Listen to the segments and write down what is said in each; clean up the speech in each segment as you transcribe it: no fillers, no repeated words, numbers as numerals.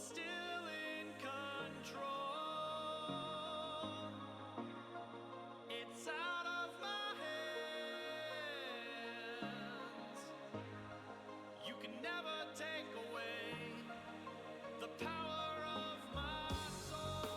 still in control. It's out of my hands. You can never take away the power of my soul.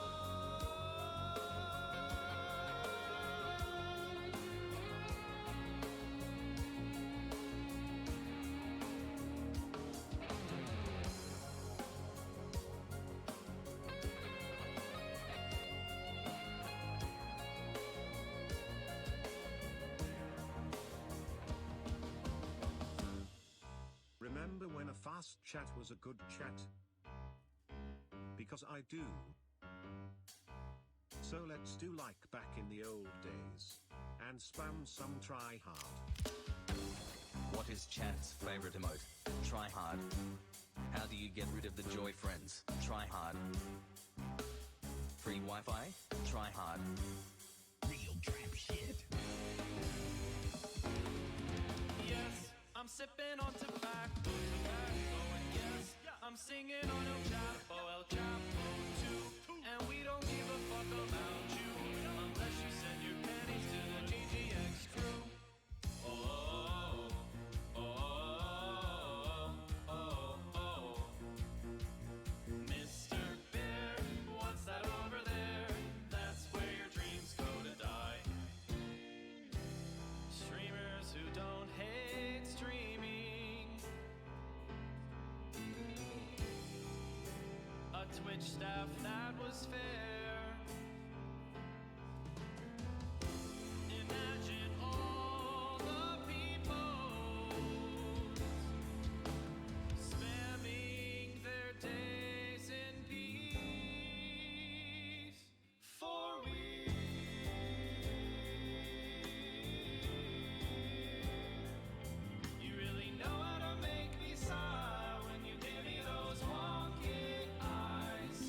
Remember when a fast chat was a good chat? Because I do. So let's do like back in the old days. And spam some try hard. What is chat's favorite emote? Try hard. How do you get rid of the joy friends? Try hard. Free Wi-Fi? Try hard. Real trap shit. Yes, I'm sipping on tobacco, and yes, I'm singing on El Chapo too. And we don't give a fuck about you, unless you send your pennies to the GGX crew. Oh, oh, oh, oh, oh. Mr. Bear, what's that over there? That's where your dreams go to die. Streamers who don't hate streaming. A Twitch staff that was fair. Imagine all the people spamming their days in peace. For we you really know how to make me sigh when you give me those wonky eyes.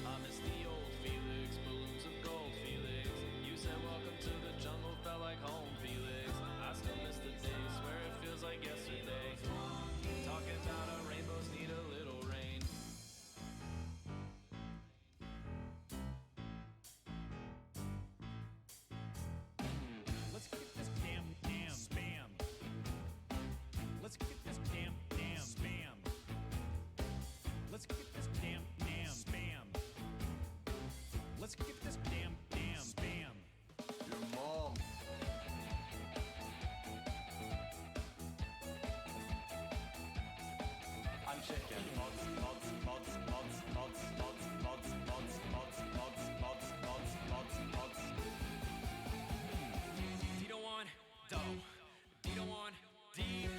I miss the old Felix, balloons of gold Felix. You said welcome to the jungle, felt like home Felix. I still miss the days, swear it feels like yesterday. Talking about our rainbows need a little rain. Let's get this damn spam. Let's get this damn spam. Let's get this damn spam. Let's get this damn spam. Your mom. I'm chicken. Dito on, do. Dito on, deed.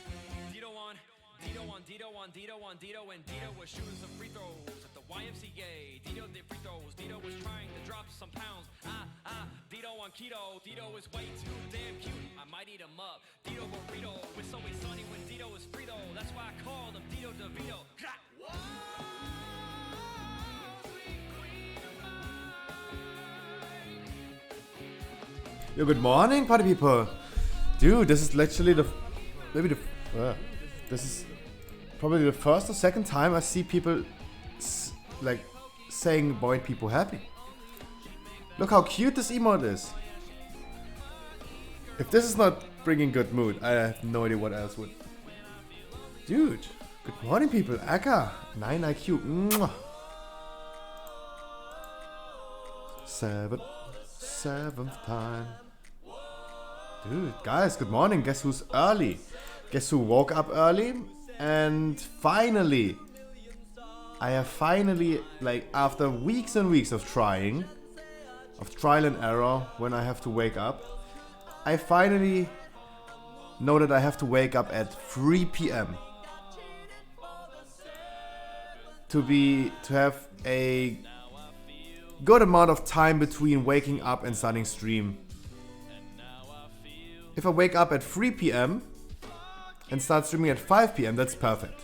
Dito on, Dito on, Dito on, Dito on, Dito, and Dito was shooting some free throws at the YMCA. Dito did free throws. Dito was trying to drop some pounds. Dito on keto. Dito is way too damn cute. I might eat him up. Dito burrito. It's always sunny when Dito is free though. That's why I called him Dito DeVito. Yo, good morning, party people. Dude, this is literally this is probably the first or second time I see people like saying boy people happy. Look how cute this emote is. If this is not bringing good mood, I have no idea what else would. Dude, good morning, people. Aka, 9 IQ. Mwah. Seventh time. Dude, guys, good morning. Guess who's early? Guess who woke up early? And finally, I have finally, like, after weeks and weeks of trying, of trial and error, when I have to wake up, I finally know that I have to wake up at 3 p.m. to have a good amount of time between waking up and starting stream. If I wake up at 3 p.m. and start streaming at 5 p.m., that's perfect.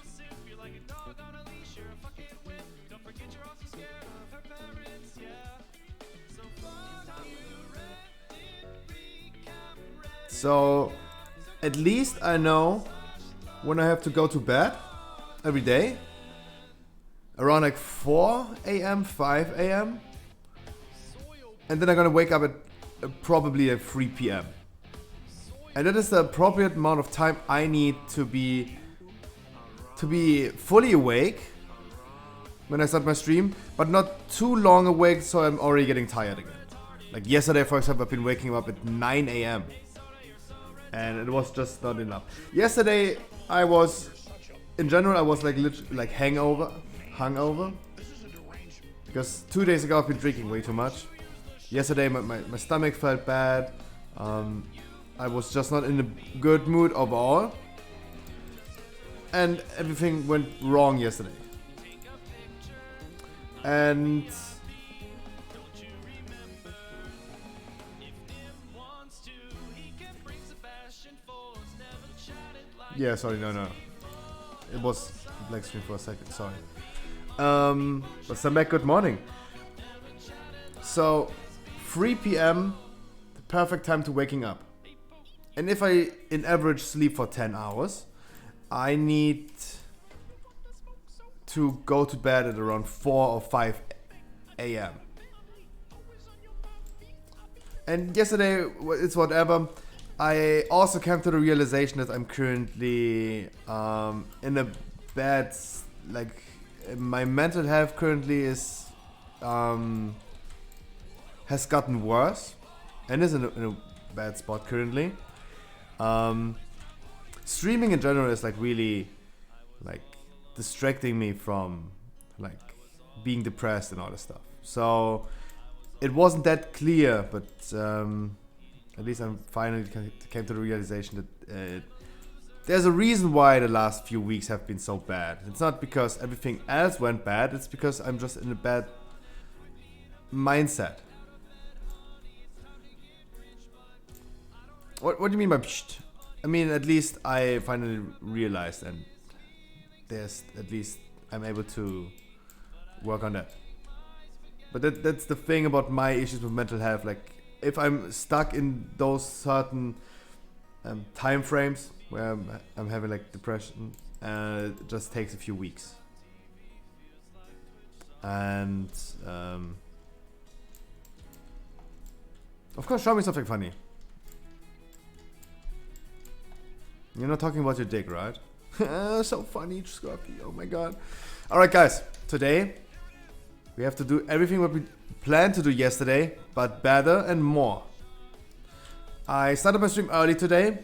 So at least I know when I have to go to bed every day. around like 4 a.m., 5 a.m. And then I'm gonna wake up at probably at 3 p.m. And that is the appropriate amount of time I need to be fully awake when I start my stream, but not too long awake so I'm already getting tired again. Like yesterday, for example, I've been waking up at 9 a.m. and it was just not enough. Yesterday, I was, in general, I was like literally like hungover. Because 2 days ago I've been drinking way too much. Yesterday my stomach felt bad. I was just not in a good mood overall. And everything went wrong yesterday. And yeah, sorry, no. It was black screen for a second, sorry. But some back, good morning. So 3 p.m. the perfect time to waking up. And if I in average sleep for 10 hours, I need to go to bed at around 4 or 5 a.m. And yesterday, it's whatever. I also came to the realization that I'm currently in a bad, like, my mental health currently is has gotten worse and is in a bad spot currently. Streaming in general is like really like distracting me from like being depressed and all this stuff. So it wasn't that clear, but at least I'm finally came to the realization that there's a reason why the last few weeks have been so bad. It's not because everything else went bad, it's because I'm just in a bad mindset. What do you mean by psht? I mean, at least I finally realized, and there's at least I'm able to work on that. But that's the thing about my issues with mental health. Like, if I'm stuck in those certain time frames where I'm having like depression, it just takes a few weeks. And of course, show me something funny. You're not talking about your dick, right? So funny, Scorpy. Oh my god. Alright guys, today we have to do everything what we planned to do yesterday, but better and more. I started my stream early today,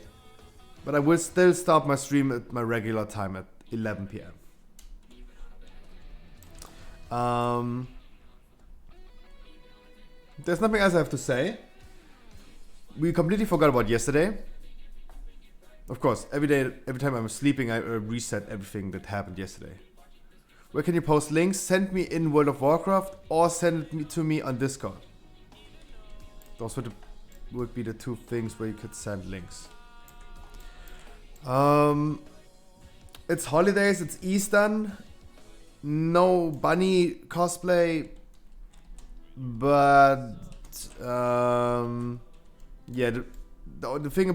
but I will still start my stream at my regular time at 11 p.m. There's nothing else I have to say. We completely forgot about yesterday. Of course, every time I'm sleeping, I reset everything that happened yesterday. Where can you post links? Send me in World of Warcraft or send it to me on Discord. Those would be the two things where you could send links. It's holidays, it's Eastern. No bunny cosplay. But yeah, the thing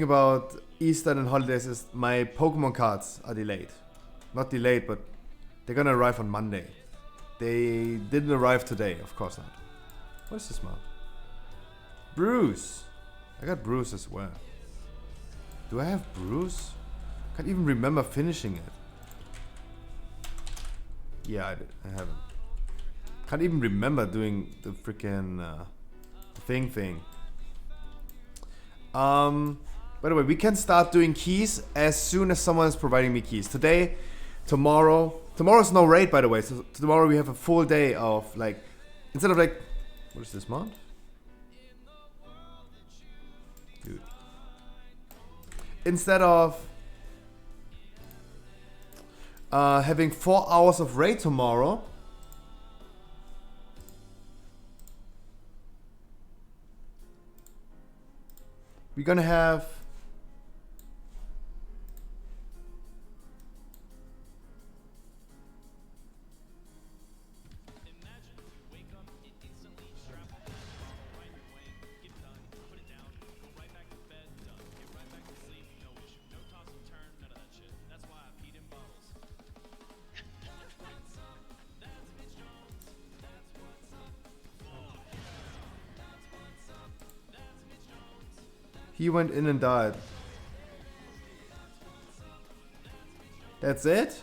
about Eastern and holidays is my Pokemon cards are delayed. Not delayed, but they're gonna arrive on Monday. They didn't arrive today, of course not. What is this, man? Bruce! I got Bruce as well. Do I have Bruce? Can't even remember finishing it. Yeah, I did. I haven't. Can't even remember doing the freaking thing. By the way, we can start doing keys as soon as someone is providing me keys. Today, tomorrow's no raid, by the way. So tomorrow we have a full day of like, instead of like, what is this month? Dude. Instead of having 4 hours of raid tomorrow, we're gonna have He went in and died. That's it?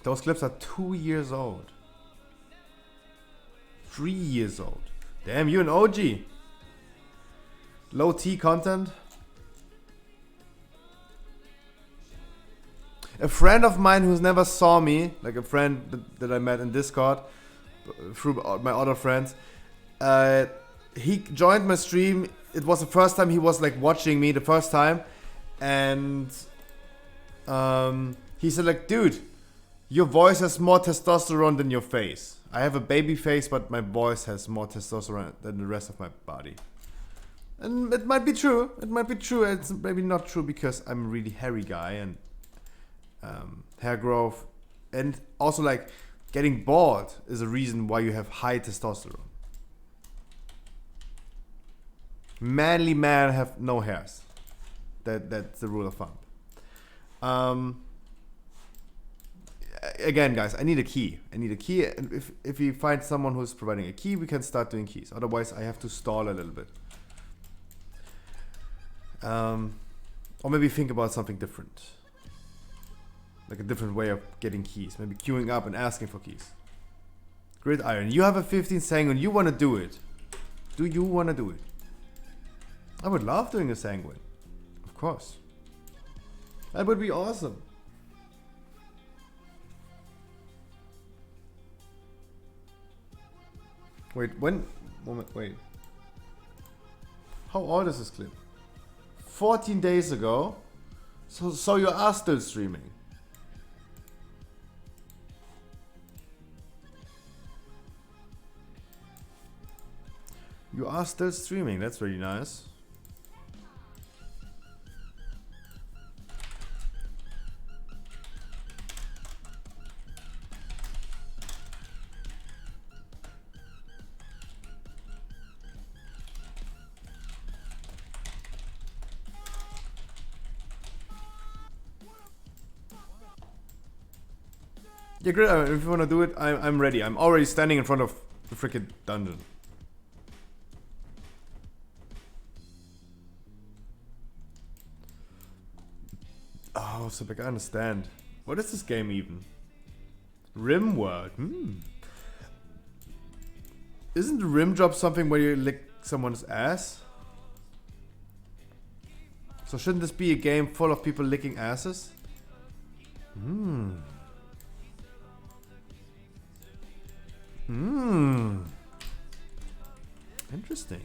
Those clips are 2 years old. 3 years old. Damn, you an OG. Low T content. A friend of mine who's never saw me, like a friend that I met in Discord through my other friends, he joined my stream. It was the first time he was like watching me the first time, and he said like, dude, your voice has more testosterone than your face. I have a baby face, but my voice has more testosterone than the rest of my body. And it might be true. It might be true. It's maybe not true because I'm a really hairy guy and hair growth. And also like getting bald is a reason why you have high testosterone. Manly men have no hairs. That's the rule of thumb. Again, guys, I need a key. And if we find someone who's providing a key, we can start doing keys. Otherwise, I have to stall a little bit. Or maybe think about something different. Like a different way of getting keys. Maybe queuing up and asking for keys. Gridiron, you have a 15 sanguine. You want to do it. Do you want to do it? I would love doing a sanguine. Of course. That would be awesome. Wait, wait. How old is this clip? 14 days ago? So you are still streaming? You are still streaming, that's really nice. Yeah, great. If you want to do it, I'm ready. I'm already standing in front of the freaking dungeon. Oh, so I understand. What is this game even? Rimworld. Isn't the rim job something where you lick someone's ass? So shouldn't this be a game full of people licking asses? Interesting.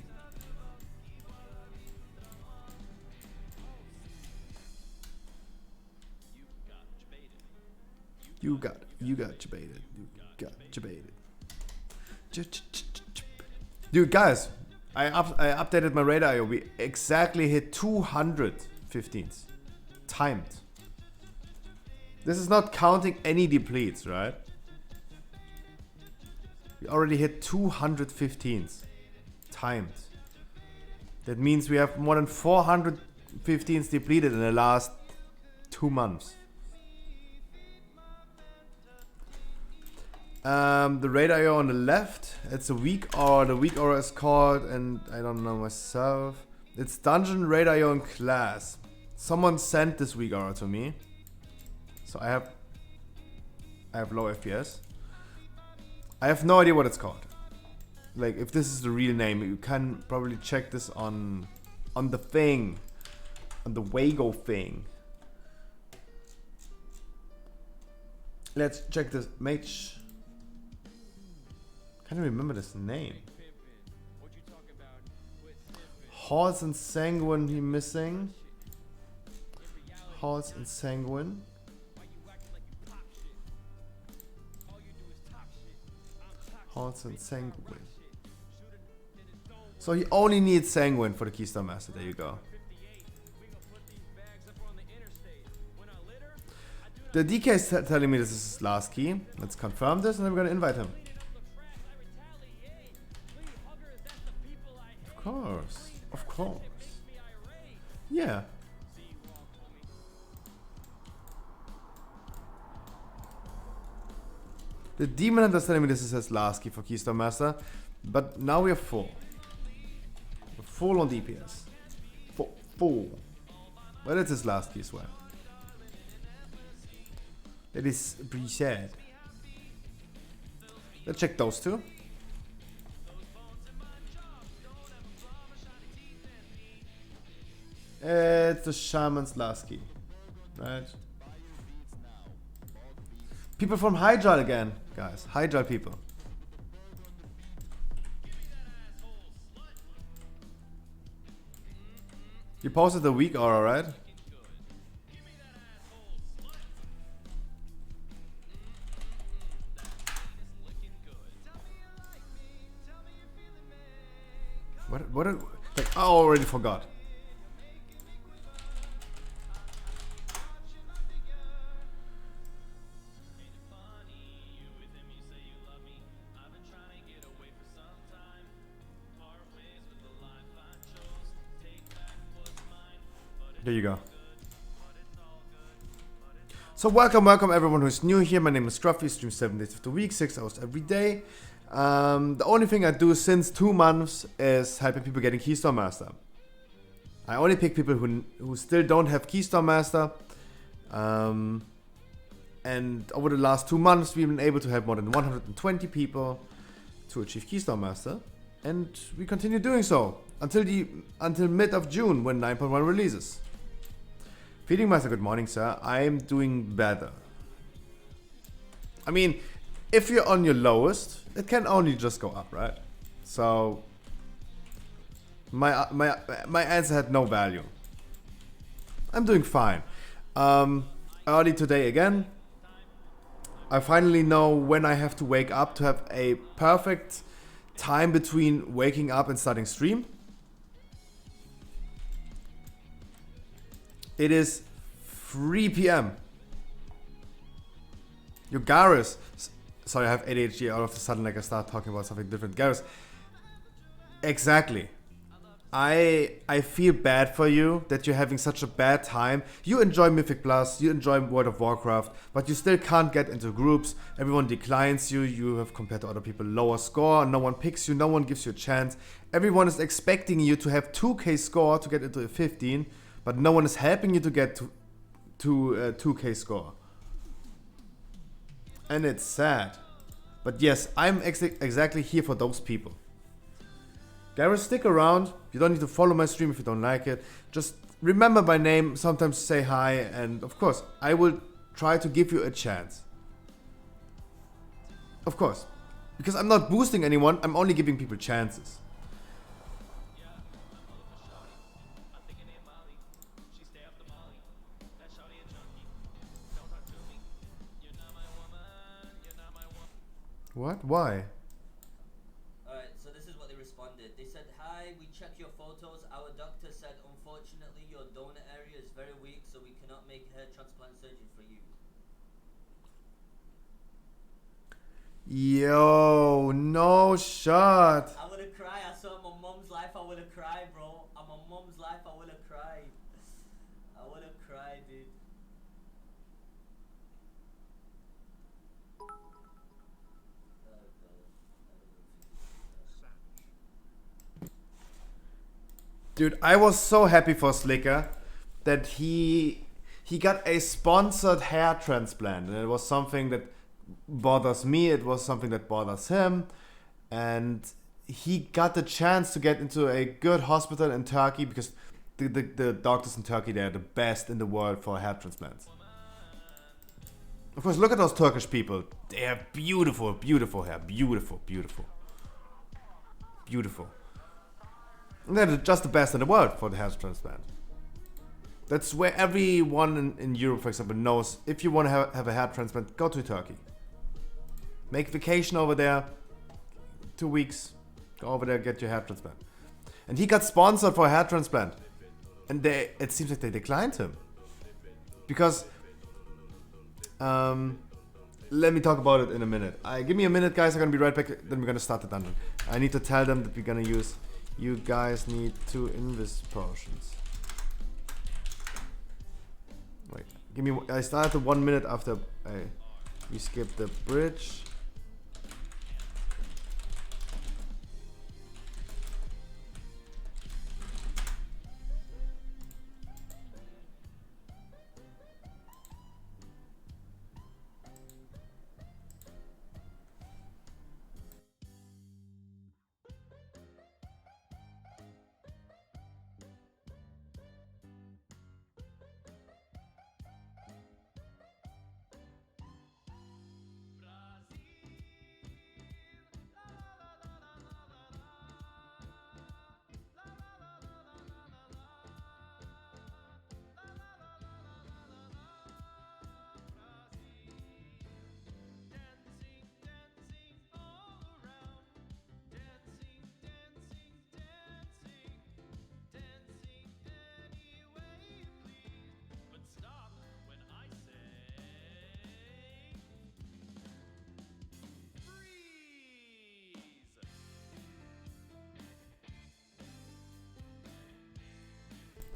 You got debated. Dude, guys, I updated my radar. We exactly hit 215s. Timed. This is not counting any depletes, right? We already hit 215s. Timed. That means we have more than 415s depleted in the last 2 months. The radar on the left, it's a weak aura. The weak aura is called, and I don't know myself. It's Dungeon Radar in class. Someone sent this weak aura to me. So I have low FPS. I have no idea what it's called. Like, if this is the real name, you can probably check this on the thing. On the Wago thing. Let's check this. Mage. Can't remember this name. Horse and Sanguine, he missing. Horse and Sanguine. Horse and Sanguine. So he only needs Sanguine for the Keystone Master. There you go. The DK is telling me this is his last key. Let's confirm this and then we're gonna invite him. Of course. Of course. Yeah. The Demon Hunter is telling me this is his last key for Keystone Master. But now we are full. We're full on DPS. Full. But it's his last key as well. That is pretty sad. Let's check those two. It's the Shaman's last key. Right? People from Hydral again, guys. Hydral people. You posted the week aura, right? What like, I already forgot. There you go. So welcome everyone who's new here. My name is Scruffy, stream 7 days of the week, 6 hours every day. The only thing I do since 2 months is helping people getting Keystone Master. I only pick people who still don't have Keystone Master. And over the last 2 months we've been able to help more than 120 people to achieve Keystone Master. And we continue doing so until mid of June when 9.1 releases. Feeding Master, good morning, sir. I'm doing better. I mean, if you're on your lowest, it can only just go up, right? So my answer had no value. I'm doing fine. Early today again. I finally know when I have to wake up to have a perfect time between waking up and starting stream. It is 3 p.m. Yo, Garrus. Sorry, I have ADHD. All of a sudden, like I start talking about something different. Garrus. Exactly. I feel bad for you that you're having such a bad time. You enjoy Mythic Plus, you enjoy World of Warcraft, but you still can't get into groups. Everyone declines you. You have, compared to other people, lower score. No one picks you. No one gives you a chance. Everyone is expecting you to have 2k score to get into a 15. But no one is helping you to get to a 2k score. And it's sad. But yes, I'm exactly here for those people. Gareth, stick around. You don't need to follow my stream if you don't like it. Just remember my name, sometimes say hi, and of course, I will try to give you a chance. Of course. Because I'm not boosting anyone, I'm only giving people chances. What? Why? Alright, so this is what they responded. They said, hi, we checked your photos. Our doctor said, unfortunately, your donor area is very weak, so we cannot make hair transplant surgery for you. Yo, no shot. I would have cried. I saw my mom's life. I would have cried, bro. On my mom's life, I would have cried. I would have cried, dude. Dude, I was so happy for Slicker that he got a sponsored hair transplant, and it was something that bothers me, it was something that bothers him, and he got the chance to get into a good hospital in Turkey because the doctors in Turkey, they're the best in the world for hair transplants. Of course, look at those Turkish people. They have beautiful, beautiful hair. Beautiful, beautiful. Beautiful. And they're just the best in the world for the hair transplant. That's where everyone in Europe, for example, knows if you want to have a hair transplant, go to Turkey. Make vacation over there. 2 weeks. Go over there, get your hair transplant. And he got sponsored for a hair transplant. And it seems like they declined him. Because Let me talk about it in a minute. Give me a minute, guys. I'm gonna be right back. Then we're gonna start the dungeon. I need to tell them that we're gonna use. You guys need 2 invis potions. Wait, give me. I started 1 minute after we skipped the bridge.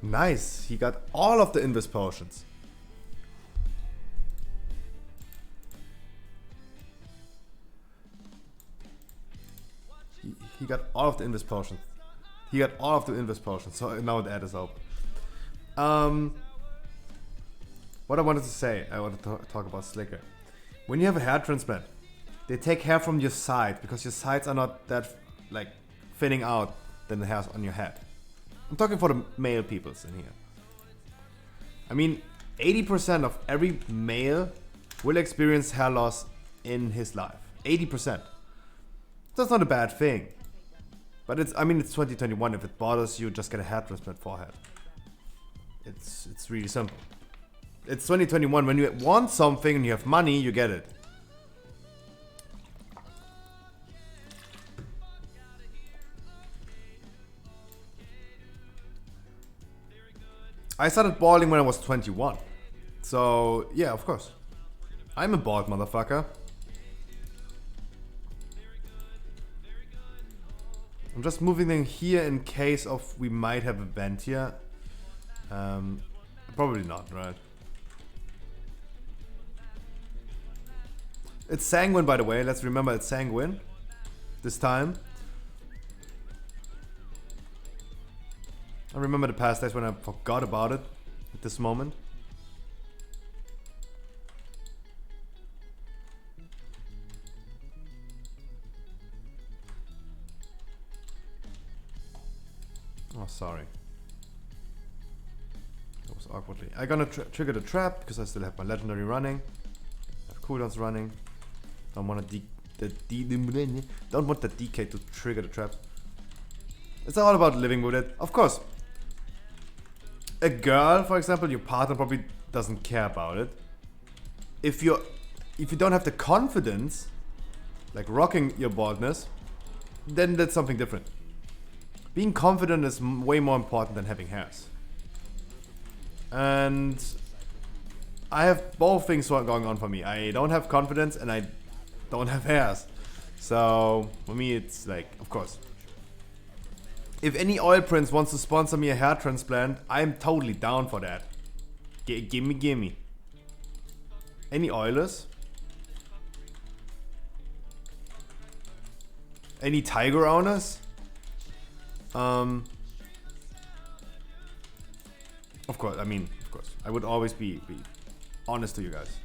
Nice, he got all of the invis potions. He got all of the invis potions. He got all of the invis potions, so now it adds up. What I wanted to say, I wanted to talk about Slicker. When you have a hair transplant, they take hair from your side because your sides are not that like thinning out than the hairs on your head. I'm talking for the male peoples in here. I mean, 80% of every male will experience hair loss in his life. 80%. That's not a bad thing. But it's 2021. If it bothers you, just get a hair transplant forehead. It's really simple. It's 2021. When you want something and you have money, you get it. I started balding when I was 21. So, yeah, of course. I'm a bald motherfucker. I'm just moving them here in case of we might have a vent here. Probably not, right? It's sanguine, by the way. Let's remember it's sanguine this time. I remember the past days when I forgot about it at this moment. Oh, sorry. That was awkwardly. I'm gonna trigger the trap because I still have my legendary running. I have cooldowns running. Don't want the DK to trigger the trap. It's all about living with it. Of course. A girl, for example, your partner probably doesn't care about it. If you don't have the confidence, like rocking your baldness, then that's something different. Being confident is way more important than having hairs. And I have both things going on for me. I don't have confidence and I don't have hairs. So for me it's like, of course. If any oil prince wants to sponsor me a hair transplant, I'm totally down for that. Gimme. Any oilers? Any tiger owners? Of course, of course. I would always be honest to you guys.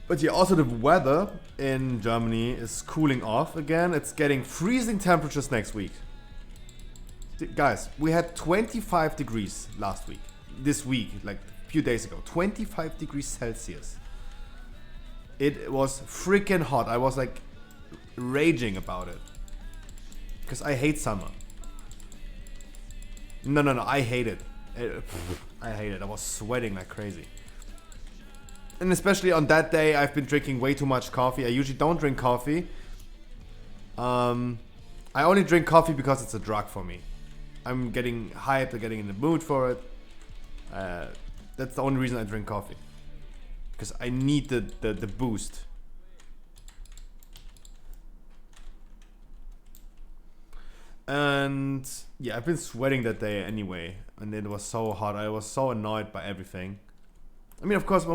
But yeah, also the weather in Germany is cooling off again. It's getting freezing temperatures next week. Guys, we had 25 degrees last week. This week, like a few days ago. 25 degrees Celsius. It was freaking hot. I was like raging about it. Because I hate summer. No, I hate it. I hate it. I was sweating like crazy. And especially on that day, I've been drinking way too much coffee. I usually don't drink coffee. I only drink coffee because it's a drug for me. I'm getting hyped, I'm getting in the mood for it. That's the only reason I drink coffee. Because I need the boost. And yeah, I've been sweating that day anyway. And it was so hot. I was so annoyed by everything. I mean, of course,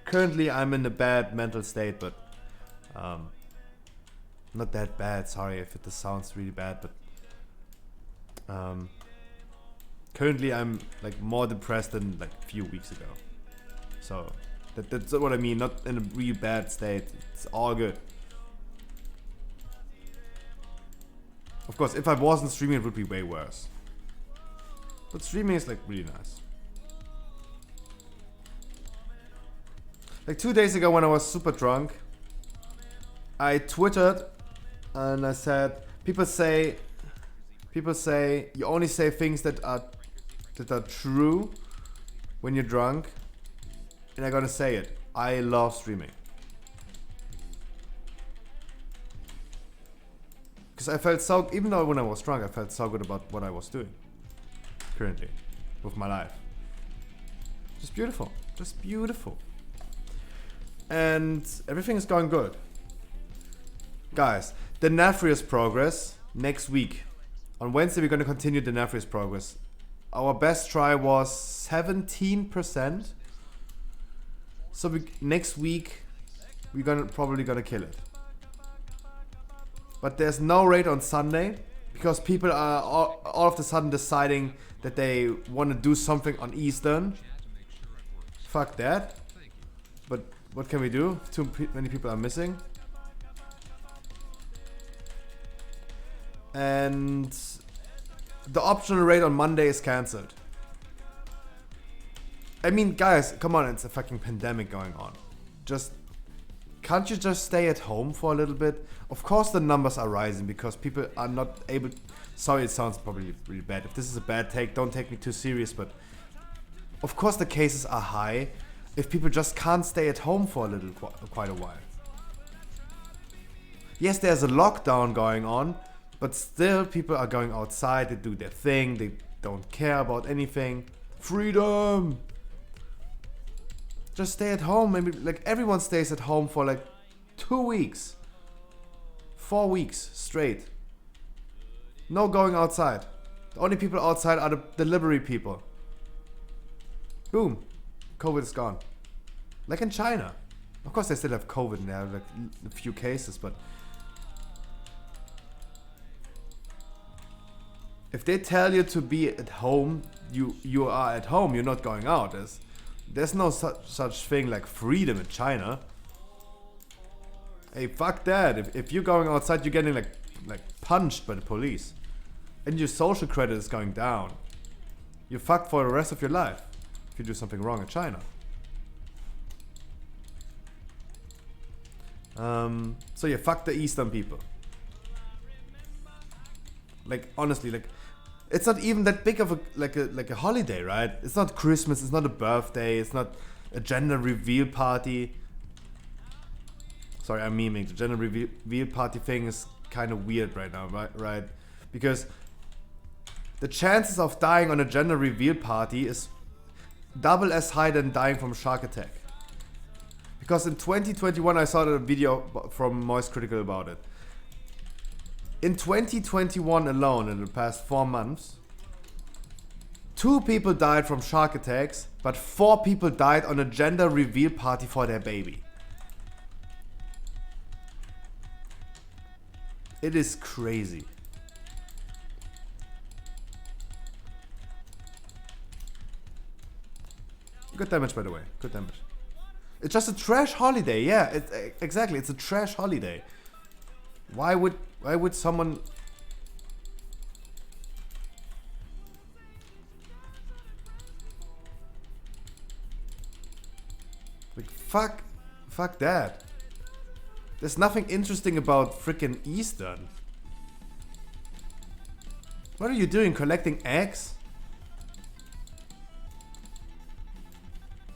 currently I'm in a bad mental state, but not that bad. Sorry if this sounds really bad, but currently I'm like more depressed than like a few weeks ago. So that's what I mean. Not in a really bad state. It's all good. Of course, if I wasn't streaming, it would be way worse. But streaming is like really nice. Like 2 days ago when I was super drunk, I twittered and I said, people say you only say things that are true when you're drunk, and I'm gonna say it. I love streaming. Because I felt so, even though when I was drunk, I felt so good about what I was doing currently with my life. Just beautiful. Just beautiful. And everything is going good. Guys, the Nefarious progress next week. On Wednesday, we're going to continue the Nefarious progress. Our best try was 17%. So next week, we're probably gonna kill it. But there's no raid on Sunday because people are all of a sudden deciding that they want to do something on Eastern. Fuck that. But what can we do? Too many people are missing. And the optional raid on Monday is cancelled. I mean, guys, come on, it's a fucking pandemic going on. Can't you just stay at home for a little bit? Of course the numbers are rising because people are not able... Sorry, it sounds probably really bad. If this is a bad take, don't take me too serious, but... Of course the cases are high if people just can't stay at home for quite a while. Yes, there's a lockdown going on, but still people are going outside, they do their thing, they don't care about anything. Freedom! Just stay at home. Maybe like everyone stays at home for like 2 weeks. 4 weeks straight. No going outside. The only people outside are the delivery people. Boom. COVID is gone. Like in China. Of course they still have COVID and they have like a few cases, but if they tell you to be at home, you are at home, you're not going out. There's no such thing like freedom in China. Hey, fuck that. If you're going outside, you're getting like punched by the police. And your social credit is going down. You're fucked for the rest of your life if you do something wrong in China. So yeah, fuck the Eastern people. Like honestly, like it's not even that big of a holiday, right? It's not Christmas, it's not a birthday, it's not a gender reveal party. Sorry, I'm memeing. The gender reveal party thing is kind of weird right now, right? Because the chances of dying on a gender reveal party is double as high than dying from shark attack. Because in 2021 I saw a video from Moist Critical about it. In 2021 alone, in the past 4 months, 2 people died from shark attacks, but 4 people died on a gender reveal party for their baby. It is crazy. Good damage, by the way. Good damage. It's just a trash holiday. Yeah, exactly. It's a trash holiday. Why would someone... Like, fuck that. There's nothing interesting about freaking Eastern. What are you doing? Collecting eggs?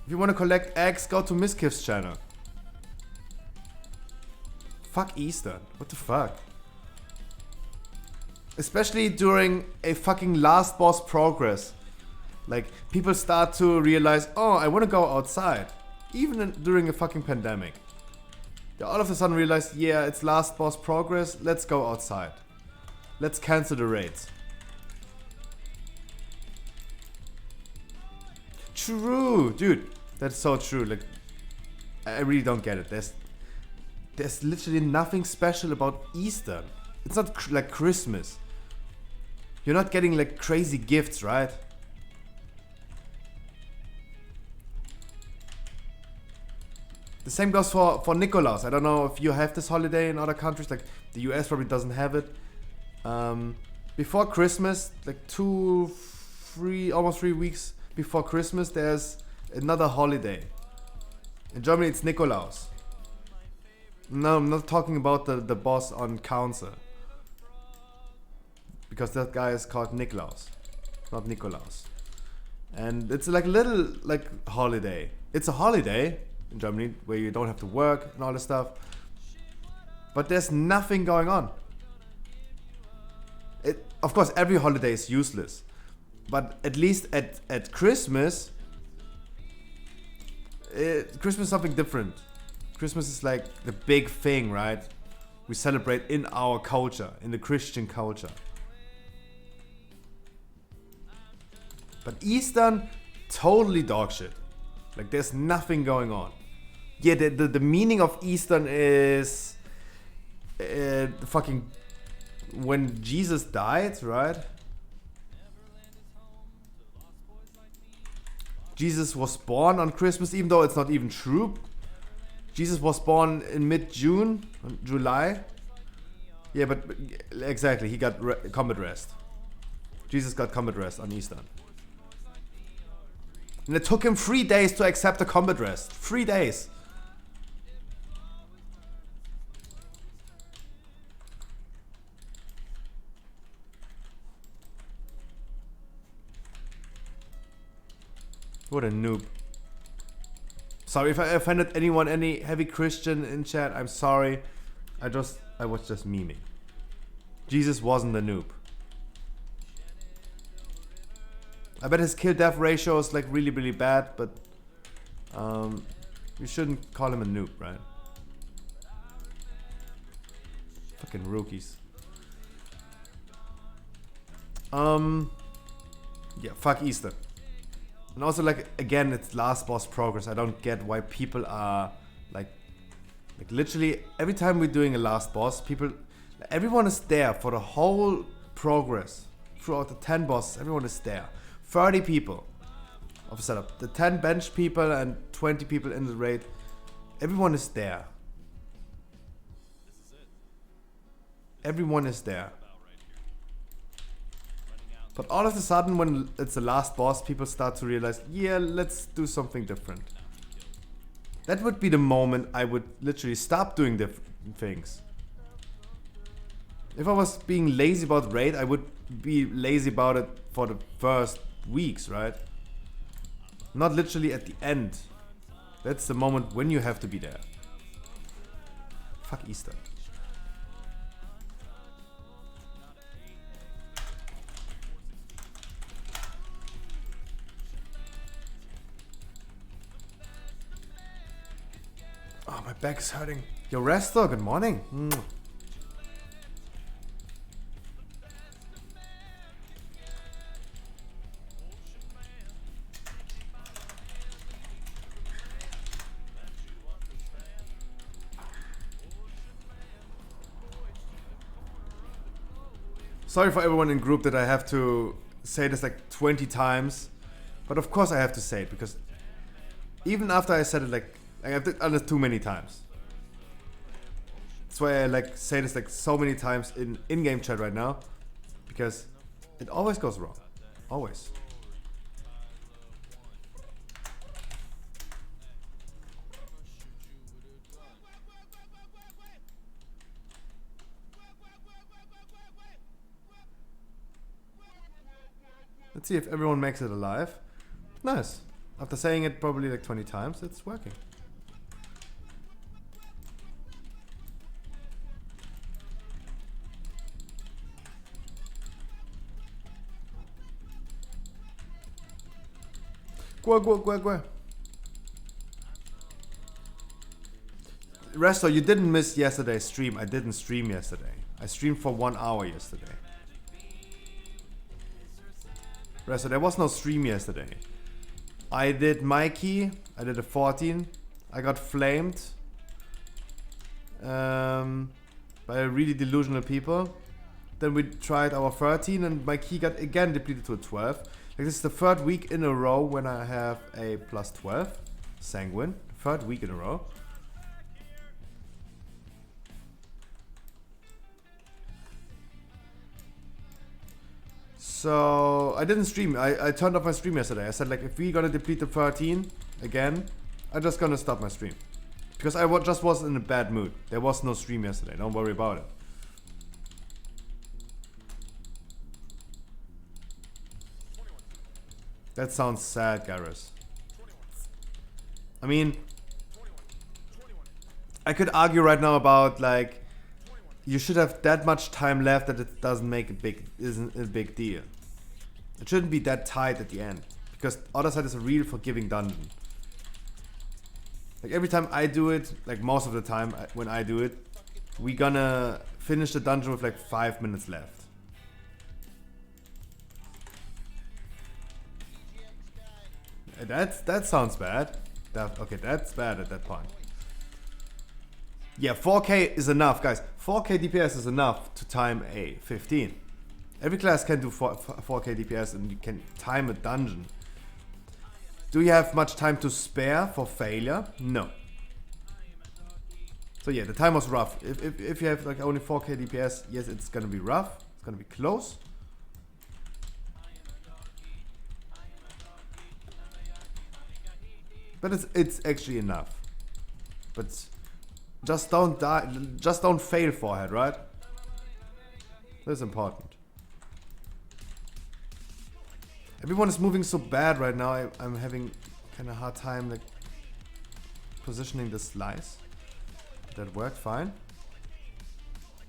If you want to collect eggs, go to Miskif's channel. Fuck Eastern. What the fuck? especially during a fucking last boss progress. Like, people start to realize, oh, I want to go outside. Even during a fucking pandemic. They all of a sudden realize, yeah, it's last boss progress, let's go outside. Let's cancel the raids. True, dude. That's so true. Like, I really don't get it. There's literally nothing special about Easter. It's not like Christmas. You're not getting like crazy gifts, right? The same goes for Nikolaus. I don't know if you have this holiday in other countries. Like the US probably doesn't have it. Before Christmas, like almost 3 weeks before Christmas, there's another holiday. In Germany, it's Nikolaus. No, I'm not talking about the boss on council. Because that guy is called Niklaus, not Nikolaus. And it's like a little like holiday. It's a holiday in Germany where you don't have to work and all this stuff. But there's nothing going on. Of course, every holiday is useless. But at least at Christmas, Christmas is something different. Christmas is like the big thing, right? We celebrate in our culture, in the Christian culture. But Eastern, totally dog shit. Like there's nothing going on. Yeah, the meaning of Eastern is fucking when Jesus died, right? Jesus was born on Christmas, even though it's not even true. Jesus was born in mid-June, July. Yeah, but exactly, he got combat rest. Jesus got combat rest on Easter. And it took him 3 days to accept the combat rest. 3 days. What a noob. Sorry if I offended anyone, any heavy Christian in chat. I'm sorry. I was just memeing. Jesus wasn't a noob. I bet his kill-death ratio is like really, really bad, but you shouldn't call him a noob, right? Fucking rookies. Yeah, fuck Easter. And also, like, again, it's last boss progress. I don't get why people are like literally every time we're doing a last boss, everyone is there for the whole progress. Throughout the 10 bosses, everyone is there. 30 people of a setup. The 10 bench people and 20 people in the raid. Everyone is there. Everyone is there. But all of a sudden, when it's the last boss, people start to realize, yeah, let's do something different. That would be the moment I would literally stop doing different things. If I was being lazy about raid, I would be lazy about it for the first weeks, right? Not literally at the end. That's the moment when you have to be there. Fuck Easter. Oh, my back is hurting. Yo, Resto, good morning. Sorry for everyone in group that I have to say this like 20 times. But of course I have to say it, because even after I said it like I have done it too many times. That's why I like say this like so many times in in-game chat right now, because it always goes wrong. Always. Let's see if everyone makes it alive. Nice. After saying it probably like 20 times, it's working. Go. Resto, you didn't miss yesterday's stream. I didn't stream yesterday. I streamed for 1 hour yesterday. Resto, there was no stream yesterday. I did Mikey. I did a 14. I got flamed. By really delusional people. Then we tried our 13 and my key got again depleted to a 12. Like this is the third week in a row when I have a plus 12. Sanguine. Third week in a row. So I didn't stream. I turned off my stream yesterday. I said like if we gonna deplete the 13 again, I'm just gonna stop my stream. Because I just was in a bad mood. There was no stream yesterday. Don't worry about it. That sounds sad, Garrus. I mean, I could argue right now about like you should have that much time left that it doesn't make isn't a big deal. It shouldn't be that tight at the end because other side is a real forgiving dungeon. Like every time I do it, like most of the time when I do it, we gonna finish the dungeon with like 5 minutes left. That sounds bad. Okay, that's bad at that point. Yeah, 4K is enough, guys. 4K DPS is enough to time a 15. Every class can do 4K DPS and you can time a dungeon. Do you have much time to spare for failure? No. So yeah, the time was rough. If you have like only 4K DPS, yes, it's gonna be rough. It's gonna be close. But it's actually enough. But just don't die. Just don't fail, forehead, right? That's important. Everyone is moving so bad right now. I'm having kind of hard time like positioning the slice. That worked fine.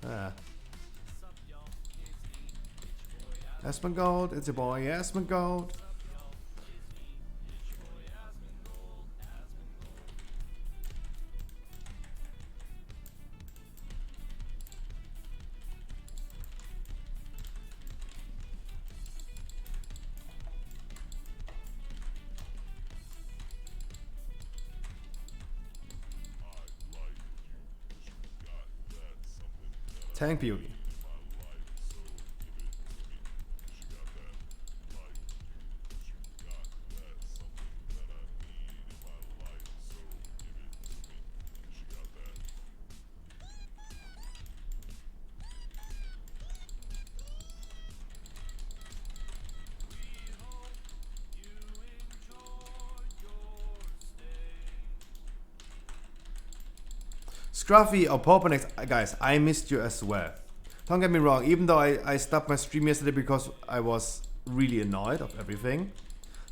Ah. Asmongold, it's your boy Asmongold. Tank beauty. Scruffy or Popanex, guys, I missed you as well. Don't get me wrong, even though I stopped my stream yesterday because I was really annoyed of everything.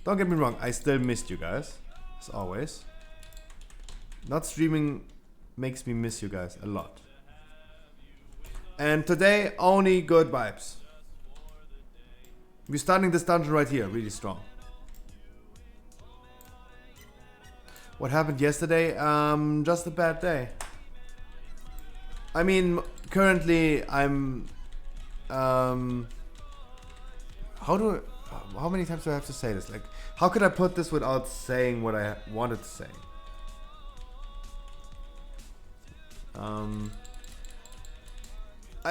Don't get me wrong, I still missed you guys, as always. Not streaming makes me miss you guys a lot. And today, only good vibes. We're starting this dungeon right here, really strong. What happened yesterday? Just a bad day. I mean, currently I'm how many times do I have to say this? Like, how could I put this without saying what I wanted to say?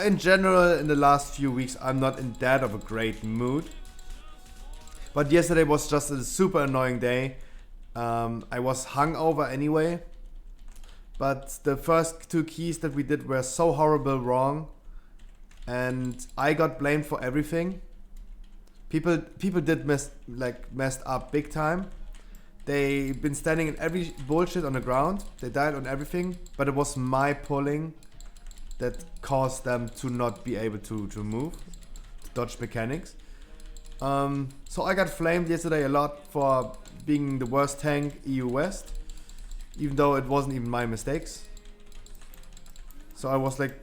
In general, in the last few weeks, I'm not in that of a great mood. But yesterday was just a super annoying day. I was hungover anyway. But the first two keys that we did were so horrible wrong. And I got blamed for everything. People did messed up big time. They've been standing in every bullshit on the ground. They died on everything. But it was my pulling that caused them to not be able to move. To dodge mechanics. So I got flamed yesterday a lot for being the worst tank EU West. Even though it wasn't even my mistakes. So I was like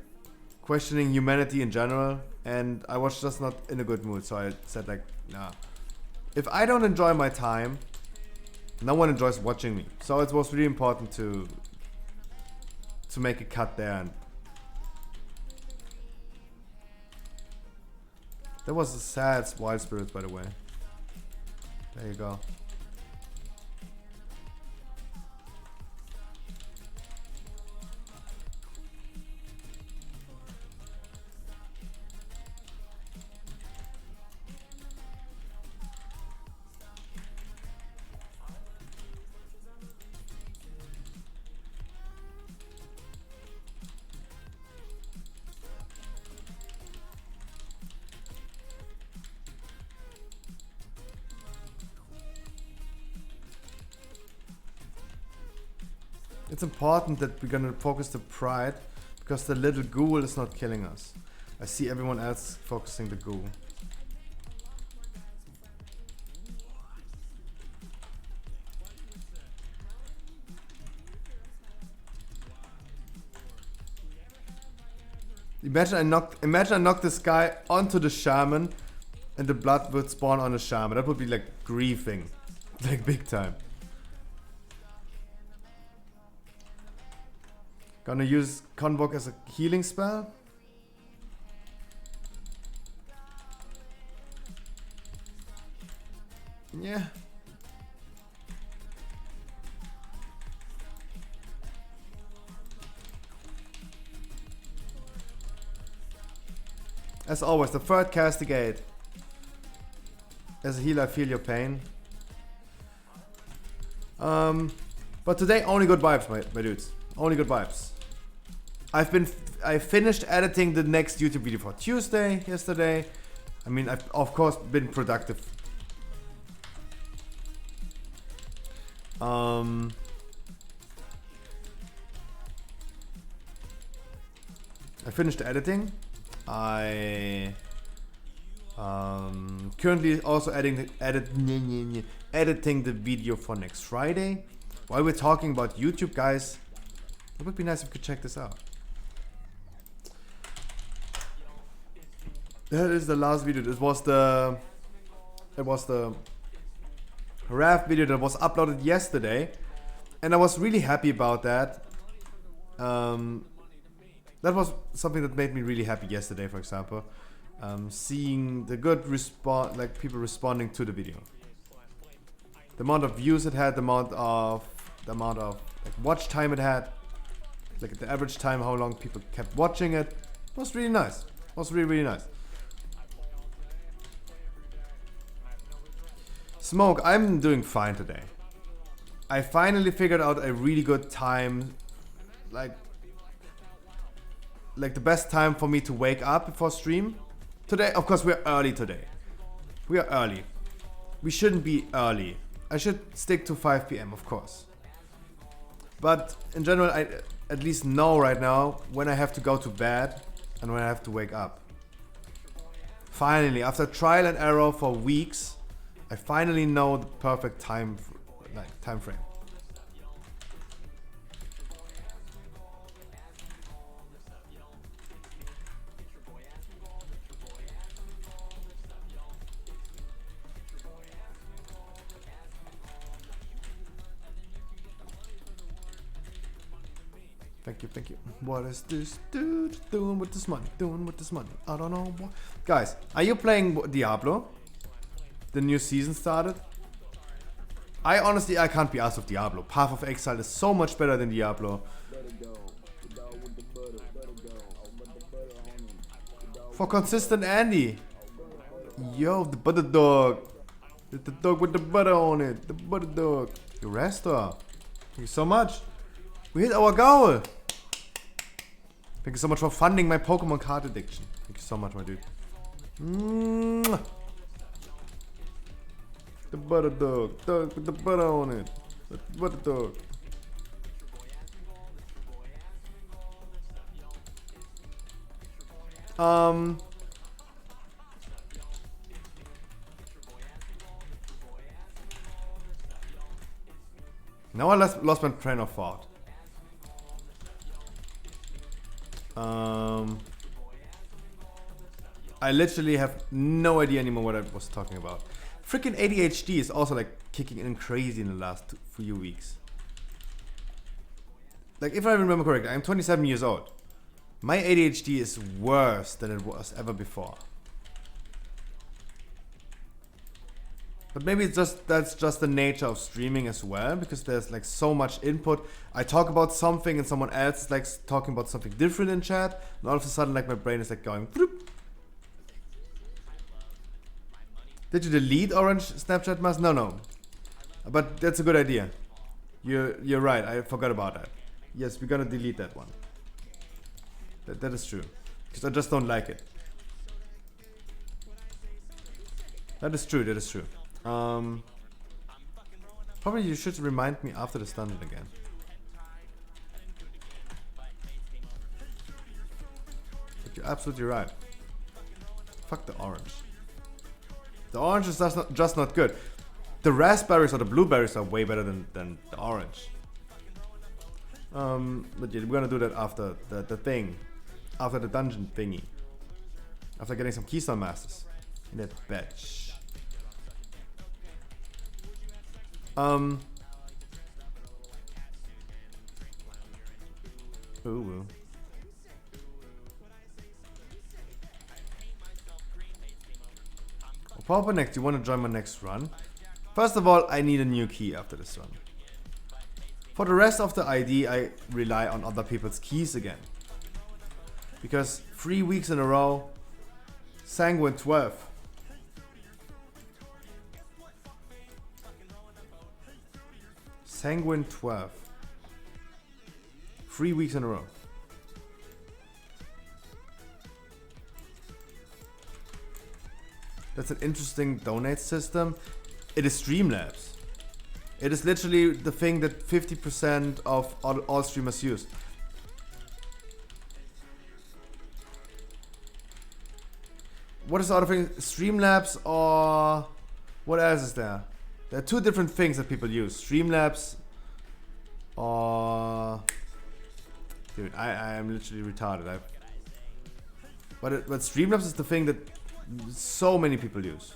questioning humanity in general. And I was just not in a good mood. So I said like, nah. If I don't enjoy my time, No one enjoys watching me. So it was really important to make a cut there. And that was a sad Wild Spirit, by the way. There you go. It's important that we're gonna focus the pride because the little ghoul is not killing us. I see everyone else focusing the ghoul. Imagine I knocked this guy onto the shaman and the blood would spawn on the shaman. That would be like griefing. Like big time. Gonna use Convoke as a healing spell. Yeah. As always, the third castigate. As a healer, I feel your pain. But today, only good vibes, my dudes. Only good vibes. I finished editing the next YouTube video for Tuesday yesterday. I mean, I've of course been productive. I finished editing. I currently also editing the video for next Friday. While we're talking about YouTube, guys, it would be nice if you could check this out. That is the last video. It was the RAF video that was uploaded yesterday, and I was really happy about that. That was something that made me really happy yesterday, for example. Seeing the good response, like people responding to the video. The amount of views it had, the amount of like, watch time it had, like the average time, how long people kept watching it, was really nice. It was really nice. Smoke, I'm doing fine today. I finally figured out a really good time, like the best time for me to wake up before stream. Today, of course, we're early today. We are early. We shouldn't be early. I should stick to 5 PM, of course. But in general, I at least know right now when I have to go to bed and when I have to wake up. Finally, after trial and error for weeks, I finally know the perfect time frame. Thank you. What is this dude doing with this money? I don't know what. Guys, are you playing Diablo? The new season started. I can't be asked of Diablo. Path of Exile is so much better than Diablo. For consistent Andy. Yo, the butter dog. The dog with the butter on it. The butter dog. The Rester. Thank you so much. We hit our goal. Thank you so much for funding my Pokemon card addiction. Thank you so much, my dude. Mwah. The butter dog with the butter on it. The butter dog. Now I lost my train of thought. I literally have no idea anymore what I was talking about. Freaking ADHD is also like kicking in crazy in the last few weeks. Like if I remember correctly, I'm 27 years old. My ADHD is worse than it was ever before. But maybe that's just the nature of streaming as well, because there's like so much input. I talk about something and someone else is like talking about something different in chat, and all of a sudden like my brain is like going bloop. Did you delete Orange Snapchat Mask? No. But that's a good idea. You're right, I forgot about that. Yes, we're gonna delete that one. That is true. Because I just don't like it. That is true. Probably you should remind me after the dungeon again. But you're absolutely right. Fuck the orange. The orange is just not good. The raspberries or the blueberries are way better than the orange. But yeah, we're gonna do that after the thing. After the dungeon thingy. After getting some Keystone Masters. In that batch. Ooh. Papa next, you wanna join my next run? First of all, I need a new key after this run. For the rest of the ID, I rely on other people's keys again. Because 3 weeks in a row, Sanguine 12. Sanguine 12. 3 weeks in a row. That's an interesting donate system. It is Streamlabs. It is literally the thing that 50% of all streamers use. What is the other thing? Streamlabs or what else is there? There are two different things that people use. Streamlabs or... Dude, I am literally retarded. But Streamlabs is the thing that so many people use.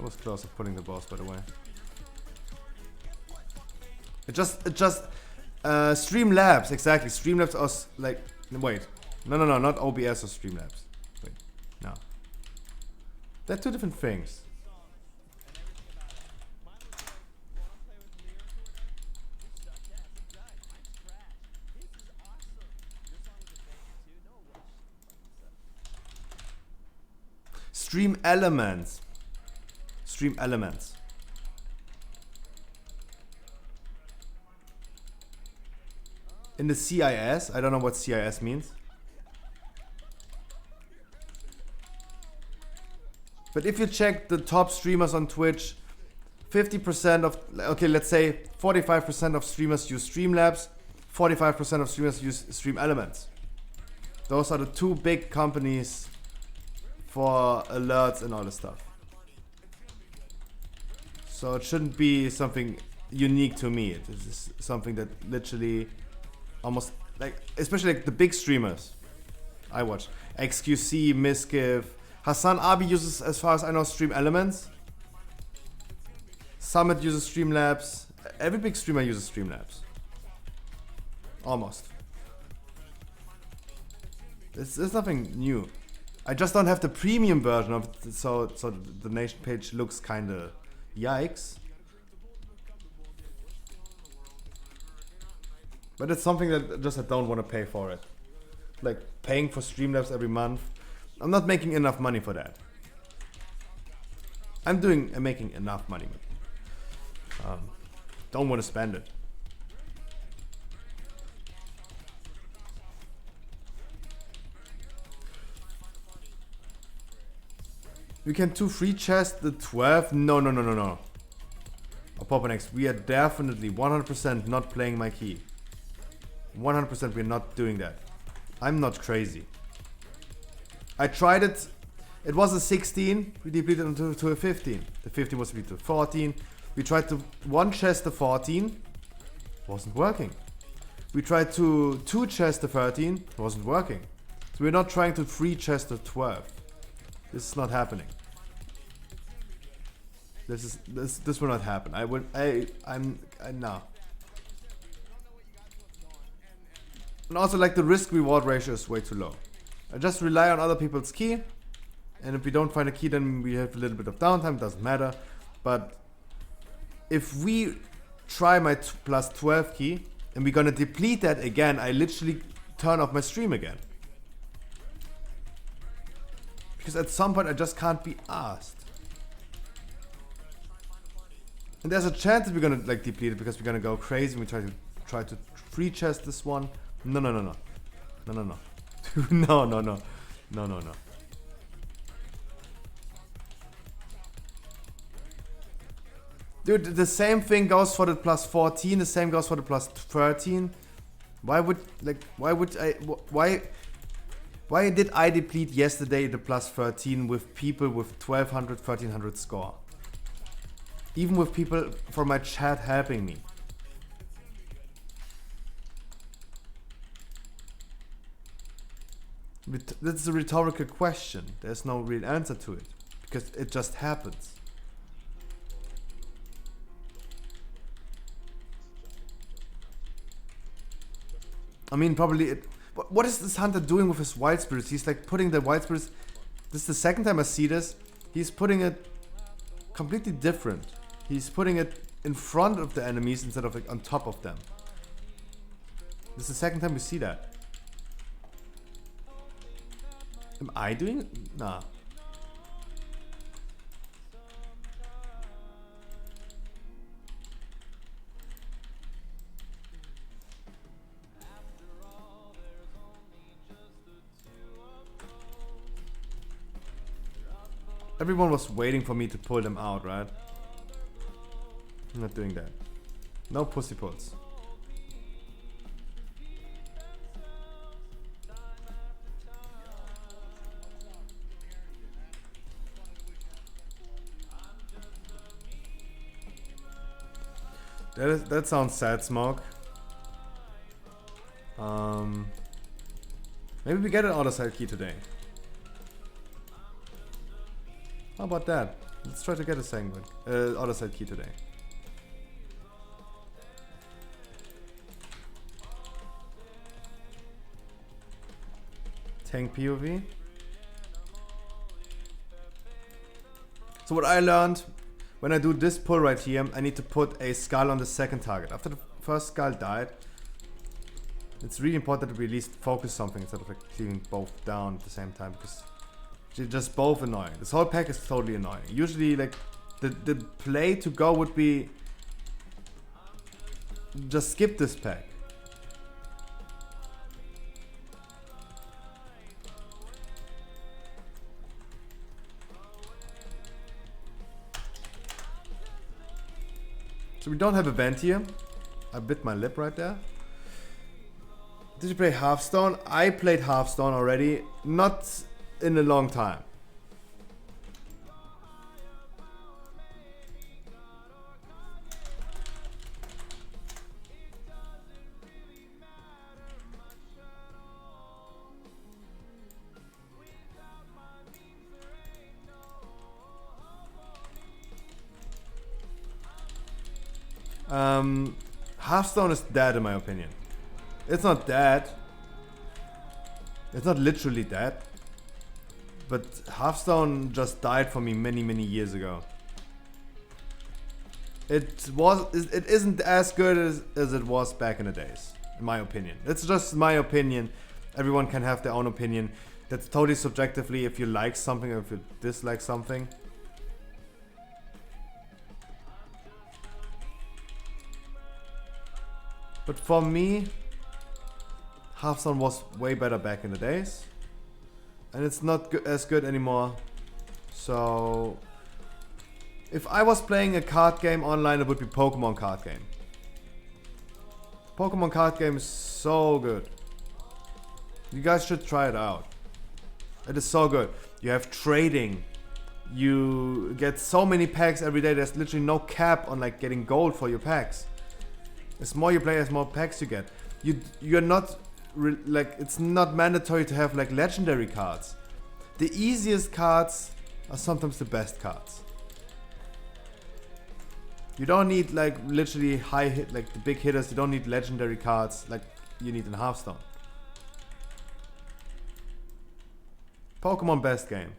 I was close to putting the boss, by the way. It just Streamlabs, exactly. Streamlabs are like, wait, no, not OBS or Streamlabs. Wait, no. They're two different things. Stream Elements. Stream Elements. In the CIS, I don't know what CIS means. But if you check the top streamers on Twitch, 50% of, okay, let's say 45% of streamers use Streamlabs, 45% of streamers use Stream Elements. Those are the two big companies for alerts and all this stuff. So it shouldn't be something unique to me. It is something that literally almost like, especially like the big streamers I watch. XQC, Misgive, Hassan Abi uses, as far as I know, Stream Elements. Summit uses Streamlabs. Every big streamer uses Streamlabs. Almost. It's nothing new. I just don't have the premium version of it, so the donation page looks kinda yikes. But it's something that just I don't want to pay for it. Like paying for Streamlabs every month. I'm not making enough money for that. I'm making enough money. Don't want to spend it. We can do free chest the 12? No. Oh, Popanex, we are definitely 100% not playing my key. 100% we're not doing that. I'm not crazy. I tried it. It was a 16. We depleted it to a 15. The 15 was depleted to 14. We tried to one chest the 14. Wasn't working. We tried to two chest the 13. Wasn't working. So we're not trying to free chest the 12. This is not happening. This will not happen. I'm no. And also like the risk reward ratio is way too low. I just rely on other people's key, and if we don't find a key then we have a little bit of downtime, doesn't matter. But if we try my plus 12 key and we're gonna deplete that again, I literally turn off my stream again. Because at some point I just can't be asked. And there's a chance that we're gonna like deplete it because we're gonna go crazy and we try to free chest this one. No. No. Dude, the same thing goes for the plus 14, the same goes for the plus 13. Why did I deplete yesterday the plus 13 with people with 1200, 1300 score? Even with people from my chat helping me. That's a rhetorical question. There's no real answer to it. Because it just happens. I mean, probably it... What is this hunter doing with his wild spirits? He's like putting the wild spirits... This is the second time I see this. He's putting it completely different. He's putting it in front of the enemies instead of like on top of them. This is the second time we see that. Am I doing it? Nah. Everyone was waiting for me to pull them out, right? I'm not doing that. No pussy pulls. That sounds sad, Smoke. Maybe we get an other side key today. How about that? Let's try to get a sanguine other side key today. Tank POV. So what I learned, when I do this pull right here, I need to put a skull on the second target. After the first skull died, it's really important that we at least focus something instead of like clearing both down at the same time, because they're just both annoying. This whole pack is totally annoying. Usually like the play to go would be just skip this pack. So we don't have a vent here. I bit my lip right there. Did you play Hearthstone? I played Hearthstone already. Not in a long time. Hearthstone is dead in my opinion. It's not dead. It's not literally dead. But Hearthstone just died for me many years ago. It isn't as good as it was back in the days, in my opinion. It's just my opinion. Everyone can have their own opinion. That's totally subjectively if you like something or if you dislike something. But for me, Hearthstone was way better back in the days. And it's not as good anymore. So if I was playing a card game online, it would be Pokemon card game. Pokemon card game is so good. You guys should try it out. It is so good. You have trading. You get so many packs every day. There's literally no cap on like getting gold for your packs. As more you play, as more packs you get. You're not like it's not mandatory to have like legendary cards. The easiest cards are sometimes the best cards. You don't need like literally high hit, like the big hitters. You don't need legendary cards like you need in Hearthstone. Pokemon best game.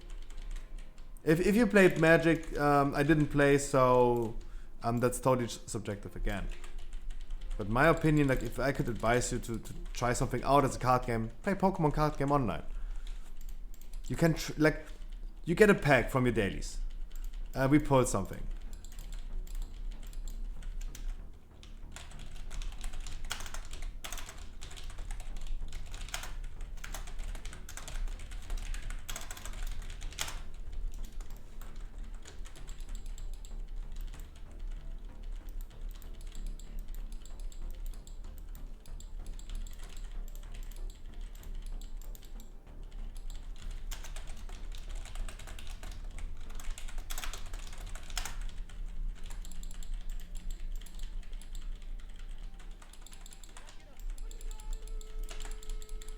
If you played Magic, I didn't play, so that's totally subjective again. But my opinion, like if I could advise you to try something out as a card game, play Pokemon card game online. You can like you get a pack from your dailies. We pulled something.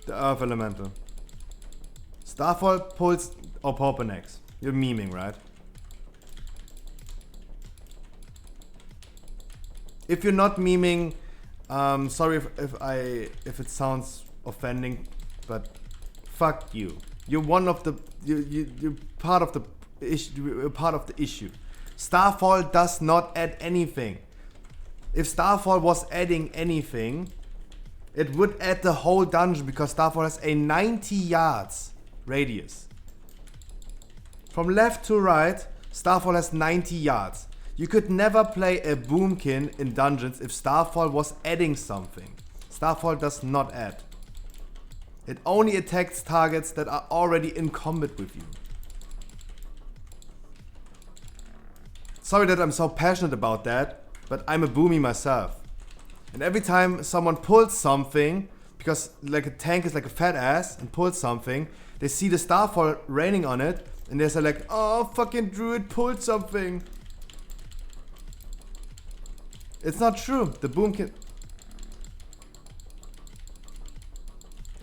The Earth Elemental. Starfall pulls Opoponex. You're memeing, right? If you're not memeing, sorry if it sounds offending, but fuck you. You're one of the you're part of the issue. You're part of the issue. Starfall does not add anything. If Starfall was adding anything, it would add the whole dungeon because Starfall has a 90 yards radius. From left to right, Starfall has 90 yards. You could never play a Boomkin in dungeons if Starfall was adding something. Starfall does not add. It only attacks targets that are already in combat with you. Sorry that I'm so passionate about that, but I'm a Boomy myself. And every time someone pulls something, because like a tank is like a fat ass and pulls something, they see the Starfall raining on it, and they're like, oh, fucking Druid pulled something. It's not true. The Boomkin.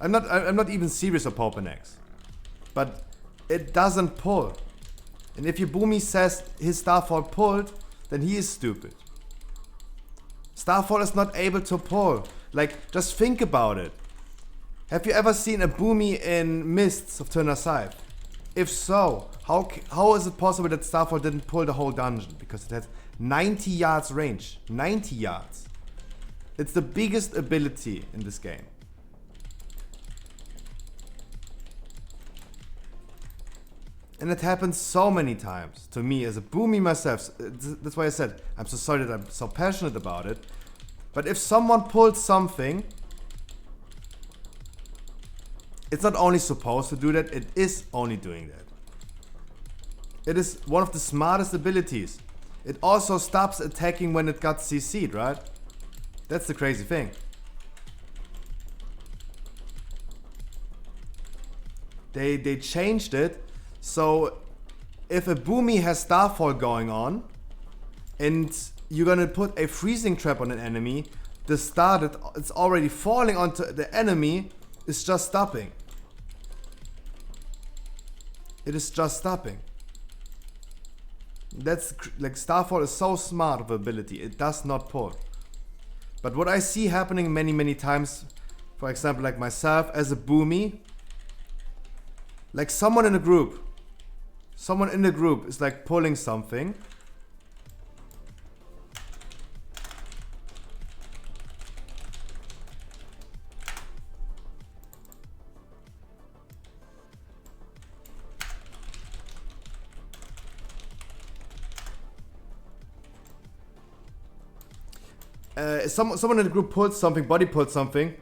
I'm not even serious about Popanex. But it doesn't pull. And if your Boomy says his Starfall pulled, then he is stupid. Starfall is not able to pull. Like, just think about it. Have you ever seen a Boomy in Mists of Turner Scythe? If so, how is it possible that Starfall didn't pull the whole dungeon? Because it has 90 yards range. 90 yards. It's the biggest ability in this game. And it happens so many times to me as a Boomy myself. That's why I said I'm so sorry that I'm so passionate about it. But if someone pulls something, it's not only supposed to do that, it is only doing that. It is one of the smartest abilities. It also stops attacking when it got CC'd, right? That's the crazy thing. They changed it. So if a Boomy has Starfall going on and you're gonna put a freezing trap on an enemy, the star that it's already falling onto the enemy is just stopping. It is just stopping. That's like Starfall is so smart of ability. It does not pull. But what I see happening many times, for example, like myself as a Boomy, like someone in a group. Someone in the group is like pulling something. Someone in the group pulls something, body pulls something.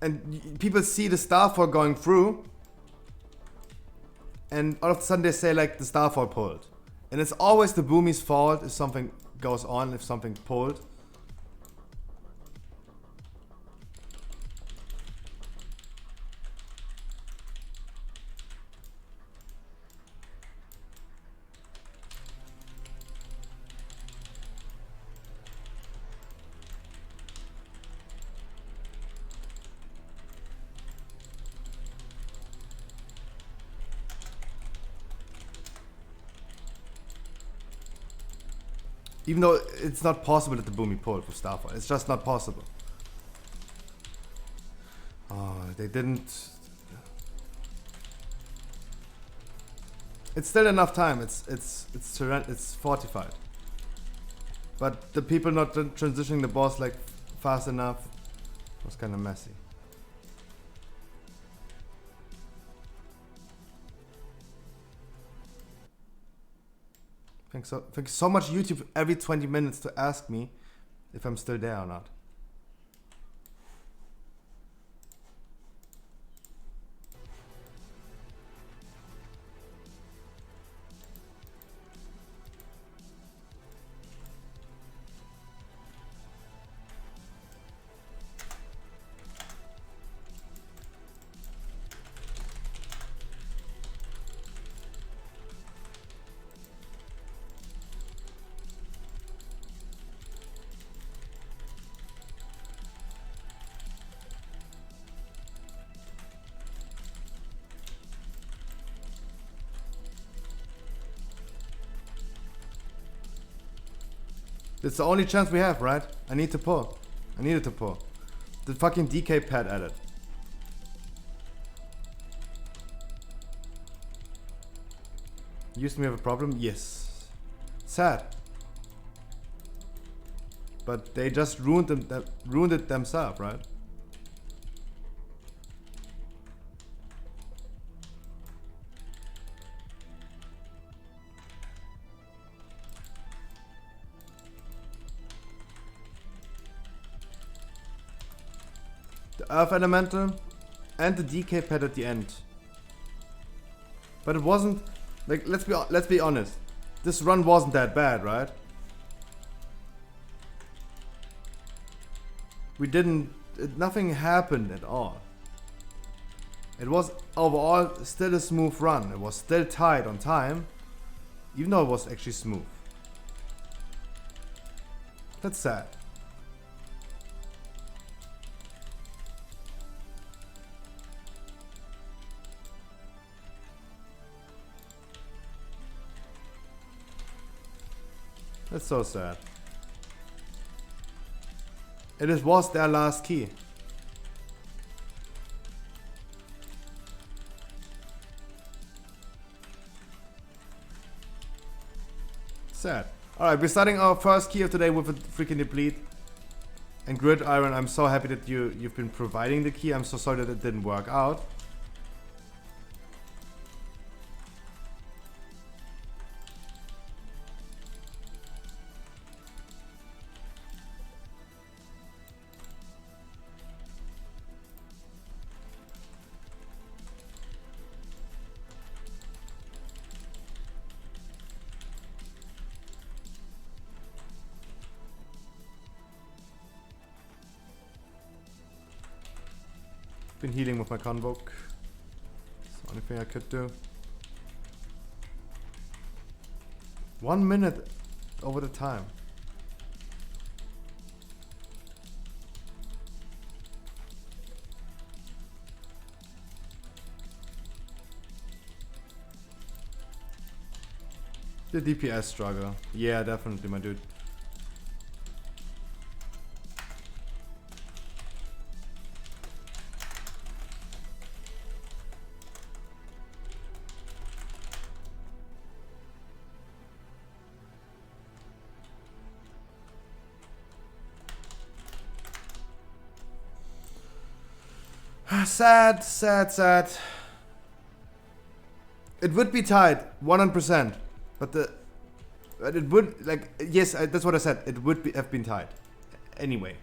And people see the Starfall going through, and all of a sudden they say like the Starfall pulled, and it's always the Boomy's fault if something goes on, if something pulled. Even though it's not possible that the Boomy pulled with Starfall. It's just not possible. Oh, they didn't. It's still enough time. It's fortified. But the people not transitioning the boss like fast enough was kind of messy. Thanks so much YouTube every 20 minutes to ask me if I'm still there or not. It's the only chance we have, right? I need to pull. I needed to pull. The fucking DK pad added. Used to have a problem? Yes. Sad. But they just ruined it themselves, right? The Earth Elemental and the DK pad at the end. But it wasn't like let's be honest. This run wasn't that bad, right? Nothing happened at all. It was overall still a smooth run. It was still tight on time, even though it was actually smooth. That's sad. That's so sad. It was their last key. Sad. Alright, we're starting our first key of today with a freaking deplete. And Grid Iron, I'm so happy that you've been providing the key. I'm so sorry that it didn't work out. Been healing with my Convoke. It's the only thing I could do. 1 minute over the time. The DPS struggle. Yeah, definitely, my dude. Sad, sad, sad. It would be tied, 100%. But it would, like, yes, that's what I said. It would have been tied. Anyway.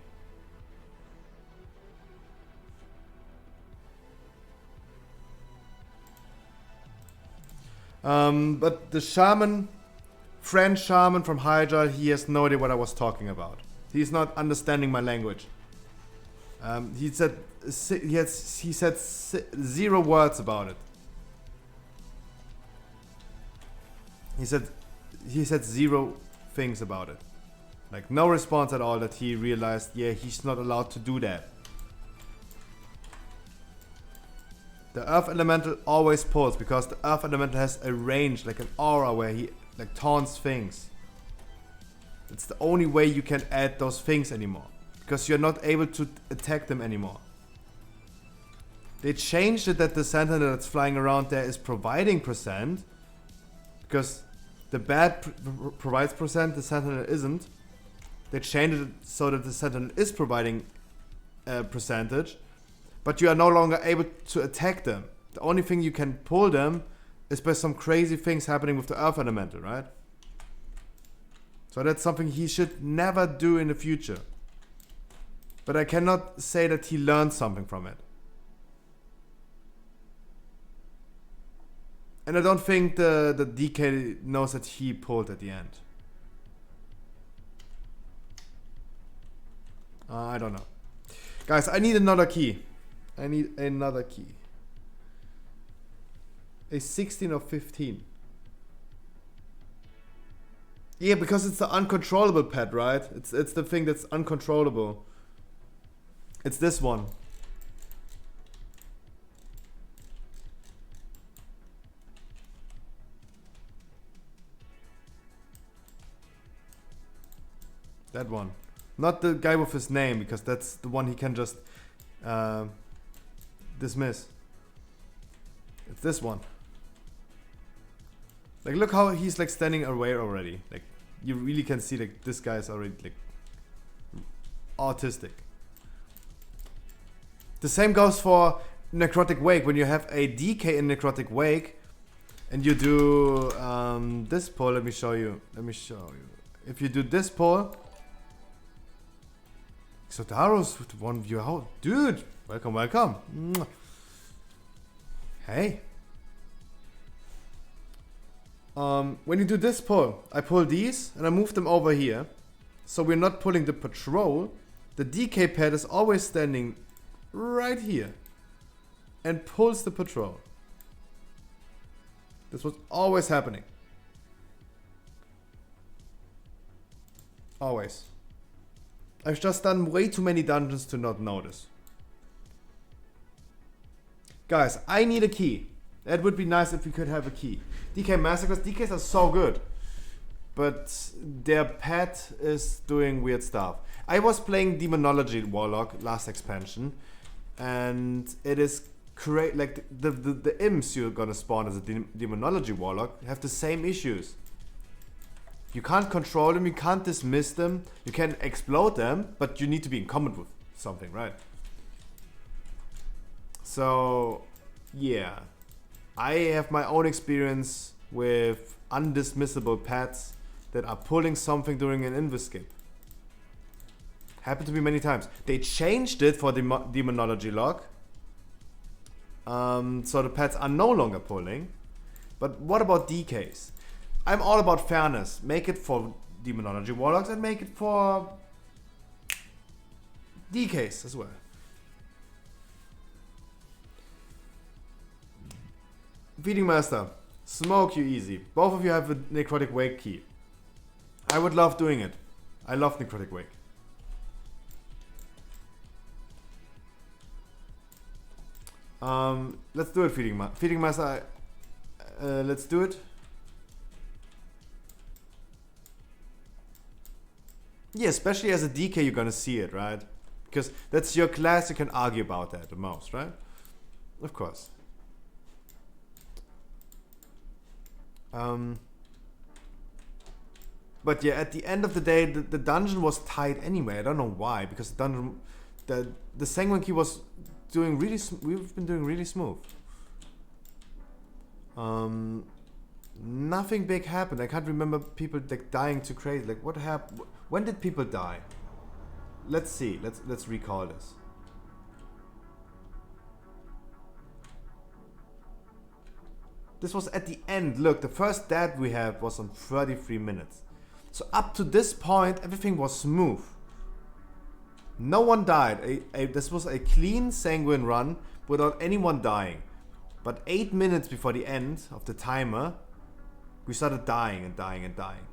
But the shaman, French shaman from Hydra, he has no idea what I was talking about. He's not understanding my language. He said 0 words about it. He said 0 things about it. Like no response at all, that he realized, yeah, he's not allowed to do that. The Earth Elemental always pulls because the Earth Elemental has a range, like an aura where he like taunts things. It's the only way you can add those things anymore. Because you're not able to attack them anymore. They changed it that the sentinel that's flying around there is providing percent. Because the bat provides percent, the sentinel isn't. They changed it so that the sentinel is providing a percentage. But you are no longer able to attack them. The only thing you can pull them is by some crazy things happening with the earth elemental, right? So that's something he should never do in the future. But I cannot say that he learned something from it. And I don't think the DK knows that he pulled at the end. I don't know. Guys, I need another key. I need another key. A 16 or 15. Yeah, because it's the uncontrollable pet, right? It's the thing that's uncontrollable. It's this one. That one. Not the guy with his name, because that's the one he can just dismiss. It's this one. Like, look how he's like standing away already. Like, you really can see like this guy is already like autistic. The same goes for Necrotic Wake. When you have a DK in Necrotic Wake and you do this pull, let me show you. If you do this pull, Xotaro's with one view out. Dude, welcome. Mwah. Hey. When you do this pull, I pull these and I move them over here. So we're not pulling the patrol. The DK pad is always standing right here and pulls the patrol. This was always happening. Always. I've just done way too many dungeons to not notice. Guys, I need a key. That would be nice if we could have a key. DK Massacres, DKs are so good. But their pet is doing weird stuff. I was playing Demonology Warlock last expansion. And it is great. Like the imps you're gonna spawn as a Demonology Warlock have the same issues. You can't control them, you can't dismiss them, you can explode them, but you need to be in combat with something, right? So, yeah. I have my own experience with undismissible pets that are pulling something during an invis-skip. Happened to me many times. They changed it for the Demonology lock. So the pets are no longer pulling. But what about DKs? I'm all about fairness. Make it for Demonology Warlocks and make it for DKs as well. Feeding Master, smoke you easy. Both of you have a Necrotic Wake key. I would love doing it. I love Necrotic Wake. Let's do it, Feeding Master. Let's do it. Yeah, especially as a DK, you're gonna see it, right? Because that's your class, you can argue about that the most, right? Of course. But yeah, at the end of the day, the dungeon was tight anyway. I don't know why, because the dungeon, the Sanguine Key was doing really. We've been doing really smooth. Nothing big happened. I can't remember people like dying too crazy. Like what happened? When did people die? Let's see. Let's recall this. This was at the end. Look, the first death we had was on 33 minutes. So up to this point, everything was smooth. No one died. This was a clean Sanguine run without anyone dying. But 8 minutes before the end of the timer, we started dying and dying and dying.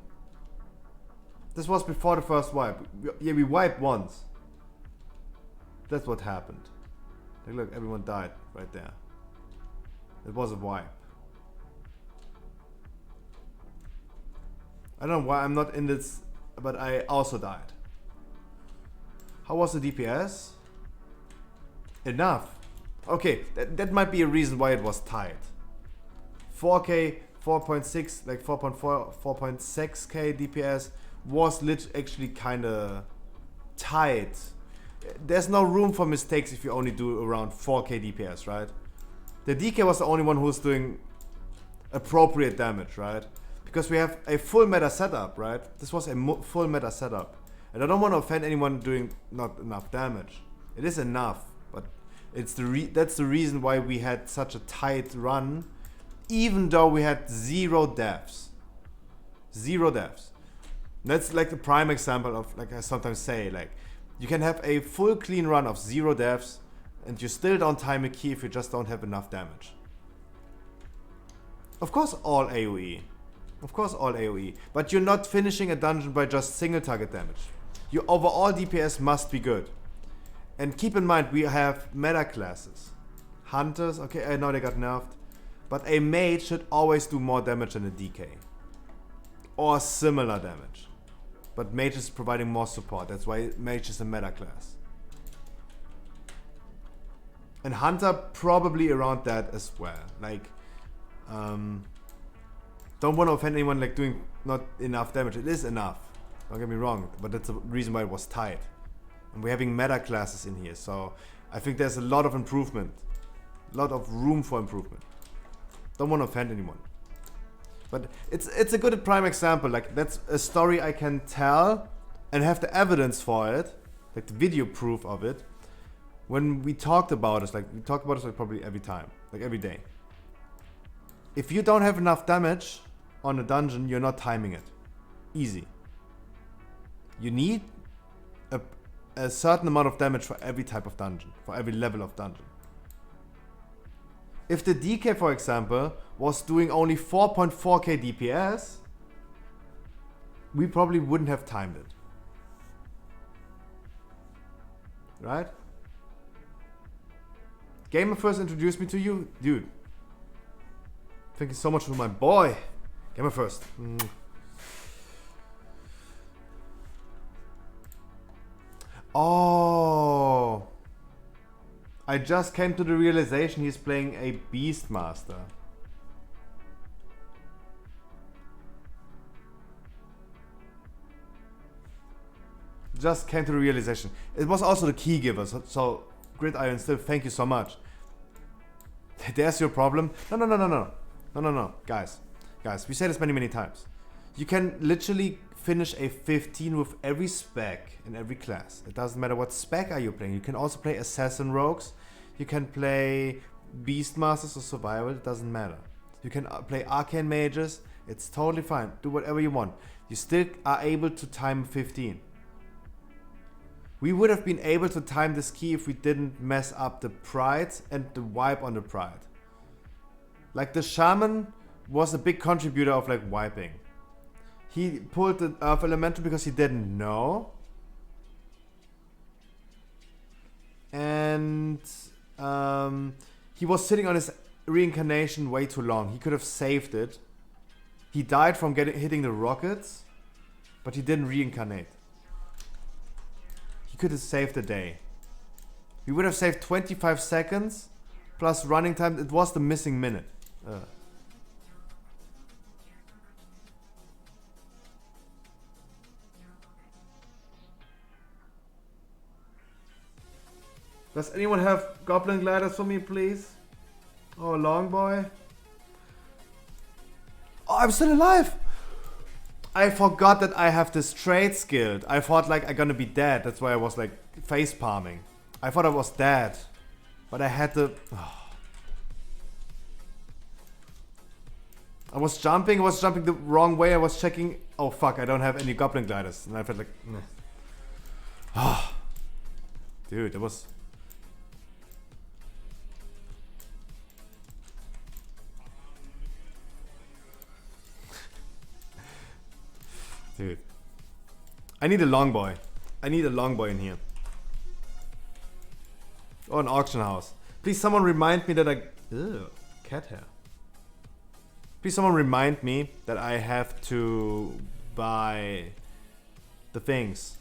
This was before the first wipe. Yeah, we wiped once. That's what happened. Like, look, everyone died right there. It was a wipe. I don't know why I'm not in this but I also died. How was the DPS? Enough. Okay, that might be a reason why it was tight. 4K, 4.6, like 4.4, 4.6K DPS was actually kinda tight. There's no room for mistakes if you only do around 4K DPS, right? The DK was the only one who's doing appropriate damage, right? Because we have a full meta setup, right? This was a full meta setup. And I don't want to offend anyone doing not enough damage. It is enough, but it's that's the reason why we had such a tight run, even though we had 0 deaths. 0 deaths. That's like the prime example of, like I sometimes say, like, you can have a full clean run of 0 deaths and you still don't time a key if you just don't have enough damage. Of course all AoE. Of course all AoE. But you're not finishing a dungeon by just single target damage. Your overall DPS must be good. And keep in mind we have meta classes. Hunters, okay, I know they got nerfed. But a mage should always do more damage than a DK. Or similar damage. But mage is providing more support. That's why mage is a meta class. And hunter probably around that as well. Like, don't want to offend anyone like doing not enough damage. It is enough. Don't get me wrong. But that's the reason why it was tight. And we're having meta classes in here. So I think there's a lot of improvement. A lot of room for improvement. Don't want to offend anyone. But it's a good prime example. Like, that's a story I can tell and have the evidence for it, like the video proof of it. When we talked about it, we talk about it like probably every time, like every day. If you don't have enough damage on a dungeon, you're not timing it. Easy. You need a certain amount of damage for every type of dungeon, for every level of dungeon. If the DK, for example, was doing only 4.4k DPS, we probably wouldn't have timed it. Right? Gamer first introduced me to you, dude. Thank you so much for my boy. Gamer first. Oh. I just came to the realization he's playing a Beastmaster. Just came to the realization. It was also the key giver, so Gridiron still, thank you so much. There's your problem. No. Guys, we said this many times. You can literally finish a 15 with every spec in every class. It doesn't matter what spec are you playing. You can also play Assassin Rogues. You can play Beastmasters or Survival. It doesn't matter. You can play Arcane Mages. It's totally fine. Do whatever you want. You still are able to time 15. We would have been able to time this key if we didn't mess up the Pride and the wipe on the Pride. Like, the Shaman was a big contributor of like wiping. He pulled the Earth Elemental because he didn't know. And he was sitting on his reincarnation way too long. He could have saved it. He died from hitting the rockets, but he didn't reincarnate. He could have saved the day. We would have saved 25 seconds plus running time. It was the missing minute. Does anyone have Goblin Gliders for me, please? Oh, Long Boy. Oh, I'm still alive! I forgot that I have this trade skill. I thought like I'm gonna be dead. That's why I was like face palming. I thought I was dead. But I had to... Oh. I was jumping the wrong way. I was checking... Oh fuck, I don't have any Goblin Gliders. And I felt like... Oh. Dude, that was... Dude. I need a long boy. I need a long boy in here. Or an auction house. Please someone remind me that I... Ew, cat hair. Please someone remind me that I have to buy the things.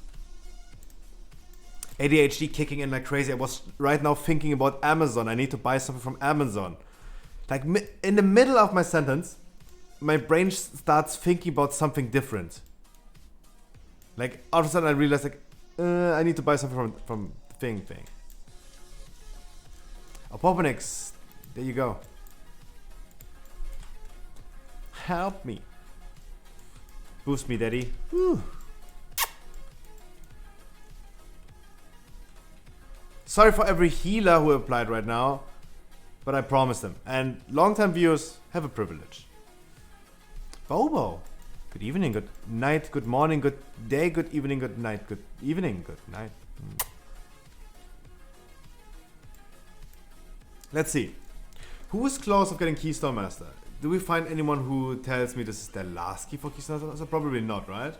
ADHD kicking in like crazy. I was right now thinking about Amazon. I need to buy something from Amazon. Like in the middle of my sentence, my brain starts thinking about something different. Like all of a sudden I realize like, I need to buy something from the thing. Oh, Poponix, there you go. Help me. Boost me, daddy. Woo. Sorry for every healer who applied right now, but I promised them. And long-time viewers have a privilege. Bobo. Good evening, good night, good morning, good day, good evening, good night, good evening, good night. Let's see. Who is close of getting Keystone Master? Do we find anyone who tells me this is their last key for Keystone Master? Probably not, right?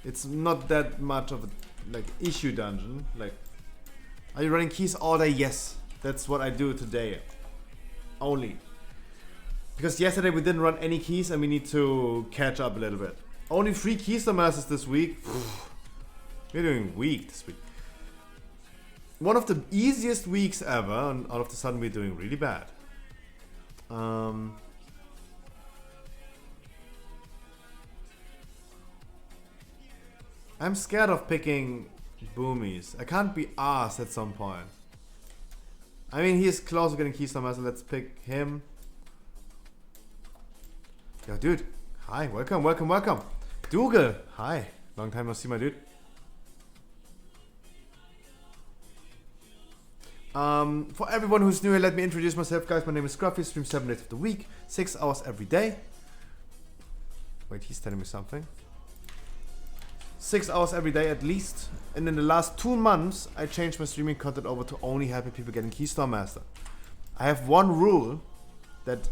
It's not that much of a like issue dungeon. Like, are you running keys all day? Yes, that's what I do today. Only. Because yesterday we didn't run any keys and we need to catch up a little bit. Only 3 Keystone Masters this week. We're doing weak this week. One of the easiest weeks ever, and all of a sudden we're doing really bad. I'm scared of picking Boomies. I can't be arsed at some point. I mean, he's close to getting Keystone Master. Let's pick him. Yo, dude. Hi. Welcome, welcome, welcome. Dougal. Hi. Long time no see, my dude. For everyone who's new here, let me introduce myself, guys. My name is Scruffy. Stream 7 days of the week. 6 hours every day. Wait, he's telling me something. 6 hours every day at least. And in the last 2 months, I changed my streaming content over to only helping people getting Keystone Master. I have one rule that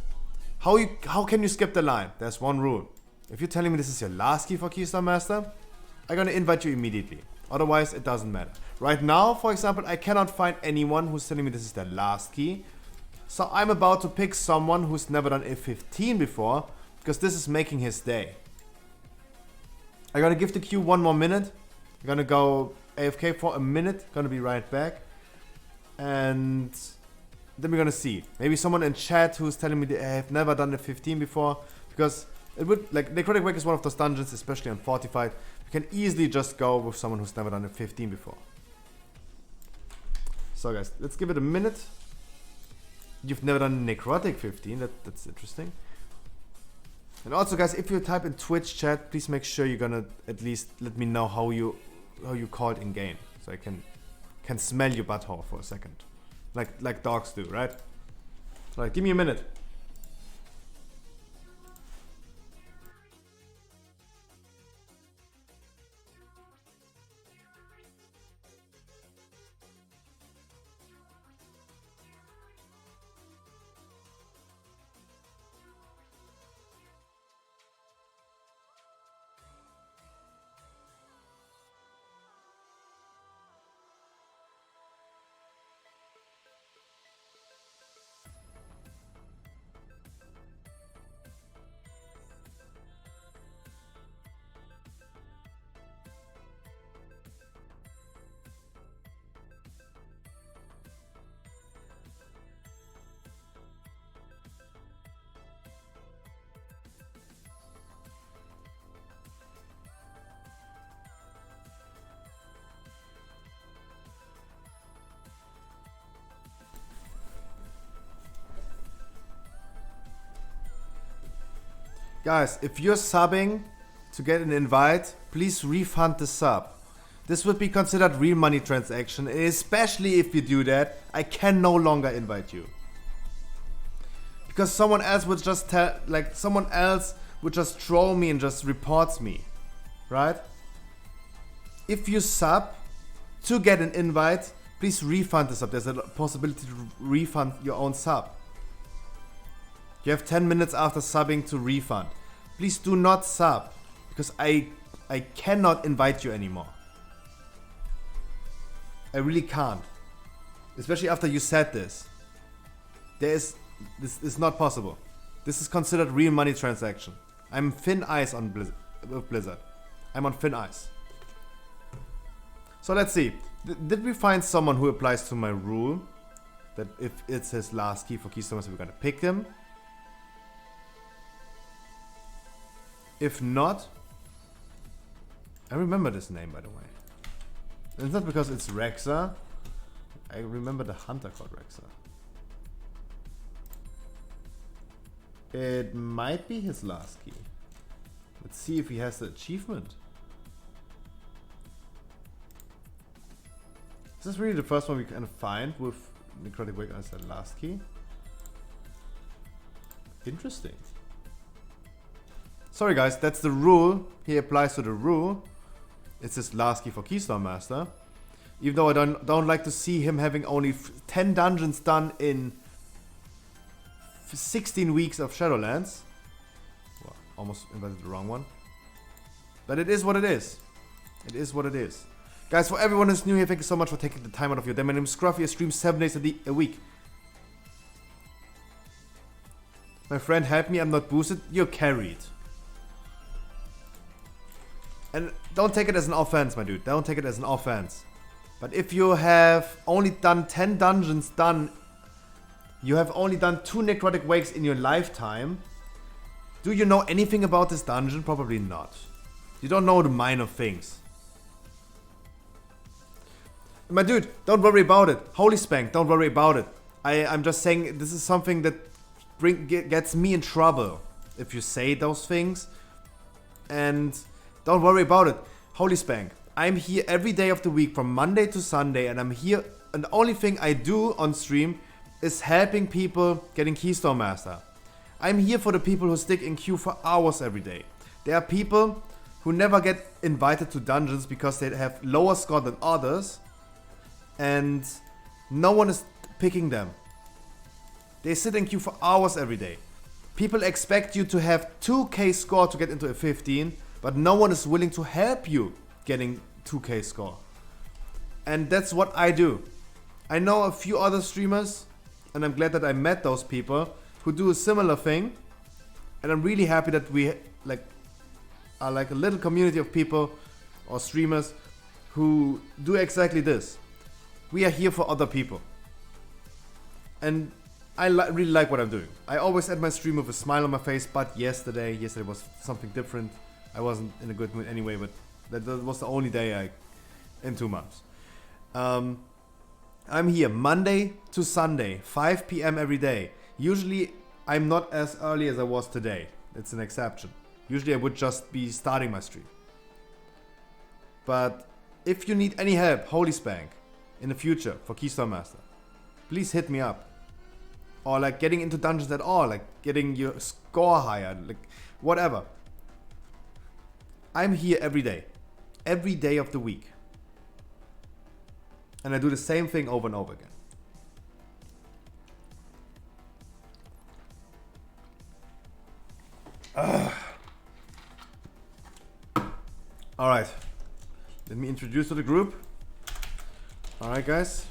how can you skip the line? There's one rule. If you're telling me this is your last key for Keystone Master, I'm gonna invite you immediately. Otherwise, it doesn't matter. Right now, for example, I cannot find anyone who's telling me this is their last key. So I'm about to pick someone who's never done a 15 before, because this is making his day. I'm gonna give the queue 1 more minute. I'm gonna go AFK for a minute. Gonna be right back. And then we're gonna see. Maybe someone in chat who's telling me they have never done a 15 before. Because it would, like, Necrotic Wake is one of those dungeons, especially on Fortified. You can easily just go with someone who's never done a 15 before. So guys, let's give it a minute. You've never done a Necrotic 15, that's interesting. And also guys, if you type in Twitch chat, please make sure you're gonna at least let me know how you call it in game. So I can smell your butthole for a second. Like dogs do, right? Alright, give me a minute. Guys, if you're subbing to get an invite, please refund the sub. This would be considered real money transaction, and especially if you do that, I can no longer invite you. Because someone else would just troll me and just reports me, right? If you sub to get an invite, please refund the sub. There's a possibility to refund your own sub. You have 10 minutes after subbing to refund. Please do not sub, because I cannot invite you anymore. I really can't. Especially after you said this. This is not possible. This is considered real money transaction. I'm thin ice on Blizzard. I'm on thin ice. So let's see. Did we find someone who applies to my rule? That if it's his last key for Keystone Master, we're gonna pick him. If not, I remember this name, by the way. It's not because it's Rexa. I remember the hunter called Rexa. It might be his last key. Let's see if he has the achievement. Is this really the first one we can find with Necrotic Wake as the last key? Interesting. Sorry guys, that's the rule. He applies to the rule. It's his last key for Keystone Master. Even though I don't like to see him having only 10 dungeons done in 16 weeks of Shadowlands. Well, almost invented the wrong one. But it is what it is. It is what it is. Guys, for everyone who's new here, thank you so much for taking the time out of your day. My name is Scruffy. I stream 7 days a week. My friend, help me. I'm not boosted. You're carried. And don't take it as an offense, my dude. Don't take it as an offense. But if you have only done 10 dungeons done, you have only done 2 Necrotic Wakes in your lifetime, do you know anything about this dungeon? Probably not. You don't know the minor things. My dude, don't worry about it. Holy Spank, don't worry about it. I'm just saying this is something that gets me in trouble if you say those things. And don't worry about it. Holy Spank, I'm here every day of the week from Monday to Sunday, and I'm here, and the only thing I do on stream is helping people getting Keystone Master. I'm here for the people who stick in queue for hours every day. There are people who never get invited to dungeons because they have lower score than others, and no one is picking them. They sit in queue for hours every day. People expect you to have 2k score to get into a 15, but no one is willing to help you getting 2k score. And that's what I do. I know a few other streamers, and I'm glad that I met those people who do a similar thing. And I'm really happy that we are like a little community of people or streamers who do exactly this. We are here for other people. And I really like what I'm doing. I always end my stream with a smile on my face, but yesterday was something different. I wasn't in a good mood anyway, but that was the only day in 2 months. I'm here Monday to Sunday, 5 p.m. every day. Usually I'm not as early as I was today. It's an exception. Usually I would just be starting my stream. But if you need any help, Holy Spank, in the future for Keystone Master, please hit me up. Or like getting into dungeons at all, like getting your score higher, like whatever. I'm here every day of the week. And I do the same thing over and over again. Alright. Let me introduce to the group. Alright guys.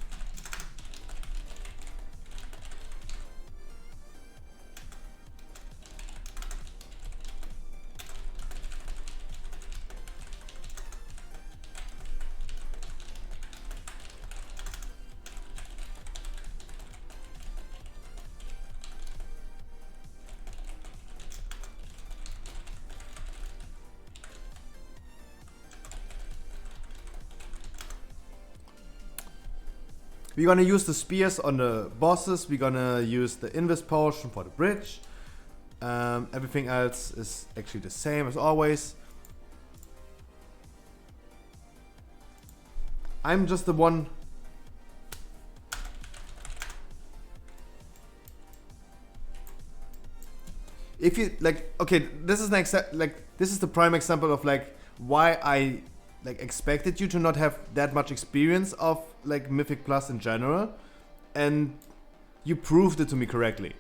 We're gonna use the spears on the bosses. We're gonna use the Invis potion for the bridge. Everything else is actually the same as always. I'm just the one. If you like, okay, this is this is the prime example of like why I like expected you to not have that much experience of like Mythic Plus in general, and you proved it to me correctly.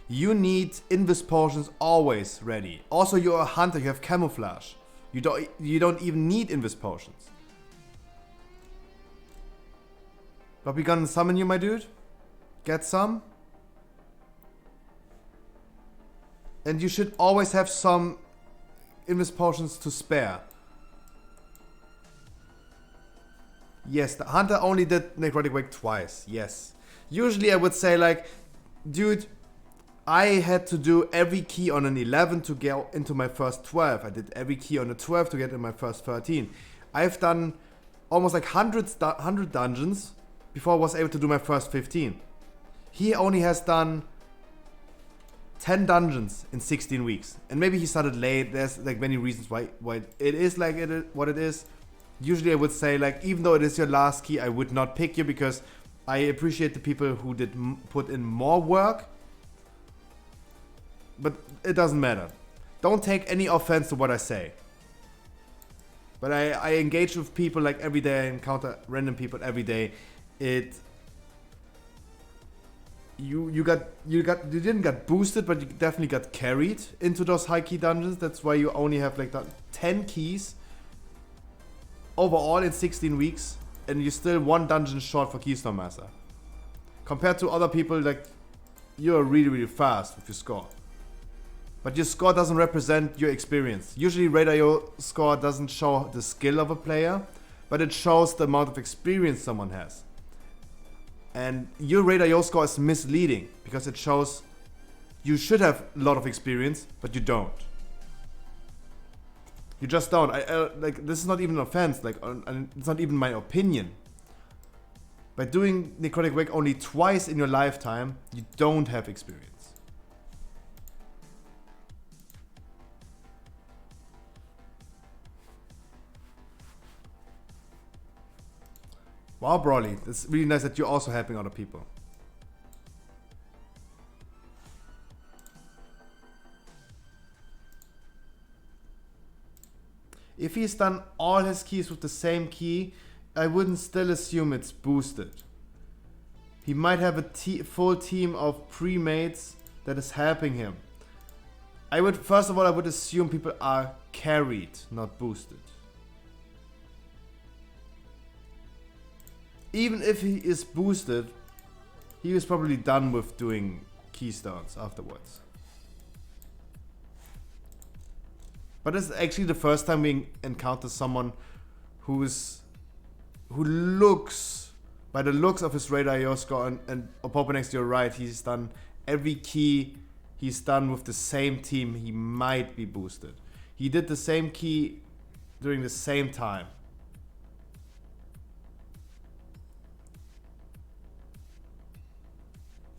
You need Invis potions always ready. Also, you're a hunter, you have camouflage. You don't even need Invis potions. But we gonna summon you, my dude. Get some. And you should always have some Invis potions to spare. Yes, the Hunter only did Necrotic Wake twice. Yes. Usually I would say like, dude, I had to do every key on an 11 to get into my first 12. I did every key on a 12 to get in my first 13. I've done almost like 100 dungeons before I was able to do my first 15. He only has done 10 dungeons in 16 weeks. And maybe he started late. There's like many reasons why it is like what it is. Usually I would say like, even though it is your last key, I would not pick you because I appreciate the people who did put in more work. But it doesn't matter. Don't take any offense to what I say. But I engage with people like every day. I encounter random people every day. You didn't get boosted, but you definitely got carried into those high key dungeons. That's why you only have like 10 keys overall in 16 weeks, and you're still one dungeon short for Keystone Master. Compared to other people, like, you're really, really fast with your score. But your score doesn't represent your experience. Usually Raid.io score doesn't show the skill of a player, but it shows the amount of experience someone has. And your Raid.io score is misleading because it shows you should have a lot of experience, but you don't. You just don't. Like, this is not even an offense. Like, it's not even my opinion. By doing Necrotic Wake only twice in your lifetime, you don't have experience. Wow, Brawly, it's really nice that you're also helping other people. If he's done all his keys with the same key, I wouldn't still assume it's boosted. He might have a full team of pre-mates that is helping him. First of all, I would assume people are carried, not boosted. Even if he is boosted, he was probably done with doing keystones afterwards. But it's actually the first time we encounter someone who looks, by the looks of his Raid.io score, and Popo next to your right, he's done every key he's done with the same team. He might be boosted. He did the same key during the same time.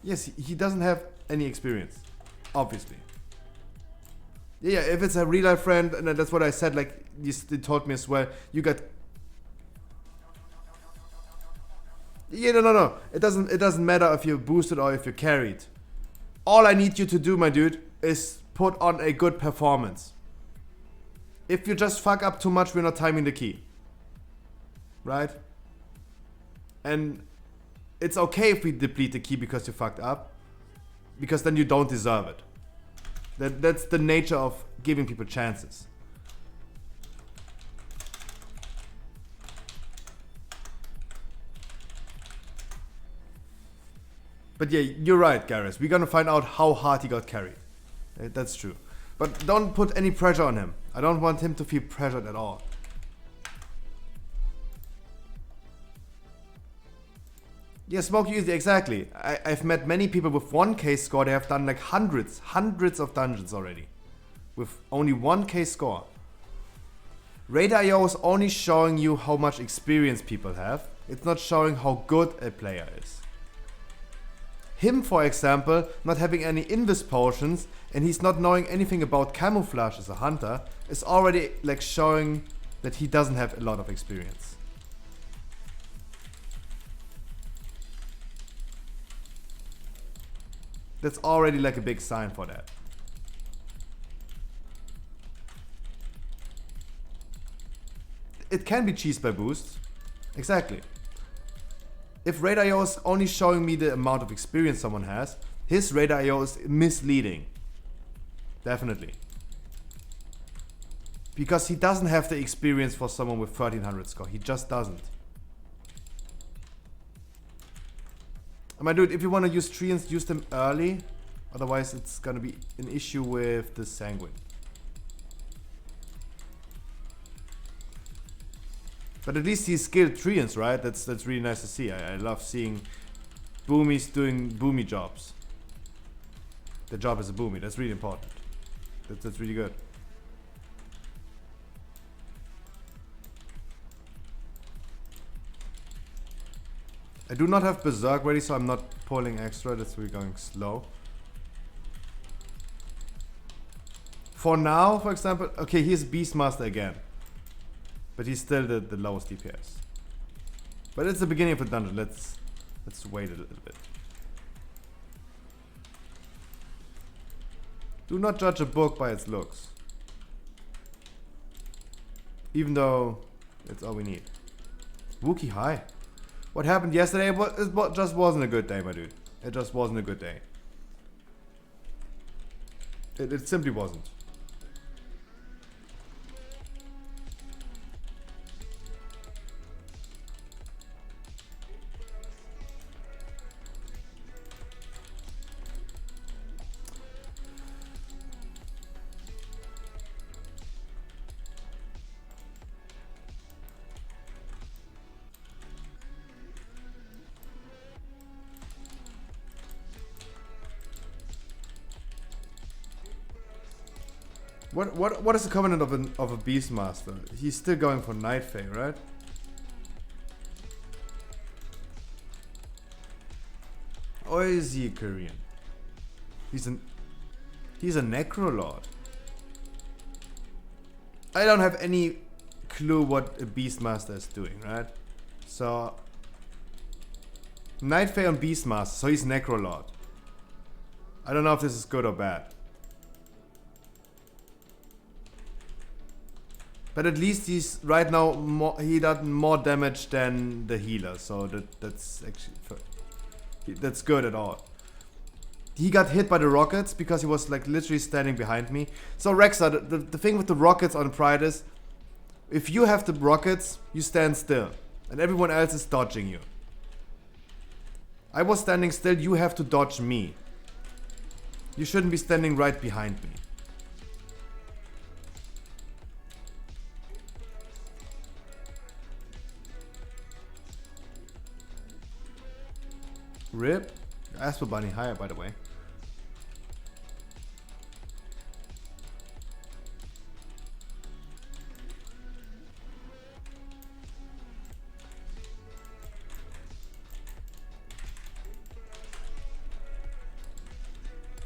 Yes, he doesn't have any experience, obviously. Yeah, if it's a real life friend, and that's what I said, like, they told me as well, you got... Yeah, no. It doesn't matter if you're boosted or if you're carried. All I need you to do, my dude, is put on a good performance. If you just fuck up too much, we're not timing the key. Right? And it's okay if we deplete the key because you fucked up, because then you don't deserve it. That's the nature of giving people chances. But yeah, you're right, Gareth. We're gonna find out how hard he got carried. That's true. But don't put any pressure on him. I don't want him to feel pressured at all. Yeah, Smoke Easy, exactly. I've met many people with 1k score. They have done like hundreds of dungeons already. With only 1k score. Raid.io is only showing you how much experience people have. It's not showing how good a player is. Him, for example, not having any Invis potions, and he's not knowing anything about camouflage as a hunter, is already like showing that he doesn't have a lot of experience. That's already like a big sign for that. It can be cheesed by boosts. Exactly. If Raid.io is only showing me the amount of experience someone has, his Raid.io is misleading. Definitely. Because he doesn't have the experience for someone with 1300 score. He just doesn't. My dude, if you want to use treants, use them early. Otherwise, it's gonna be an issue with the Sanguine. But at least he's skilled Treants, right? That's really nice to see. I love seeing boomies doing boomy jobs. The job as a boomy, that's really important. That's really good. I do not have Berserk ready, so I'm not pulling extra. That's really going slow. For now, for example, okay, he's Beastmaster again. But he's still the lowest DPS. But it's the beginning of the dungeon. Let's wait a little bit. Do not judge a book by its looks. Even though it's all we need. Wookie, hi. What happened yesterday? It just wasn't a good day, my dude. It just wasn't a good day. It simply wasn't. What is the covenant of a Beastmaster? He's still going for Night Fae, right? Or is he a Korean? He's a Necrolord. I don't have any clue what a Beastmaster is doing, right? So Night Fae on Beastmaster, so he's Necrolord. I don't know if this is good or bad. But at least he's right now he does more damage than the healer, so that's actually that's good at all. He got hit by the rockets because he was like literally standing behind me. So Rexa, the thing with the rockets on Pride is, if you have the rockets, you stand still, and everyone else is dodging you. I was standing still, you have to dodge me. You shouldn't be standing right behind me. Rip. Ask for Bunny higher, by the way.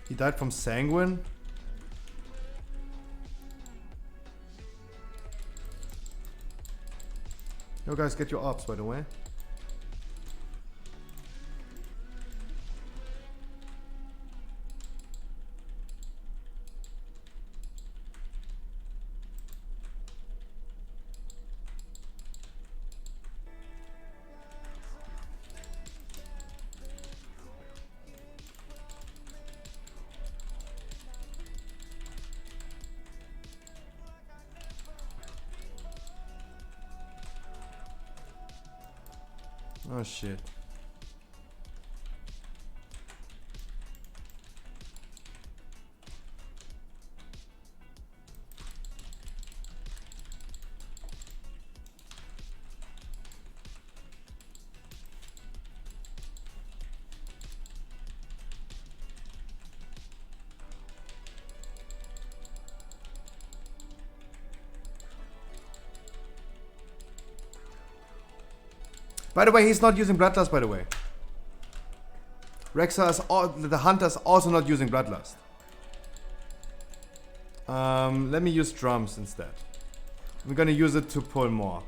He died from Sanguine. Yo guys, get your ops, by the way. Oh shit. By the way, he's not using Bloodlust, by the way. Rexa is the hunter's also not using Bloodlust. Let me use drums instead. I'm gonna use it to pull more.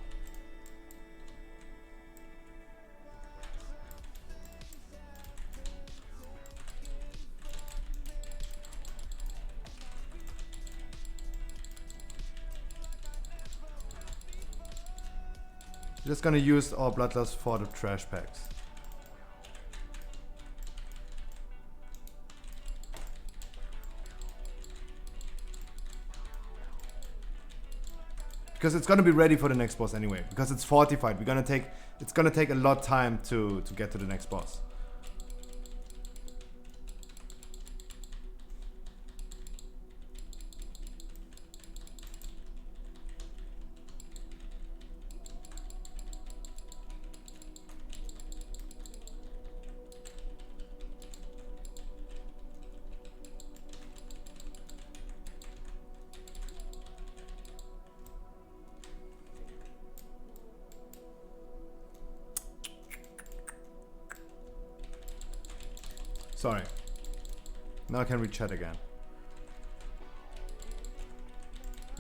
Just gonna use our Bloodlust for the trash packs. Because it's gonna be ready for the next boss anyway. Because it's fortified. It's gonna take a lot of time to get to the next boss. Sorry. Now I can read chat again.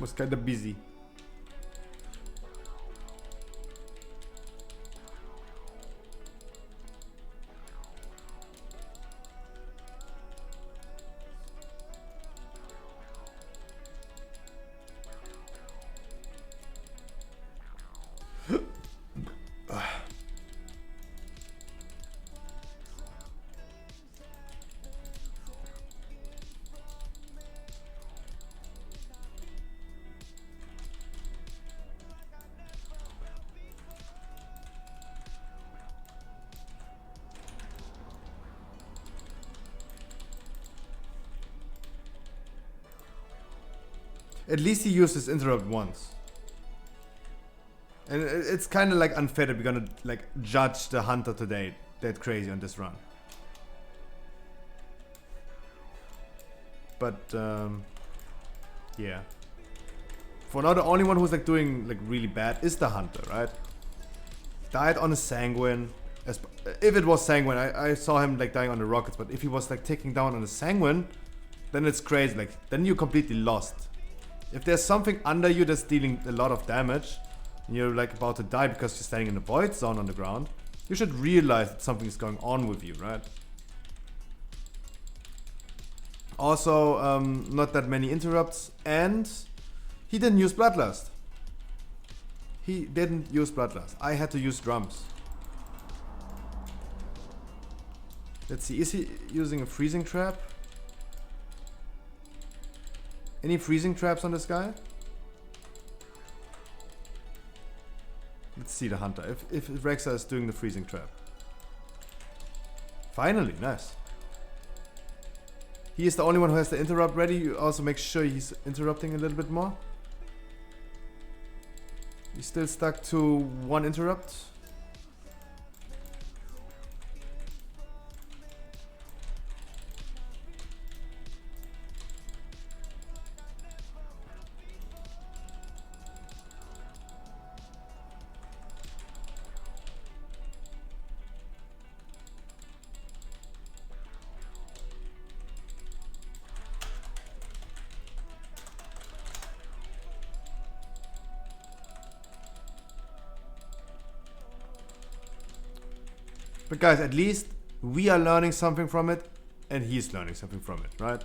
Was kinda busy. At least he used his interrupt once. And it's kind of like unfair that we're gonna like judge the hunter today that crazy on this run. But yeah. For now, the only one who's like doing like really bad is the hunter, right? Died on a sanguine. If it was sanguine, I saw him like dying on the rockets. But if he was like taking down on a sanguine, then it's crazy. Like then you completely lost. If there's something under you that's dealing a lot of damage, and you're like about to die because you're standing in the void zone on the ground, you should realize that something is going on with you, right? Also, not that many interrupts, and he didn't use Bloodlust. He didn't use Bloodlust. I had to use drums. Let's see, is he using a freezing trap? Any freezing traps on this guy? Let's see the hunter. If Rexa is doing the freezing trap. Finally, nice. He is the only one who has the interrupt ready. You also make sure he's interrupting a little bit more. He's still stuck to one interrupt. But guys, at least we are learning something from it, and he's learning something from it, right?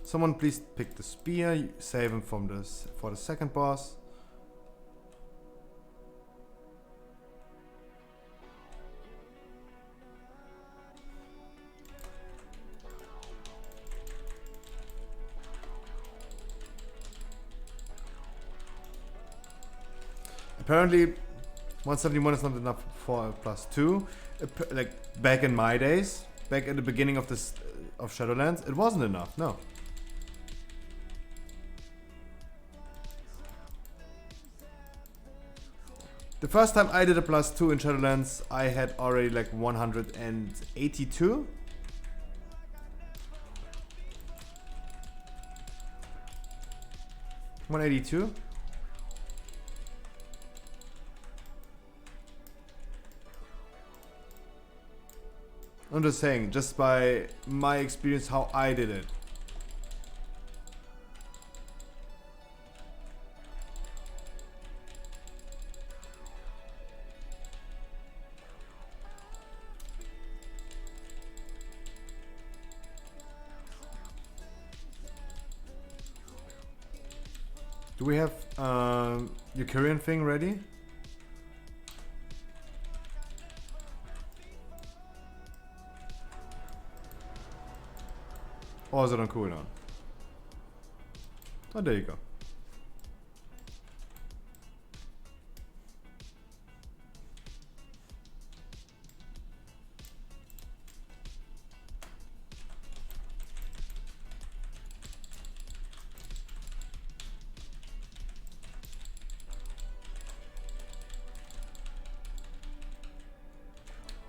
Someone please pick the spear, save him from this for the second boss. Apparently, 171 is not enough for a +2. Like back in my days, back at the beginning of this of Shadowlands, it wasn't enough. No. The first time I did a +2 in Shadowlands, I had already like 182. $182. I'm just saying, just by my experience, how I did it. Do we have your Korean thing ready? Or is it on cooldown? Oh, there you go.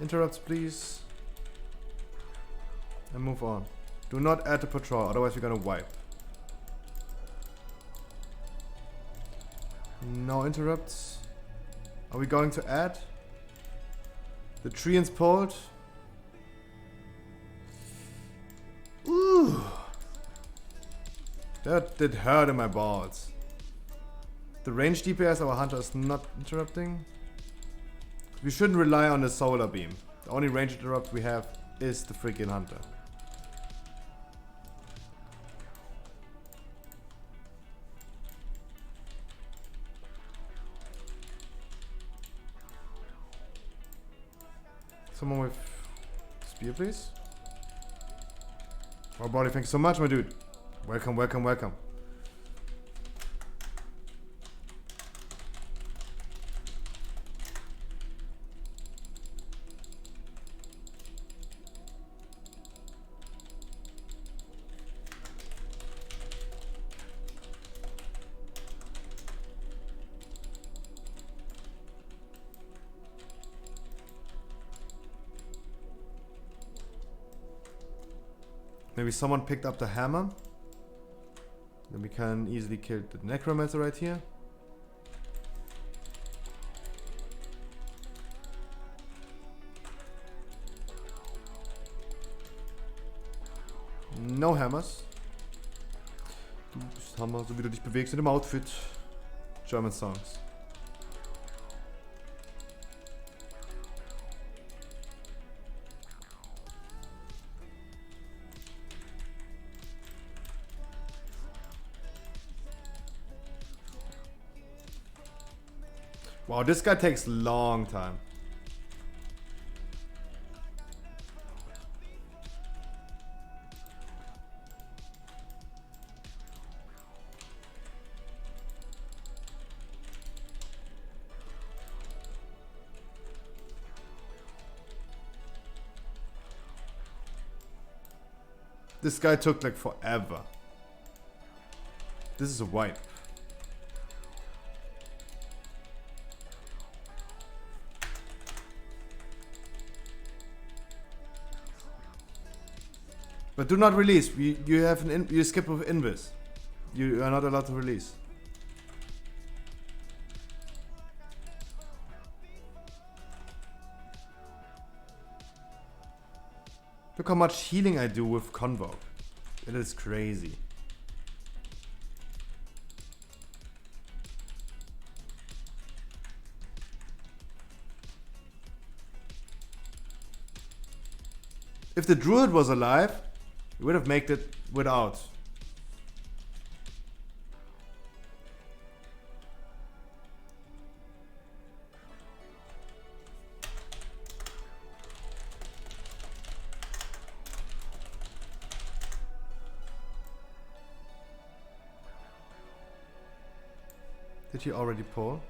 Interrupts, please. And move on. Do not add the patrol, otherwise we're gonna wipe. No interrupts. Are we going to add? The Treants pulled. Ooh. That did hurt in my balls. The range DPS our hunter is not interrupting. We shouldn't rely on the solar beam. The only range interrupt we have is the freaking hunter. Someone with spear, please. Oh, body, thanks so much, my dude. Welcome, welcome, welcome. Maybe someone picked up the hammer. Then we can easily kill the necromancer right here. No hammers. Du bist Hammer, so wie du dich bewegst in dem Outfit. German songs. Wow, this guy takes long time. This guy took like forever. This is a wipe. But do not release. You have you skip with invis. You are not allowed to release. Look how much healing I do with Convoke. It is crazy. If the druid was alive, we would have made it without. Did he already pull?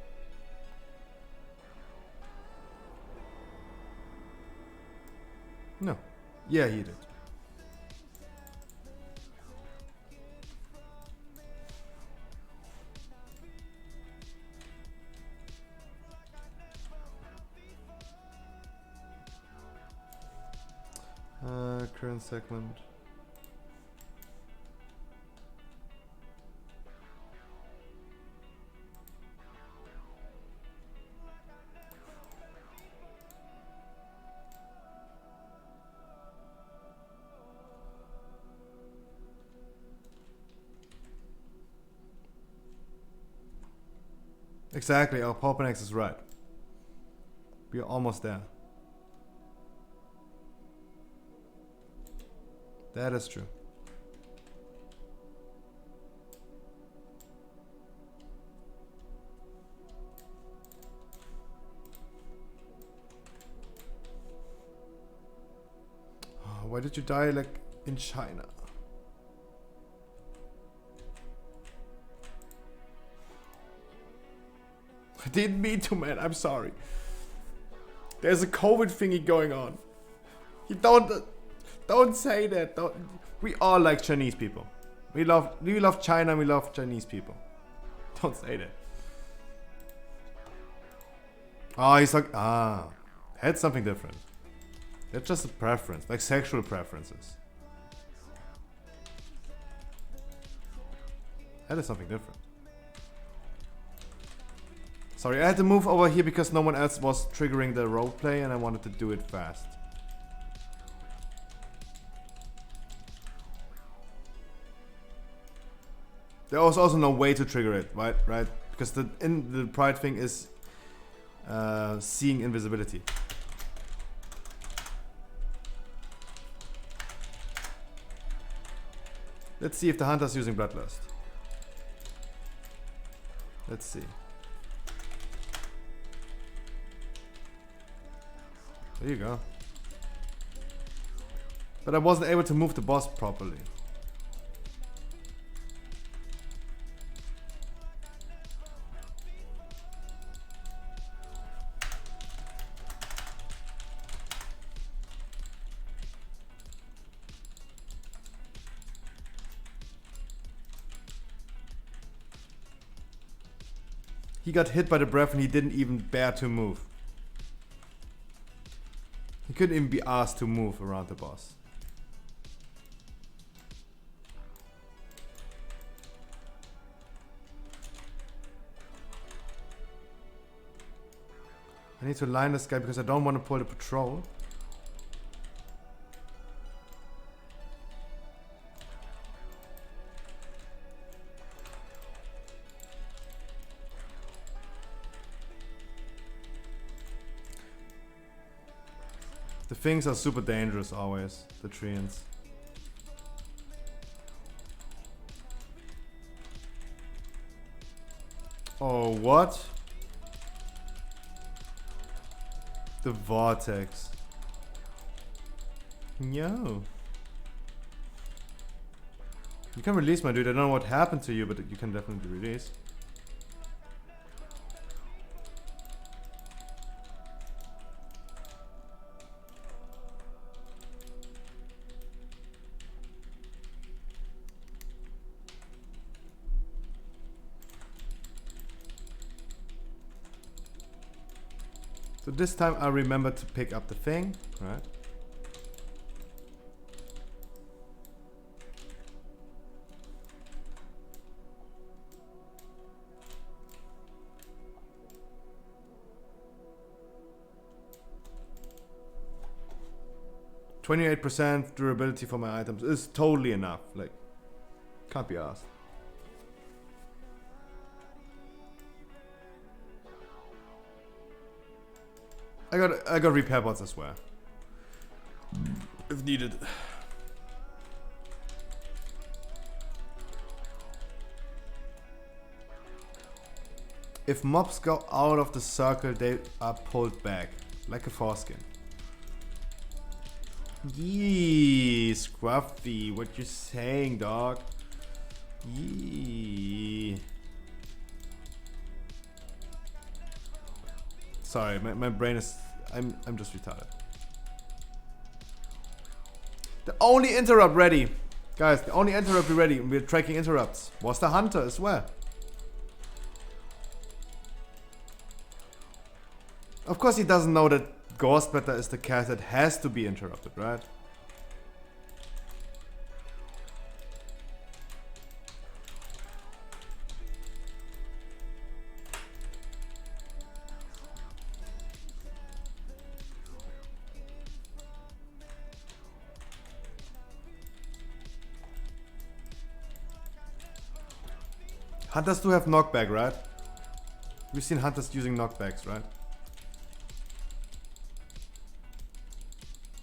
No. Yeah, he did. Current segment. Exactly, our Paupernex is right. We are almost there. That is true. Oh, why did you die like in China? I didn't mean to, man. I'm sorry. There's a COVID thingy going on. You don't say that. Don't. We all like Chinese people. We love China. We love Chinese people. Don't say that. Oh, he's like that's something different. That's just a preference, like sexual preferences. That is something different. Sorry, I had to move over here because no one else was triggering the roleplay and I wanted to do it fast. There was also no way to trigger it, right? Because the pride thing is seeing invisibility. Let's see if the hunter's using Bloodlust. Let's see. There you go. But I wasn't able to move the boss properly. He got hit by the breath and he didn't even bear to move. He couldn't even be asked to move around the boss. I need to line this guy because I don't want to pull the patrol. The things are super dangerous always, the treants. Oh, what? The vortex. No. You can release, my dude. I don't know what happened to you, but you can definitely release. So this time I remember to pick up the thing, right? %28 durability for my items is totally enough. Like, can't be asked. I got repair bots as well. If needed. If mobs go out of the circle, they are pulled back. Like a foreskin. Yee, Scruffy, what you saying, dog? Yee. Sorry, my brain is... I'm just retarded. The only interrupt ready, guys, the only interrupt ready, and we're tracking interrupts, was the hunter as well. Of course he doesn't know that Ghostmatter is the cast that has to be interrupted, right? Hunters do have knockback, right? We've seen hunters using knockbacks, right?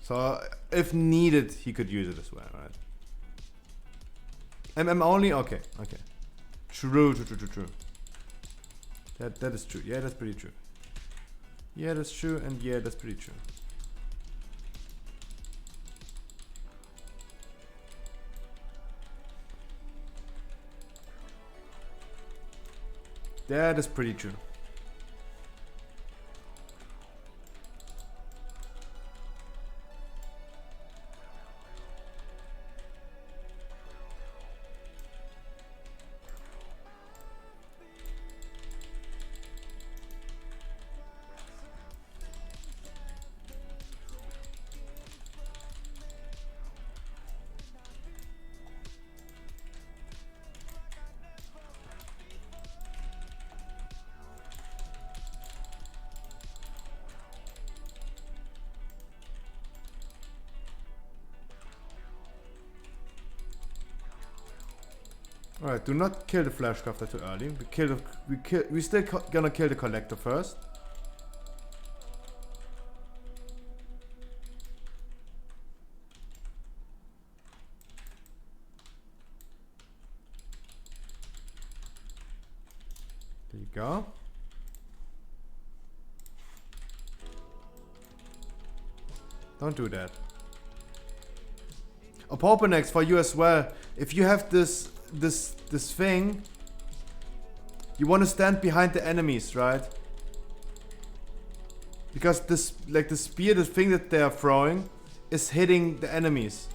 So, if needed, he could use it as well, right? MM only? Okay, okay. True. That is true. Yeah, that's pretty true. Yeah, that's true, and yeah, that's pretty true. That is pretty true. Alright, do not kill the flashcrafter too early. We still gonna kill the collector first. There you go. Don't do that. Oh, Paupernex, for you as well. If you have this thing, you want to stand behind the enemies, right? Because this, like the spear, the thing that they are throwing, is hitting the enemies.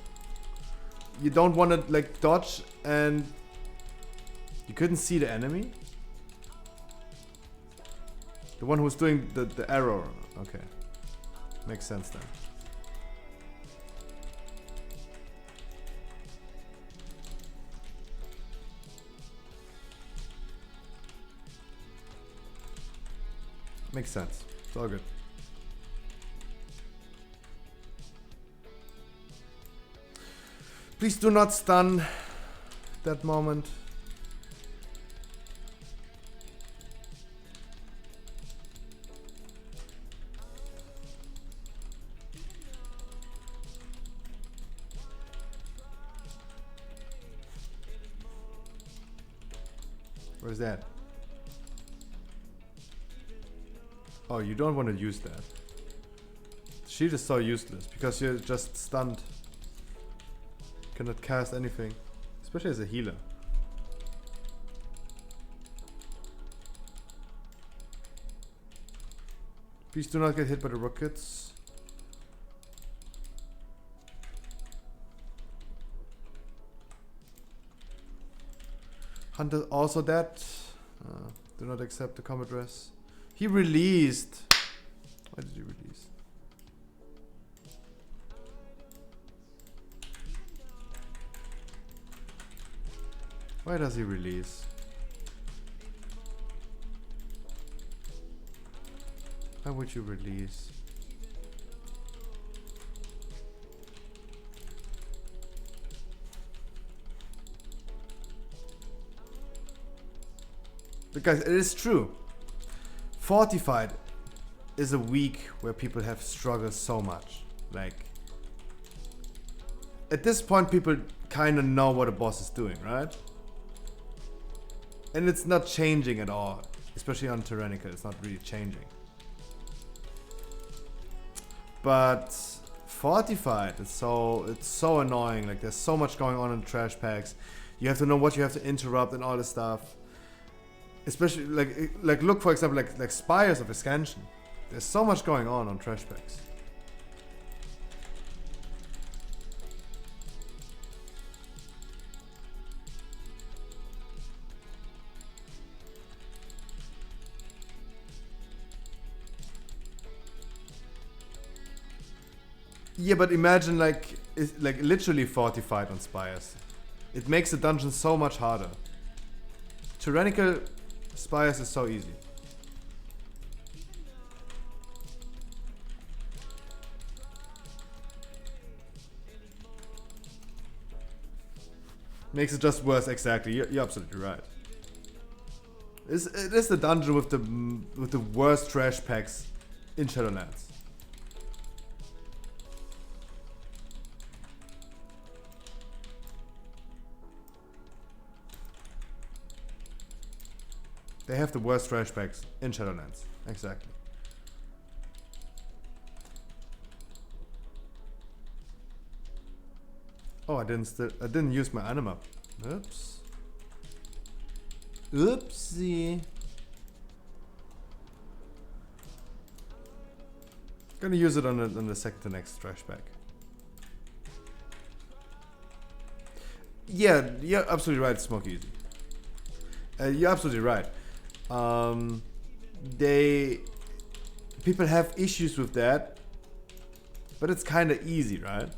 You don't want to like dodge, and you couldn't see the enemy. The one who's doing the arrow. Okay, makes sense then. Makes sense. It's all good. Please do not stun that moment. Where's that? Oh, you don't want to use that. Shield is so useless because you're just stunned. Cannot cast anything, especially as a healer. Please do not get hit by the rockets. Hunter also dead. Do not accept the combat dress. He released. Why did he release? Why does he release? Why would you release? Because it is true. Fortified is a week where people have struggled so much. Like, at this point people kind of know what a boss is doing, right? And it's not changing at all. Especially on Tyrannical, it's not really changing. But Fortified, it's so annoying. Like, there's so much going on in trash packs. You have to know what you have to interrupt and all this stuff. Especially like look, for example, like Spires of Ascension. There's so much going on trash packs. Yeah, but imagine like literally Fortified on Spires. It makes the dungeon so much harder. Tyrannical Spires is so easy. Makes it just worse, exactly. You're absolutely right. It is the dungeon with the worst trash packs in Shadowlands. They have the worst trash packs in Shadowlands. Exactly. Oh, I didn't use my anima. Oops. Oopsie. Gonna use it on the second to next trash pack. Yeah, you're absolutely right, Smoke Easy. You're absolutely right. People have issues with that, but it's kind of easy, right?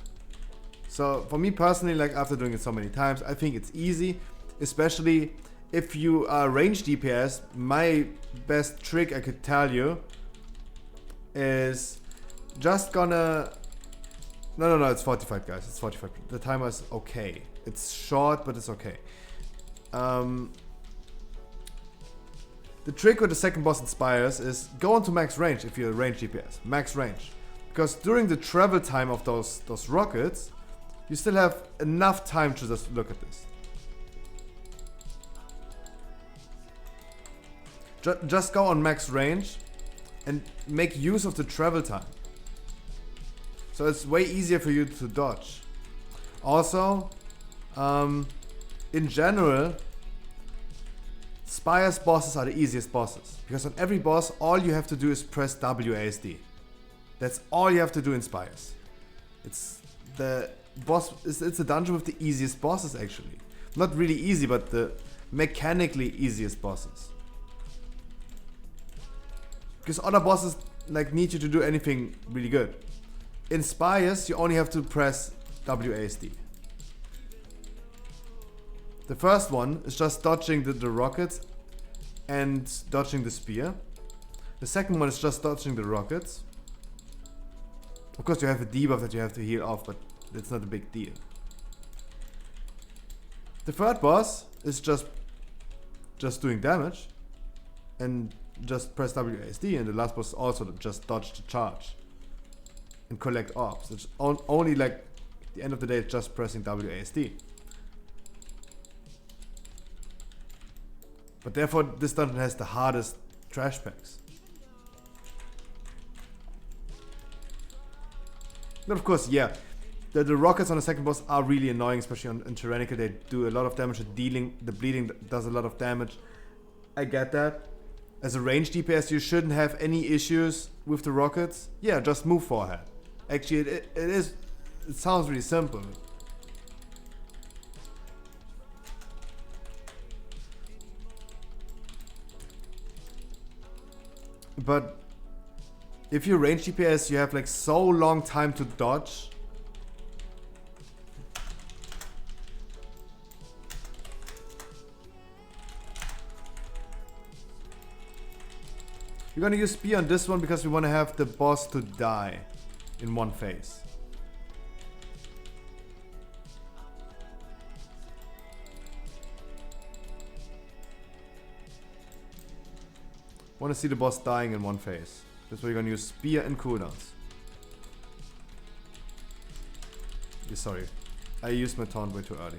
So for me personally, like after doing it so many times, I think it's easy, especially if you are range DPS. My best trick I could tell you is just gonna... No, it's Fortified, guys. It's Fortified. The timer is okay. It's short, but it's okay. The trick with the second boss in Spires is go on to max range if you're a range DPS. Max range. Because during the travel time of those rockets, you still have enough time to just look at this. Just go on max range and make use of the travel time. So it's way easier for you to dodge. Also, in general, Spire's bosses are the easiest bosses. Because on every boss, all you have to do is press WASD. That's all you have to do in Spires. It's the boss. It's a dungeon with the easiest bosses actually. Not really easy, but the mechanically easiest bosses. Because other bosses like need you to do anything really good. In Spires, you only have to press WASD. The first one is just dodging the rockets and dodging the spear. The second one is just dodging the rockets. Of course you have a debuff that you have to heal off, but it's not a big deal. The third boss is just doing damage and just press WASD, and the last boss also just dodge the charge and collect orbs. It's only like at the end of the day it's just pressing WASD. But therefore this dungeon has the hardest trash packs. But of course, yeah, the rockets on the second boss are really annoying, especially in Tyrannica. They do a lot of damage. The bleeding does a lot of damage. I get that. As a range DPS, you shouldn't have any issues with the rockets. Yeah, just move forehead. Actually, it sounds really simple. But if you're range DPS, you have like so long time to dodge. We're gonna use spear on this one because we want to have the boss to die in one phase. Want to see the boss dying in one phase. That's why you're gonna use spear and cooldowns. Yeah, sorry, I used my taunt way too early.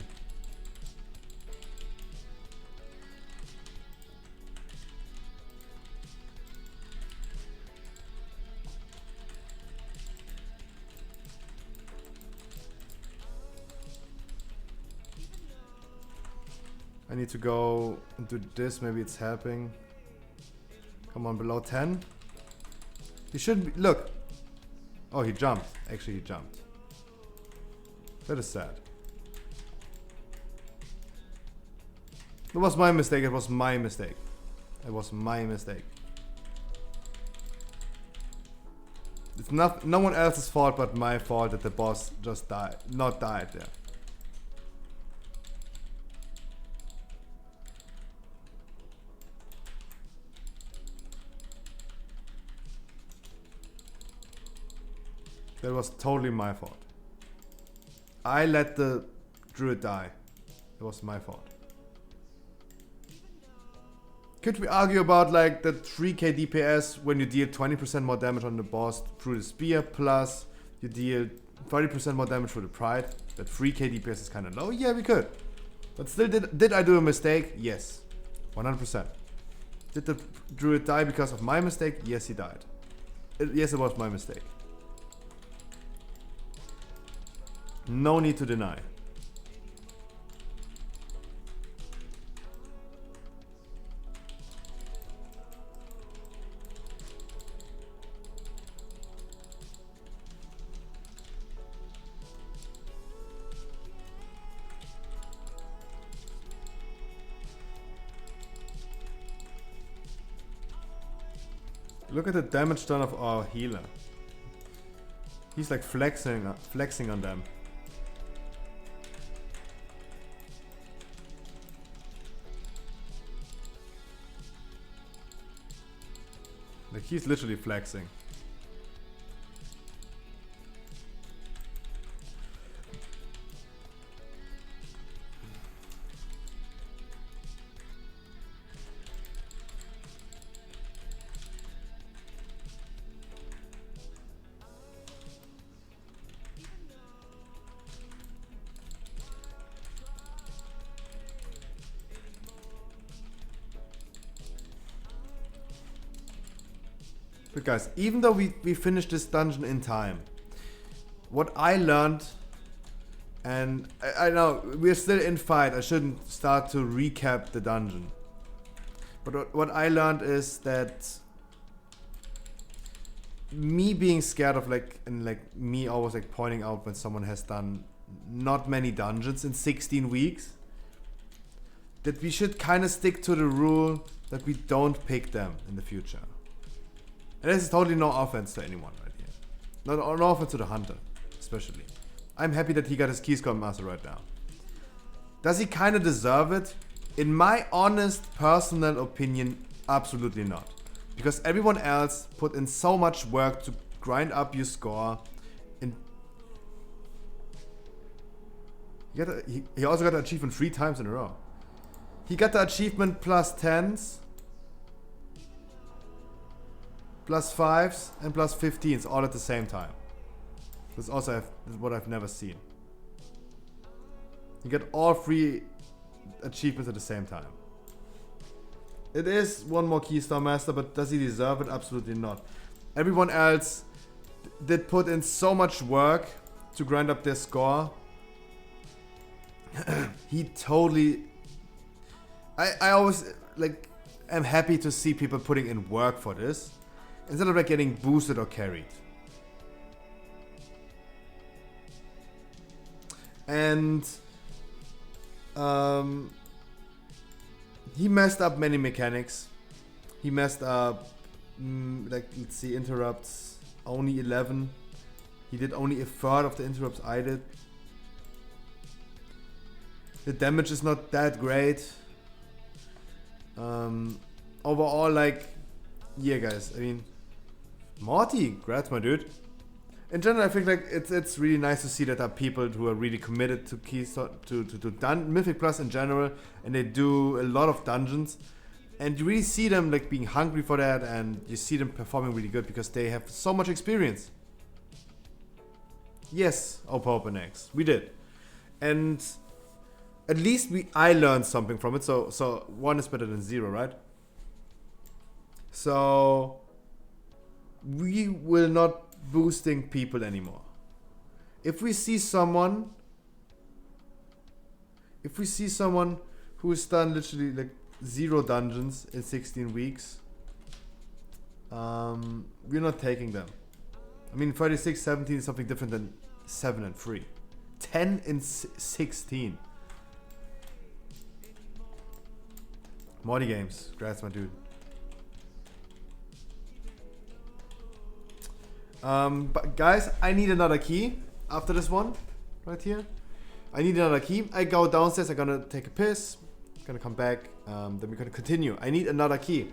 I need to go and do this, maybe it's helping. Come on, below 10. He shouldn't be, look. Oh, he jumped. Actually, he jumped. That is sad. It was my mistake, it was my mistake. It was my mistake. It's not no one else's fault but my fault that the boss just died. Not died there. That was totally my fault. I let the druid die. It was my fault. Could we argue about like the 3k DPS when you deal 20% more damage on the boss through the spear, plus you deal 30% more damage through the pride? That 3k DPS is kind of low? Yeah, we could. But still, did I do a mistake? Yes. 100%. Did the druid die because of my mistake? Yes, he died. Yes, it was my mistake. No need to deny. Look at the damage done of our healer. He's like flexing on them. Like he's literally flexing. But guys, even though we finished this dungeon in time, what I learned, and I know we're still in fight, I shouldn't start to recap the dungeon. But what I learned is that me being scared of me always like pointing out when someone has done not many dungeons in 16 weeks, that we should kind of stick to the rule that we don't pick them in the future. And this is totally no offense to anyone right here. No offense to the hunter, especially. I'm happy that he got his Keyscore Master right now. Does he kind of deserve it? In my honest personal opinion, absolutely not. Because everyone else put in so much work to grind up your score. And he also got the achievement 3 times in a row. He got the achievement plus 10s, plus 5s, and plus 15s all at the same time. This also what I've never seen. You get all 3 achievements at the same time. It is one more Keystar Master, but does he deserve it? Absolutely not. Everyone else did put in so much work to grind up their score. He totally... I always am happy to see people putting in work for this instead of getting boosted or carried. And he messed up many mechanics. He messed up, let's see, interrupts, only 11. He did only a third of the interrupts I did. The damage is not that great. Overall, yeah, guys, I mean, Morty, congrats, my dude. In general, I think it's really nice to see that there are people who are really committed to Keystar, to Mythic Plus in general, and they do a lot of dungeons, and you really see them being hungry for that, and you see them performing really good because they have so much experience. Yes, Open X, we did, and at least I learned something from it. So 1 is better than 0, right? So we will not boosting people anymore. If we see someone who's done literally 0 dungeons in 16 weeks, we're not taking them. I mean, 36, 17 is something different than 7 and 3. 10 and 16. Morty Games, congrats, my dude. But guys, I need another key after this one, right here. I need another key. I go downstairs, I'm gonna take a piss, gonna come back, then we're gonna continue. I need another key.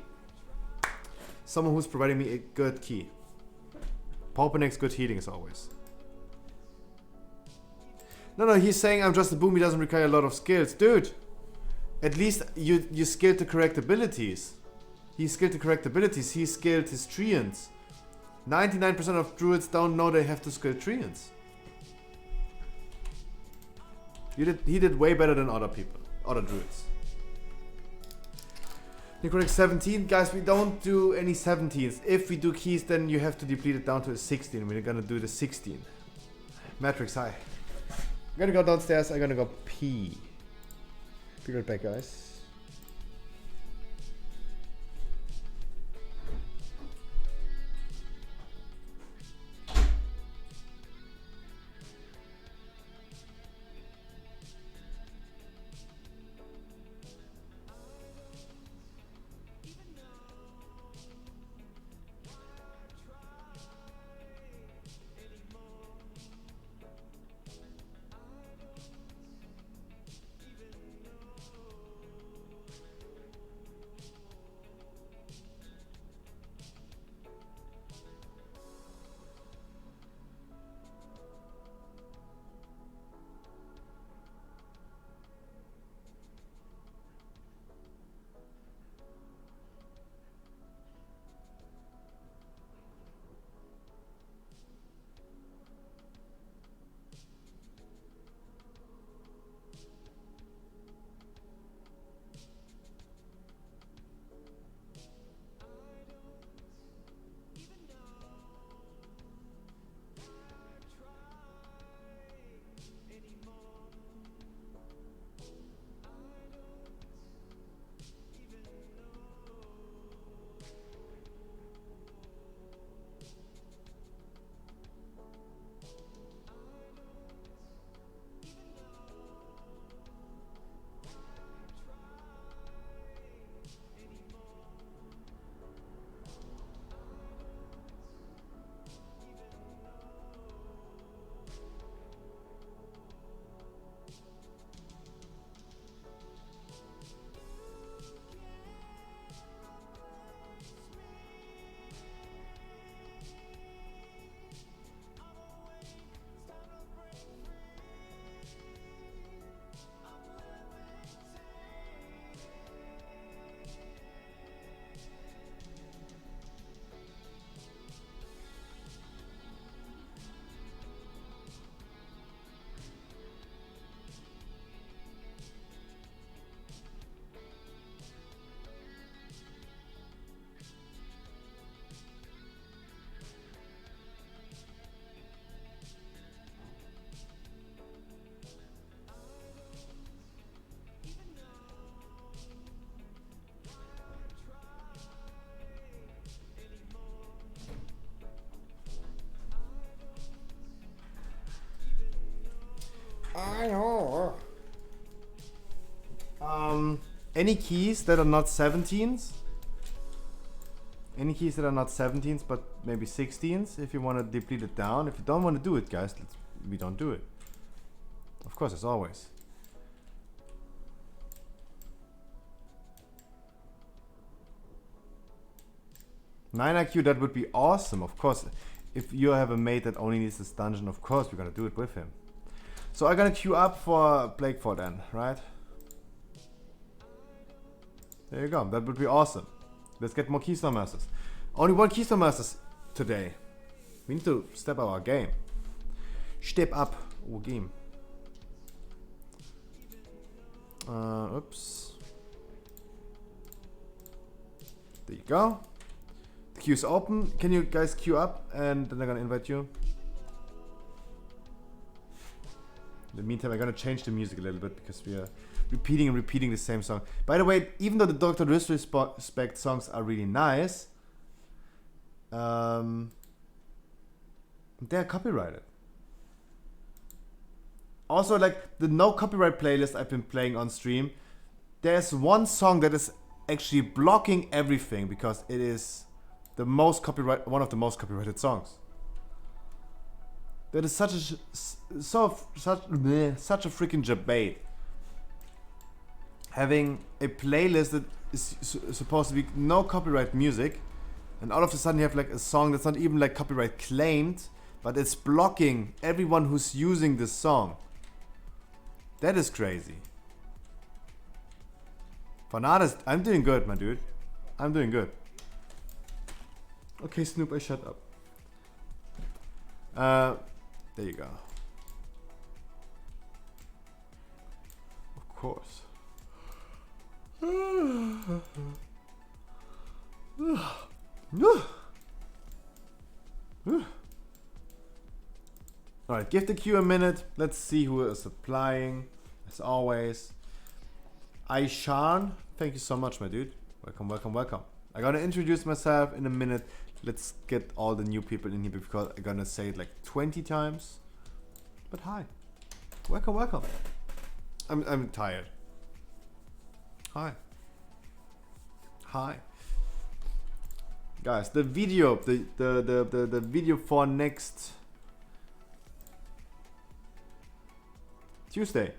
Someone who's providing me a good key. Pauperneck's good healing as always. No, he's saying I'm just a boom, he doesn't require a lot of skills. Dude, at least you skilled the correct abilities. He skilled the correct abilities, he skilled his treants. 99% of druids don't know they have to skill treants. He did way better than other people, other druids. Necrotic 17, guys, we don't do any 17s. If we do keys, then you have to deplete it down to a 16. We're gonna do the 16. Matrix, hi. I'm gonna go downstairs, I'm gonna go pee. Be right back, guys. any keys that are not 17s. Any keys that are not 17s, but maybe 16s, if you want to deplete it down. If you don't want to do it, guys, we don't do it. Of course, as always. Nine IQ, that would be awesome. Of course, if you have a mate that only needs this dungeon, of course, we're gonna do it with him. So I'm gonna queue up for Plague Fort then, right? There you go. That would be awesome. Let's get more Keystone Masters. Only one Keystone Masters today. We need to step up our game. Step up our game. Oops. There you go. The queue is open. Can you guys queue up? And then I'm gonna invite you. In the meantime, I'm gonna change the music a little bit because we are repeating the same song. By the way, even though the Dr. Disrespect songs are really nice, they're copyrighted. Also, like the no copyright playlist I've been playing on stream, there's one song that is actually blocking everything because it is the most one of the most copyrighted songs. That is such a freaking debate. Having a playlist that is supposed to be no copyright music, and all of a sudden you have like a song that's not even like copyright claimed, but it's blocking everyone who's using this song. That is crazy. For an artist, I'm doing good, my dude. I'm doing good. Okay, Snoop, I shut up. There you go. Of course. Alright, give the queue a minute. Let's see who is applying. As always. Aishan, thank you so much, my dude. Welcome, welcome, welcome. I'm gonna introduce myself in a minute. Let's get all the new people in here because I'm gonna say it like 20 times. But hi. Welcome, welcome. I'm tired. Hi. Hi. Guys, the video, the video for next Tuesday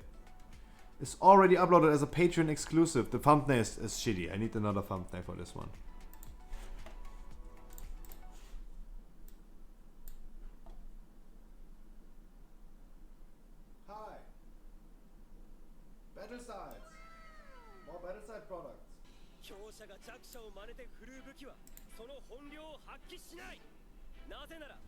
is already uploaded as a Patreon exclusive. The thumbnail is shitty. I need another thumbnail for this one. Hi. Battle sides. More battle side products. 強者が弱者を真似て振るう武器はその本領を発揮しない。なぜなら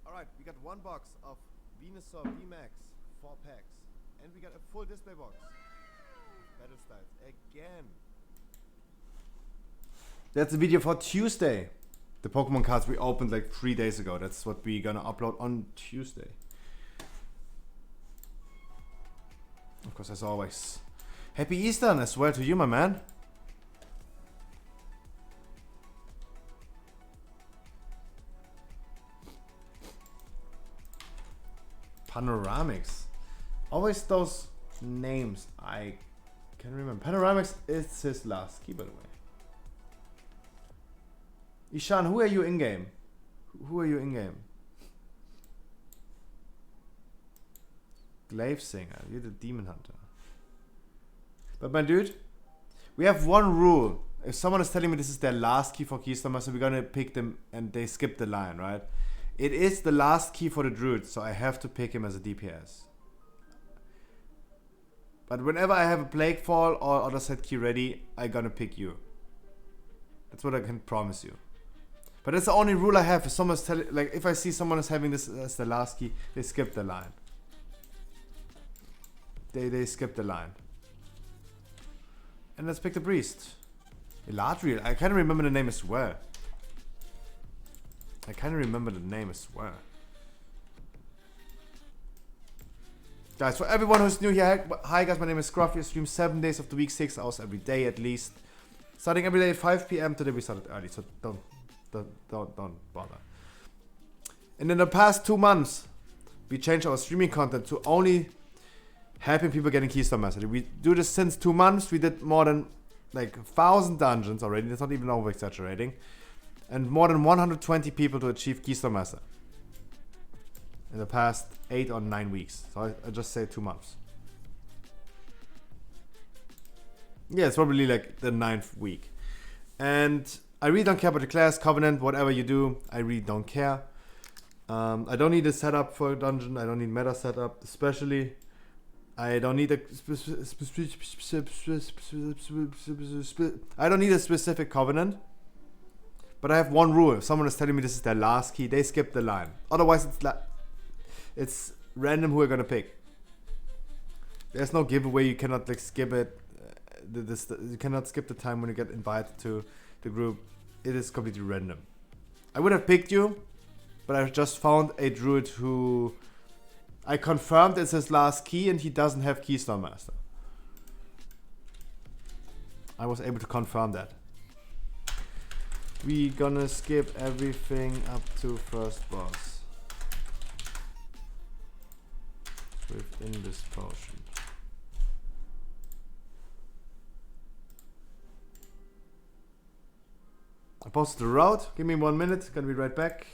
Alright, we got one box of Venusaur VMAX 4 packs. And we got a full display box. Battle styles again. That's a video for Tuesday. The Pokemon cards we opened like 3 days ago. That's what we're gonna upload on Tuesday. Of course, as always. Happy Easter as well to you, my man. Panoramics. Always those names I can remember. Panoramics is his last key, by the way. Ishan, who are you in game? Who are you in game? Glaive Singer, you're the Demon Hunter. But my dude, we have one rule. If someone is telling me this is their last key for Keystone Master, we're gonna pick them and they skip the line, right? It is the last key for the Druid, so I have to pick him as a DPS. But whenever I have a Plague Fall or other set key ready, I'm gonna pick you. That's what I can promise you. But that's the only rule I have. If someone's telling, like, if I see someone is having this as the last key, they skip the line. They skip the line. And let's pick the Priest. Eladriel, I can't remember the name as well. I kind of remember the name as well. Guys, for everyone who's new here, hi guys, my name is Scruffy. I stream 7 days of the week, 6 hours every day at least. Starting every day at 5 p.m. Today we started early, so don't bother. And in the past 2 months, we changed our streaming content to only helping people getting Keystone Mastery. We do this since 2 months. We did more than like 1,000 dungeons already. That's not even over exaggerating. And more than 120 people to achieve Keystone Master in the past 8 or 9 weeks. So I just say 2 months. Yeah, it's probably like the 9th week. And I really don't care about the class, covenant, whatever you do. I really don't care. I don't need a setup for a dungeon. I don't need meta setup, especially. I don't need a specific covenant. But I have one rule. If someone is telling me this is their last key, they skip the line. Otherwise, it's random who we're gonna pick. There's no giveaway. You cannot like skip it. You cannot skip the time when you get invited to the group. It is completely random. I would have picked you, but I just found a druid who I confirmed it's his last key and he doesn't have Keystone Master. I was able to confirm that. We gonna skip everything up to first boss within this potion. I posted the route. Give me 1 minute. Gonna be right back.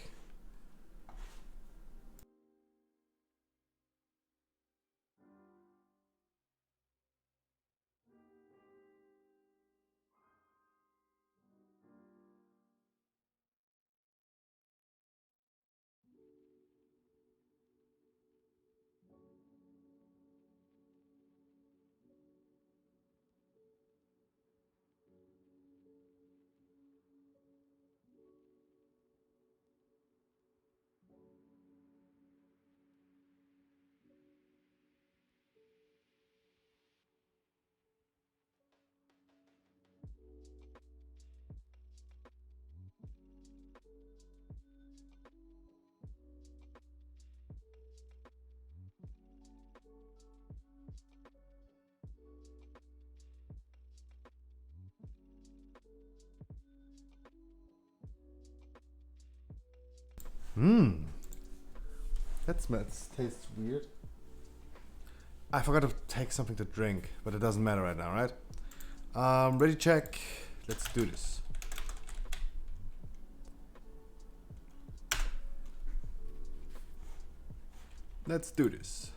That smells, tastes weird. I forgot to take something to drink, but it doesn't matter right now, right? Ready, check. Let's do this. Let's do this.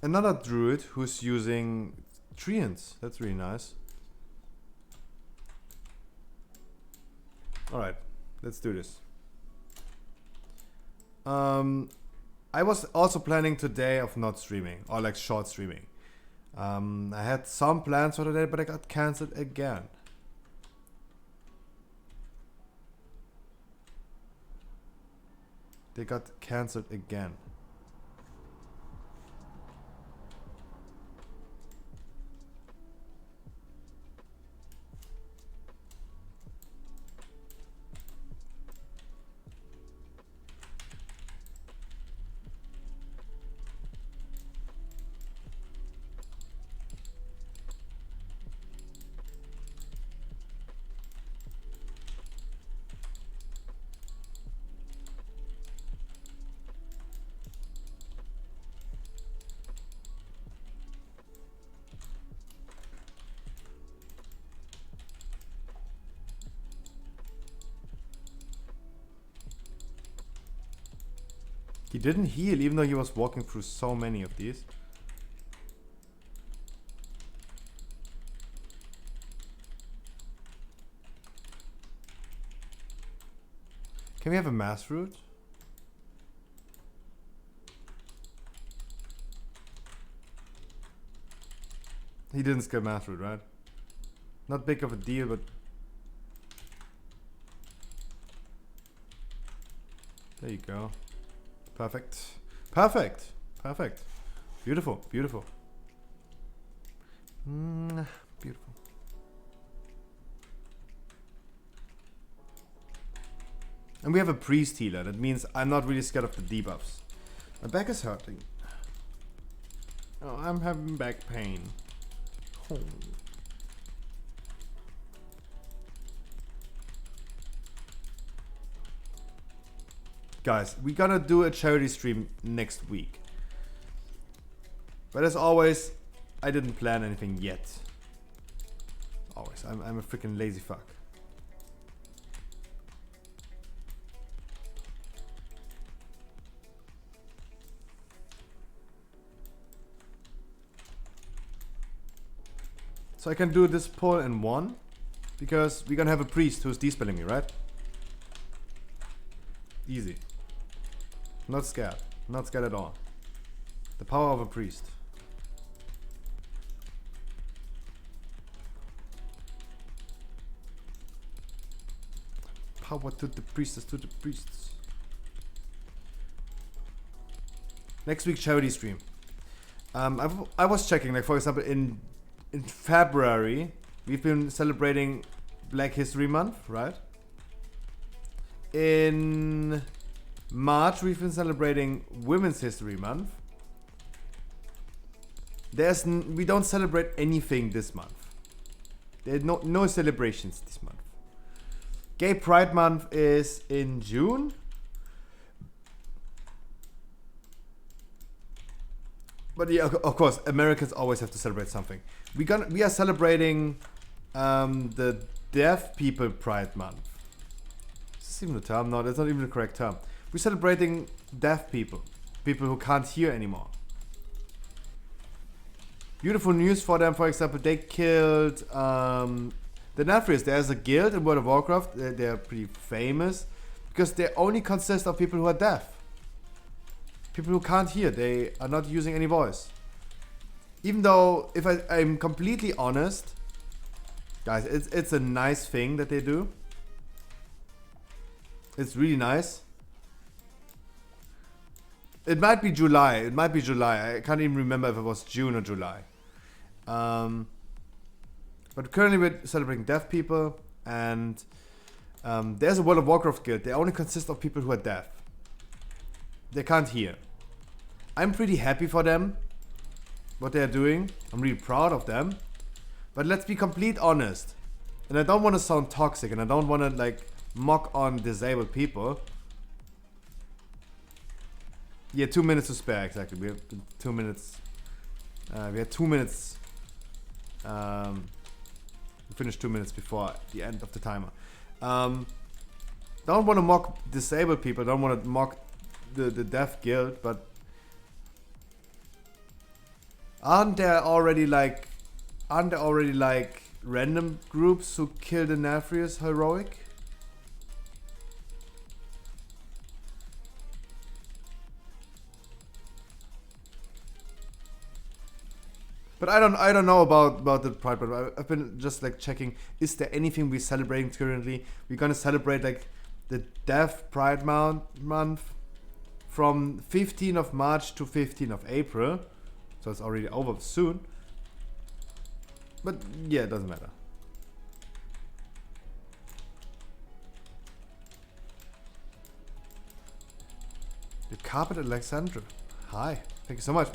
Another druid who's using treants. That's really nice. Alright, let's do this. I was also planning today of not streaming, or like short streaming. I had some plans for today, but I got cancelled again. They got cancelled again. He didn't heal even though he was walking through so many of these. Can we have a mass route? He didn't skip mass route, right? Not big of a deal, but there you go. Perfect. Perfect. Perfect. Beautiful. Beautiful. Beautiful. And we have a priest healer. That means I'm not really scared of the debuffs. My back is hurting. Oh, I'm having back pain. Oh. Guys, we're gonna do a charity stream next week. But as always, I didn't plan anything yet. Always, I'm a freaking lazy fuck. So I can do this poll in one, because we're gonna have a priest who's despelling me, right? Easy. Not scared. Not scared at all. The power of a priest. Power to the priestess, to the priests. Next week charity stream. I was checking, like for example, in February we've been celebrating Black History Month, right? In March we've been celebrating Women's History Month. We don't celebrate anything this month. There's no celebrations this month. Gay Pride Month is in June. But yeah, of course, Americans always have to celebrate something. We are celebrating the Deaf People Pride Month. Is this even the term? No, that's not even the correct term. We're celebrating deaf people, people who can't hear anymore. Beautiful news for them. For example, they killed the Nefris. There's a guild in World of Warcraft. They're pretty famous because they only consist of people who are deaf. People who can't hear. They are not using any voice. Even though, if I'm completely honest, guys, it's a nice thing that they do. It's really nice. It might be July. It might be July. I can't even remember if it was June or July. But currently we're celebrating deaf people, and there's a World of Warcraft guild. They only consist of people who are deaf. They can't hear. I'm pretty happy for them, what they're doing. I'm really proud of them. But let's be complete honest. And I don't want to sound toxic, and I don't want to like mock on disabled people. Yeah, 2 minutes to spare, exactly. We have 2 minutes. We had 2 minutes. We finished 2 minutes before the end of the timer. Don't want to mock disabled people. Don't want to mock the deaf guild, but aren't there already like random groups who kill the Nefrius heroic? But I don't know about the Pride, but I've been just like checking, is there anything we're celebrating currently? We're gonna celebrate like the Deaf Pride Month from 15th of March to 15th of April. So it's already over soon. But yeah, it doesn't matter. The Carpet Alexandra. Hi. Thank you so much.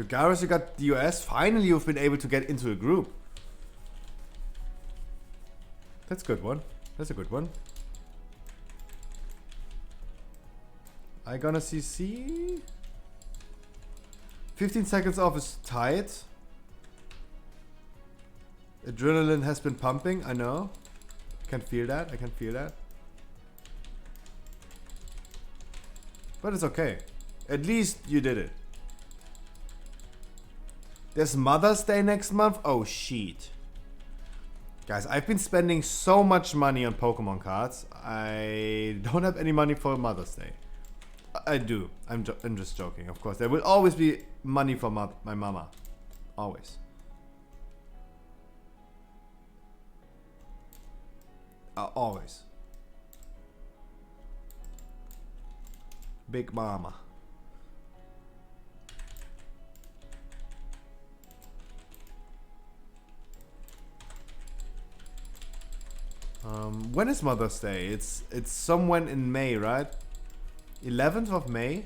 Garrus, you got the US. Finally, you've been able to get into a group. That's a good one. That's a good one. I gonna CC. 15 seconds off is tight. Adrenaline has been pumping. I know. Can feel that. I can feel that. But it's okay. At least you did it. There's Mother's Day next month? Oh, shit. Guys, I've been spending so much money on Pokemon cards. I don't have any money for Mother's Day. I do. I'm just joking, of course. There will always be money for my mama. Always. Always. Big mama. When is Mother's Day? It's somewhere in May, right? 11th of May?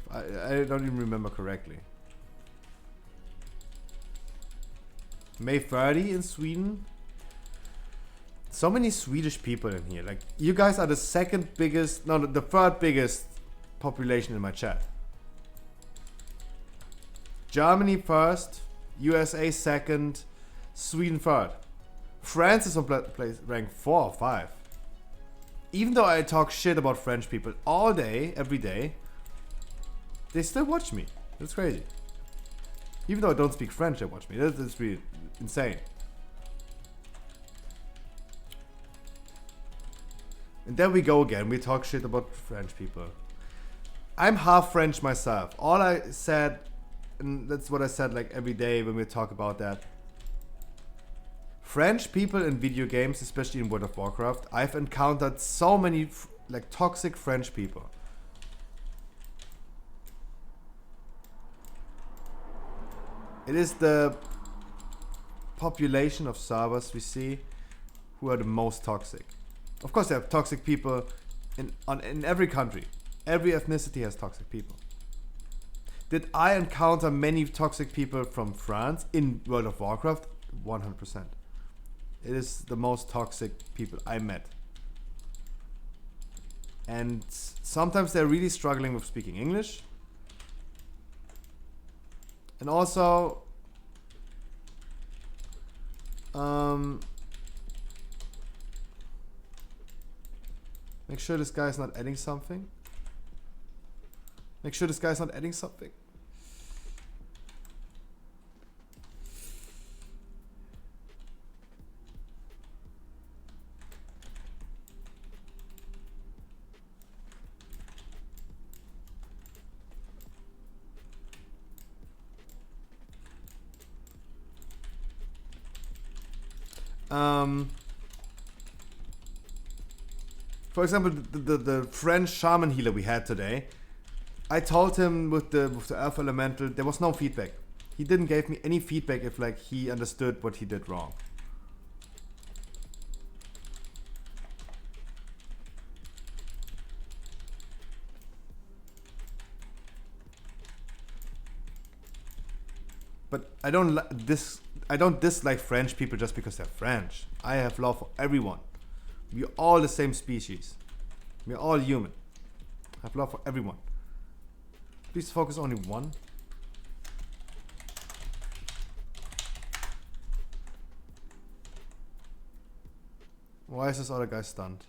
I don't even remember correctly. May 30 in Sweden. So many Swedish people in here. Like, you guys are the second biggest, no, the third biggest population in my chat. Germany first, USA second, Sweden third. France is on place rank 4 or 5. Even though I talk shit about French people all day, every day, they still watch me. That's crazy. Even though I don't speak French, they watch me. That's really insane. And there we go again. We talk shit about French people. I'm half French myself. All I said, and that's what I said like every day when we talk about that. French people in video games, especially in World of Warcraft, I've encountered so many like toxic French people. It is the population of servers we see who are the most toxic. Of course, there are toxic people in every country. Every ethnicity has toxic people. Did I encounter many toxic people from France in World of Warcraft? 100%. It is the most toxic people I met. And sometimes they're really struggling with speaking English. And also, make sure this guy's not adding something. Make sure this guy's not adding something. For example, the French shaman healer we had today, I told him with the Earth Elemental, there was no feedback. He didn't give me any feedback if like he understood what he did wrong. But I don't dislike French people just because they're French. I have love for everyone. We're all the same species. We're all human. I have love for everyone. Please focus only one. Why is this other guy stunned?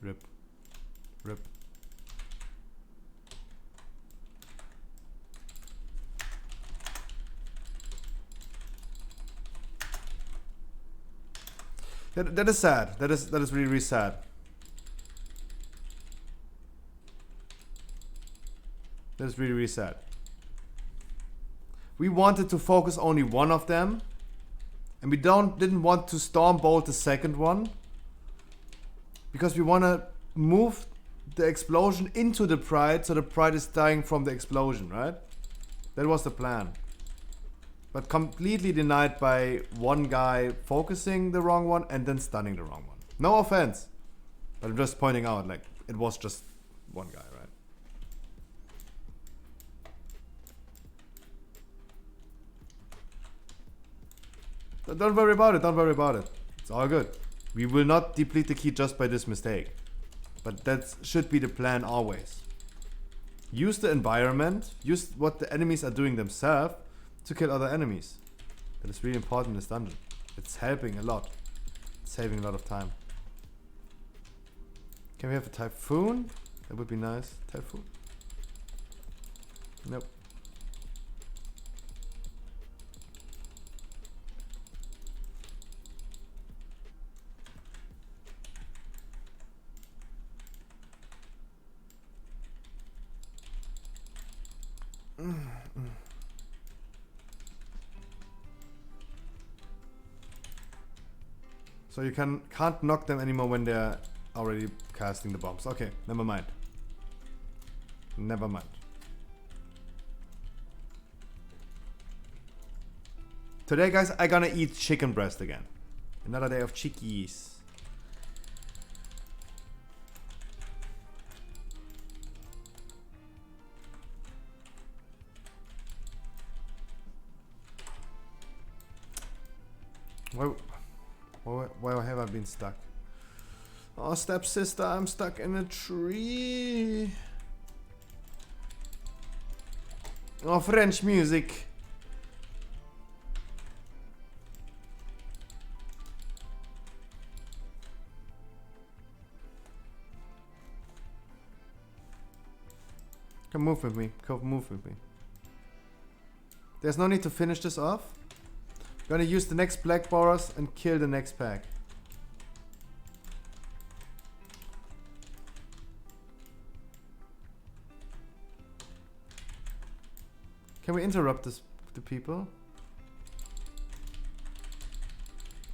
Rip. Rip. That is sad. That is really, really sad. That is really, really sad. We wanted to focus only one of them, and we didn't want to stormbolt the second one, because we want to move the explosion into the Pride, so the Pride is dying from the explosion, right? That was the plan. But completely denied by one guy focusing the wrong one and then stunning the wrong one. No offense, but I'm just pointing out, like, it was just one guy, right? Don't worry about it, don't worry about it. It's all good. We will not deplete the key just by this mistake. But that should be the plan always. Use the environment, use what the enemies are doing themselves to kill other enemies. That is really important in this dungeon. It's helping a lot. It's saving a lot of time. Can we have a typhoon? That would be nice. Typhoon? Nope. So you can't knock them anymore when they're already casting the bombs. Okay, never mind. Never mind. Today, guys, I gonna eat chicken breast again. Another day of chickies. Where have I been stuck? Oh, stepsister, I'm stuck in a tree. Oh, French music. Come move with me. Come move with me. There's no need to finish this off. Gonna use the next black borers and kill the next pack. Can we interrupt the people?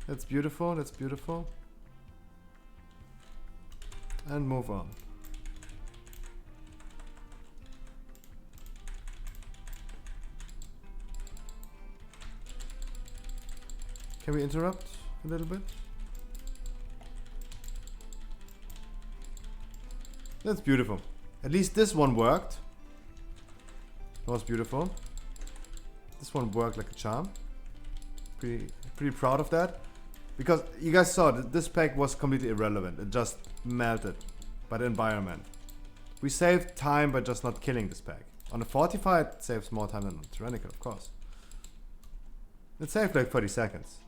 That's beautiful, that's beautiful. And move on. Can we interrupt a little bit? That's beautiful. At least this one worked. That was beautiful. This one worked like a charm. Pretty proud of that. Because you guys saw that this pack was completely irrelevant. It just melted by the environment. We saved time by just not killing this pack. On a fortified, it saves more time than on tyrannical, of course. It saved like 30 seconds.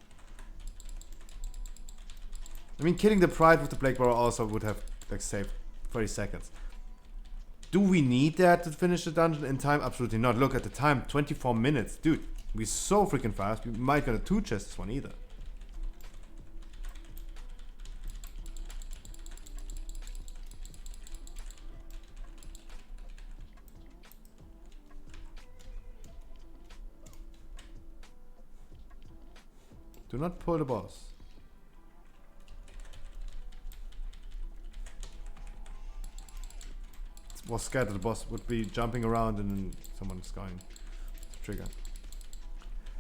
I mean, killing the Pride with the Plague Borer also would have like saved 30 seconds. Do we need that to finish the dungeon in time? Absolutely not. Look at the time, 24 minutes. Dude, we're so freaking fast. We might gonna two chest this one either. Do not pull the boss. Was scared that the boss would be jumping around and then someone's going to trigger.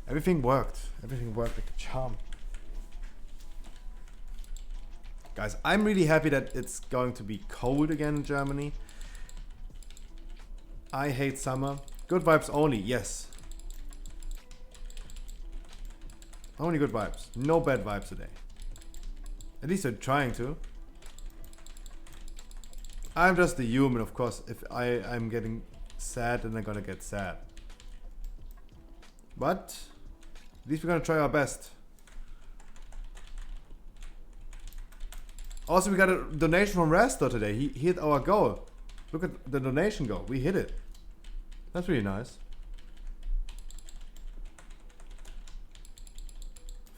Everything worked. Everything worked like a charm. Guys, I'm really happy that it's going to be cold again in Germany. I hate summer. Good vibes only, yes. Only good vibes. No bad vibes today. At least they're trying to. I'm just a human, of course. If I'm getting sad, then I'm gonna get sad. But at least we're gonna try our best. Also, we got a donation from Rastor today. He hit our goal. Look at the donation goal. We hit it. That's really nice.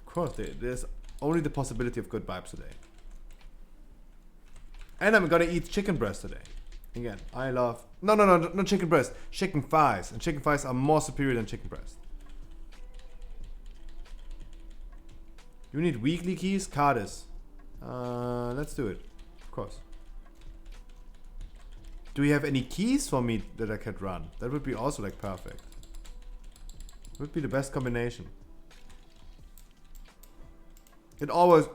Of course, there's only the possibility of good vibes today. And I'm gonna eat chicken breast today. Again, I love... No, not chicken breast. Chicken thighs. And chicken thighs are more superior than chicken breast. You need weekly keys? Cardis. Let's do it. Of course. Do you have any keys for me that I can run? That would be also like perfect. Would be the best combination. It always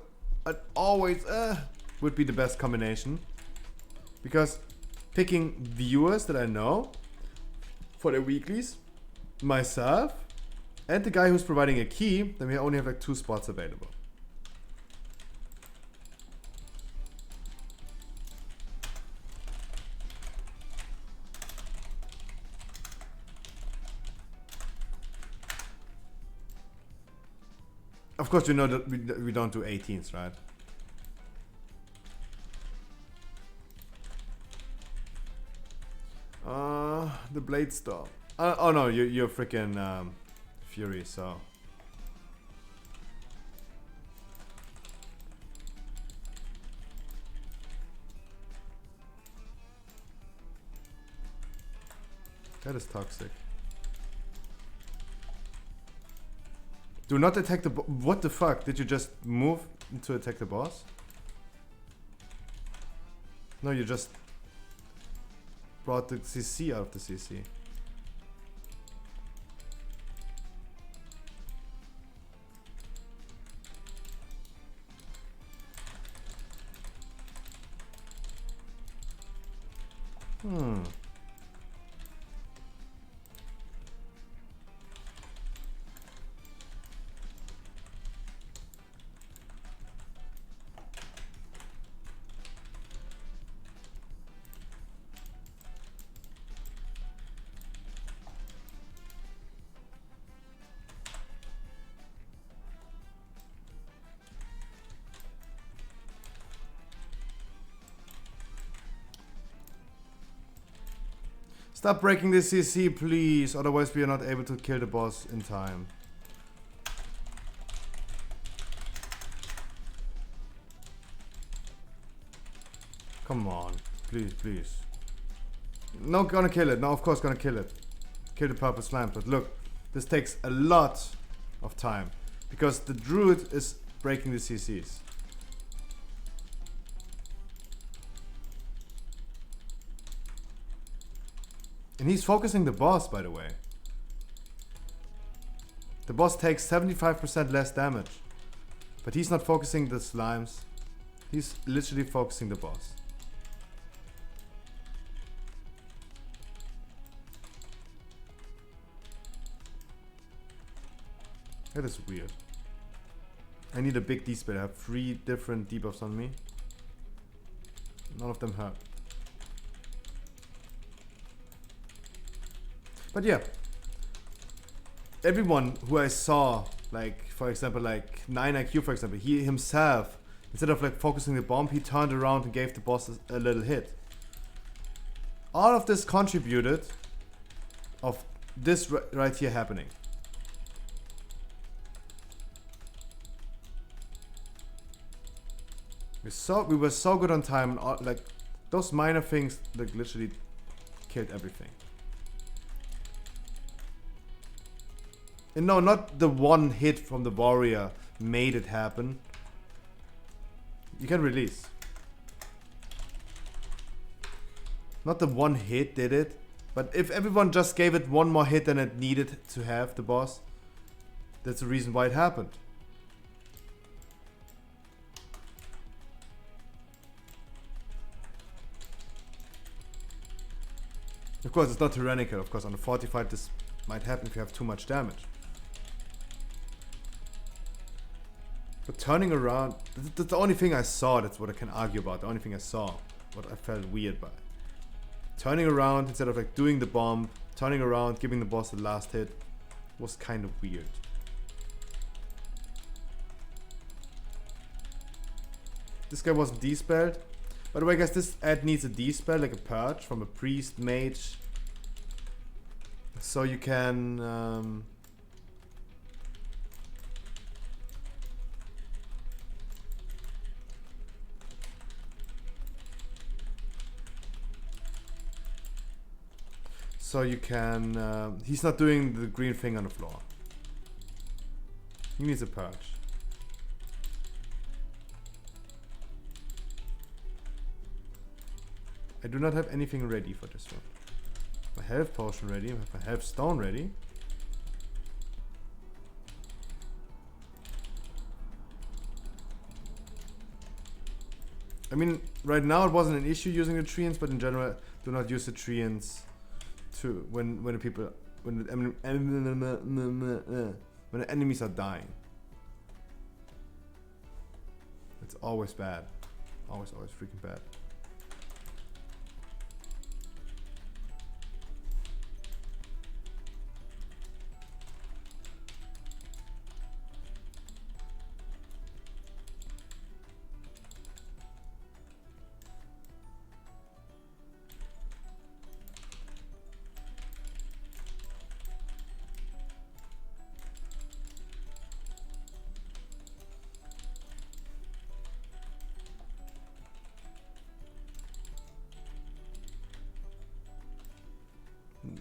would be the best combination, because picking viewers that I know for their weeklies, myself, and the guy who's providing a key, then we only have like 2 spots available. Of course, you know that we don't do 18s, right? The Blade Storm. Oh no, you're freaking Fury, so. That is toxic. Do not attack the what the fuck? Did you just move to attack the boss? No, you just brought the CC out of the CC. Stop breaking the CC, please. Otherwise, we are not able to kill the boss in time. Come on. Please, please. No, gonna kill it. No, of course, gonna kill it. Kill the purple slime. But look, this takes a lot of time. Because the druid is breaking the CCs. And he's focusing the boss, by the way. The boss takes 75% less damage. But he's not focusing the slimes. He's literally focusing the boss. That is weird. I need a big D-spell. I have 3 different debuffs on me. None of them hurt. But yeah, everyone who I saw, like for example, like 9IQ for example, he himself, instead of like focusing the bomb, he turned around and gave the boss a little hit. All of this contributed of this right here happening. We were so good on time, and all, like those minor things like literally killed everything. And no, not the one hit from the warrior made it happen. You can release. Not the one hit did it. But if everyone just gave it one more hit than it needed to have, the boss, that's the reason why it happened. Of course, it's not tyrannical. Of course, on a fortified, this might happen if you have too much damage. But turning around, that's the only thing I saw, that's what I can argue about, the only thing I saw, what I felt weird by. Turning around instead of like doing the bomb, turning around, giving the boss the last hit, was kind of weird. This guy wasn't D-spelled. By the way, guys, this ad needs a D-spell, like a purge from a priest, mage. So you can... So you can... he's not doing the green thing on the floor. He needs a purge. I do not have anything ready for this one. My health potion ready, I have my health stone ready. I mean, right now it wasn't an issue using the treants, but in general, do not use the treants to when the people when the enemies are dying. It's always bad, always freaking bad.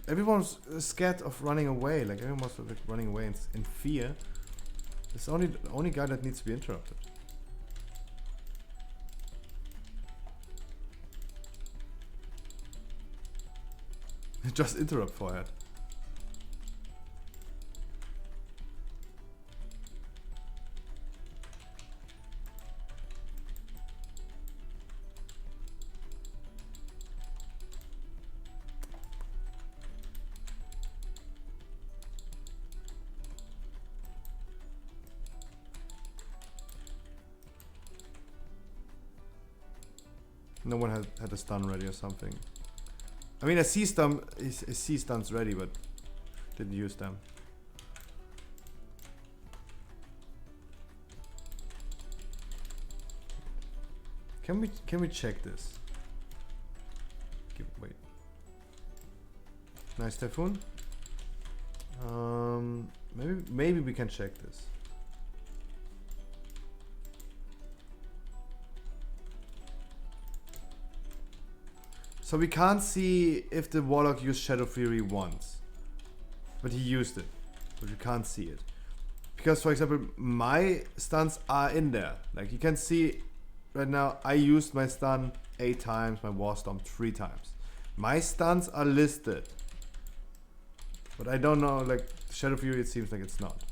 Everyone's scared of running away. Like everyone's like running away in fear. It's the only guy that needs to be interrupted. Just interrupt forehead. No one had a stun ready or something. I mean, a C stun's ready, but didn't use them. Can we check this? Wait. Nice Typhoon. Maybe we can check this. So we can't see if the Warlock used Shadow Fury once. But he used it. But we can't see it. Because, for example, my stuns are in there. Like, you can see right now, I used my stun 8 times, my War Storm 3 times. My stuns are listed. But I don't know, like, Shadow Fury, it seems like it's not.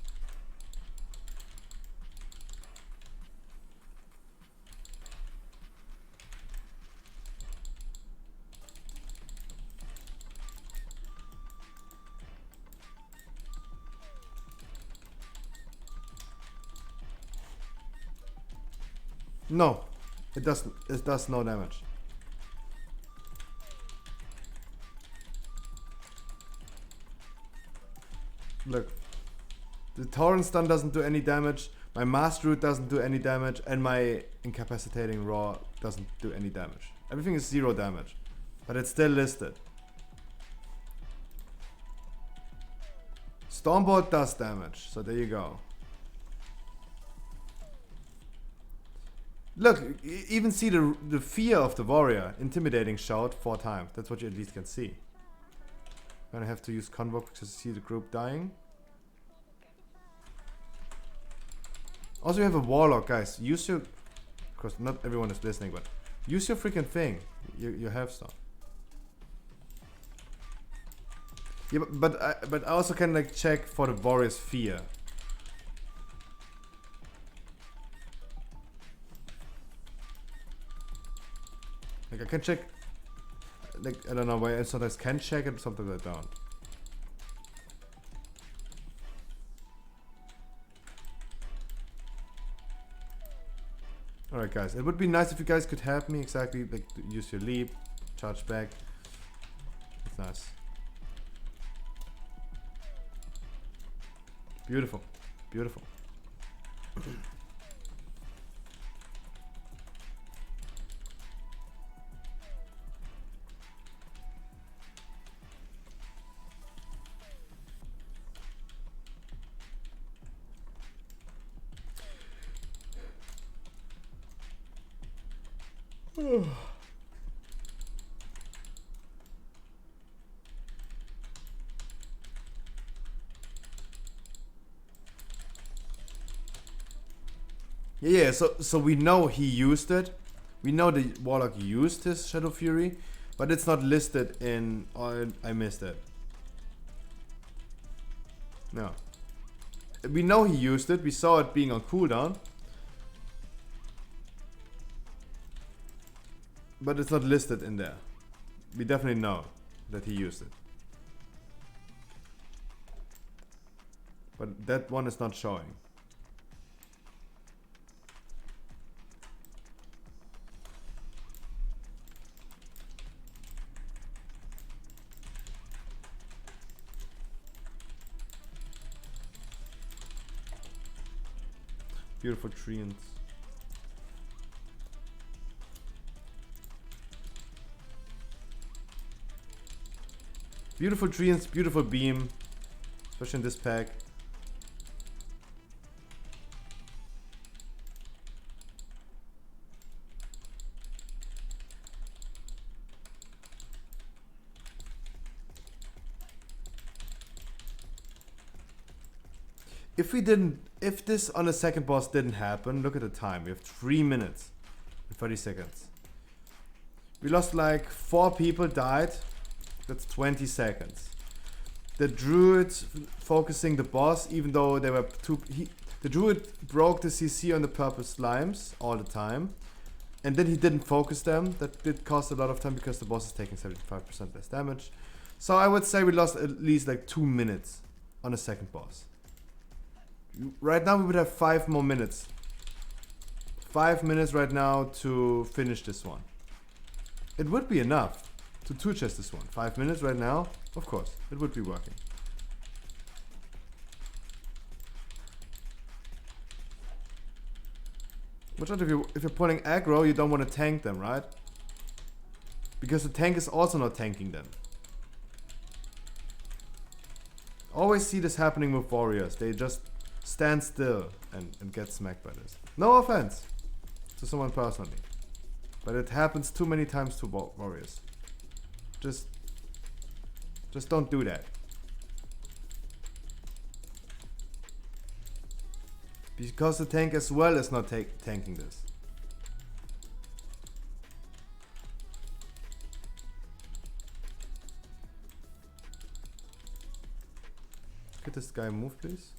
No, it doesn't. It does no damage. Look, the Torrent stun doesn't do any damage. My Master Root doesn't do any damage, and my Incapacitating Raw doesn't do any damage. Everything is 0 damage, but it's still listed. Stormbolt does damage, so there you go. Look, even see the fear of the warrior. Intimidating shout 4 times. That's what you at least can see. Gonna have to use Convoke to see the group dying. Also, you have a Warlock, guys. Use your... Of course, not everyone is listening, but... Use your freaking thing. Your Healthstone. Yeah, but I also can, like, check for the warrior's fear. Like, I can check, like, I don't know why I sometimes can check it, sometimes I don't. Alright guys, it would be nice if you guys could help me exactly, like, use your leap, charge back. It's nice. Beautiful, beautiful. Yeah, so we know he used it. We know the Warlock used his Shadow Fury, but it's not listed in... Oh, I missed it. No. We know he used it. We saw it being on cooldown. But it's not listed in there. We definitely know that he used it. But that one is not showing. Beautiful treants. Beautiful treants, beautiful beam. Especially in this pack. If this on the second boss didn't happen, look at the time. We have 3 minutes and 30 seconds. We lost like 4 people died. That's 20 seconds. The druid focusing the boss, even though they were the druid broke the CC on the purple slimes all the time. And then he didn't focus them. That did cost a lot of time because the boss is taking 75% less damage. So I would say we lost at least like 2 minutes on the second boss. Right now we would have 5 more minutes. 5 minutes right now to finish this one. It would be enough to two chest this one. 5 minutes right now, of course, it would be working. Watch out, if you're pulling aggro, you don't want to tank them, right? Because the tank is also not tanking them. Always see this happening with warriors. They just stand still and get smacked by this. No offense to someone personally, but it happens too many times to warriors. Just don't do that. Because the tank as well is not tanking this. Could this guy move, please?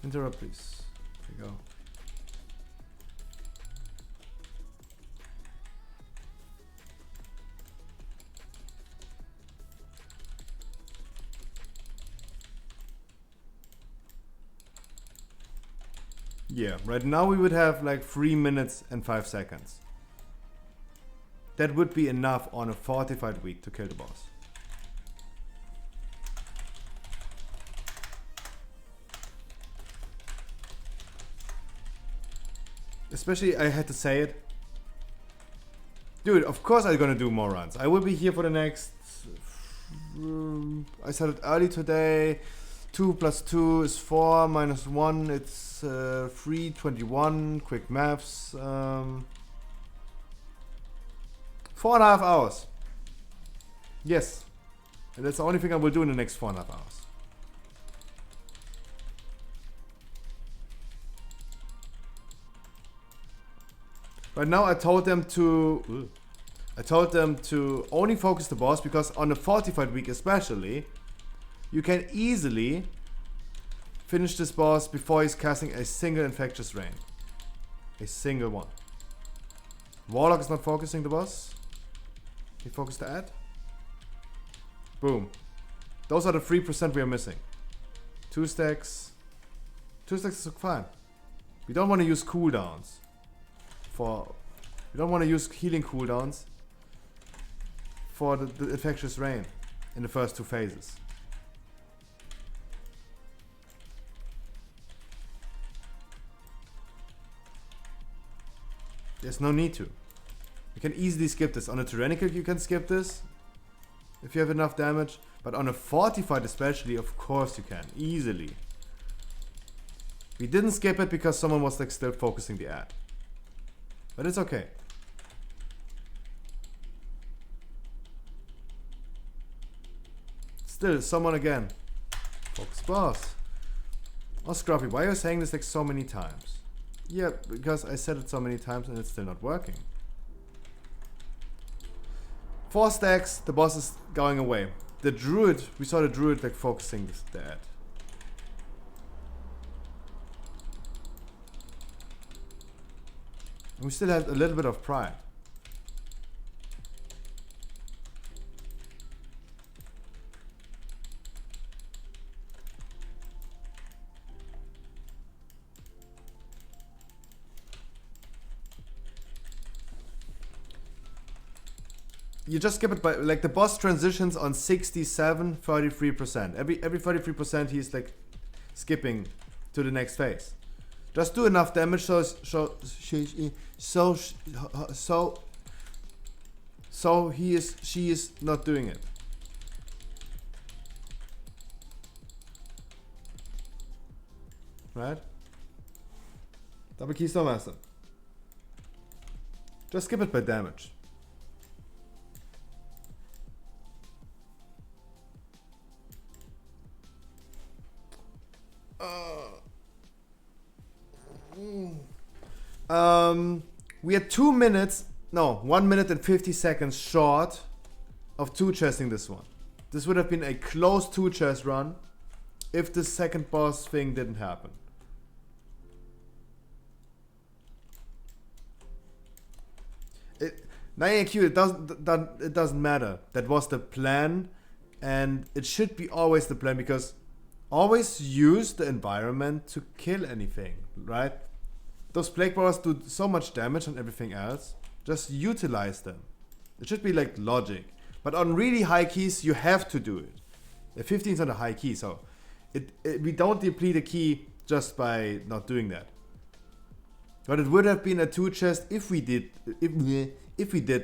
Interrupt, please. There you go. Yeah, right now we would have like 3 minutes and 5 seconds. That would be enough on a fortified week to kill the boss. Especially, I had to say it. Dude, of course I'm gonna do more runs. I will be here for the next... I started early today. 2 plus 2 is 4, minus 1, it's 3, 21. Quick maths. 4.5 hours. Yes. And that's the only thing I will do in the next 4.5 hours. Right now I told them to only focus the boss, because on a fortified week especially, you can easily finish this boss before he's casting a single infectious rain. A single one. Warlock is not focusing the boss. He focused the ad. Boom. Those are the 3% we are missing. 2 stacks. 2 stacks is fine. We don't want to use cooldowns. We don't want to use healing cooldowns for the infectious rain in the first 2 phases. There's no need to. You can easily skip this. On a tyrannical you can skip this if you have enough damage, but on a fortified especially, of course you can, easily. We didn't skip it because someone was like still focusing the ad. But it's okay. Still, someone again. Focus boss. Oh, Scruffy, why are you saying this like so many times? Yeah, because I said it so many times and it's still not working. 4 stacks, the boss is going away. The druid, we saw the druid like focusing the ad. We still have a little bit of pride. You just skip it by, like, the boss transitions on 67, 33%. Every 33% he's like skipping to the next phase. Just do enough damage so she is not doing it. Right? Double Keystone Master. Just skip it by damage. We are 2 minutes, no, 1 minute and 50 seconds short of 2-chesting this one. This would have been a close 2-chest run if the second boss thing didn't happen. It 9 IQ, it doesn't matter. That was the plan, and it should be always the plan, because always use the environment to kill anything, right? Those plague powers do so much damage on everything else. Just utilize them. It should be like logic. But on really high keys, you have to do it. The 15 is on a high key, so we don't deplete a key just by not doing that. But it would have been a 2-chest if we did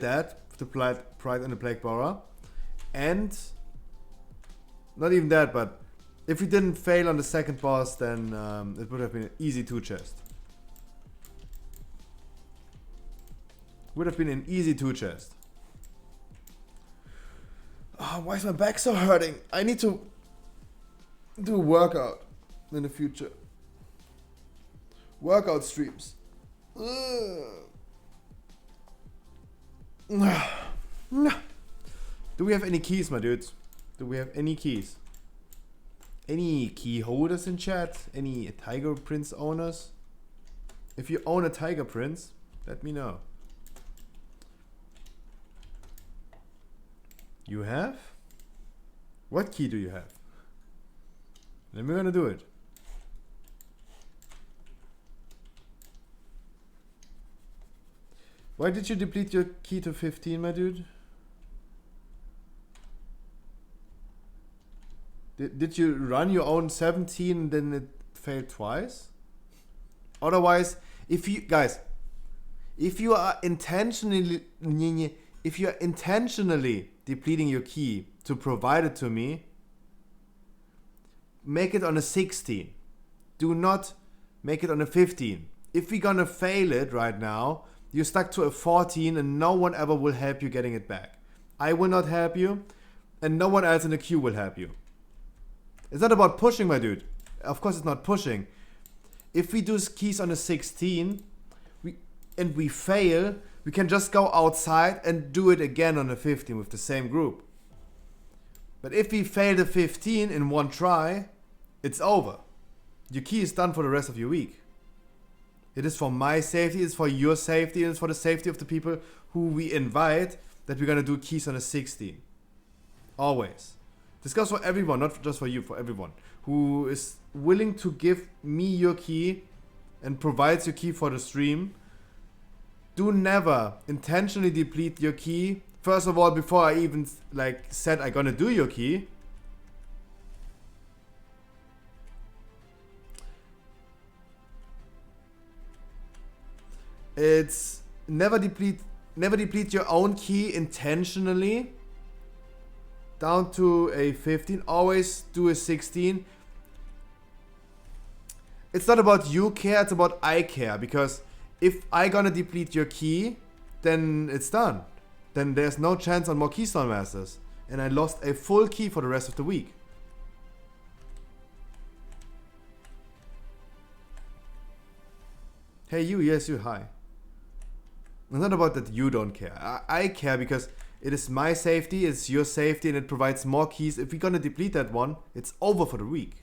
that, the Pride and the Plague Borer. And not even that, but if we didn't fail on the second boss, then it would have been an easy 2-chest. Would have been an easy 2-chest. Oh, why is my back so hurting? I need to do a workout in the future. Workout streams. Do we have any keys, my dudes? Do we have any keys? Any key holders in chat? Any Tiger Prince owners? If you own a Tiger Prince, let me know. You have? What key do you have? Then we're gonna do it. Why did you deplete your key to 15, my dude? Did you run your own 17 and then it failed twice? Otherwise, if you guys, if you are intentionally depleting your key to provide it to me, make it on a 16. Do not make it on a 15. If we're gonna fail it right now, you're stuck to a 14 and no one ever will help you getting it back. I will not help you, and no one else in the queue will help you. It's not about pushing, my dude. Of course it's not pushing. If we do keys on a 16 and we fail, we can just go outside and do it again on a 15 with the same group. But if we fail the 15 in one try, it's over. Your key is done for the rest of your week. It is for my safety, it's for your safety, and it's for the safety of the people who we invite that we're gonna do keys on a 16. Always. This goes for everyone, not just for you, for everyone who is willing to give me your key and provides your key for the stream. Do never intentionally deplete your key. First of all, before I even said I'm gonna do your key. It's never deplete your own key intentionally down to a 15. Always do a 16. It's not about you care, it's about I care, because if I gonna deplete your key, then it's done. Then there's no chance on more Keystone Masters. And I lost a full key for the rest of the week. Hey you, yes you, hi. It's not about that you don't care. I care because it is my safety, it's your safety, and it provides more keys. If we're gonna deplete that one, it's over for the week.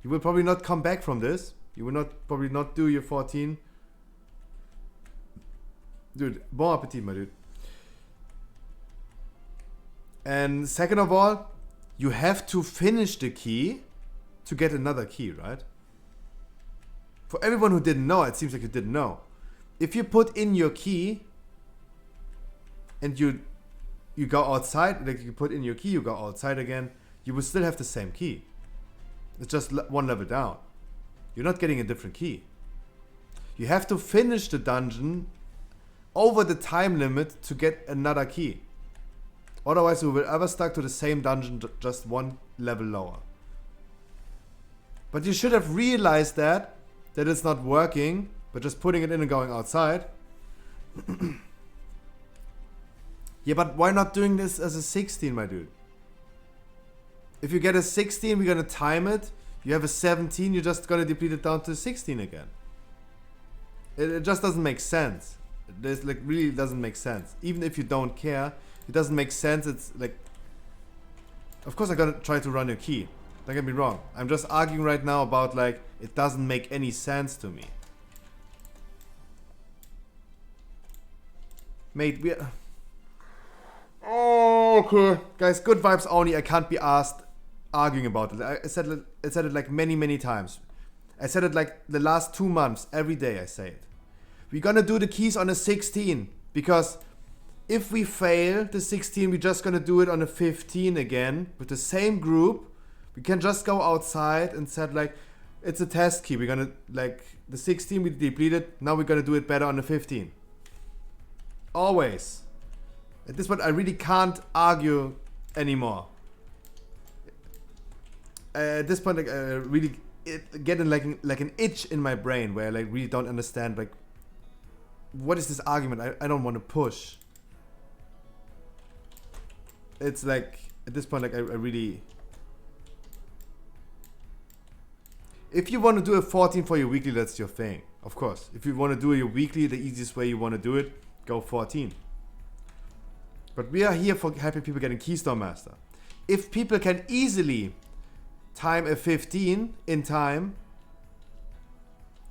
You will probably not come back from this. You will probably not do your 14. Dude, bon appetit, my dude. And second of all, you have to finish the key to get another key, right? For everyone who didn't know, it seems like you didn't know. If you put in your key and you go outside, like you put in your key, you go outside again, you will still have the same key. It's just one level down. You're not getting a different key. You have to finish the dungeon over the time limit to get another key. Otherwise we will ever stuck to the same dungeon, just one level lower. But you should have realized that it's not working, but just putting it in and going outside. Yeah, but why not doing this as a 16, my dude? If you get a 16, we're gonna time it. You have a 17, you're just gonna deplete it down to 16 again. It just doesn't make sense. This like really doesn't make sense. Even if you don't care, it doesn't make sense. It's like, of course I'm gonna try to run your key. Don't get me wrong. I'm just arguing right now about like, it doesn't make any sense to me. Mate, we are... Oh, okay. Guys, good vibes only. I can't be asked arguing about it. I said it like many times. I said it like the last 2 months. Every day I say it. We're gonna do the keys on a 16. Because if we fail the 16, we're just gonna do it on a 15 again. With the same group. We can just go outside and said like, it's a test key. We're gonna, like, the 16 we depleted. Now we're gonna do it better on the 15. Always. At this point, I really can't argue anymore. At this point, like, really getting like an itch in my brain where I like really don't understand like, what is this argument? I don't want to push. It's like at this point, like I really. If you want to do a 14 for your weekly, that's your thing, of course. If you want to do your weekly, the easiest way you want to do it, go 14. But we are here for helping people getting Keystone Master. If people can easily time a 15 in time,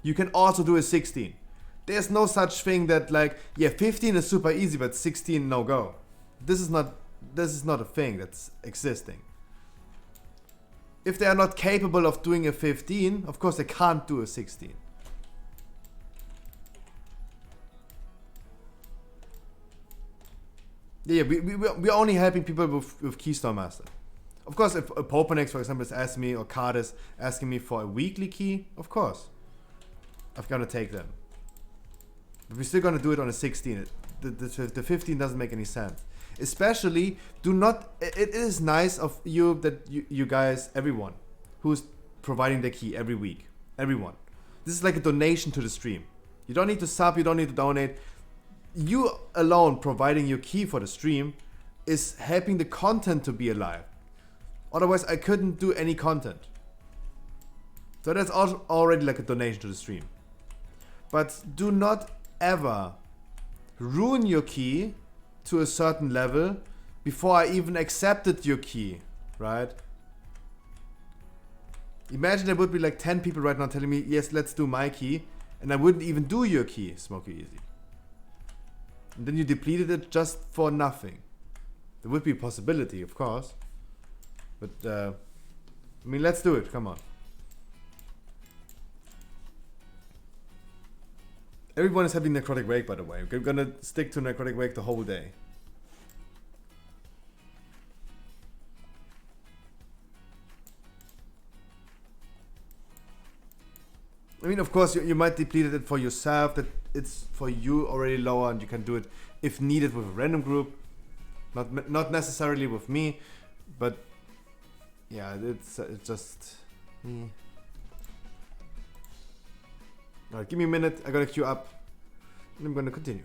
you can also do a 16. There's no such thing that like, yeah, 15 is super easy, but 16 no go. This is not a thing that's existing. If they are not capable of doing a 15, of course they can't do a 16. Yeah, we're only helping people with Keystone Master. Of course, if a Popanex, for example, is asking me, or Card is asking me for a weekly key, of course, I'm gonna take them. But we're still gonna do it on a 16. The 15 doesn't make any sense. Especially, do not. It is nice of you that you guys, everyone, who's providing the key every week, everyone. This is like a donation to the stream. You don't need to sub. You don't need to donate. You alone providing your key for the stream is helping the content to be alive. Otherwise, I couldn't do any content. So that's already like a donation to the stream. But do not ever ruin your key to a certain level before I even accepted your key, right? Imagine there would be like 10 people right now telling me, yes, let's do my key, and I wouldn't even do your key, Smokey Easy. And then you depleted it just for nothing. There would be a possibility, of course. But, I mean, let's do it. Come on. Everyone is having Necrotic Wake, by the way. We're gonna stick to Necrotic Wake the whole day. I mean, of course, you might deplete it for yourself, that it's for you already lower, and you can do it if needed with a random group. Not necessarily with me, but yeah, it's just me. Alright, give me a minute, I gotta queue up, and I'm gonna continue.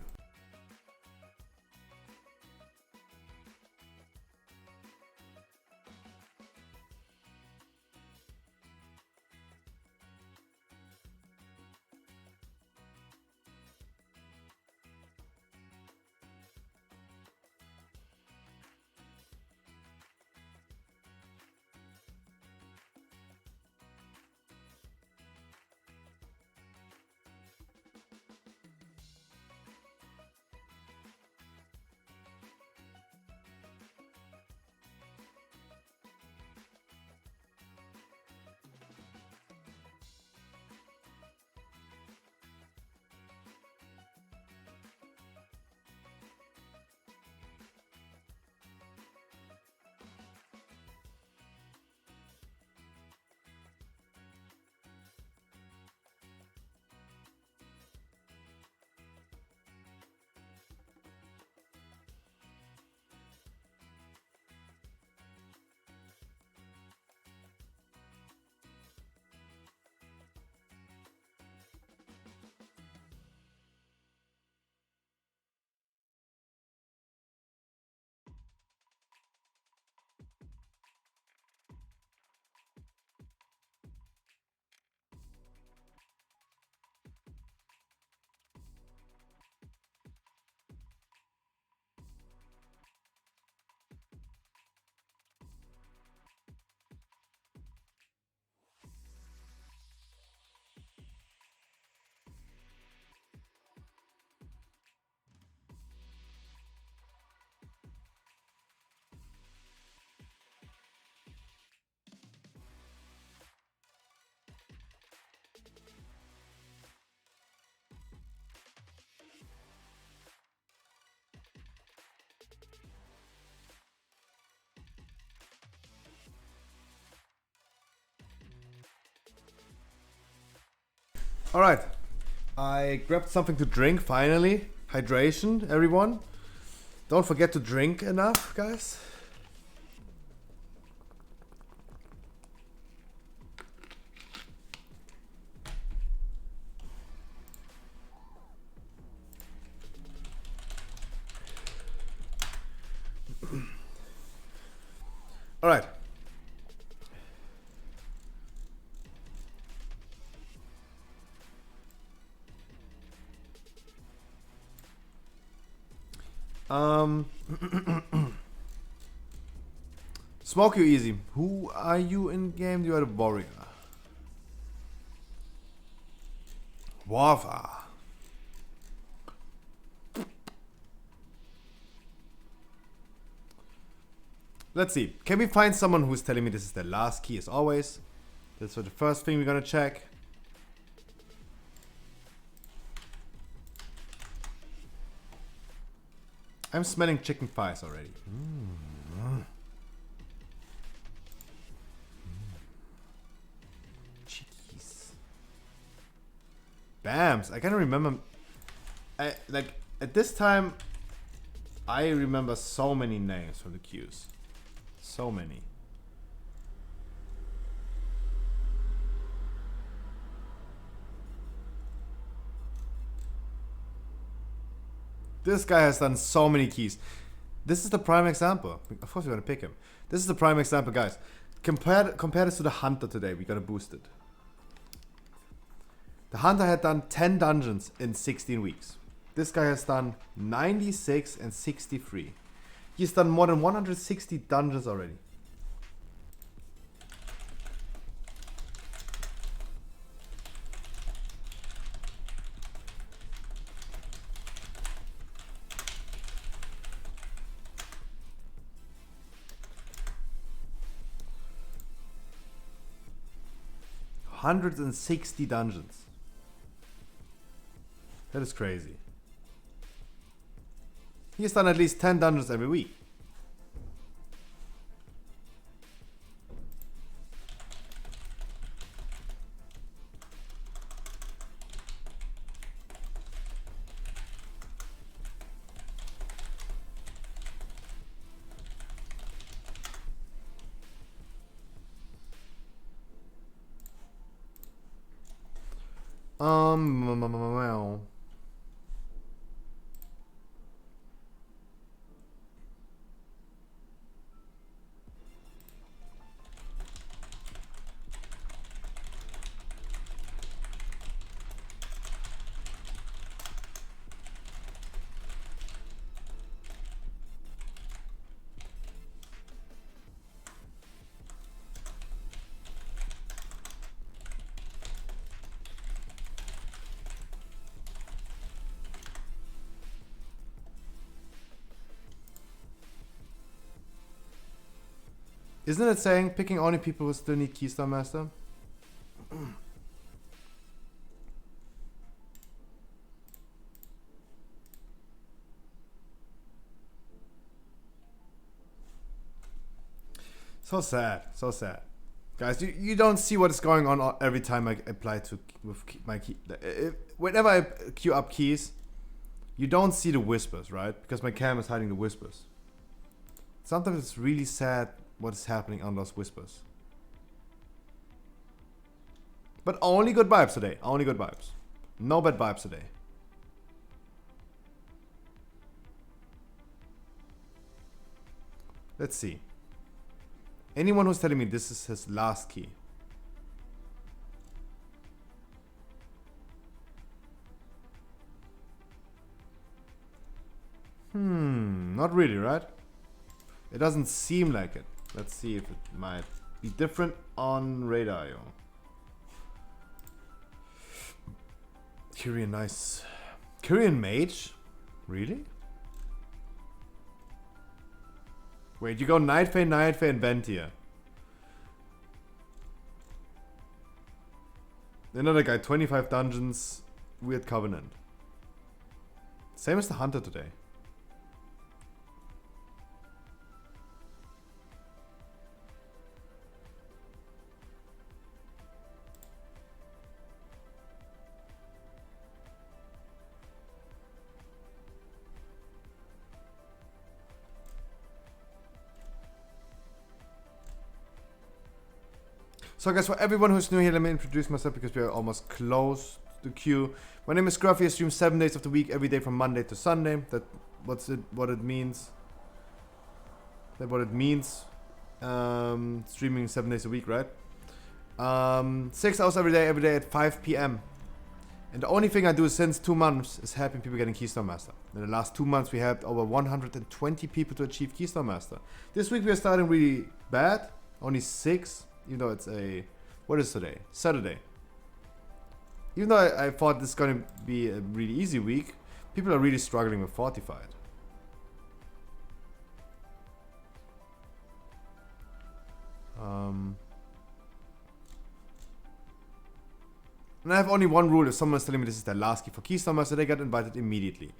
Alright. I grabbed something to drink finally. Hydration, everyone. Don't forget to drink enough, guys. Alright. Smoke you easy. Who are you in game? You are the warrior. Wafa. Let's see. Can we find someone who's telling me this is their last key as always? That's the first thing we're gonna check. I'm smelling chicken thighs already. Chickies. Bams. I can't remember. Like at this time, I remember so many names from the queues. So many. This guy has done so many keys. This is the prime example. Of course we're gonna pick him. This is the prime example, guys. Compare this to the Hunter today. We got to boost it. The Hunter had done 10 dungeons in 16 weeks. This guy has done 96 and 63. He's done more than 160 dungeons already. Hundreds and 60 dungeons. That is crazy. He's done at least 10 dungeons every week. Well. Isn't it saying picking only people who still need Keystone Master? So sad, so sad. Guys, you don't see what is going on every time I apply to with my key. Whenever I queue up keys, you don't see the whispers, right? Because my cam is hiding the whispers. Sometimes it's really sad what is happening on those whispers. But only good vibes today. Only good vibes. No bad vibes today. Let's see. Anyone who's telling me this is his last key. Not really, right? It doesn't seem like it. Let's see if it might be different on Radar.io. Kyrian, nice. Kyrian Mage? Really? Wait, you go Night Fae, and Ventia. Another guy, 25 dungeons, Weird Covenant. Same as the Hunter today. So guys, for everyone who's new here, let me introduce myself because we are almost close to queue. My name is Scruffy. I stream 7 days of the week, every day from Monday to Sunday. What it means. Streaming 7 days a week, right? 6 hours every day at 5 p.m. And the only thing I do since 2 months is helping people getting Keystone Master. In the last 2 months, we helped over 120 people to achieve Keystone Master. This week we are starting really bad, only 6, even though it's what is today? Saturday. Even though I thought this is going to be a really easy week, people are really struggling with Fortified. And I have only one rule: if someone is telling me this is their last key for Keystone Master, they get invited immediately.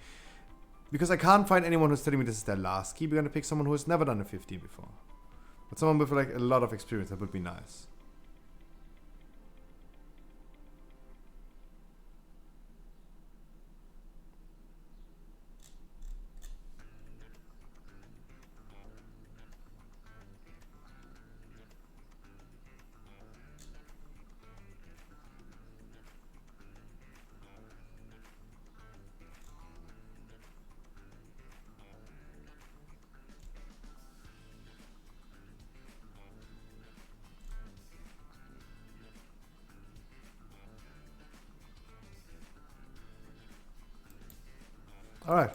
Because I can't find anyone who's telling me this is their last key, we're gonna pick someone who has never done a 15 before. But someone with like a lot of experience, that would be nice. Alright.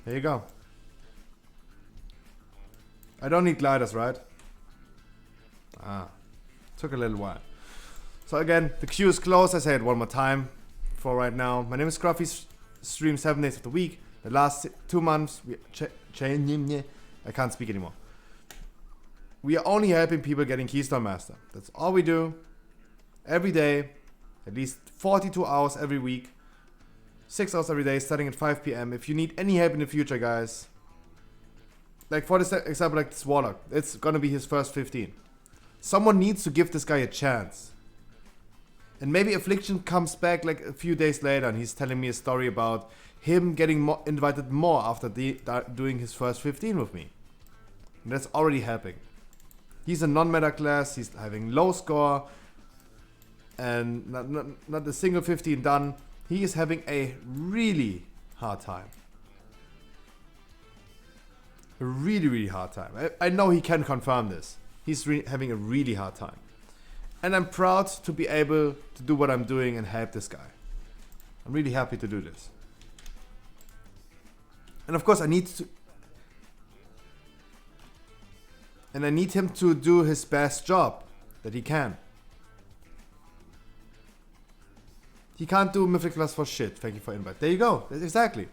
There you go. I don't need gliders, right? Took a little while. So again, the queue is closed. I say it one more time for right now. My name is Scruffy. Stream 7 days of the week. The last 2 months, I can't speak anymore. We are only helping people getting Keystone Master. That's all we do. Every day. At least 42 hours every week. 6 hours every day, starting at 5 p.m. If you need any help in the future, guys. Like for this example, like this Warlock. It's gonna be his first 15. Someone needs to give this guy a chance. And maybe Affliction comes back like a few days later and he's telling me a story about him getting invited more after doing his first 15 with me. And that's already helping. He's a non-meta class, he's having low score. And not a single 15 done. He is having a really hard time. A really, really hard time. I know he can confirm this. He's having a really hard time. And I'm proud to be able to do what I'm doing and help this guy. I'm really happy to do this. And of course I need to... And I need him to do his best job that he can. He can't do Mythic Class for shit. Thank you for invite. There you go. Exactly.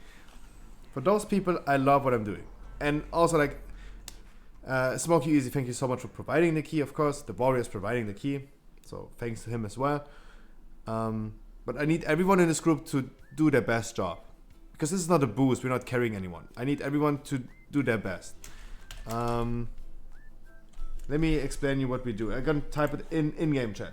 For those people, I love what I'm doing. And also like, Smokey Easy, thank you so much for providing the key, of course. The Warrior is providing the key. So thanks to him as well. But I need everyone in this group to do their best job. Because this is not a boost. We're not carrying anyone. I need everyone to do their best. Let me explain you what we do. I'm going to type it in-game chat.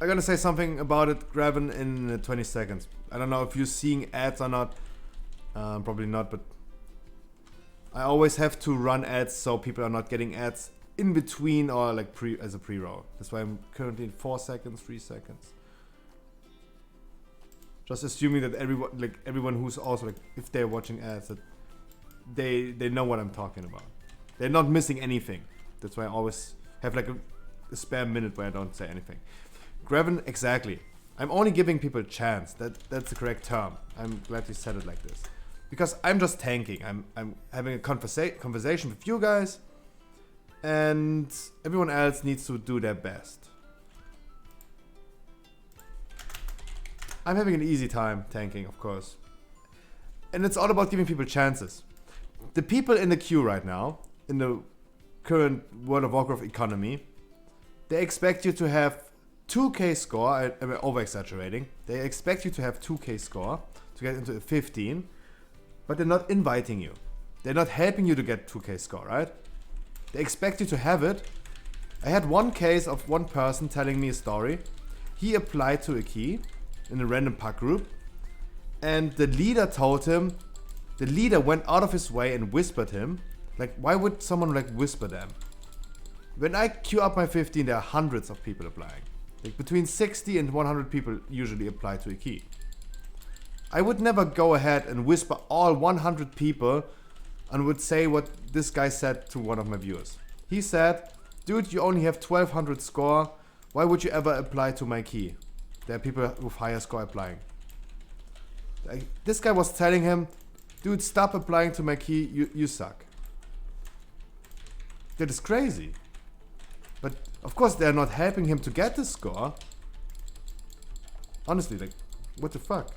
I'm gonna say something about it, Graven, in 20 seconds. I don't know if you're seeing ads or not. Probably not, but I always have to run ads so people are not getting ads in between or like as a pre-roll. That's why I'm currently in 4 seconds, 3 seconds. Just assuming that everyone who's also like, if they're watching ads, that they know what I'm talking about. They're not missing anything. That's why I always have like a spare minute where I don't say anything. Graven, exactly. I'm only giving people a chance. That's the correct term. I'm glad you said it like this. Because I'm just tanking. I'm having a conversation with you guys. and everyone else needs to do their best. I'm having an easy time tanking, of course. And it's all about giving people chances. The people in the queue right now, in the current World of Warcraft economy, they expect you to have 2k score, I'm over-exaggerating, they expect you to have 2k score to get into a 15, but they're not inviting you. They're not helping you to get 2k score, right? They expect you to have it. I had one case of one person telling me a story. He applied to a key in a random pack group, and the leader told him, the leader went out of his way and whispered him, like, why would someone like whisper them? When I queue up my 15, there are hundreds of people applying. Like between 60 and 100 people usually apply to a key. I would never go ahead and whisper all 100 people and would say what this guy said to one of my viewers. He said, dude, you only have 1200 score. Why would you ever apply to my key? There are people with higher score applying. Like, this guy was telling him, dude, stop applying to my key, you suck. That is crazy. But of course they're not helping him to get the score. Honestly, like, what the fuck?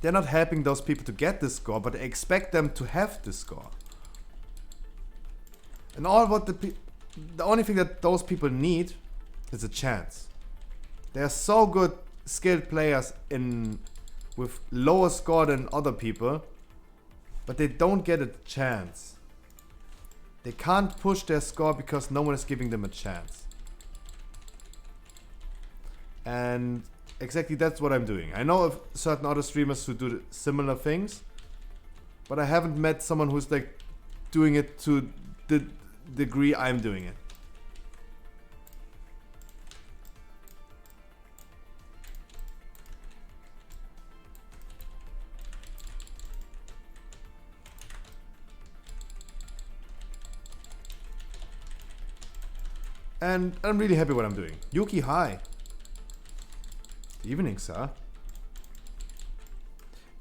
They're not helping those people to get the score, but they expect them to have the score. And all what the only thing that those people need is a chance. They are so good skilled players with lower score than other people, but they don't get a chance. They can't push their score because no one is giving them a chance. And exactly that's what I'm doing. I know of certain other streamers who do similar things, but I haven't met someone who's like doing it to the degree I'm doing it. And I'm really happy what I'm doing. Yuki, hi. Good evening, sir.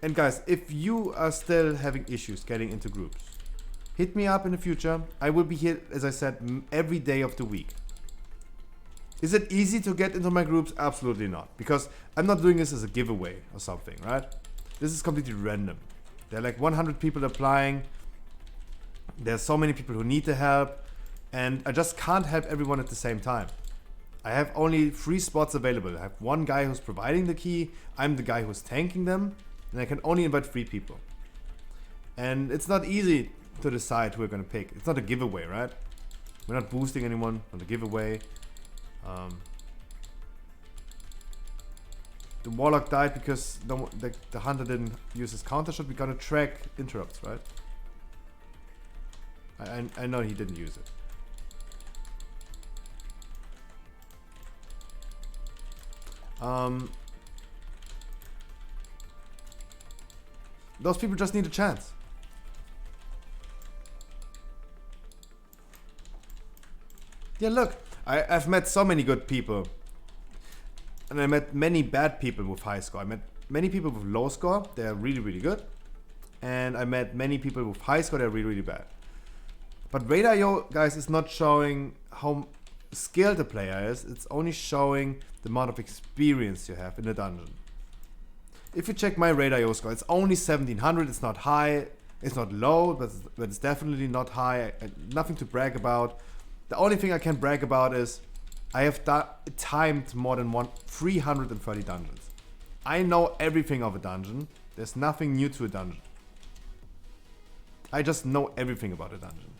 And guys, if you are still having issues getting into groups, hit me up in the future. I will be here, as I said, every day of the week. Is it easy to get into my groups? Absolutely not. Because I'm not doing this as a giveaway or something, right? This is completely random. There are like 100 people applying. There's so many people who need the help. And I just can't help everyone at the same time. I have only 3 spots available. I have one guy who's providing the key. I'm the guy who's tanking them. And I can only invite 3 people. And it's not easy to decide who we're going to pick. It's not a giveaway, right? We're not boosting anyone on the giveaway. The Warlock died because the Hunter didn't use his counter shot. We're going to track interrupts, right? I know he didn't use it. Those people just need a chance. Yeah, look, I've met so many good people. And I met many bad people with high score. I met many people with low score, they're really, really good. And I met many people with high score, they're really, really bad. But Radar.io, guys, is not showing how skilled the player is. It's only showing the amount of experience you have in the dungeon. If you check my Radar.io score, it's only 1700. It's not high, it's not low, but it's definitely not high. Nothing to brag about. The only thing I can brag about is I have timed more than 330 dungeons. I know everything of a dungeon. There's nothing new to a dungeon. I just know everything about a dungeon.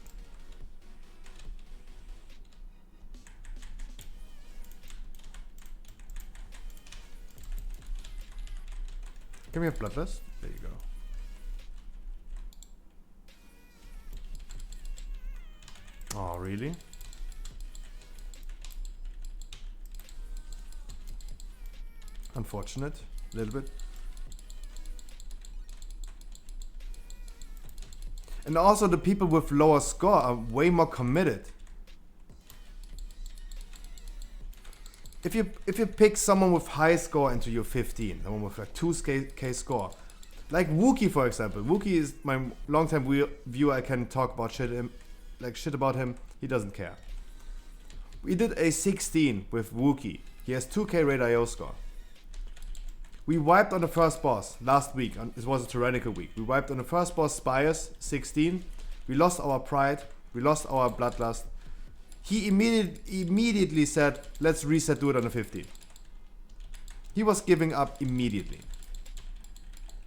Can we have Bloodlust? There you go. Oh, really? Unfortunate, a little bit. And also the people with lower score are way more committed. If you pick someone with high score into your 15, someone with a 2k score, like Wookie for example. Wookie is my longtime viewer. I can talk about shit like shit about him, he doesn't care. We did a 16 with Wookie. He has 2k Raid IO score. We wiped on the first boss last week. It was a tyrannical week. We wiped on the first boss, Spires, 16. We lost our pride. We lost our bloodlust. He immediately said, let's reset, do it on the 15. He was giving up immediately.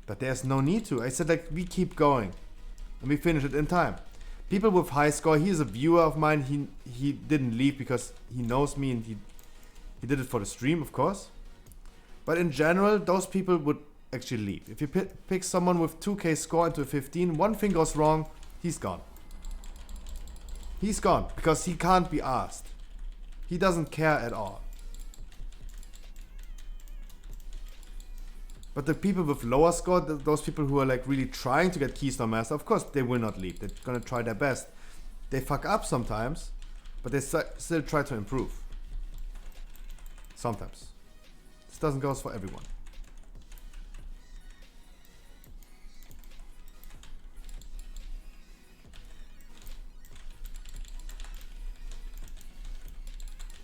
But there's no need to. I said, like, we keep going. And we finish it in time. People with high score, he is a viewer of mine. He didn't leave because he knows me and he did it for the stream, of course. But in general, those people would actually leave. If you pick someone with 2k score into a 15, one thing goes wrong, he's gone. He's gone because he can't be asked. He doesn't care at all. But the people with lower score, those people who are like really trying to get Keystone Master, of course they will not leave. They're gonna try their best. They fuck up sometimes, but they still try to improve. Sometimes. This doesn't go for everyone.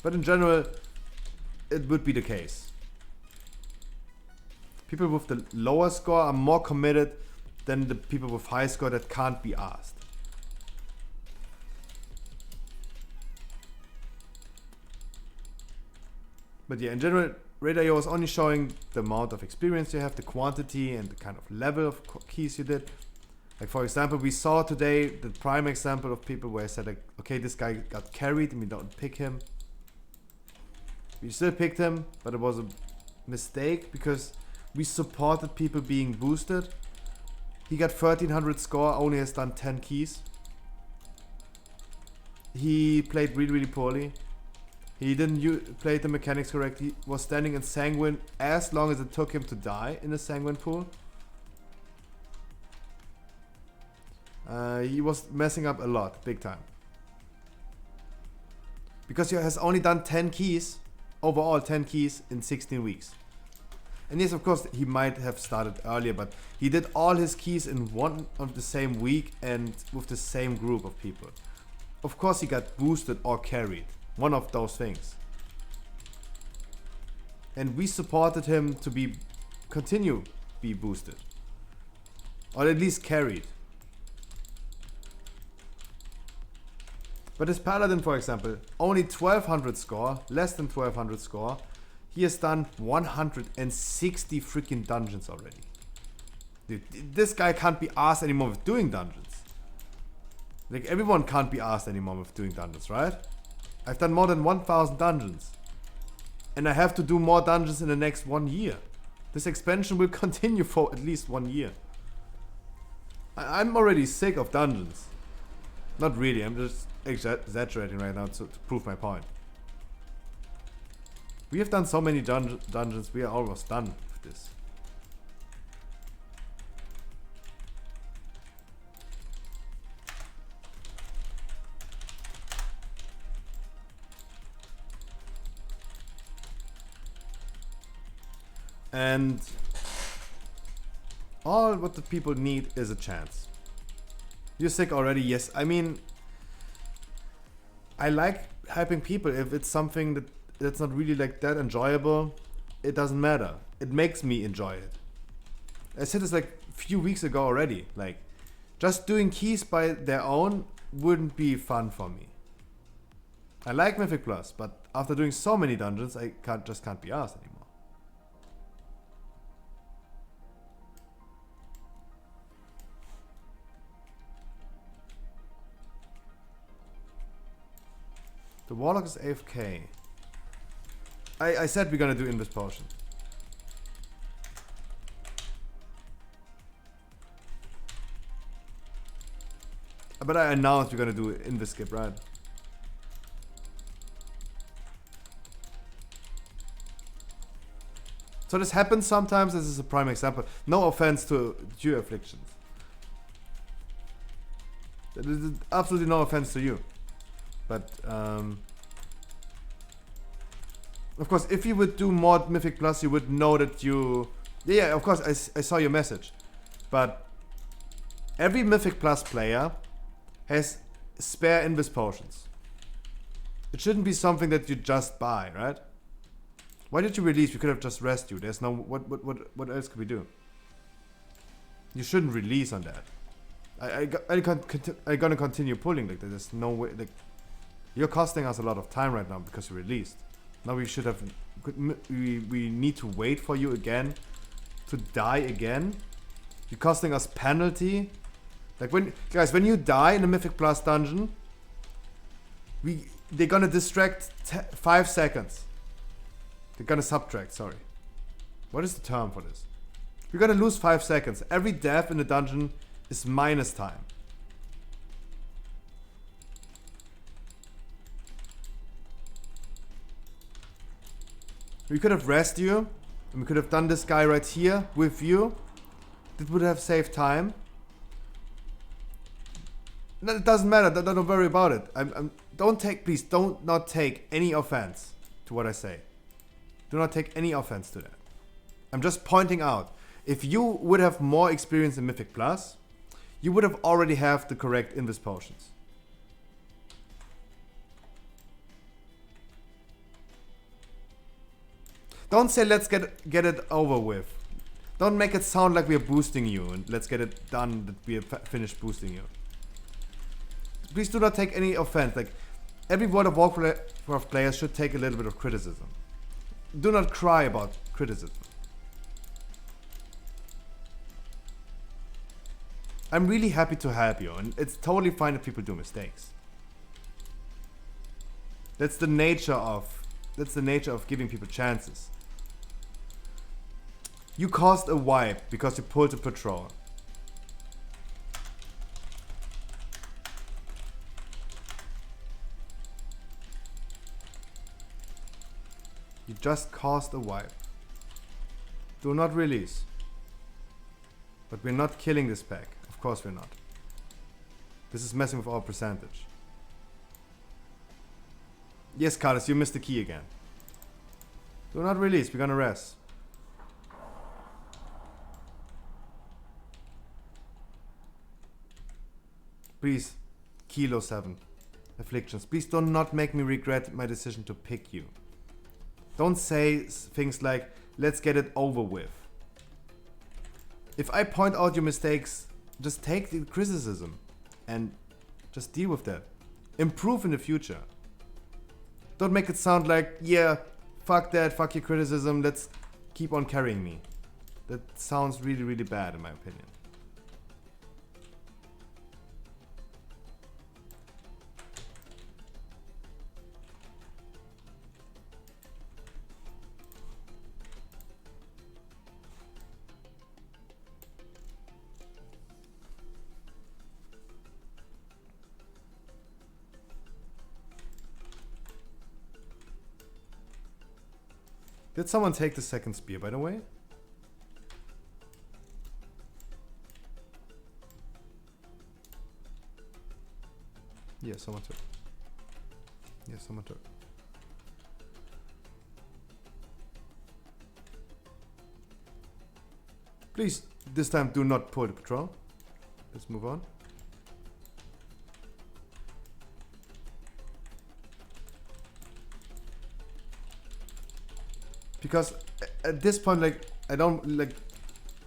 But in general, it would be the case. People with the lower score are more committed than the people with high score that can't be asked. But yeah, in general, Raid IO is only showing the amount of experience you have, the quantity and the kind of level of keys you did. Like for example, we saw today the prime example of people where I said like, okay, this guy got carried and we don't pick him. We still picked him, but it was a mistake because we supported people being boosted. He got 1300 score, only has done 10 keys. He played really, really poorly. He didn't play the mechanics correctly. He was standing in Sanguine as long as it took him to die in the Sanguine pool. He was messing up a lot, big time. Because he has only done 10 keys, overall 10 keys in 16 weeks. And yes, of course, he might have started earlier, but he did all his keys in one of the same week and with the same group of people. Of course, he got boosted or carried. One of those things. And we supported him to continue be boosted. Or at least carried. But this Paladin, for example, only 1200 score, less than 1200 score. He has done 160 freaking dungeons already. Dude, this guy can't be asked anymore with doing dungeons. Like everyone can't be asked anymore with doing dungeons, right? I've done more than 1000 dungeons. And I have to do more dungeons in the next 1 year. This expansion will continue for at least 1 year. I'm already sick of dungeons. Not really, I'm just exaggerating right now to prove my point. We have done so many dungeons, we are almost done with this. And all what the people need is a chance. You're sick already? Yes. I mean, I like hyping people. If it's something that's not really like that enjoyable, it doesn't matter. It makes me enjoy it. I said this like a few weeks ago already. Like, just doing keys by their own wouldn't be fun for me. I like Mythic Plus, but after doing so many dungeons, I just can't be asked anymore. The Warlock is AFK. I said we're gonna do Invis Potion. But I announced we're gonna do Invis Skip, right? So this happens sometimes. This is a prime example. No offense to Jew Afflictions. Absolutely no offense to you. But, of course, if you would do more Mythic Plus, you would know that you... Yeah, of course, I saw your message. But every Mythic Plus player has spare invis potions. It shouldn't be something that you just buy, right? Why did you release? We could have just rest you. There's no what else could we do? You shouldn't release on that. I'm gonna continue pulling like that. There's no way. Like, you're costing us a lot of time right now because you released. Now we should have. We need to wait for you again to die again. You're costing us penalty. Like when you die in a Mythic Plus dungeon, they're gonna distract 5 seconds. They're gonna subtract. Sorry. What is the term for this? You're gonna lose 5 seconds. Every death in the dungeon is minus time. We could have rested you, and we could have done this guy right here with you. That would have saved time. No, it doesn't matter. Don't worry about it. Please don't take any offense to what I say. Do not take any offense to that. I'm just pointing out, if you would have more experience in Mythic Plus, you would have already have the correct invis potions. Don't say let's get it over with. Don't make it sound like we are boosting you and let's get it done that we have finished boosting you. Please do not take any offense. Like, every World of Warcraft player should take a little bit of criticism. Do not cry about criticism. I'm really happy to help you, and it's totally fine if people do mistakes. That's the nature of giving people chances. You caused a wipe because you pulled a patrol. You just caused a wipe. Do not release. But we're not killing this pack. Of course we're not. This is messing with our percentage. Yes, Carlos, you missed the key again. Do not release, we're gonna rest. Please, Kilo 7. Afflictions. Please do not make me regret my decision to pick you. Don't say things like, let's get it over with. If I point out your mistakes, just take the criticism and just deal with that. Improve in the future. Don't make it sound like, yeah, fuck that, fuck your criticism, let's keep on carrying me. That sounds really, really bad in my opinion. Did someone take the second spear, by the way? Yeah, someone took. Yeah, someone took. Please, this time do not pull the patrol. Let's move on. Because at this point, like,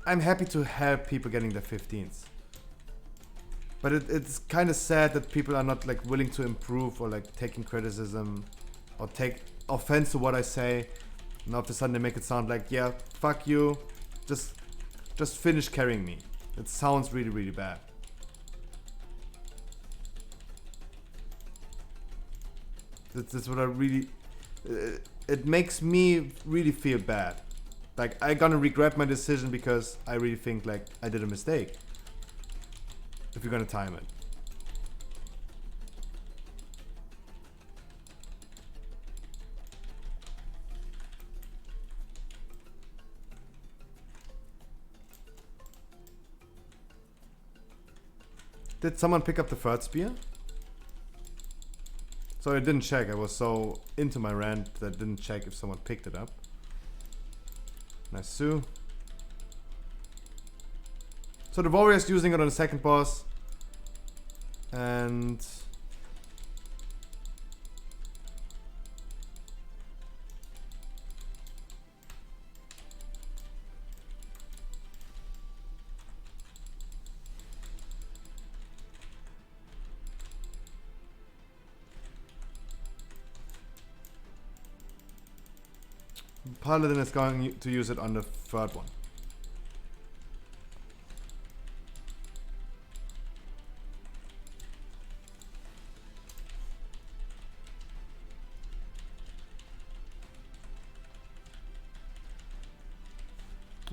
I'm happy to help people getting their 15s. But it's kind of sad that people are not like willing to improve or like taking criticism or take offense to what I say. And all of a sudden they make it sound like, yeah, fuck you, just finish carrying me. It sounds really, really bad. That's what I really... it makes me really feel bad. Like, I'm gonna regret my decision because I really think like I did a mistake. If you're gonna time it. Did someone pick up the third spear? So I didn't check. I was so into my rant that I didn't check if someone picked it up. Nice Sue. So the warrior's using it on the second boss. And Paladin is going to use it on the third one.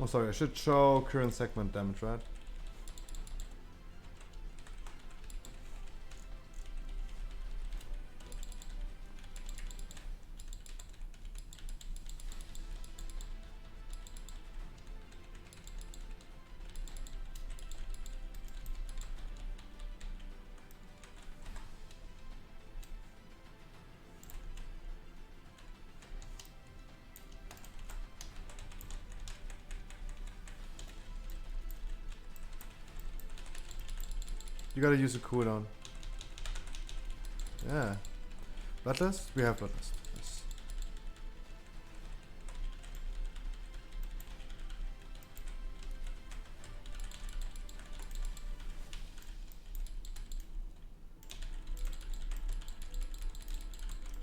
Oh, sorry, I should show current segment damage, right? You gotta use a cooldown. Yeah. Bloodlust? We have Bloodlust. Yes.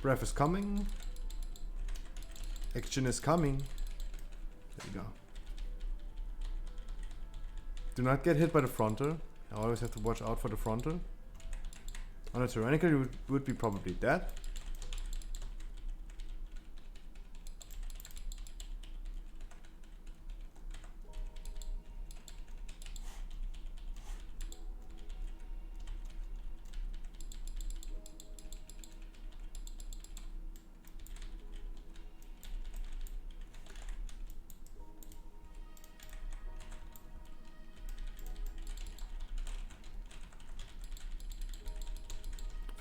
Breath is coming. Action is coming. There you go. Do not get hit by the frontal. I always have to watch out for the frontal. On a tyrannical, you would be probably dead.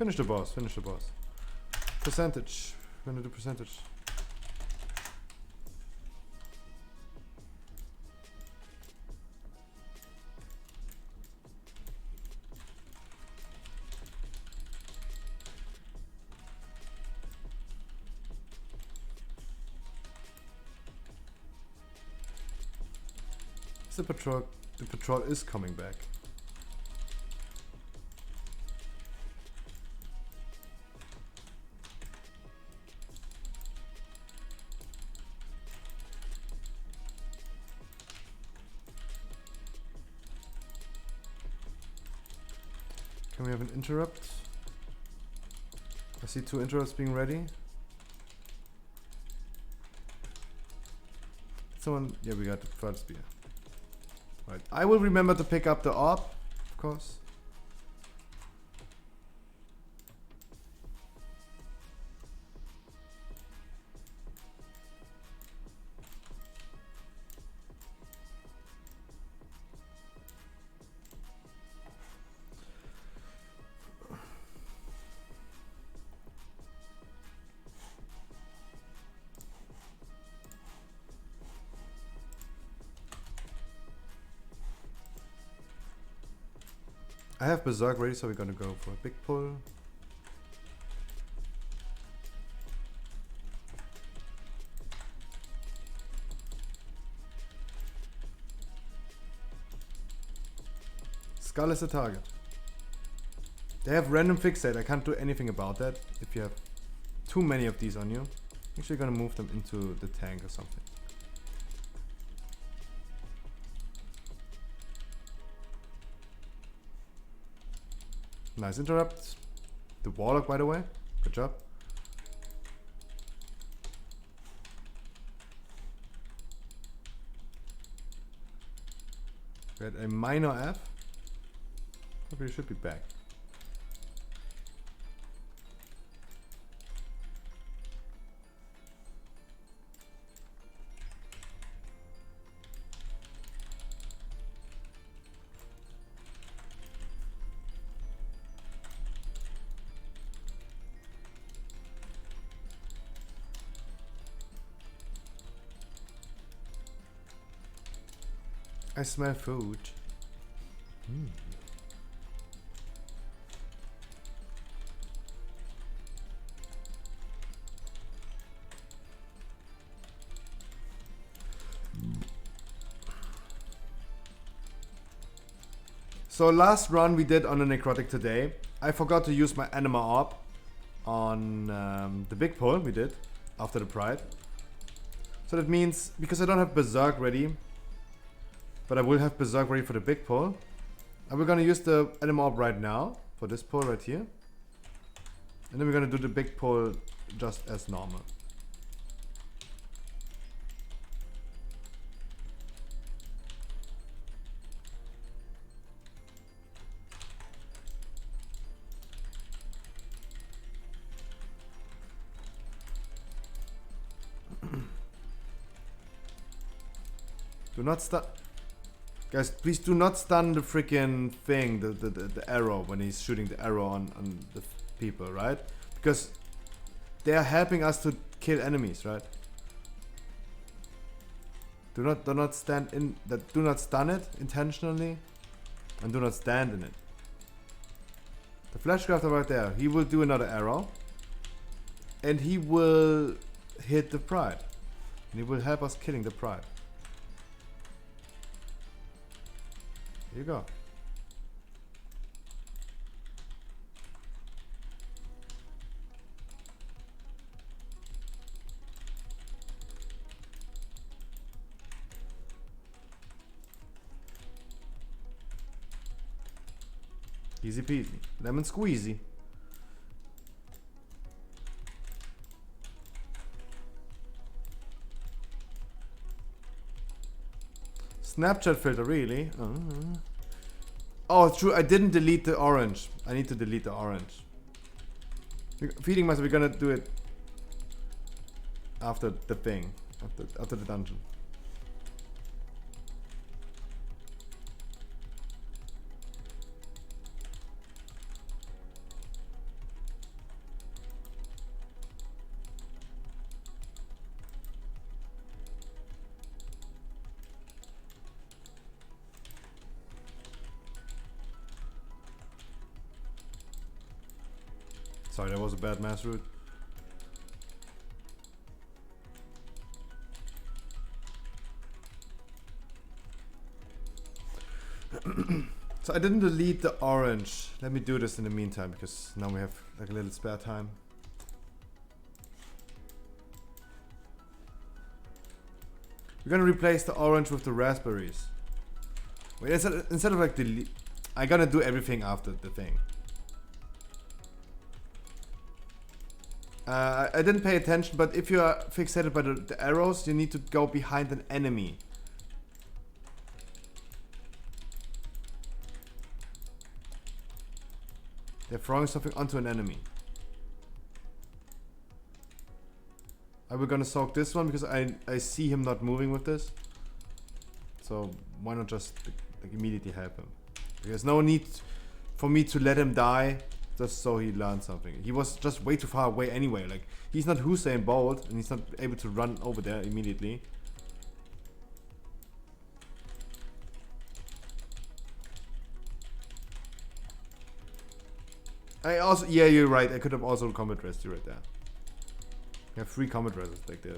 Finish the boss, finish the boss. Percentage. We're gonna do percentage. The patrol is coming back. Can we have an interrupt? I see 2 interrupts being ready. Someone, yeah, we got the third spear. Right, I will remember to pick up the orb, of course. I have Berserk ready, so we're gonna go for a big pull. Skull is the target. They have random fixate. I can't do anything about that. If you have too many of these on you, actually gonna move them into the tank or something. Nice interrupt. The Warlock, by the way. Good job. We had a minor F. Okay, we should be back. I smell food. So last run we did on the necrotic today, I forgot to use my anima orb on the big pull we did after the pride. So that means, because I don't have Berserk ready, but I will have Berserk ready for the big pull, and we're gonna use the Animal Orb right now, for this pull right here. And then we're gonna do the big pull just as normal. Do not stun. Guys, please do not stun the freaking thing, the arrow, when he's shooting the arrow on the people, right? Because they are helping us to kill enemies, right? Do not stand in that. Do not stun it intentionally, and do not stand in it. The Fleshcrafter right there, he will do another arrow, and he will hit the pride, and he will help us killing the pride. Here you go. Easy peasy. Lemon squeezy. Snapchat filter, really? Oh, it's true. I didn't delete the orange. I need to delete the orange. Feeding myself, we're gonna do it after the thing. After the dungeon. Sorry, that was a bad mass route. So I didn't delete the orange. Let me do this in the meantime, because now we have like a little spare time. We're gonna replace the orange with the raspberries. Wait, instead of like delete, I'm gonna do everything after the thing. I didn't pay attention, but if you are fixated by the arrows, you need to go behind an enemy. They're throwing something onto an enemy. I will gonna soak this one because I see him not moving with this. So why not just like immediately help him? There's no need for me to let him die just so he learns something. He was just way too far away anyway. Like, he's not Hussein Bolt and he's not able to run over there immediately. I also, yeah, you're right. I could have also combat rest you right there. You have 3 combat rests, like there.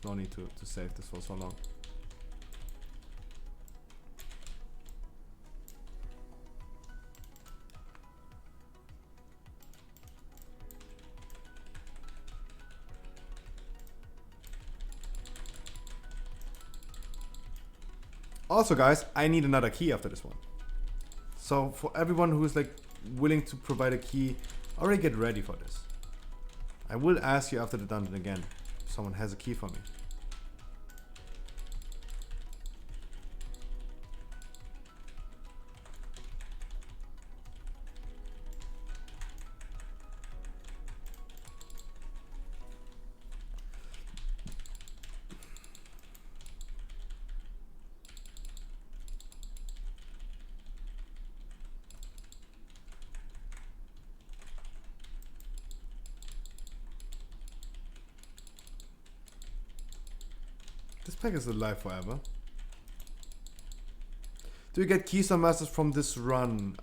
No need to save this for so long. Also, guys, I need another key after this one. So for everyone who is like willing to provide a key, already get ready for this. I will ask you after the dungeon again if someone has a key for me. This pack is alive forever. Do you get Keystone Masters from this run?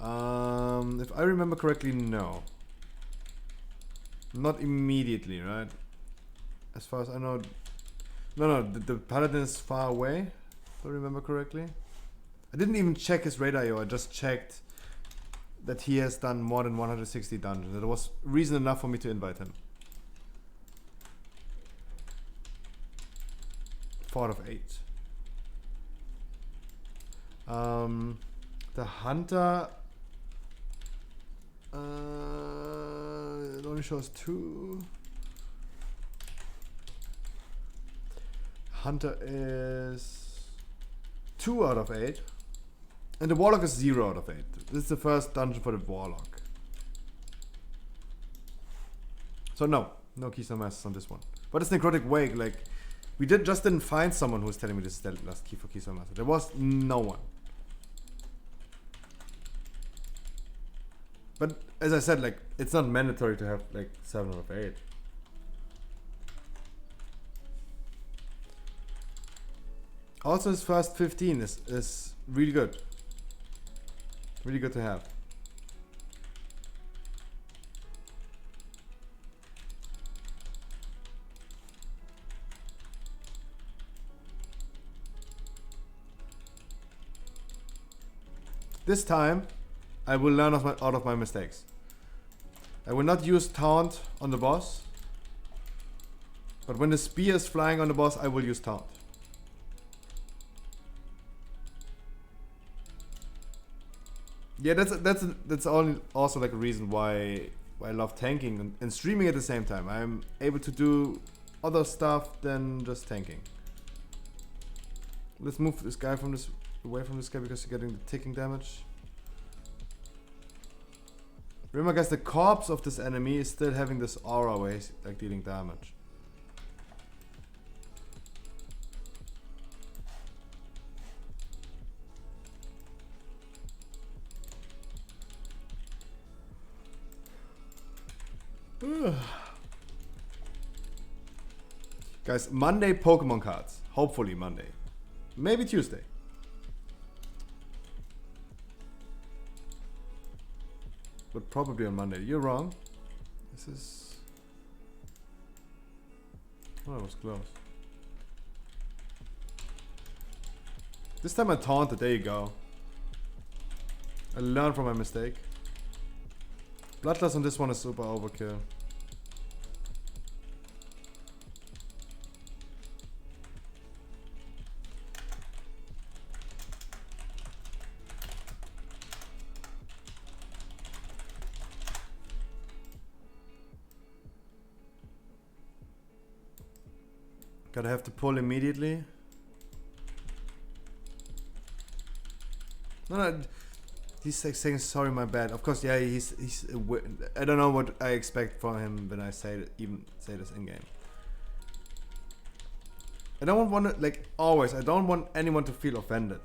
If I remember correctly, no. Not immediately, right? As far as I know. No, the Paladin is far away. If I remember correctly. I didn't even check his radar IO, I just checked that he has done more than 160 dungeons. That was reason enough for me to invite him. 4 out of 8. The hunter it only shows 2. Hunter is 2 out of 8. And the warlock is 0 out of 8. This is the first dungeon for the warlock. So no Keystone Masters on this one. But it's Necrotic Wake, like we didn't find someone who was telling me this is the last key for Keystone Master. There was no one. But as I said, like it's not mandatory to have like 7 out of 8. Also his first 15 is really good. Really good to have. This time, I will learn out of my mistakes. I will not use taunt on the boss. But when the spear is flying on the boss, I will use taunt. Yeah, that's only also like a reason why I love tanking and streaming at the same time. I'm able to do other stuff than just tanking. Let's move this guy away from this guy because you're getting the ticking damage. Remember guys, the corpse of this enemy is still having this aura where he's like dealing damage. Guys, Monday Pokemon cards. Hopefully Monday. Maybe Tuesday. But probably on Monday. You're wrong. This is... Oh, that was close. This time I taunted. There you go. I learned from my mistake. Bloodlust on this one is super overkill. Gotta have to pull immediately. No, he's like saying sorry, my bad. Of course, yeah, he's. I don't know what I expect from him when I even say this in game. I don't want to, like always. I don't want anyone to feel offended.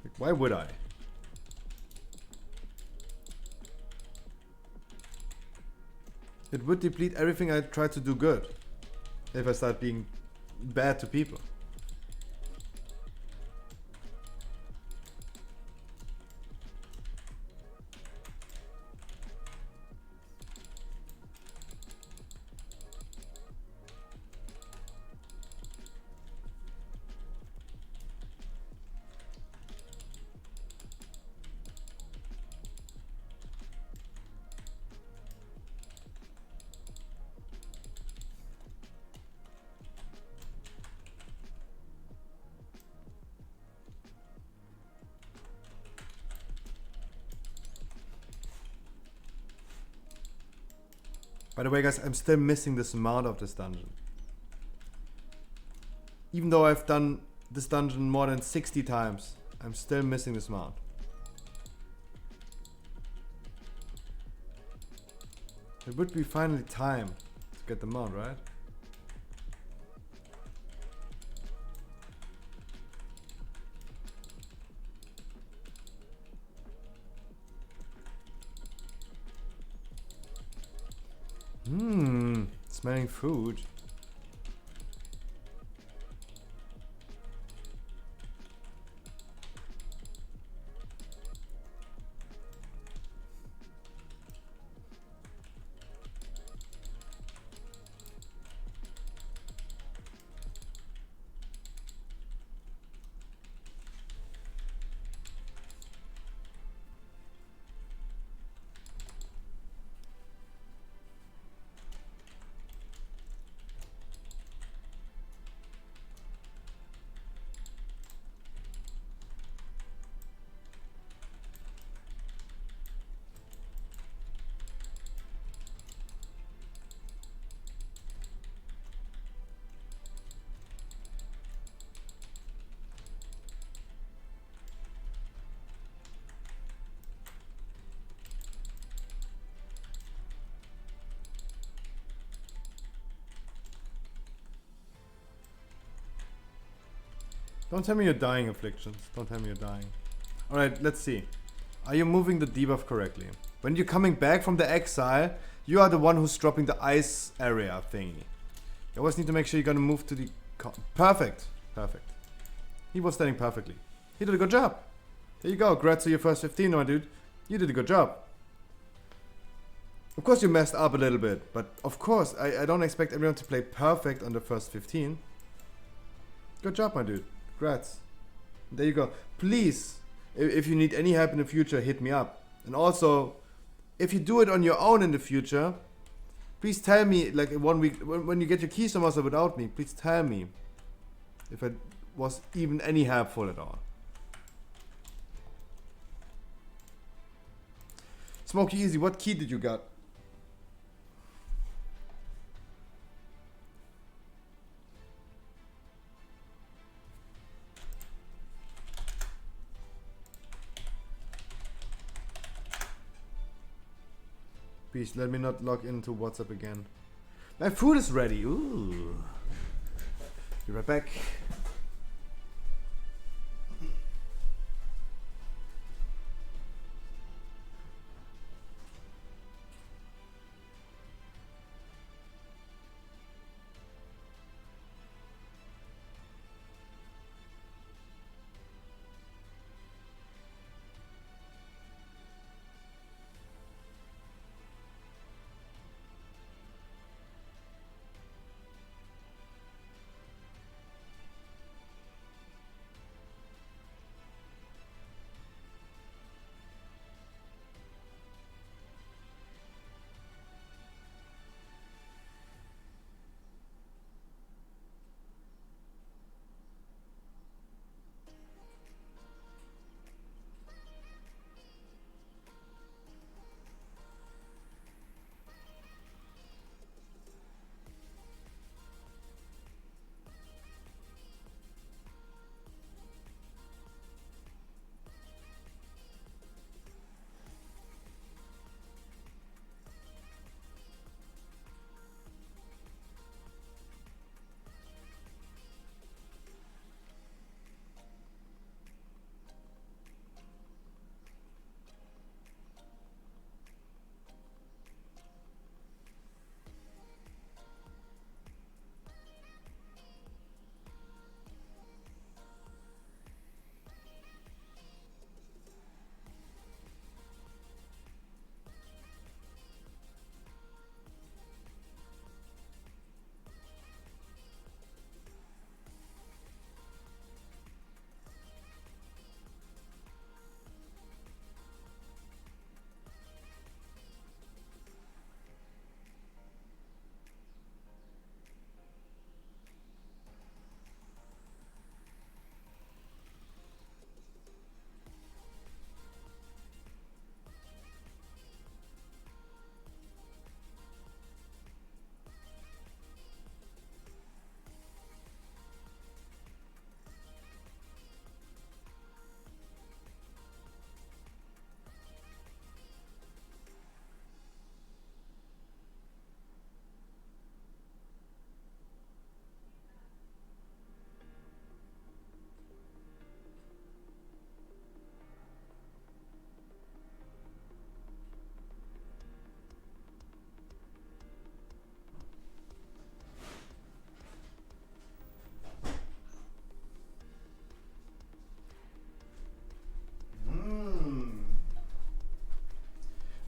Like, why would I? It would deplete everything I try to do good if I start being bad to people. By the way, guys, I'm still missing the mount of this dungeon. Even though I've done this dungeon more than 60 times, I'm still missing this mount. It would be finally time to get the mount, right? Smelling food. Don't tell me you're dying, Afflictions. Don't tell me you're dying. Alright, let's see. Are you moving the debuff correctly? When you're coming back from the exile, you are the one who's dropping the ice area thingy. You always need to make sure you're gonna move to the... Perfect. Perfect. He was standing perfectly. He did a good job. There you go. Congrats to your first 15, my dude. You did a good job. Of course you messed up a little bit, but of course I don't expect everyone to play perfect on the first 15. Good job, my dude. Congrats. There you go. Please, if you need any help in the future, hit me up. And also, if you do it on your own in the future, please tell me, like in 1 week, when you get your keystone master without me, please tell me if it was even any helpful at all. Smokey Easy, what key did you got? Please let me not log into WhatsApp again. My food is ready. Ooh. Be right back.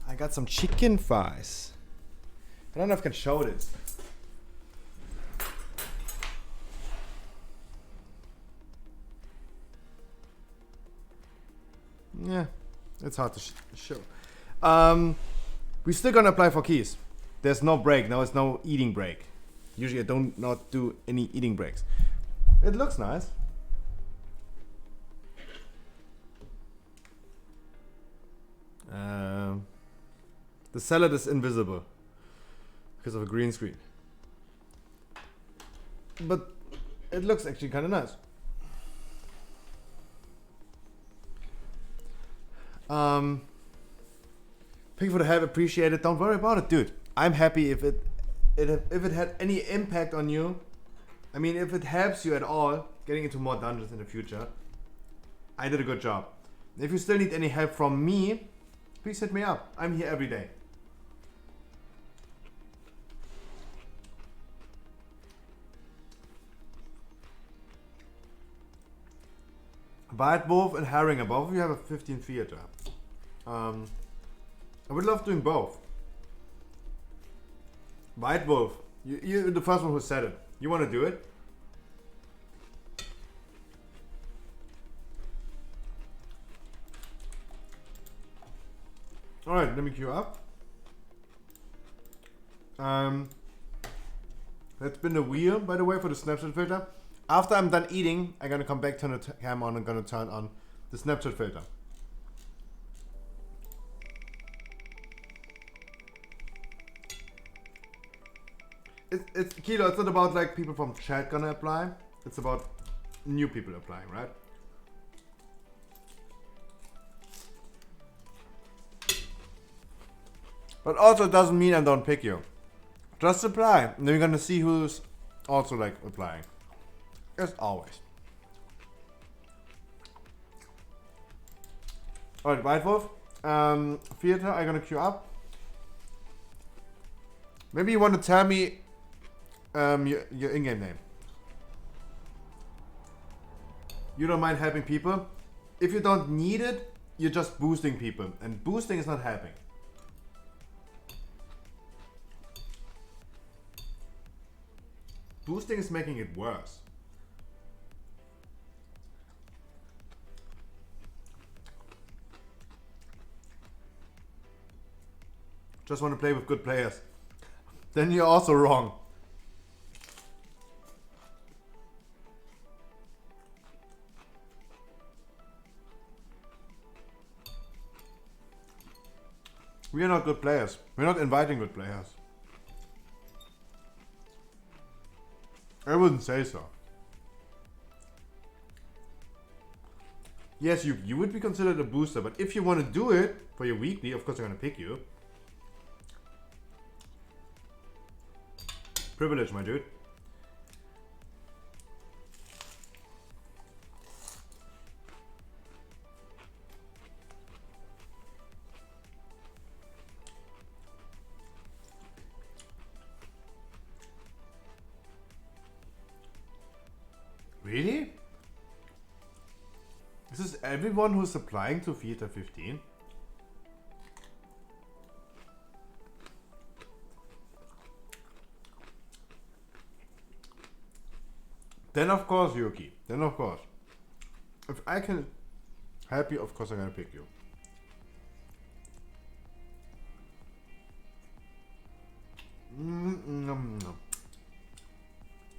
I got some chicken thighs. I don't know if I can show this. Yeah, it's hard to show. We're still gonna apply for keys. There's no break. Now it's no eating break. Usually I don't not do any eating breaks. It looks nice. The salad is invisible because of a green screen. But it looks actually kind of nice. Thank you for the help, appreciate it. Don't worry about it, dude. I'm happy if it had any impact on you. I mean, if it helps you at all, getting into more dungeons in the future, I did a good job. If you still need any help from me, please hit me up. I'm here every day. White Wolf and Herring, both of you have a 15 theater. I would love doing both. White Wolf, you're the first one who said it. You want to do it? Alright, let me queue up. Let's spin the wheel, by the way, for the snapshot filter. After I'm done eating, I'm gonna come back, turn the cam on, and gonna turn on the snapshot filter. It's Kilo, it's not about like people from chat gonna apply. It's about new people applying, right? But also it doesn't mean I don't pick you. Just apply, and then we're gonna see who's also like applying. As always. Alright, White Wolf. Theater, I'm gonna queue up. Maybe you want to tell me your in-game name. You don't mind helping people. If you don't need it, you're just boosting people. And boosting is not helping. Boosting is making it worse. Just want to play with good players. Then you're also wrong. We are not good players. We're not inviting good players. I wouldn't say so. Yes, you would be considered a booster, but if you want to do it for your weekly, of course I'm gonna pick you. Privilege, my dude. Really? Is this everyone who's applying to Theater 15? Then of course, Yuki. Then of course. If I can help you, of course I'm gonna pick you.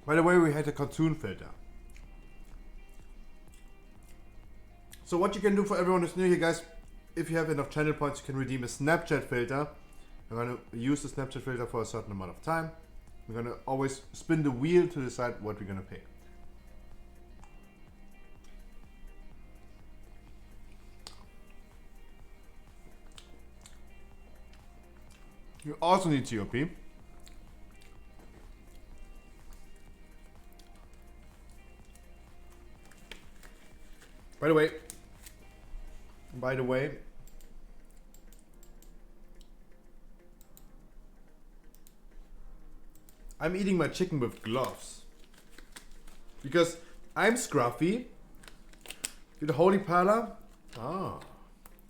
By the way, we had a cartoon filter. So what you can do for everyone who's new here, guys, if you have enough channel points, you can redeem a Snapchat filter. I'm gonna use the Snapchat filter for a certain amount of time. We're gonna always spin the wheel to decide what we're gonna pick. You also need TOP. By the way, I'm eating my chicken with gloves. Because I'm scruffy. You're the Holy Perla? Ah.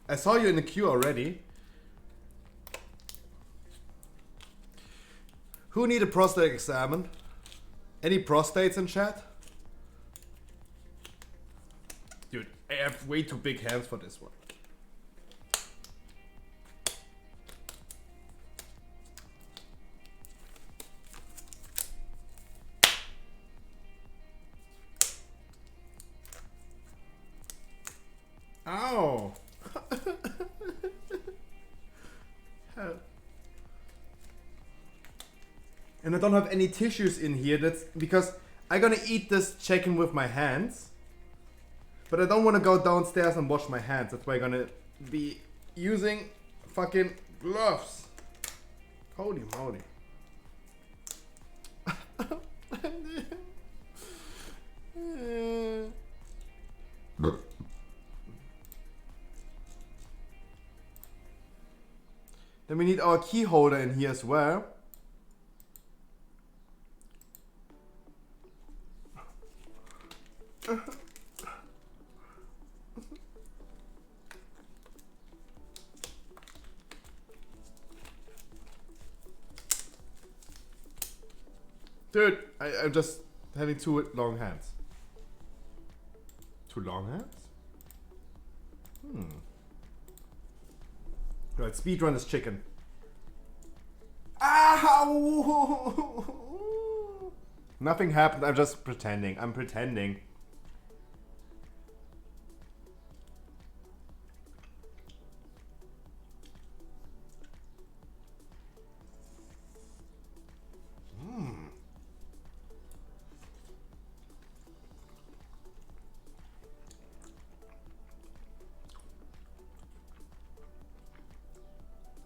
I saw you in the queue already. Who need a prostate examen? Any prostates in chat? Dude, I have way too big hands for this one. Ow! And I don't have any tissues in here. That's because I'm gonna eat this chicken with my hands. But I don't want to go downstairs and wash my hands. That's why I'm gonna be using fucking gloves. Holy moly. Then we need our key holder in here as well. Dude, I'm just having too long hands. Too long hands? Right, speedrun is chicken. Ow! Nothing happened, I'm just pretending. I'm pretending.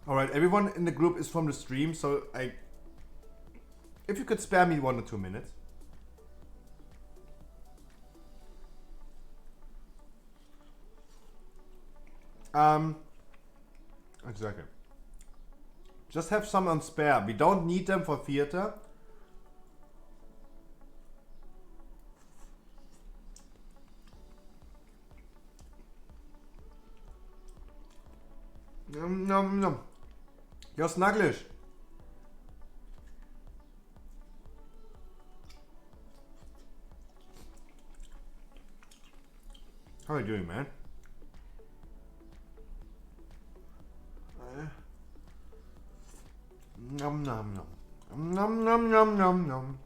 Alright, everyone in the group is from the stream, so if you could spare me 1 or 2 minutes. Exactly. Just have some on spare. We don't need them for theater. Nom nom nom. You're snugglish. How are you doing, man? Nom nom nom. Nom nom nom nom nom.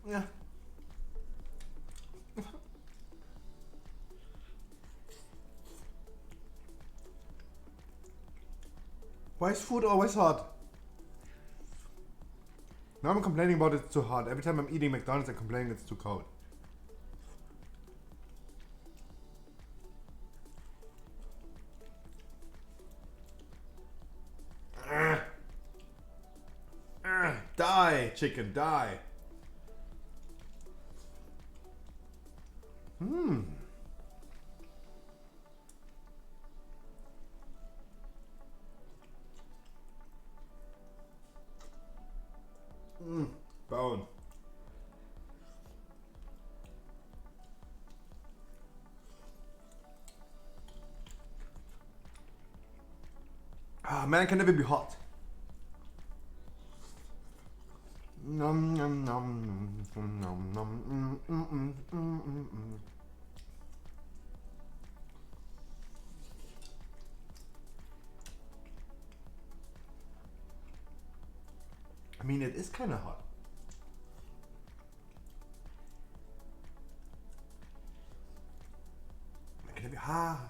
Yeah. Why is food always hot? Now I'm complaining about it's too hot. Every time I'm eating McDonald's, I'm complaining it's too cold. Die, chicken, die. Bone. Ah, man can never be hot. Nom nom nom nom nom nom. I mean, it is kind of hot. Can it be hot?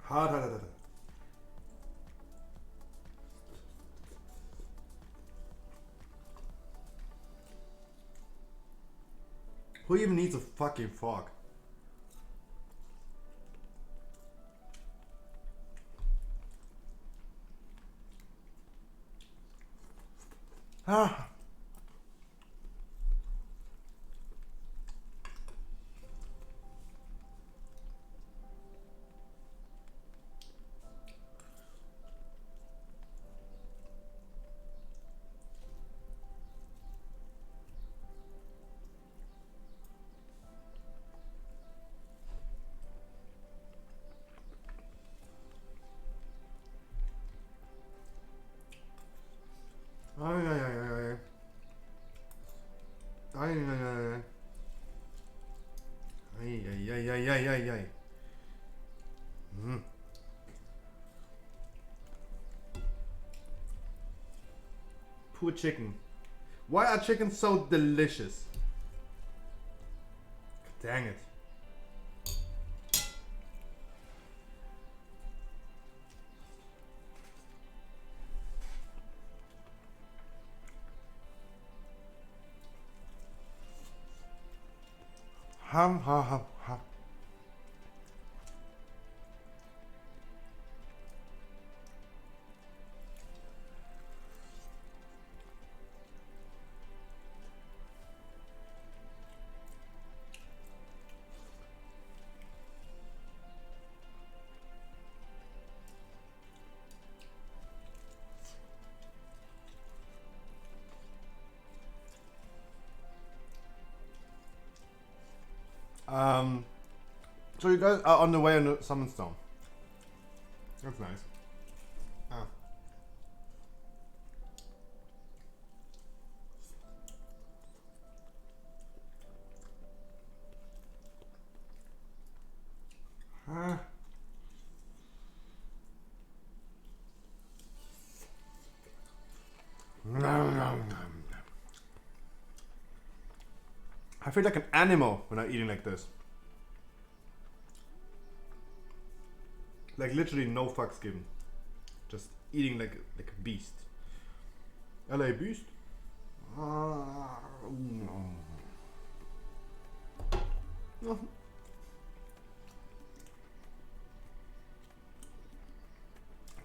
Hot, hot, hot, hot. Who even needs a fucking fork? Ah. Ay, ay, ay, ay, ay. Ay, ay, ay, ay. Ay, ay, ay, ay, ay, ay, ay. Poor chicken. Why are chickens so delicious? Dang it. Ham, ha, ha, ha. So you guys are on the way on the Summon Stone. That's nice. Ah. Ah. I feel like an animal when I'm eating like this. Like literally no fucks given. Just eating like a beast. LA beast.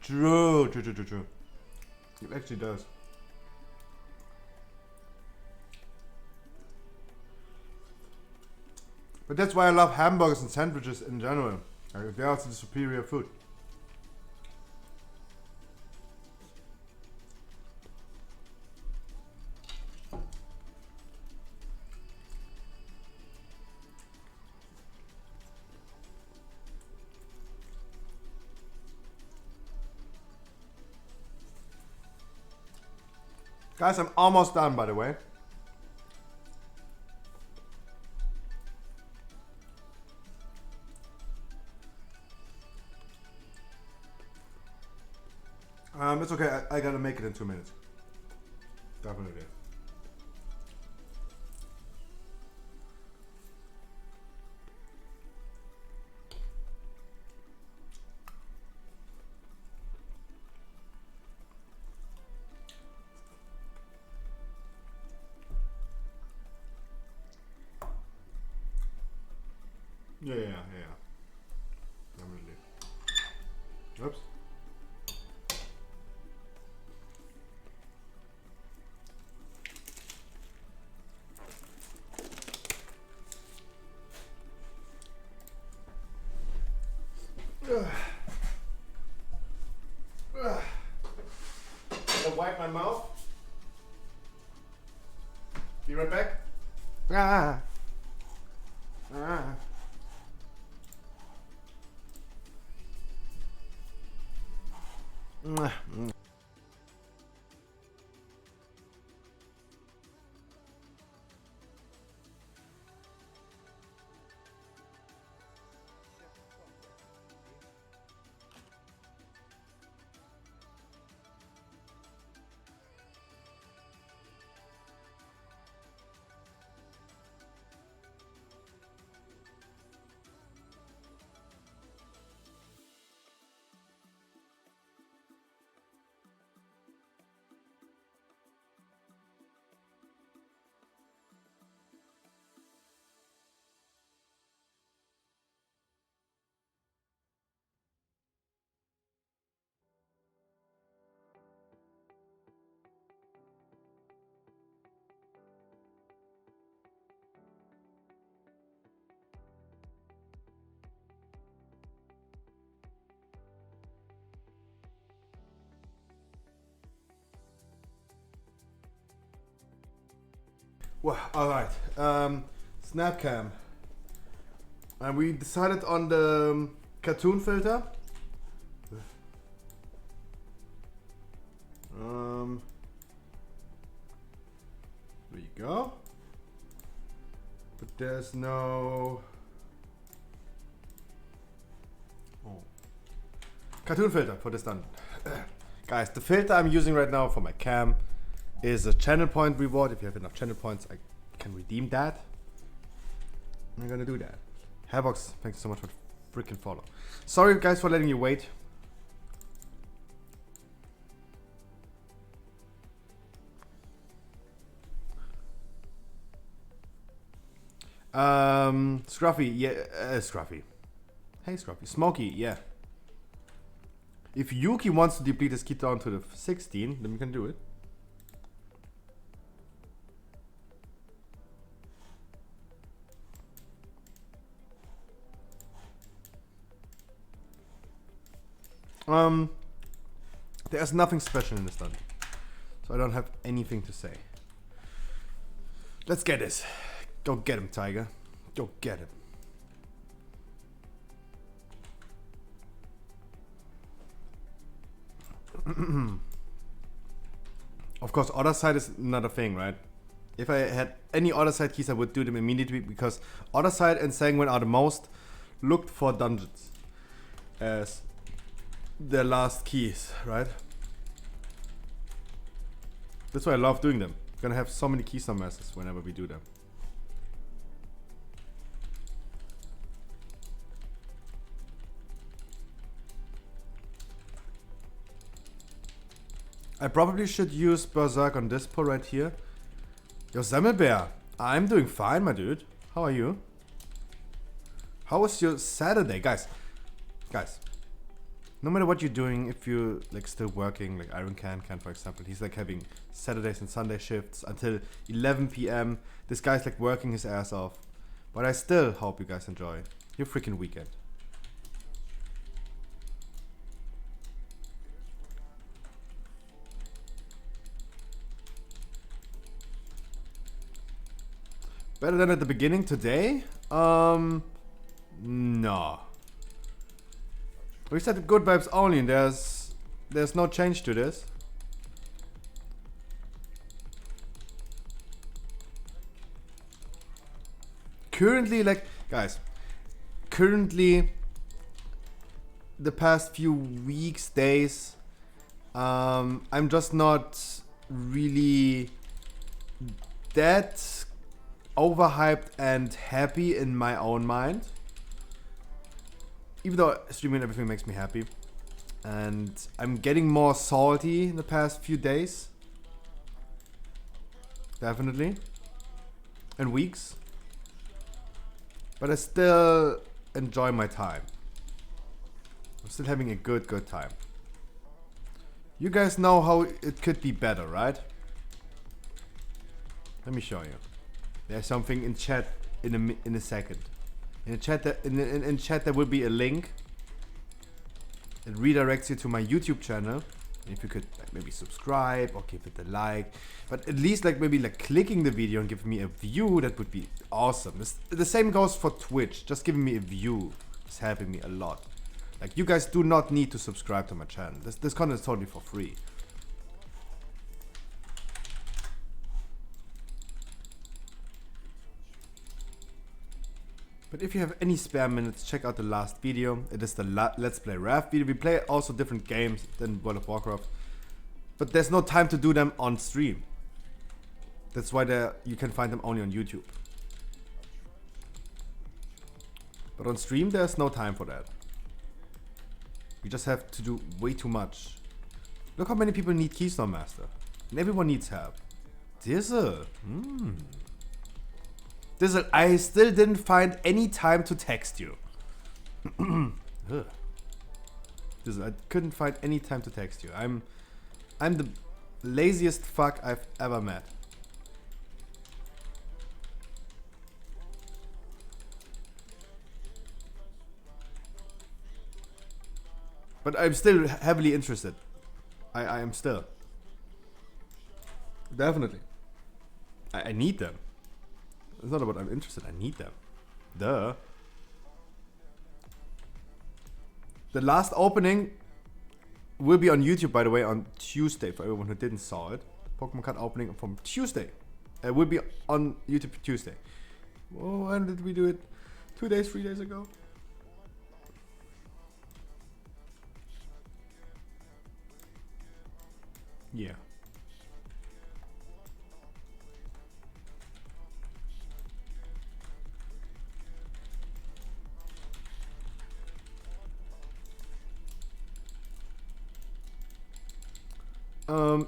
True. It actually does. But that's why I love hamburgers and sandwiches in general. Like, they are also the superior food. Guys, I'm almost done, by the way. It's okay. I gotta make it in 2 minutes. Definitely. Yeah. Definitely. Oops. Gotta wipe my mouth. Be right back. Well, alright. Snapcam. And we decided on the cartoon filter. There you go. But there's no... cartoon filter for this done. Guys, the filter I'm using right now for my cam is a channel point reward. If you have enough channel points, I can redeem that. I'm gonna do that. Hairbox, thanks so much for the freaking follow. Sorry guys for letting you wait. Scruffy, yeah, Scruffy. Hey Scruffy, Smokey, yeah. If Yuki wants to deplete his key down to the 16, then we can do it. There's nothing special in this dungeon, so I don't have anything to say. Let's get this. Go get him, Tiger. Go get him. Of course, other side is another thing, right? If I had any other side keys, I would do them immediately because other side and Sanguine are the most looked for dungeons as their last keys, right? That's why I love doing them. We're gonna have so many keystone masters whenever we do them. I probably should use Berserk on this pull right here. Yo, Semmelbear, I'm doing fine, my dude. How are you? How was your Saturday? Guys, no matter what you're doing, if you're like still working, like Iron Can for example, he's like having Saturdays and Sunday shifts until 11 p.m. This guy's like working his ass off. But I still hope you guys enjoy your freaking weekend. Better than at the beginning today? No. We said good vibes only and there's no change to this. Currently, like, guys, currently the past few weeks, days, I'm just not really that overhyped and happy in my own mind. Even though streaming everything makes me happy. And I'm getting more salty in the past few days. Definitely. And weeks. But I still enjoy my time. I'm still having a good time. You guys know how it could be better, right? Let me show you. There's something in chat in a second. In the chat, in chat there will be a link. It redirects you to my YouTube channel. If you could like, maybe subscribe or give it a like, but at least like maybe like clicking the video and giving me a view, that would be awesome. The same goes for Twitch. Just giving me a view is helping me a lot. Like you guys do not need to subscribe to my channel. This content is totally for free. But if you have any spare minutes, check out the last video. It is the Let's Play Raft video. We play also different games than World of Warcraft. But there's no time to do them on stream. That's why you can find them only on YouTube. But on stream, there's no time for that. We just have to do way too much. Look how many people need Keystone Master. And everyone needs help. Dizzle. Dizzle, I still didn't find any time to text you. Dizzle, I couldn't find any time to text you. I'm the laziest fuck I've ever met. But I'm still heavily interested. I am still. Definitely. I need them. It's not about I'm interested, I need them. Duh. The last opening will be on YouTube, by the way, on Tuesday, for everyone who didn't saw it. Pokemon card opening from Tuesday. It will be on YouTube Tuesday. Oh, when did we do it? 2 days, 3 days ago? Yeah.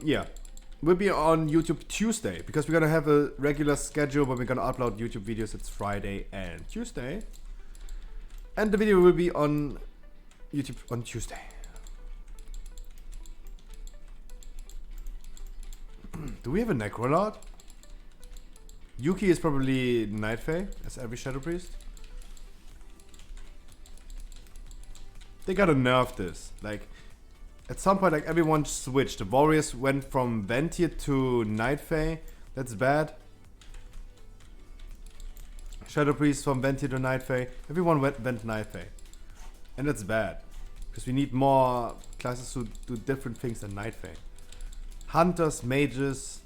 Yeah, we'll be on YouTube Tuesday because we're gonna have a regular schedule where we're gonna upload YouTube videos. It's Friday and Tuesday, and the video will be on YouTube on Tuesday. Do we have a Necrolord? Yuki is probably Night Fae, as every Shadow Priest. They gotta nerf this, like. At some point, like everyone switched. The Warriors went from Ventir to Night Fae. That's bad. Shadow Priest from Ventir to Night Fae. Everyone went Night Fae. And that's bad. Because we need more classes who do different things than Night Fae. Hunters, mages,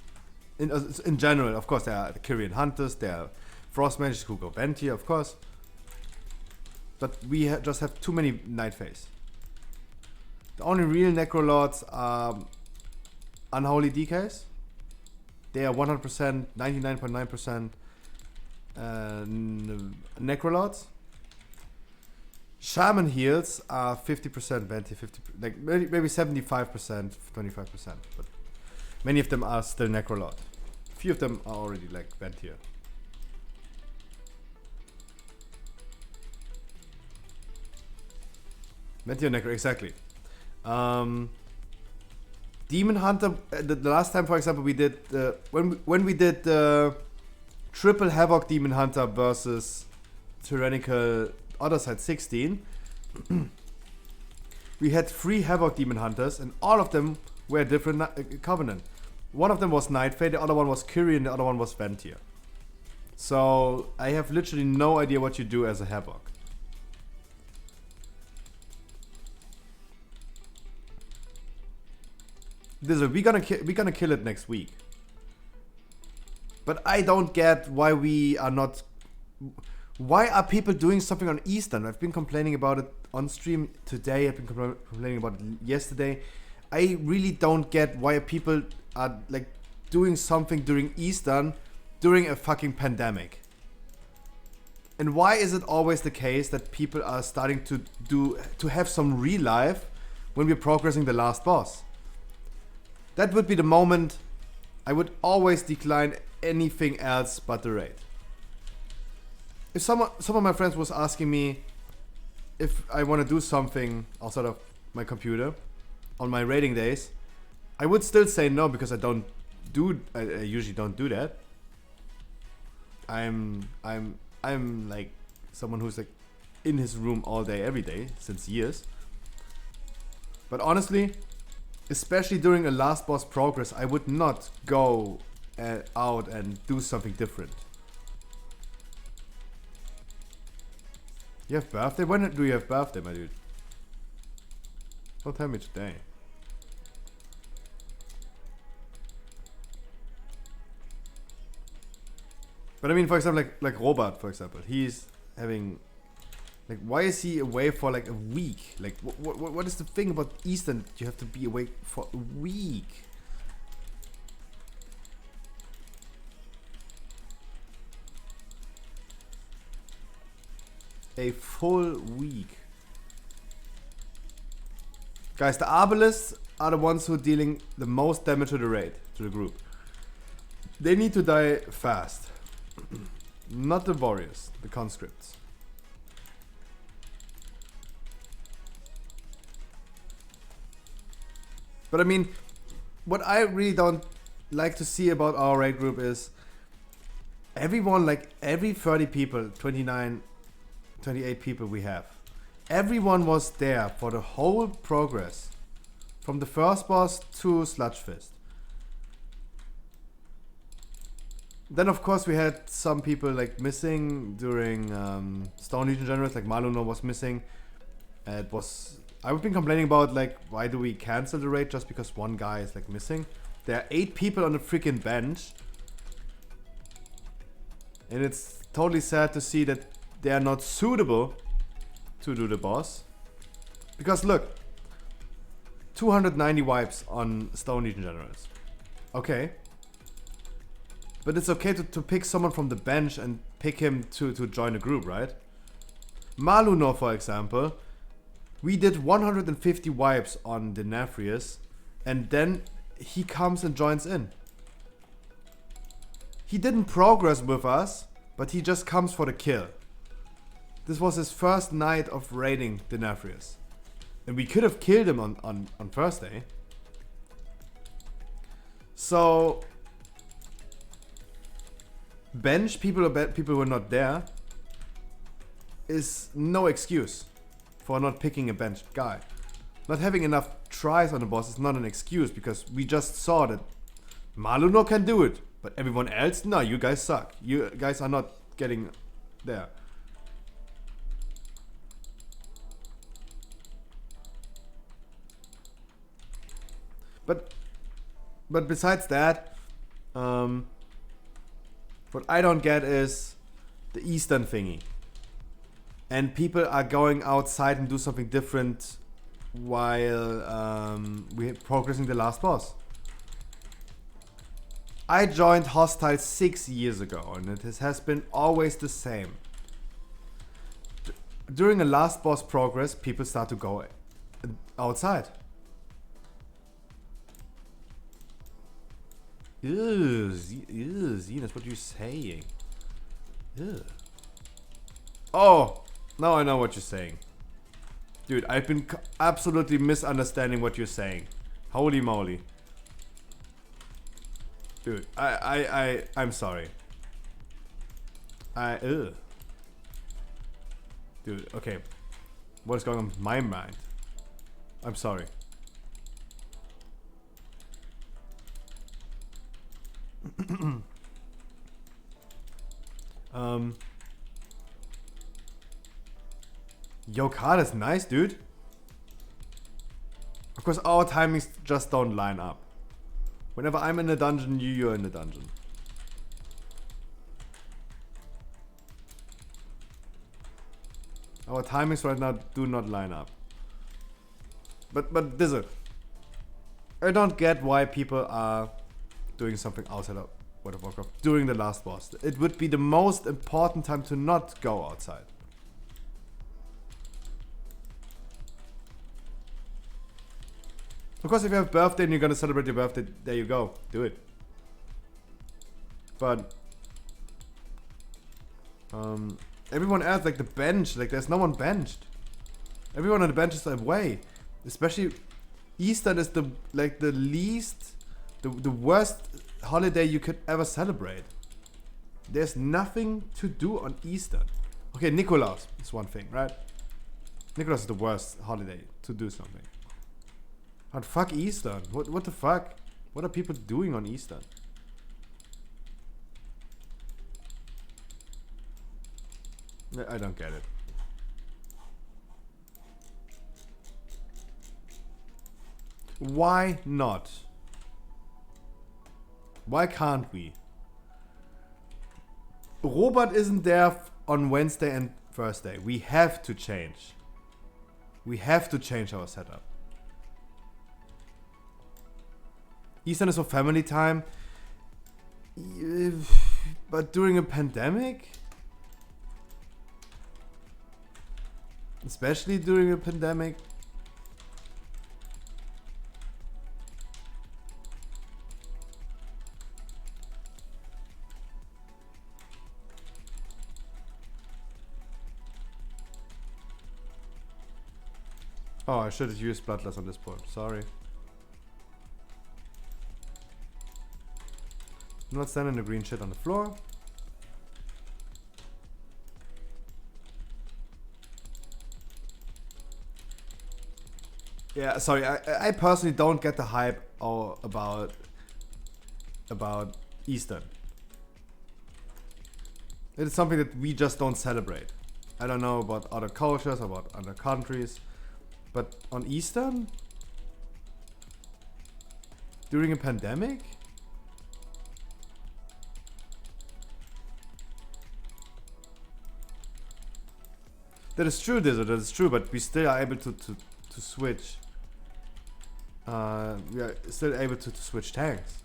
in general, of course, there are the Kyrian hunters, there are frost mages who go Ventier, of course. But we just have too many Night Faes. The only real Necrolords are Unholy DKs. They are 100%, 99.9% Necrolords. Shaman heals are 50% Venti, 50, like maybe 75%, 25%. But many of them are still Necrolord. A few of them are already like Ventier. Ventier Necro, exactly. Demon Hunter. The last time, for example, we did when we did triple Havoc Demon Hunter versus Tyrannical Other Side 16. We had 3 Havoc Demon Hunters, and all of them were different Covenant. One of them was Night Fae, the other one was Kyrian, the other one was Ventier. So I have literally no idea what you do as a Havoc. We're gonna kill it next week. But I don't get why we are not. Why are people doing something on Eastern? I've been complaining about it on stream today. I've been complaining about it yesterday. I really don't get why people are like doing something during Eastern during a fucking pandemic. And why is it always the case that people are starting to have some real life when we're progressing the last boss? That would be the moment I would always decline anything else but the raid. If some of my friends was asking me if I want to do something outside of my computer on my raiding days, I would still say no because I usually don't do that. I'm like someone who's like in his room all day every day since years. But honestly, especially during a last boss progress, I would not go out and do something different. You have birthday? When do you have birthday, my dude? Don't tell me today. But I mean, for example, like Robert, for example, he's having. Like, why is he away for like a week? Like, what is the thing about Eastern? You have to be away for a week. A full week. Guys, the Arbalists are the ones who are dealing the most damage to the raid, to the group. They need to die fast. Not the warriors, the conscripts. But I mean, what I really don't like to see about our raid group is everyone, like every 30 people, 29, 28 people we have, everyone was there for the whole progress. From the first boss to Sludge Fist. Then of course we had some people like missing during Stone Legion Generals, like Malunor was missing. I've been complaining about like why do we cancel the raid just because one guy is like missing. There are 8 people on the freaking bench. And it's totally sad to see that they are not suitable to do the boss. Because look, 290 wipes on Stone Legion Generals. Okay. But it's okay to pick someone from the bench and pick him to join the group, right? Malunor, for example, we did 150 wipes on Denethrius, and then he comes and joins in. He didn't progress with us, but he just comes for the kill. This was his first night of raiding Denethrius. And we could have killed him on Thursday. So bench people who are not there is no excuse for not picking a bench guy. Not having enough tries on the boss is not an excuse because we just saw that Malunor can do it, but everyone else, no, you guys suck. You guys are not getting there. but besides that, what I don't get is the Eastern thingy. And people are going outside and do something different while we're progressing the last boss. I joined Hostile 6 years ago, and it has been always the same. During a last boss progress, people start to go outside. Ew, Zenas, what are you saying? Ew. Oh, now I know what you're saying. Dude, I've been absolutely misunderstanding what you're saying. Holy moly. Dude, I'm sorry. Dude, okay. What is going on with my mind? I'm sorry. Your card is nice, dude. Of course, our timings just don't line up. Whenever I'm in a dungeon, you're in the dungeon. Our timings right now do not line up. But this is. I don't get why people are doing something outside of World of Warcraft during the last boss. It would be the most important time to not go outside. Of course, if you have a birthday and you're gonna celebrate your birthday, there you go. Do it. But everyone else, like the bench, like there's no one benched. Everyone on the bench is away. Especially Easter is the least, the worst holiday you could ever celebrate. There's nothing to do on Easter. Okay, Nikolaus is one thing, right? Nikolaus is the worst holiday to do something. But fuck Easter. What the fuck? What are people doing on Easter? I don't get it. Why not? Why can't we? Robert isn't there on Wednesday and Thursday. We have to change. We have to change our setup. Eastern is for family time. But during a pandemic? Especially during a pandemic? Oh, I should have used Bloodlust on this point. Sorry. I'm not standing the green shit on the floor. Yeah, sorry. I personally don't get the hype about Eastern. It is something that we just don't celebrate. I don't know about other cultures, about other countries. But on Eastern? During a pandemic? That is true, Dizzle, that is true, but we still are able to switch. We are still able to switch tanks.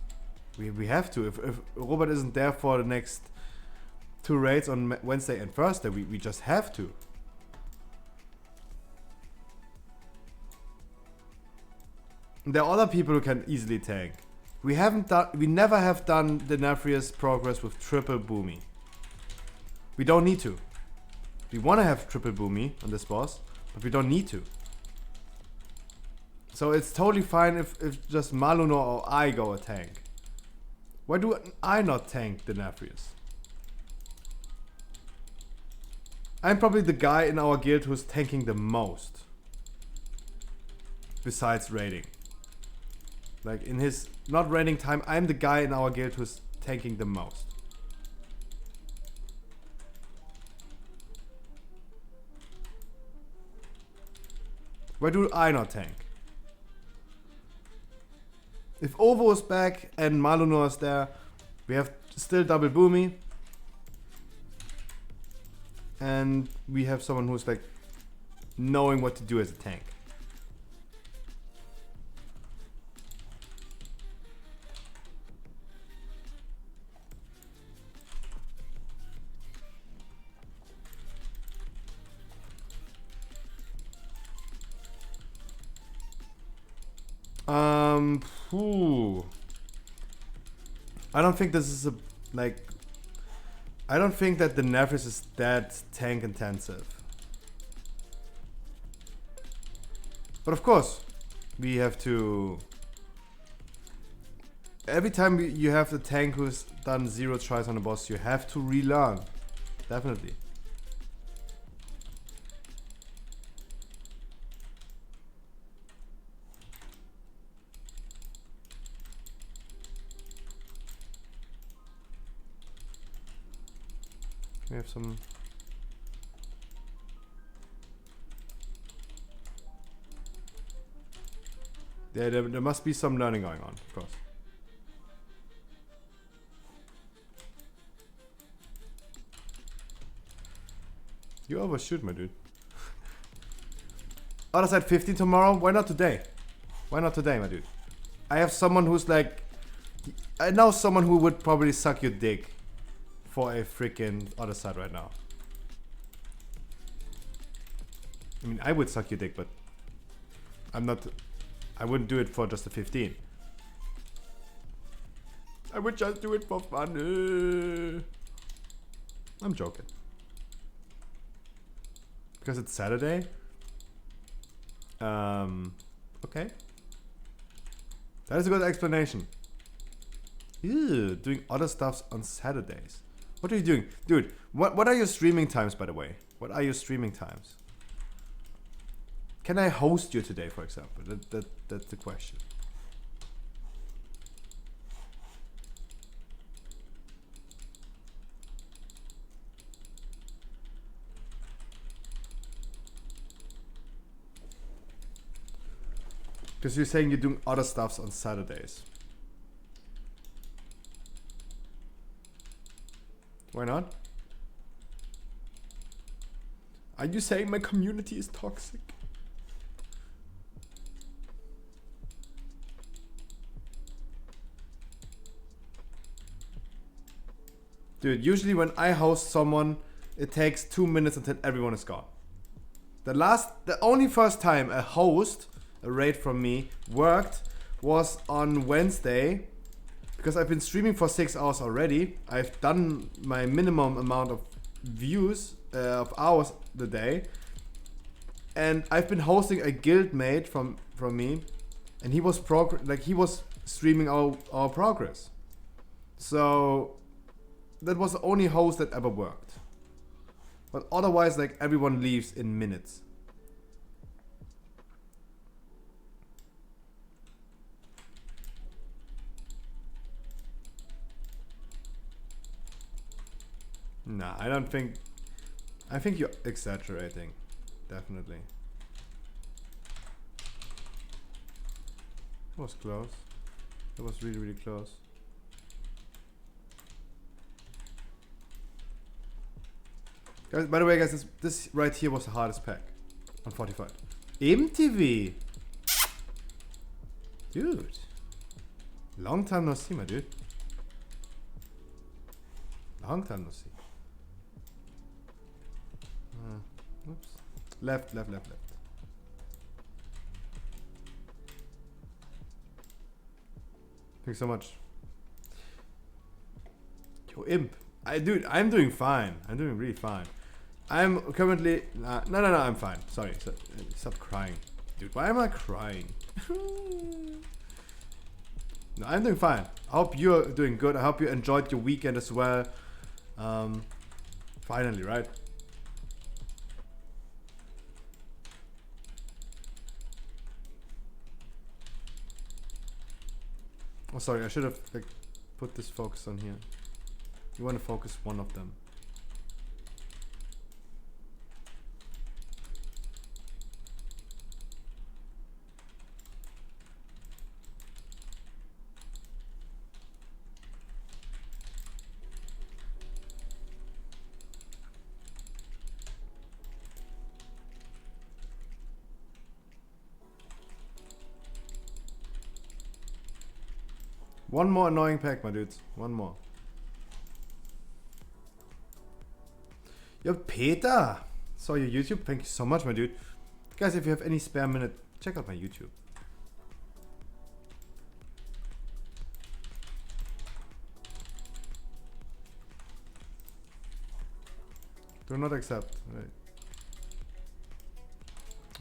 We have to. If Robert isn't there for the next 2 raids on Wednesday and Thursday, we just have to. There are other people who can easily tank. We never have done the Nefarious progress with triple Boomy. We don't need to. We want to have triple Boomy on this boss, but we don't need to. So it's totally fine if just Malunor or I go a tank. Why do I not tank the Nefarious? I'm probably the guy in our guild who's tanking the most. Besides raiding. Like in his not raiding time, I'm the guy in our guild who's tanking the most. Why do I not tank? If Ovo is back and Malunor is there, we have still double Boomy. And we have someone who's like knowing what to do as a tank. Whew. I don't think this is a like. I don't think that the Nephris is that tank intensive. But of course, we have to. Every time you have the tank who's done 0 tries on a boss, you have to relearn. Definitely. We have some. Yeah, there must be some learning going on, of course. You overshoot, my dude. Other side 15 tomorrow? Why not today? Why not today, my dude? I have someone who's like. I know someone who would probably suck your dick for a freaking other side right now. I mean, I would suck your dick, but I'm not. I wouldn't do it for just a 15. I would just do it for fun. I'm joking. Because it's Saturday. Okay. That is a good explanation. Ew, doing other stuffs on Saturdays. What are you doing? Dude, what are your streaming times, by the way? What are your streaming times? Can I host you today, for example? That's the question. Because you're saying you're doing other stuffs on Saturdays. Why not? Are you saying my community is toxic? Dude, usually when I host someone, it takes 2 minutes until everyone is gone. The only first time a host, a raid from me, worked was on Wednesday. Because I've been streaming for 6 hours already. I've done my minimum amount of views, of hours a day. And I've been hosting a guild mate from me. And he was he was streaming our progress. So that was the only host that ever worked. But otherwise, like, everyone leaves in minutes. Nah, I don't think. I think you're exaggerating. Definitely. It was close. It was really, really close. Guys, by the way, guys, this right here was the hardest pack on 45. MTV! Dude. Long time no see, my dude. Long time no see. Oops. Left. Thanks so much. Yo, Imp. Dude, I'm doing fine. I'm doing really fine. I'm currently... no, I'm fine. Sorry. Stop crying. Dude, why am I crying? No, I'm doing fine. I hope you're doing good. I hope you enjoyed your weekend as well. Finally, right? Oh, sorry. I should have put this focus on here. You want to focus one of them. One more annoying pack, my dudes. One more. Yo, Peter! Saw your YouTube. Thank you so much, my dude. Guys, if you have any spare minute, check out my YouTube. Do not accept. Right.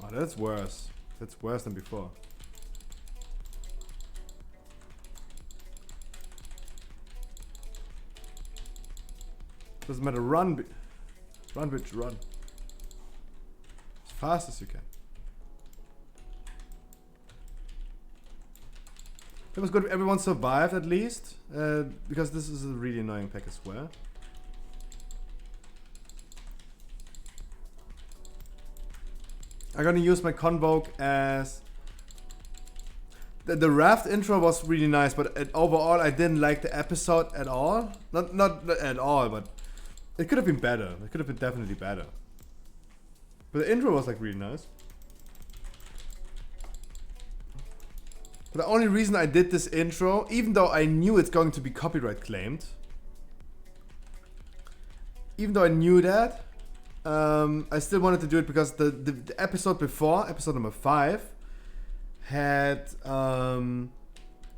Oh, that's worse. That's worse than before. Doesn't matter. Run. Run, bitch, run. As fast as you can. It was good everyone survived at least. Because this is a really annoying pack as well. I'm gonna use my Convoke as... The raft intro was really nice, but overall I didn't like the episode at all. Not at all, but it could have been better. It could have been definitely better. But the intro was like really nice. But the only reason I did this intro, even though I knew it's going to be copyright claimed, even though I knew that, I still wanted to do it because the episode before, episode number 5, had the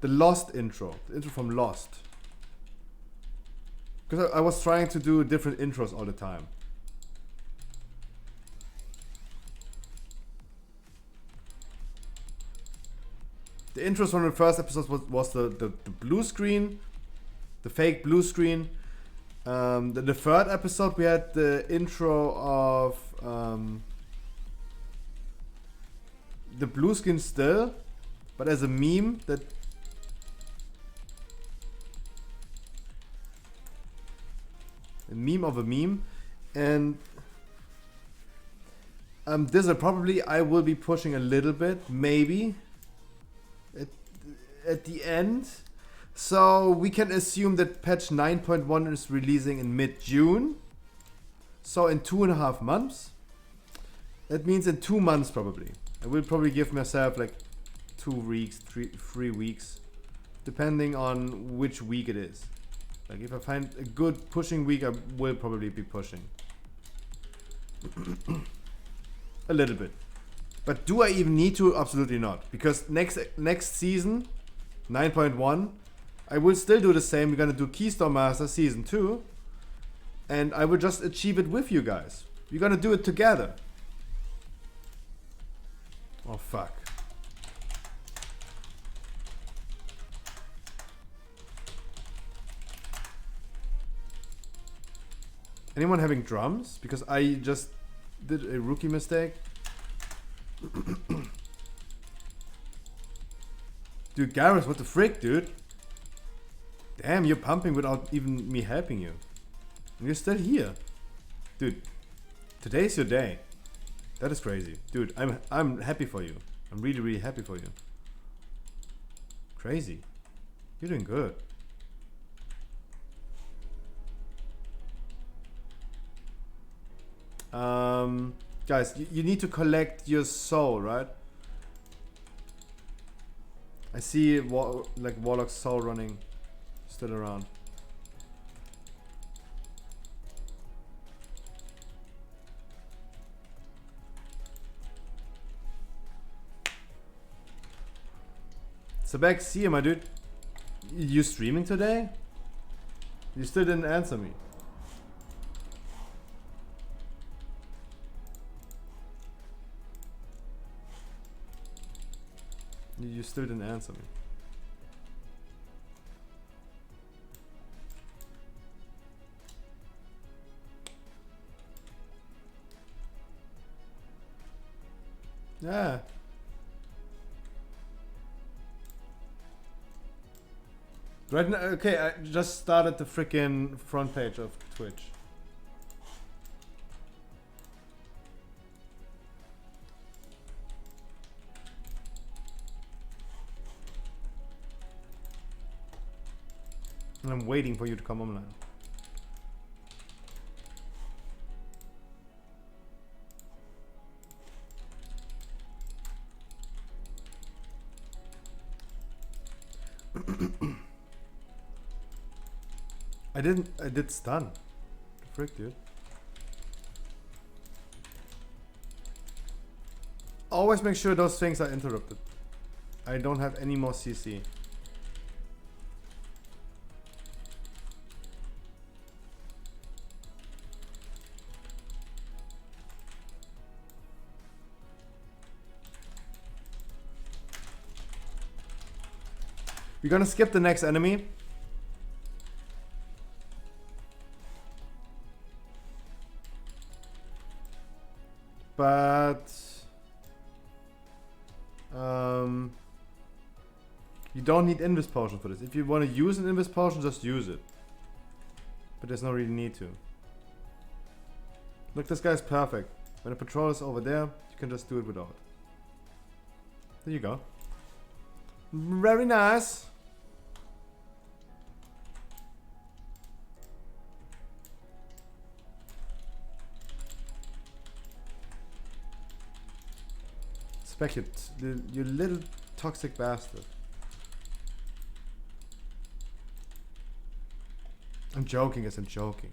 Lost intro, the intro from Lost. Because I was trying to do different intros all the time. The intros from the first episode was the blue screen, the fake blue screen. The third episode we had the intro of the blue screen still, but as a meme that a meme of a meme, and this probably I will be pushing a little bit, maybe at the end. So we can assume that patch 9.1 is releasing in mid-June. So in 2.5 months. That means in 2 months probably. I will probably give myself like 2 weeks, 3 weeks. Depending on which week it is. Like if I find a good pushing week, I will probably be pushing. A little bit. But do I even need to? Absolutely not. Because next season, 9.1, I will still do the same. We're gonna do Keystone Master Season 2. And I will just achieve it with you guys. We're gonna do it together. Oh fuck. Anyone having drums? Because I just did a rookie mistake. Dude, Garrus, what the frick, dude? Damn, you're pumping without even me helping you. And you're still here. Dude, today's your day. That is crazy. Dude, I'm happy for you. I'm really, really happy for you. Crazy. You're doing good. Guys, you need to collect your soul, right? I see like Warlock's soul running still around. Sabek, see you, my dude. You streaming today? You still didn't answer me. You still didn't answer me. Yeah. Right now, okay, I just started the freaking front page of Twitch. And I'm waiting for you to come online. I did stun. Frick, dude. Always make sure those things are interrupted. I don't have any more CC. We're gonna skip the next enemy. But you don't need Invis Potion for this. If you want to use an Invis Potion, just use it. But there's no really need to. Look, this guy's perfect. When a patrol is over there, you can just do it without. There you go. Very nice. Specut, you little toxic bastard. I'm joking as I'm joking.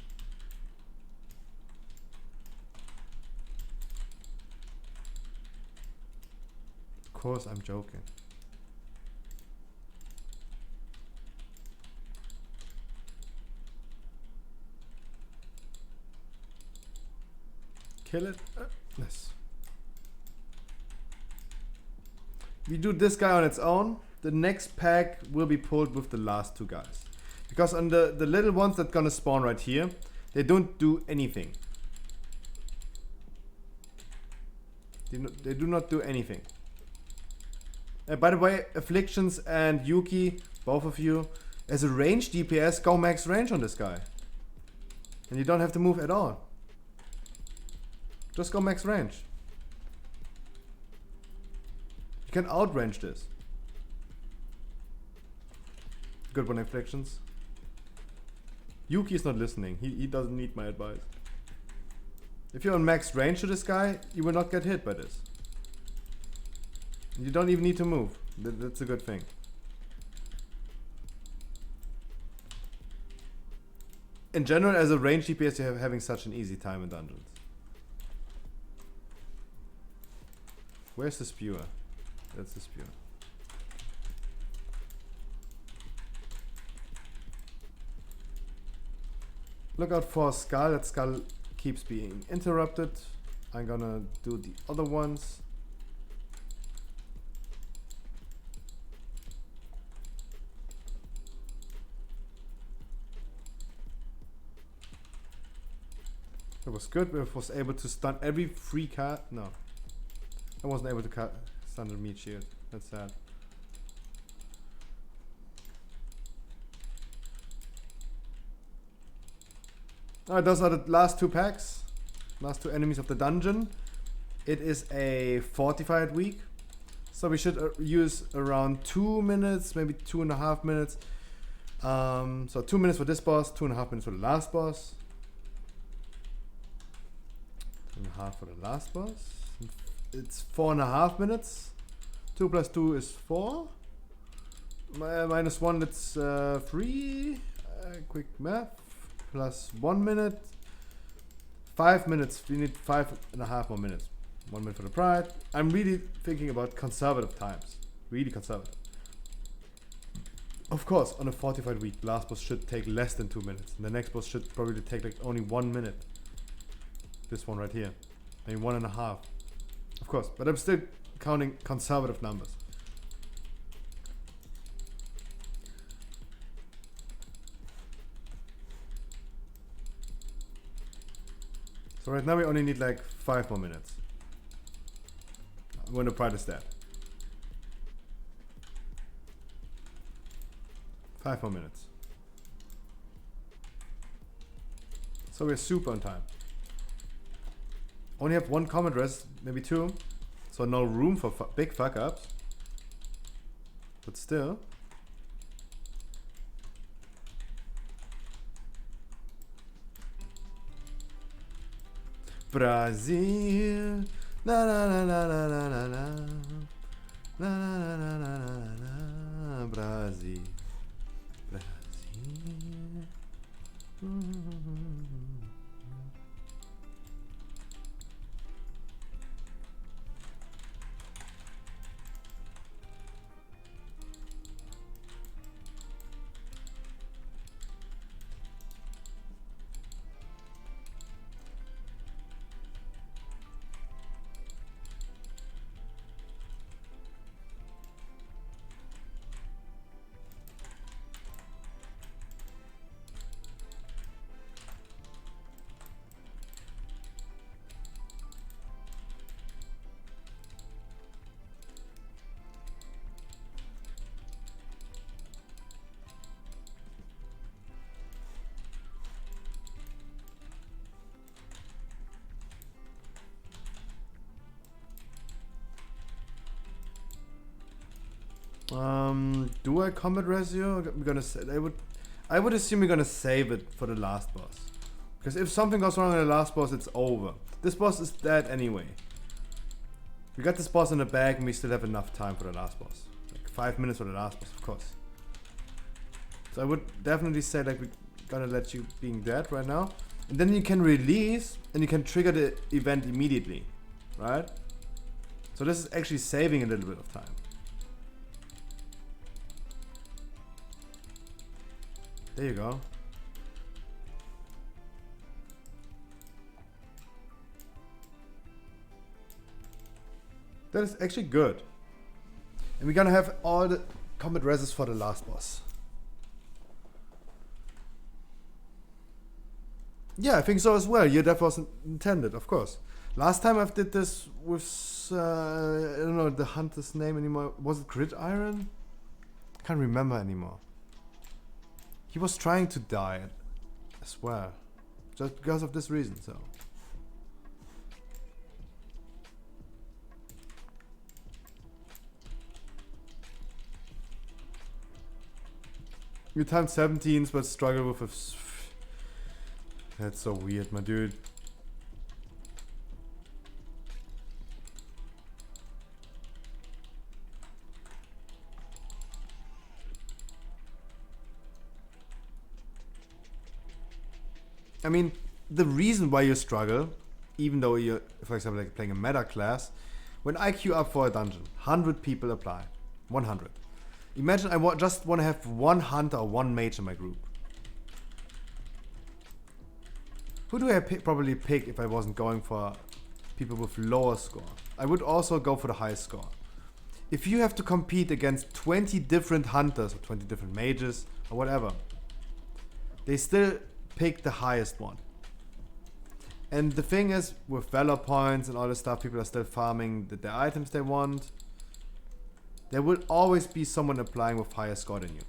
Of course I'm joking. Kill it. Nice. We do this guy on its own. The next pack will be pulled with the last two guys. Because on the little ones that gonna spawn right here, they don't do anything. They do not do anything. By the way, Afflictions and Yuki, both of you, as a range DPS, go max range on this guy. And you don't have to move at all. Just go max range. You can outrange this. Good one, Afflictions. Yuki is not listening. He doesn't need my advice. If you're on max range to this guy, you will not get hit by this. You don't even need to move. That's a good thing. In general, as a range DPS, you're having such an easy time in dungeons. Where's the spewer? That's the spewer. Look out for Skull. That Skull keeps being interrupted. I'm gonna do the other ones. That was good. I was able to stun every free card. No, I wasn't able to stun the meat shield. That's sad. Alright, those are the last two packs. Last two enemies of the dungeon. It is a fortified week. So we should use around 2 minutes, maybe 2.5 minutes. So 2 minutes for this boss, 2.5 minutes for the last boss. 2.5 for the last boss. It's 4.5 minutes. 2 plus 2 is 4. Minus 1, that's 3. Quick math. Plus 1 minute. 5 minutes. We need 5.5 more minutes. 1 minute for the pride. I'm really thinking about conservative times. Really conservative. Of course, on a fortified week, last boss should take less than 2 minutes. And the next boss should probably take like only 1 minute. This one right here. Maybe 1.5. Of course, but I'm still counting conservative numbers. So right now we only need like 5 more minutes. When the pride is dead. 5 more minutes. So we're super on time. Only have 1 comment rest, maybe 2. So no room for big fuck ups. But still. Brazil. Na na na na na na na na. Na na na na na na na. Brazil. Brazil. Do I combat ratio? We're gonna say I would assume we're gonna save it for the last boss. Because if something goes wrong in the last boss, it's over. This boss is dead anyway. We got this boss in the bag and we still have enough time for the last boss. Like 5 minutes for the last boss, of course. So I would definitely say like we're gonna let you being dead right now. And then you can release and you can trigger the event immediately. Right? So this is actually saving a little bit of time. There you go. That is actually good. And we're gonna have all the combat reses for the last boss. Yeah, I think so as well. Your death was intended, of course. Last time I did this with, I don't know the hunter's name anymore. Was it Gridiron? Can't remember anymore. He was trying to die as well. Just because of this reason, so. You timed 17s but struggle with a... That's so weird, my dude. I mean, the reason why you struggle, even though you're, for example, like playing a meta class, when I queue up for a dungeon, 100 people apply. 100. Imagine I just want to have one hunter or one mage in my group. Who do I probably pick if I wasn't going for people with lower score? I would also go for the highest score. If you have to compete against 20 different hunters or 20 different mages or whatever, they still pick the highest one. And the thing is, with valor points and all this stuff, people are still farming the items they want. There will always be someone applying with higher score than you.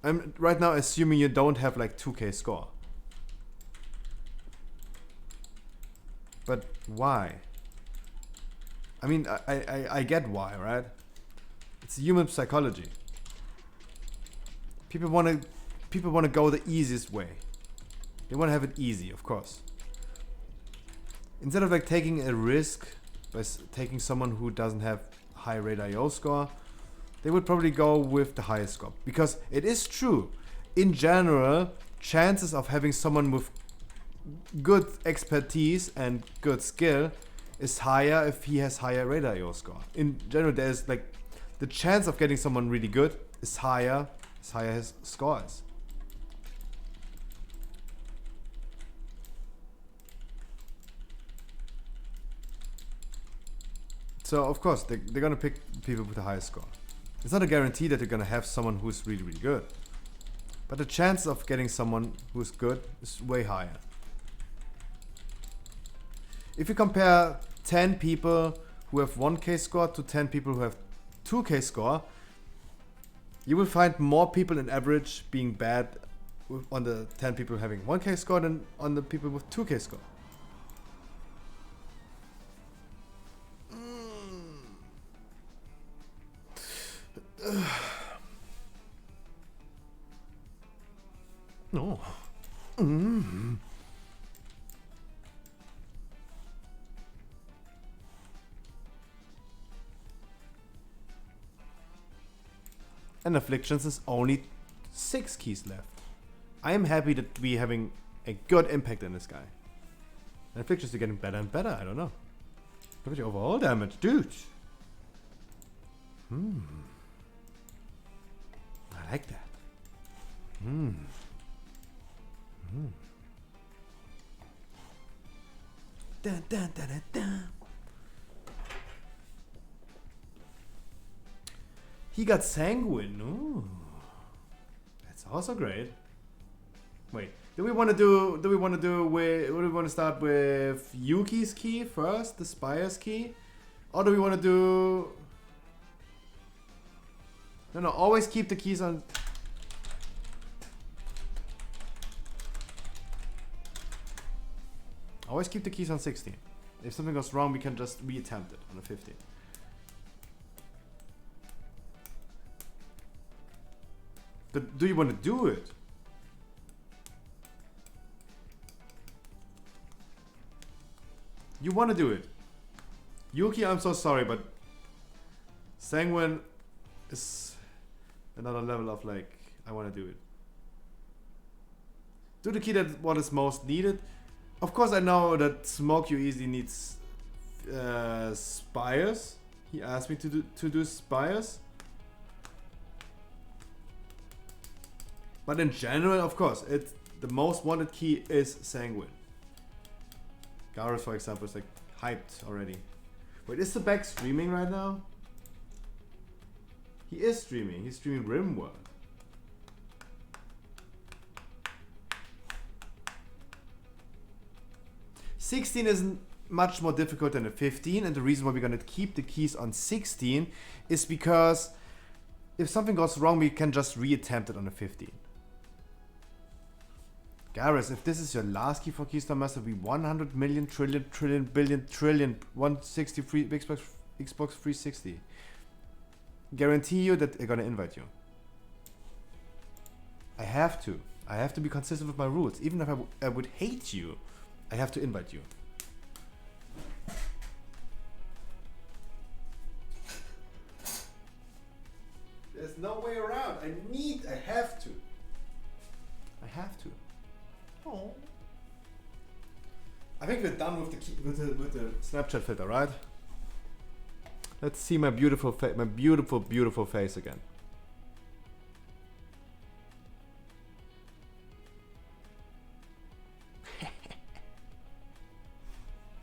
I'm right now assuming you don't have like 2k score. But why? I mean, I get why, right? It's human psychology. People wanna go the easiest way. They wanna have it easy, of course. Instead of like taking a risk by taking someone who doesn't have high rate IO score, they would probably go with the highest score. Because it is true, in general, chances of having someone with good expertise and good skill is higher if he has higher rate IO score. In general, there's like the chance of getting someone really good is higher as higher his score is. So of course they're gonna pick people with the highest score. It's not a guarantee that you're gonna have someone who's really, really good. But the chance of getting someone who's good is way higher. If you compare 10 people who have 1k score to 10 people who have 2k score, you will find more people in average being bad on the 10 people having 1k score than on the people with 2k score. No. And Afflictions is only 6 keys left. I am happy that we having a good impact on this guy. And afflictions are getting better and better. I don't know. Look at your overall damage, dude. I like that. Dun, dun, dun, dun, dun. He got Sanguine. Ooh. That's also great. Wait, do we want to start with Yuki's key first, the Spire's key? Or do we want to do... No, always keep the keys on... Always keep the keys on 16. If something goes wrong, we can just reattempt it on a 15. Do you want to do it? You want to do it. Yuki, I'm so sorry, but Sanguine is another level of like, I want to do it. Do the key that what is most needed. Of course, I know that Smoke You easily needs Spires. He asked me to do Spires. But in general, of course, the most wanted key is Sanguine. Garrus, for example, is like hyped already. Wait, is the back streaming right now? He is streaming. He's streaming RimWorld. $16 isn't much more difficult than a 15, and the reason why we're gonna keep the keys on 16 is because if something goes wrong, we can just reattempt it on a 15. Garrus, if this is your last key for Keystone Master, we 100 million trillion billion trillion 163 Xbox 360. Guarantee you that they're gonna invite you. I have to be consistent with my rules. Even if I would hate you, I have to invite you. There's no way around. I have to. I have to. Oh. I think we're done with the Snapchat filter, right? Let's see my beautiful beautiful face again.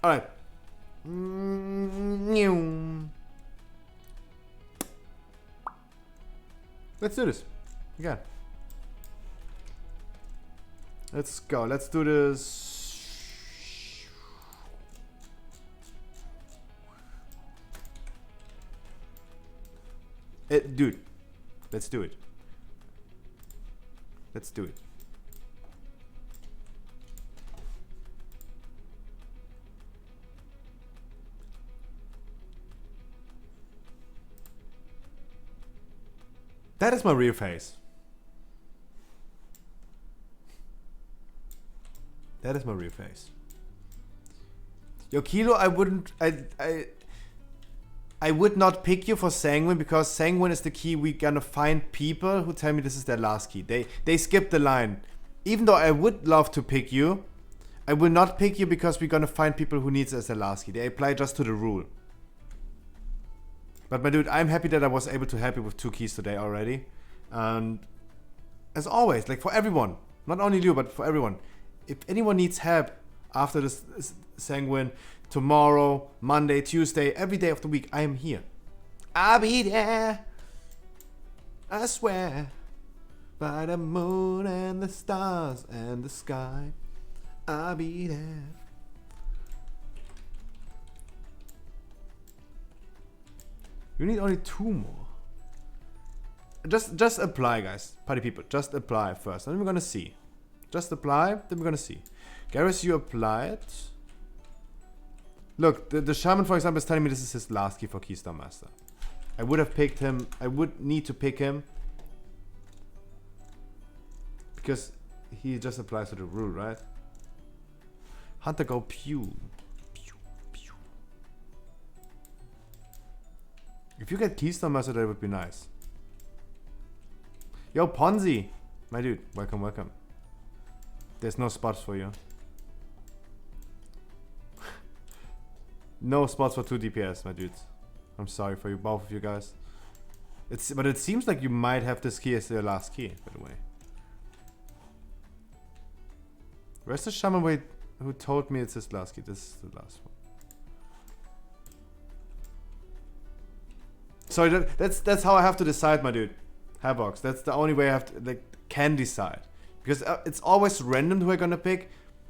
All right. Let's do this again. Let's go. Let's do this. Dude, let's do it. Let's do it. That is my real face. That is my real face. Yo, Kilo, I would not pick you for Sanguine because Sanguine is the key. We're gonna find people who tell me this is their last key. They skip the line. Even though I would love to pick you, I will not pick you because we're gonna find people who needs it as their last key. They apply just to the rule. But my dude, I'm happy that I was able to help you with 2 keys today already. And as always, like for everyone, not only you, but for everyone, if anyone needs help after this Sanguine, tomorrow, Monday, Tuesday, every day of the week, I am here. I'll be there. I swear. By the moon and the stars and the sky, I'll be there. You need only 2 more. Just apply, guys. Party people, just apply first. Then we're gonna see. Just apply, then we're gonna see. Garrus, you applied. Look, the Shaman, for example, is telling me this is his last key for Keystone Master. I would have picked him. I would need to pick him. Because he just applies to the rule, right? Hunter go pew. Pew, pew. If you get Keystone Master, that would be nice. Yo, Ponzi. My dude, welcome, welcome. There's no spots for you. No spots for 2 DPS, my dudes. I'm sorry for you, both of you guys. But it seems like you might have this key as the last key, by the way. Where's the shaman who told me it's his last key? This is the last one. Sorry, that's how I have to decide, my dude. Havox. That's the only way I have to can decide, because it's always random who I'm gonna pick.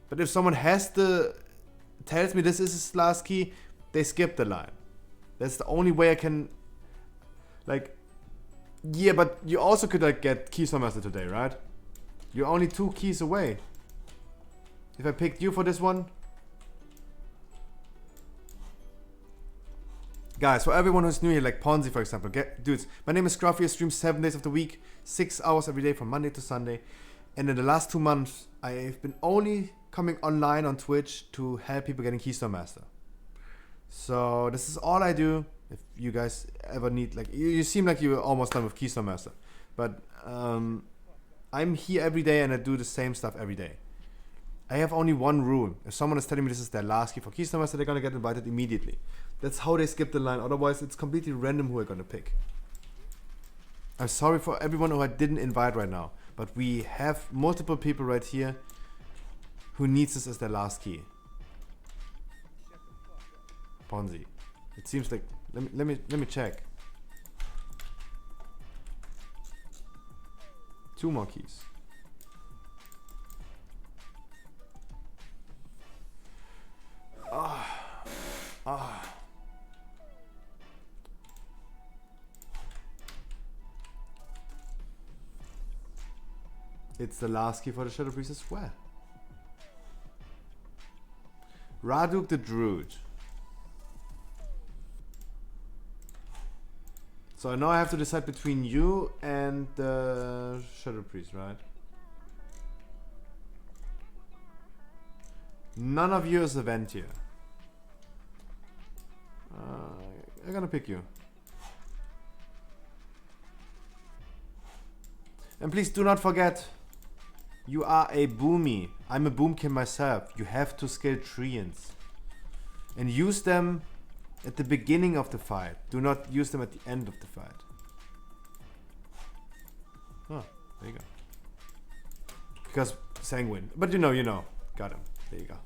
But if someone tells me this is his last key, they skip the line. That's the only way I can. Yeah, but you also could get Keystone Master today, right? You're only 2 keys away. If I picked you for this one. Guys, for everyone who's new here, like Ponzi for example, dudes, my name is Scruffy. I stream 7 days of the week, 6 hours every day from Monday to Sunday. And in the last 2 months, I've been only coming online on Twitch to help people getting Keystone Master. So this is all I do. If you guys ever need, you seem like you're almost done with Keystone Master. But I'm here every day and I do the same stuff every day. I have only one rule. If someone is telling me this is their last key for Keystone Master, they're gonna get invited immediately. That's how they skip the line. Otherwise, it's completely random who I'm gonna pick. I'm sorry for everyone who I didn't invite right now, but we have multiple people right here who needs this as their last key. Ponzi. It seems like let me check. 2 more keys. It's the last key for the Shadow Priest as well. Raduk the Druid. So now I have to decide between you and the Shadow Priest, right? None of you is a Ventier. I'm gonna pick you. And please do not forget, you are a Boomy. I'm a Boomkin myself. You have to scale Treants. And use them at the beginning of the fight. Do not use them at the end of the fight. Oh, there you go. Because Sanguine. But you know. Got him. There you go.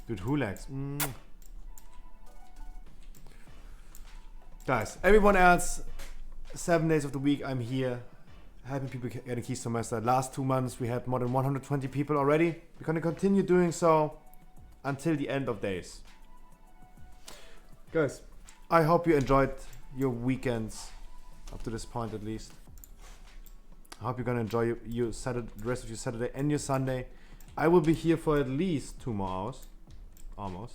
Dude, who lags? Guys, everyone else, 7 days of the week, I'm here helping people get a Keystone Master. Last 2 months, we had more than 120 people already. We're going to continue doing so until the end of days. Guys, I hope you enjoyed your weekends up to this point at least. I hope you're going to enjoy your Saturday, the rest of your Saturday and your Sunday. I will be here for at least 2 more hours. Almost.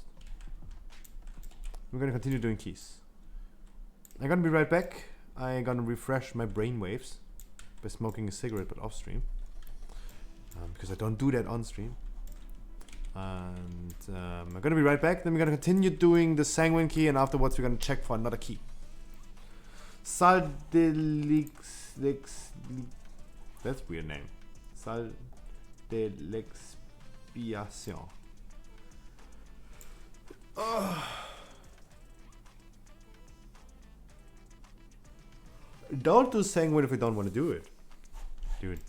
We're going to continue doing keys. I'm gonna be right back. I'm gonna refresh my brainwaves by smoking a cigarette, but off stream. Because I don't do that on stream. And I'm gonna be right back. Then we're gonna continue doing the Sanguine key, and afterwards we're gonna check for another key. That's a weird name. Sal de l'expiation. Don't do Sanguine if you don't want to do it, dude.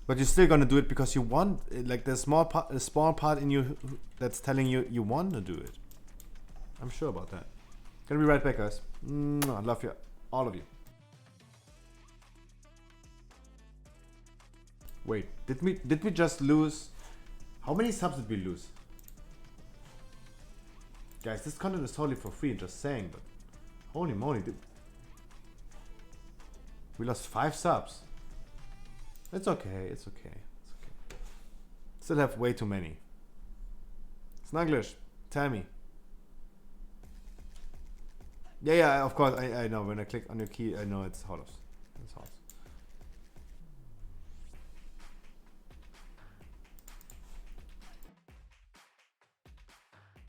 But you're still gonna do it because you want, like, there's a small part in you that's telling you you want to do it. I'm sure about that. Gonna be right back, guys. I love you, all of you. Wait, did we just lose? How many subs did we lose? Guys, this content is totally for free, just saying, but holy moly, we lost 5 subs. It's okay, it's okay, it's okay. Still have way too many. Snugglish, tell me. Yeah, of course, I know. When I click on your key, I know it's Holos. It's Holos.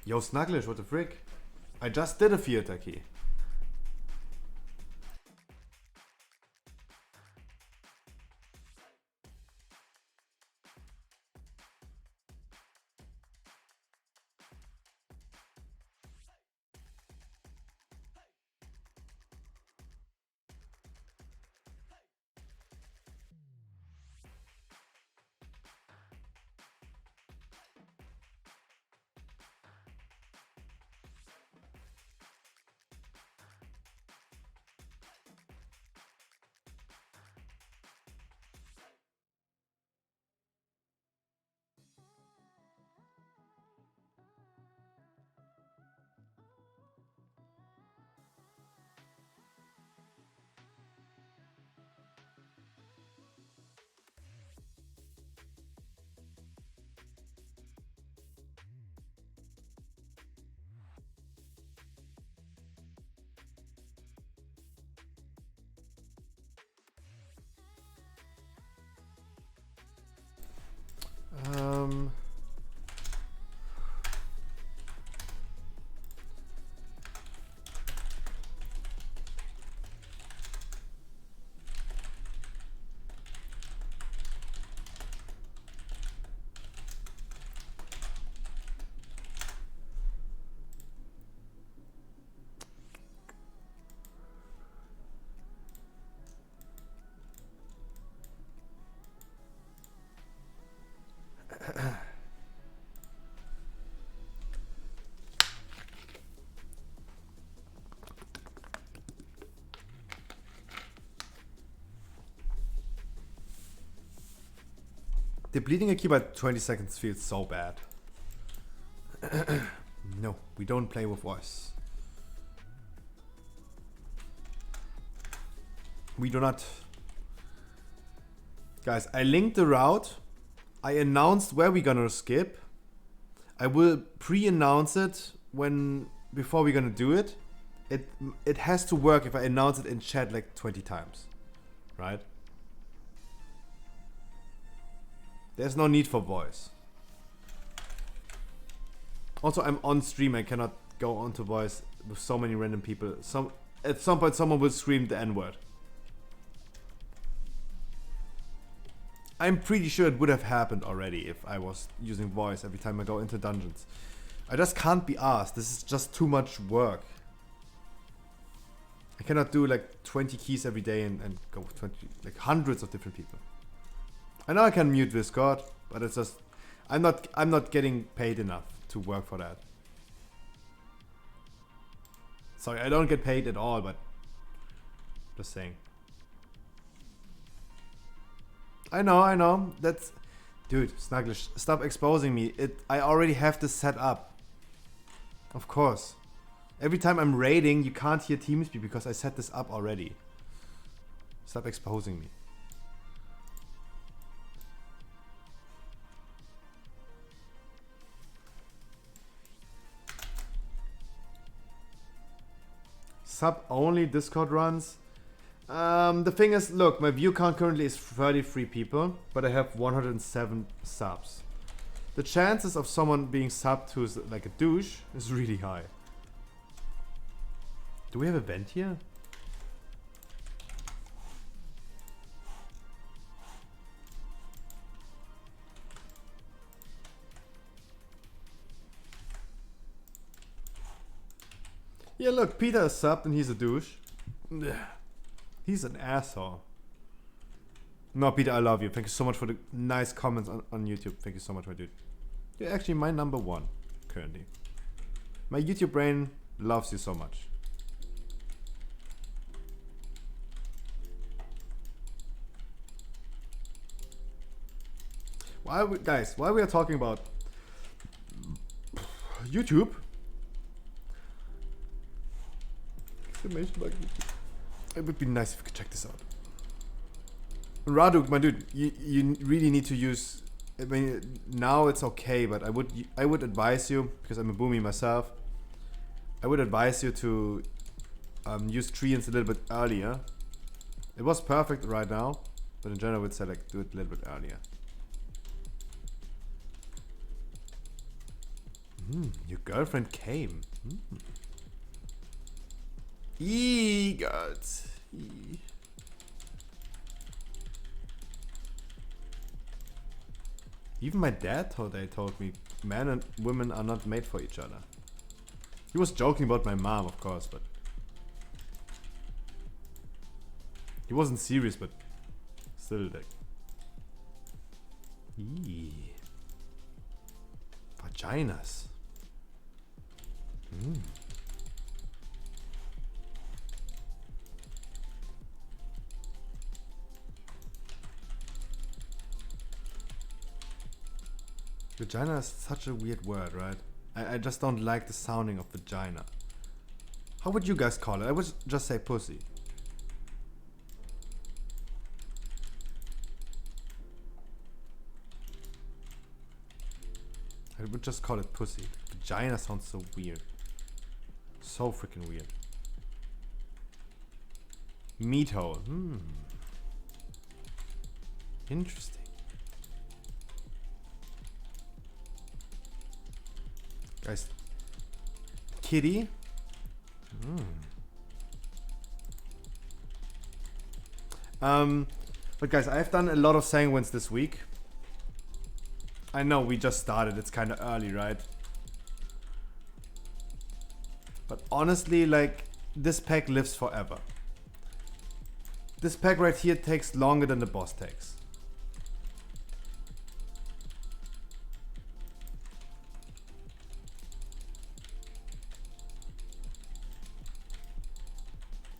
Yo, Snugglish, what the frick? I just did a theater key. Depleting a key by 20 seconds feels so bad. No, we don't play with voice. We do not. Guys, I linked the route. I announced where we're gonna skip. I will pre-announce it before we're gonna do it. It has to work if I announce it in chat like 20 times. Right? There's no need for voice. Also, I'm on stream. I cannot go onto voice with so many random people. At some point, someone will scream the N-word. I'm pretty sure it would have happened already if I was using voice every time I go into dungeons. I just can't be asked. This is just too much work. I cannot do like 20 keys every day and go with 20, like hundreds of different people. I know I can mute Discord, but it's just I'm not getting paid enough to work for that. Sorry, I don't get paid at all, but just saying. I know. That's... Dude, Snugglish, stop exposing me. I already have this set up. Of course. Every time I'm raiding, you can't hear TeamSpeak because I set this up already. Stop exposing me. Sub only Discord runs. The thing is, look, my view count currently is 33 people, but I have 107 subs. The chances of someone being subbed who's like a douche is really high. Do we have a vent here? Yeah, look, Peter is subbed and he's a douche. He's an asshole. No, Peter, I love you. Thank you so much for the nice comments on YouTube. Thank you so much, my dude. You're actually my number one currently. My YouTube brain loves you so much. Guys, while we are talking about YouTube, it would be nice if you could check this out. Raduk, my dude, you really need to use. I mean, now it's okay, but I would advise you, because I'm a boomy myself. I would advise you to use treants a little bit earlier. It was perfect right now, but in general, I would say like do it a little bit earlier. Your girlfriend came. God. Even my dad told me men and women are not made for each other. He was joking about my mom, of course, but he wasn't serious, but still like. Vaginas. Vagina is such a weird word, right? I just don't like the sounding of vagina. How would you guys call it? I would just say pussy. I would just call it pussy. Vagina sounds so weird. So freaking weird. Meat hole. Interesting. Guys. Kitty. But guys, I've done a lot of sanguines this week. I know we just started, it's kind of early, right? But honestly, like, this pack lives forever. This pack right here takes longer than the boss takes.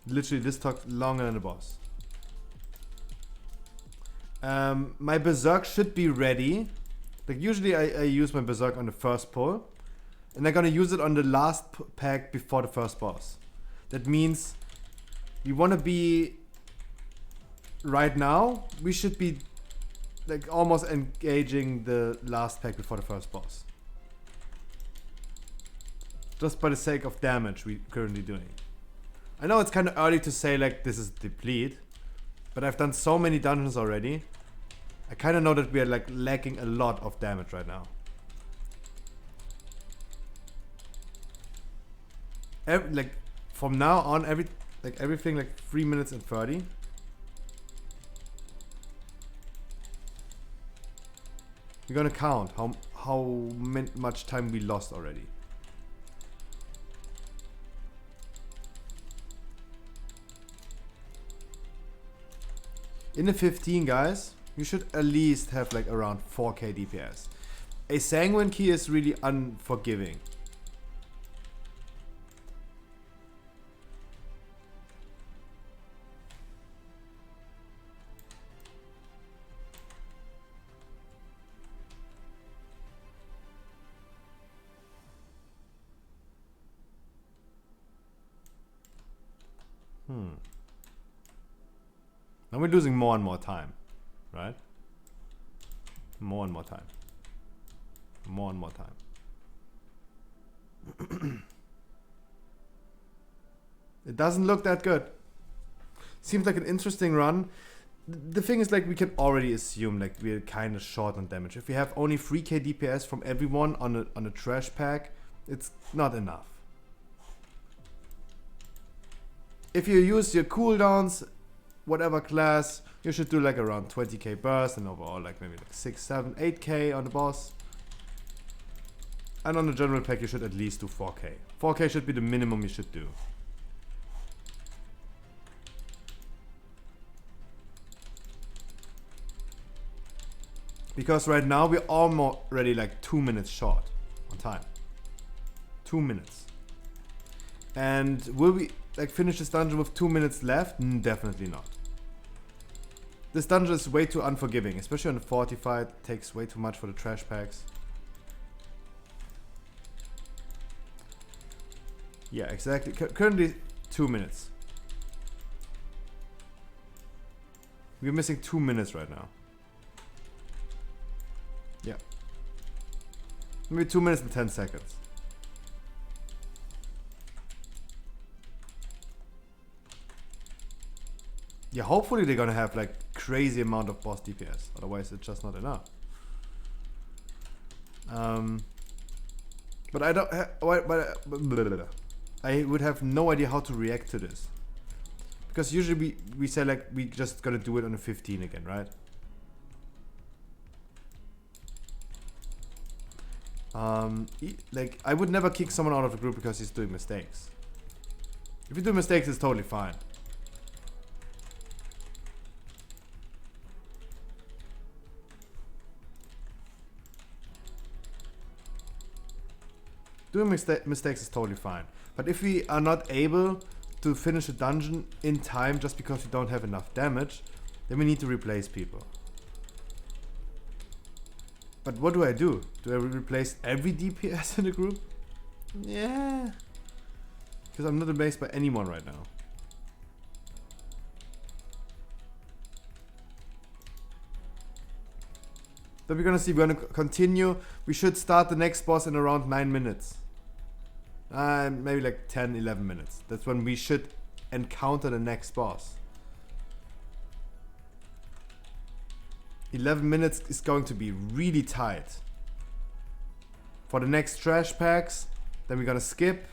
Literally, this took longer than the boss. My Berserk should be ready. Like usually I use my Berserk on the first pull. And I'm gonna use it on the last pack before the first boss. That means we wanna be... Right now, we should be like almost engaging the last pack before the first boss. Just by the sake of damage we're currently doing. I know it's kind of early to say like this is deplete. But I've done so many dungeons already. I kind of know that we are like lacking a lot of damage right now. Like from now on, everything like 3 minutes and 30. We're gonna count how much time we lost already. In the 15, guys, you should at least have like around 4k DPS. A Sanguine Key is really unforgiving. Now we're losing more and more time, right? More and more time. More and more time. It doesn't look that good. Seems like an interesting run. The thing is, like, we can already assume like we're kind of short on damage. If we have only 3k DPS from everyone on a trash pack, it's not enough. If you use your cooldowns, whatever class, you should do like around 20k burst and overall like maybe like 6, 7, 8k on the boss. And on the general pack you should at least do 4k. 4k should be the minimum you should do. Because right now we're already like 2 minutes short on time. 2 minutes. And will we like finish this dungeon with 2 minutes left? Definitely not. This dungeon is way too unforgiving, especially on the fortified. It takes way too much for the trash packs. Yeah, exactly. Currently 2 minutes. We're missing 2 minutes right now. Yeah. Maybe 2 minutes and 10 seconds. Yeah, hopefully they're gonna have like crazy amount of boss DPS. Otherwise, it's just not enough. But I don't. I would have no idea how to react to this. Because usually we say like we just gotta do it on a 15 again, right? Like I would never kick someone out of the group because he's doing mistakes. If you do mistakes, it's totally fine. Doing mistakes is totally fine. But if we are not able to finish a dungeon in time just because we don't have enough damage, then we need to replace people. But what do? Do I replace every DPS in the group? Yeah. Because I'm not replaced by anyone right now. Then we're gonna see, we're gonna continue. We should start the next boss in around 9 minutes. Maybe like 10, 11 minutes. That's when we should encounter the next boss. 11 minutes is going to be really tight. For the next trash packs, then we're gonna skip.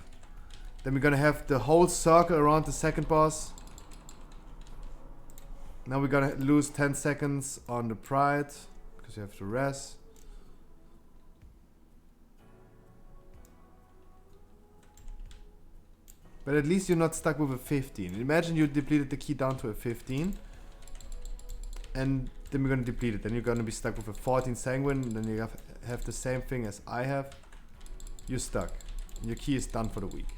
Then we're gonna have the whole circle around the second boss. Now we're gonna lose 10 seconds on the pride, because you have to rest. But at least you're not stuck with a 15. Imagine you depleted the key down to a 15. And then we're gonna deplete it. Then you're gonna be stuck with a 14 sanguine. And then you have the same thing as I have. You're stuck. Your key is done for the week.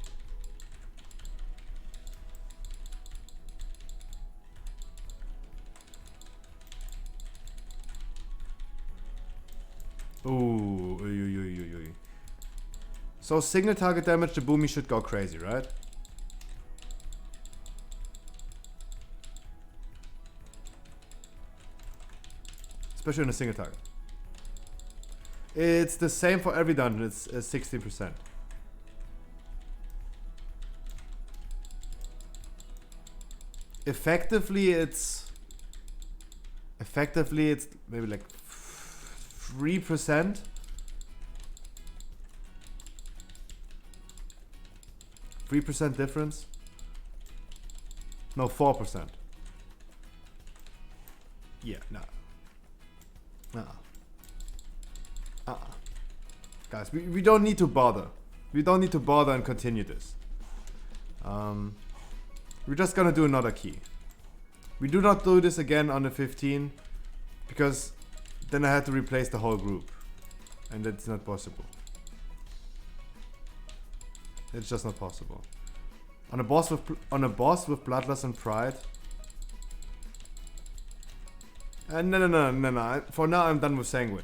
Ooh. Oy, oy, oy, oy, oy. So single target damage, the Boomy should go crazy, right? Especially on a single target. It's the same for every dungeon. It's 16%. Effectively, it's maybe like 3%. 3% difference. No, 4%. Yeah, no. Guys, we don't need to bother. We don't need to bother and continue this. We're just gonna do another key. We do not do this again on the 15 because then I had to replace the whole group, and that's not possible. It's just not possible. On a boss with Bloodlust and Pride. No. For now, I'm done with Sanguine.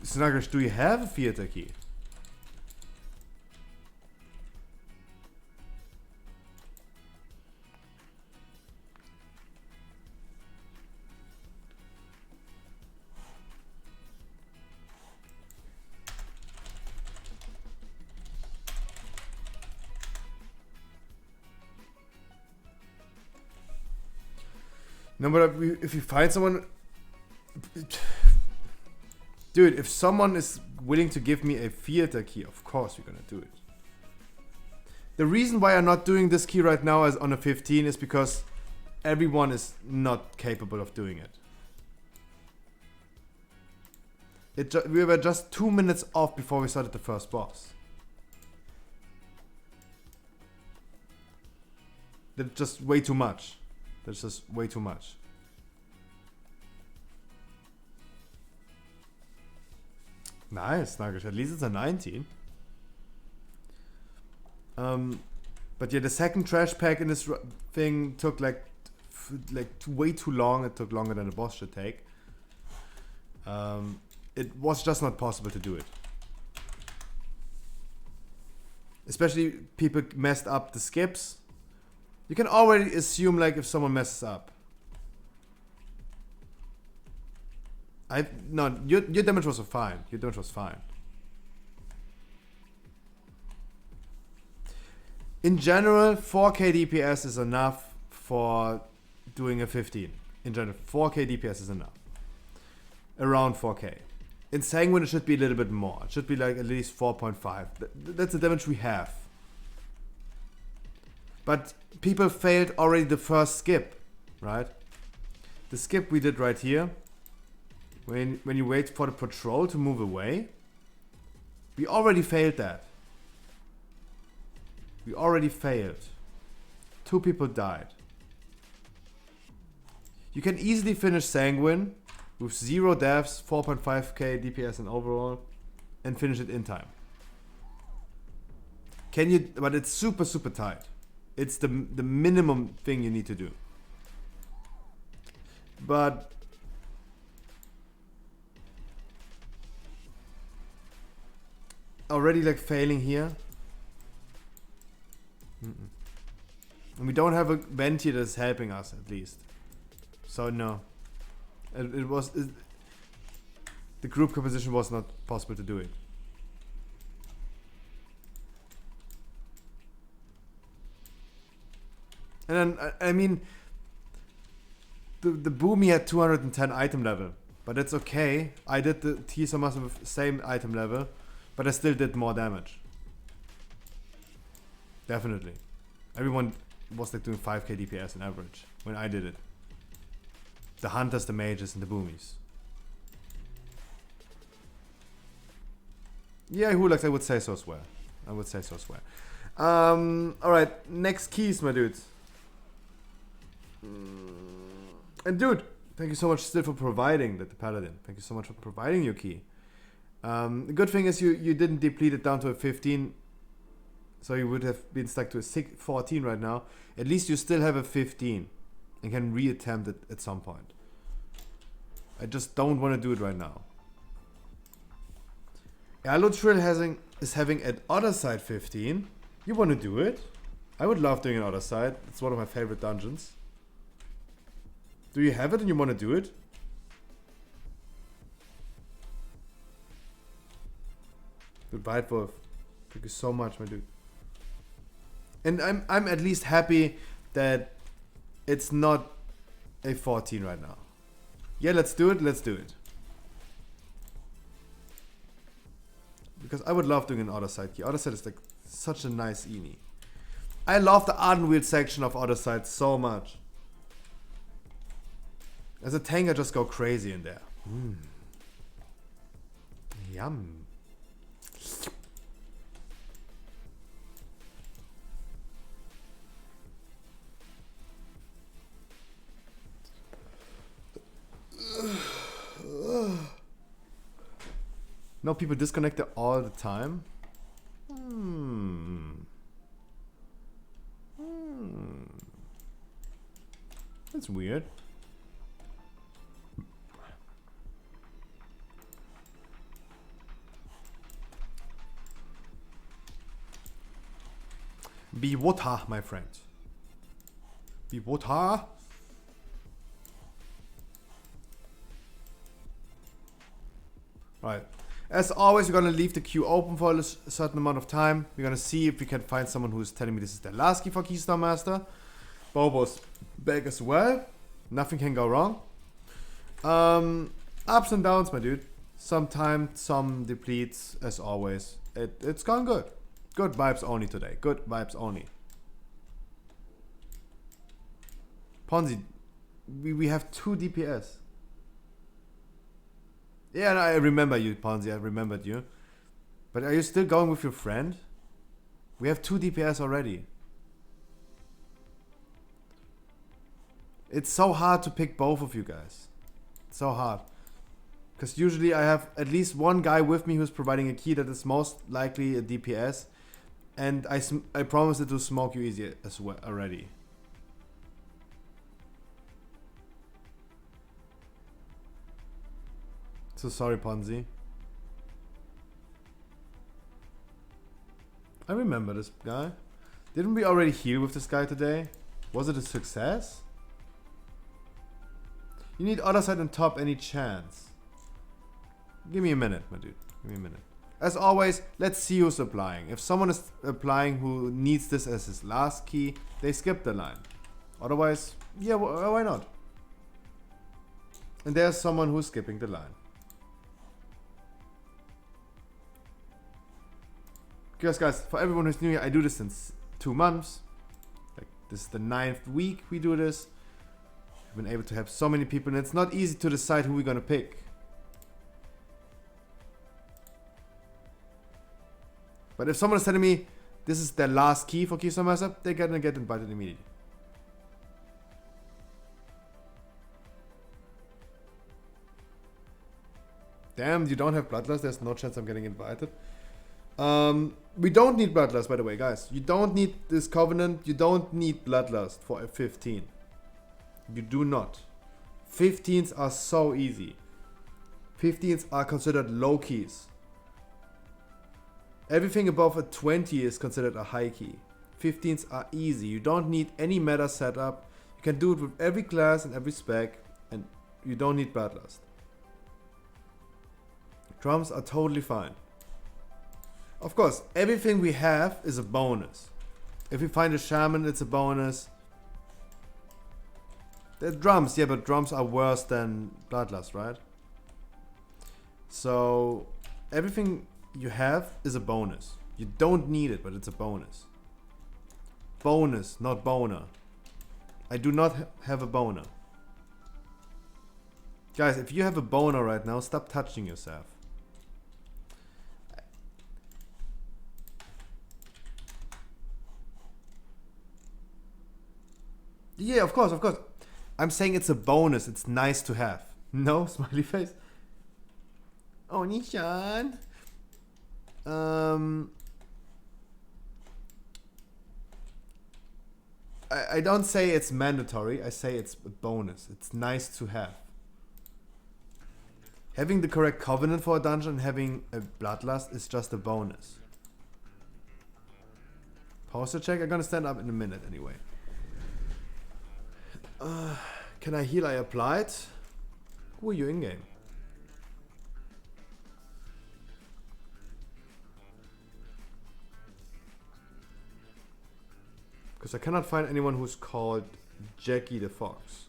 Snuggish, do you have a theater key? No, but if you find someone... Dude, if someone is willing to give me a theater key, of course we're gonna do it. The reason why I'm not doing this key right now as on a 15 is because everyone is not capable of doing it. We were just 2 minutes off before we started the first boss. That's just way too much. That's just way too much. Nice, Snuggish. At least it's a 19. But yeah, the second trash pack in this thing took like way too long. It took longer than the boss should take. It was just not possible to do it. Especially people messed up the skips. You can already assume like if someone messes up. No, your damage was fine. Your damage was fine. In general, 4k DPS is enough for doing a 15. In general, 4k DPS is enough. Around 4k. In Sanguine, it should be a little bit more. It should be like at least 4.5. That's the damage we have. But people failed already the first skip, right? The skip we did right here. When you wait for the patrol to move away, we already failed that. We already failed. 2 people died. You can easily finish Sanguine with 0 deaths, 4.5k DPS and overall, and finish it in time. Can you? But it's super tight. It's the minimum thing you need to do. But already like failing here. And we don't have a vent here that's helping us at least. So no. The group composition was not possible to do it. And then, I mean, the Boomy had 210 item level. But that's okay. I did the T-Summers with the same item level. But I still did more damage. Definitely. Everyone was like doing 5k DPS on average when I did it. The hunters, the mages, and the boomies. Yeah, Hulax, I would say so as well. I would say so as well. Alright, next keys, my dude. And dude, thank you so much still for providing the Paladin. Thank you so much for providing your key. The good thing is you didn't deplete it down to a 15. So you would have been stuck to a 14 right now. At least you still have a 15. And can reattempt it at some point. I just don't want to do it right now. Erlotrill is having at other side 15. You want to do it? I would love doing an other side. It's one of my favorite dungeons. Do you have it and you want to do it? Dude, White Wolf. Thank you so much, my dude. And I'm at least happy that it's not a 14 right now. Yeah, let's do it. Let's do it. Because I would love doing an other side key. Other side is like such a nice Eni. I love the Ardenweald section of other side so much. As a tank, I just go crazy in there. Yum. No, people disconnect it all the time. That's weird. Be water, my friend. Be water. Right. As always, we're gonna leave the queue open for a certain amount of time. We're gonna see if we can find someone who's telling me this is their last key for Keystone Master. Bobo's back as well. Nothing can go wrong. Ups and downs, my dude. Sometimes some depletes, as always. It's gone good. Good vibes only today. Good vibes only. Ponzi, we have 2 DPS. Yeah, no, I remember you, Ponzi. I remembered you. But are you still going with your friend? We have 2 DPS already. It's so hard to pick both of you guys. So hard. Because usually I have at least one guy with me who's providing a key that is most likely a DPS. And I promise it to smoke you easy as well already. So sorry, Ponzi. I remember this guy. Didn't we already heal with this guy today? Was it a success? You need other side on top any chance. Give me a minute, my dude. Give me a minute. As always, let's see who's applying. If someone is applying who needs this as his last key, they skip the line. Otherwise, yeah, why not? And there's someone who's skipping the line. Because guys, for everyone who's new here, I do this since 2 months. Like, this is the 9th week we do this. We've been able to have so many people, and it's not easy to decide who we're gonna pick. But if someone is telling me this is their last key for Keystone Master, they're gonna get invited immediately. Damn, you don't have Bloodlust, there's no chance I'm getting invited. We don't need Bloodlust, by the way, guys. You don't need this Covenant. You don't need Bloodlust for a 15. You do not. 15s are so easy. 15s are considered low keys. Everything above a 20 is considered a high key. 15s are easy. You don't need any meta setup. You can do it with every class and every spec, and you don't need Bloodlust. Drums are totally fine. Of course, everything we have is a bonus. If we find a shaman, it's a bonus. There's drums, yeah, but drums are worse than Bloodlust, right? So, everything you have is a bonus. You don't need it, but it's a bonus. Bonus, not boner. I do not have a boner. Guys, if you have a boner right now, stop touching yourself. Yeah, of course, of course. I'm saying it's a bonus. It's nice to have. No, smiley face. Oh, Nishan. I don't say it's mandatory. I say it's a bonus. It's nice to have. Having the correct covenant for a dungeon and having a bloodlust is just a bonus. Posture check? I'm gonna stand up in a minute anyway. Can I heal? I applied. Who are you in-game? Because I cannot find anyone who's called Jackie the Fox.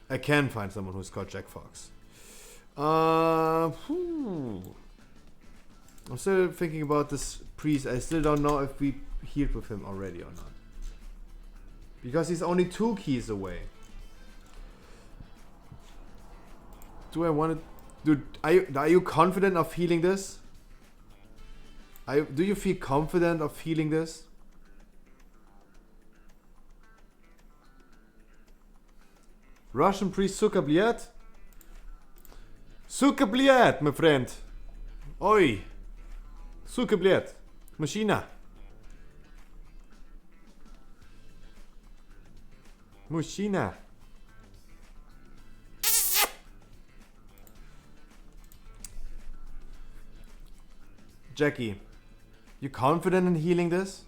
I can find someone who's called Jack Fox. I'm still thinking about this priest. I still don't know if we healed with him already or not. Because he's only 2 keys away. Do I want to... Dude, are you confident of healing this? Do you feel confident of healing this? Russian priest Suka Bliet? Suka Bliet, my friend. Oi. Suka Bliet. Machina. Machina. Jackie, you confident in healing this?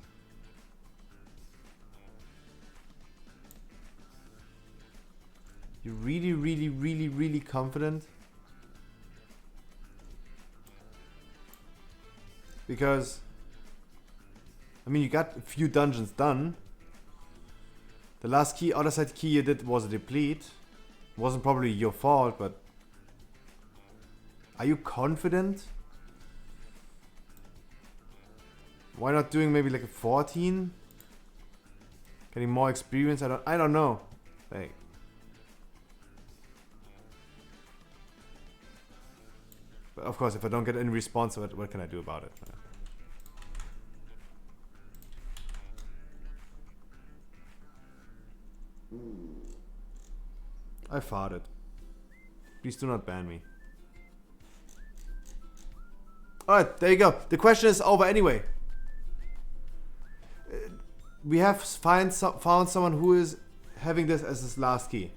You really confident? Because, I mean, you got a few dungeons done. The last key, other side key you did was a deplete. Wasn't probably your fault, but are you confident? Why not doing maybe like a 14? Getting more experience? I don't know. Like, but of course, if I don't get any response, what can I do about it? I farted. Please do not ban me. Alright, there you go. The question is over anyway. We have found someone who is having this as his last key.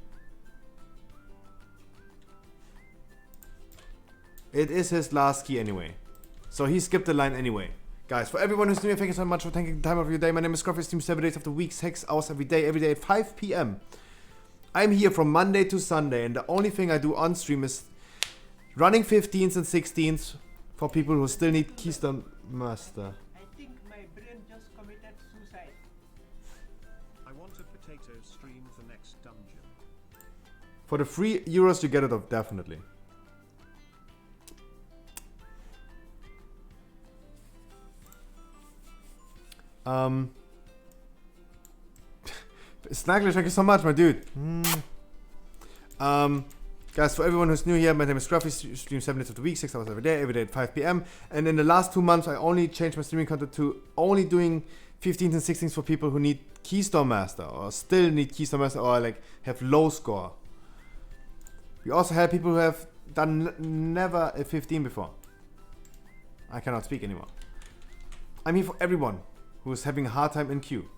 It is his last key anyway. So he skipped the line anyway. Guys, for everyone who's new, thank you so much for taking the time of your day. My name is Scruffy, stream 7 days of the week, 6 hours every day at 5 p.m. I'm here from Monday to Sunday, and the only thing I do on stream is running 15s and 16s for people who still need Keystone Master. I think my brain just committed suicide. I want a potato stream for next dungeon. For the €3 you get it off, definitely. Snaggler, thank you so much, my dude. Guys, for everyone who's new here, my name is Scruffy, stream 7 days of the week, 6 hours every day at 5 p.m. And in the last 2 months, I only changed my streaming content to only doing 15s and 16s for people who need Keystone Master, or still need Keystone Master, or like have low score. We also have people who have done never a 15 before. I cannot speak anymore. I'm here for everyone who is having a hard time in queue.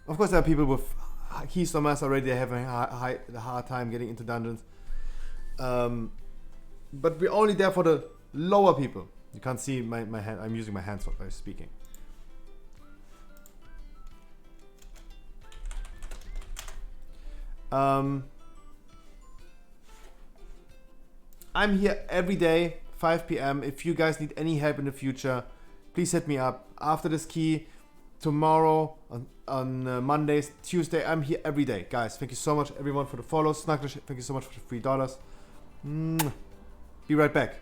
Of course, there are people with Keystone Master already having a hard time getting into dungeons. But we're only there for the lower people. You can't see my hand. I'm using my hands while I'm speaking. I'm here every day, 5 p.m. If you guys need any help in the future, please hit me up. After this key, tomorrow, on Mondays, Tuesday, I'm here every day. Guys, thank you so much, everyone, for the follows. Snacklish, thank you so much for the $3. Be right back.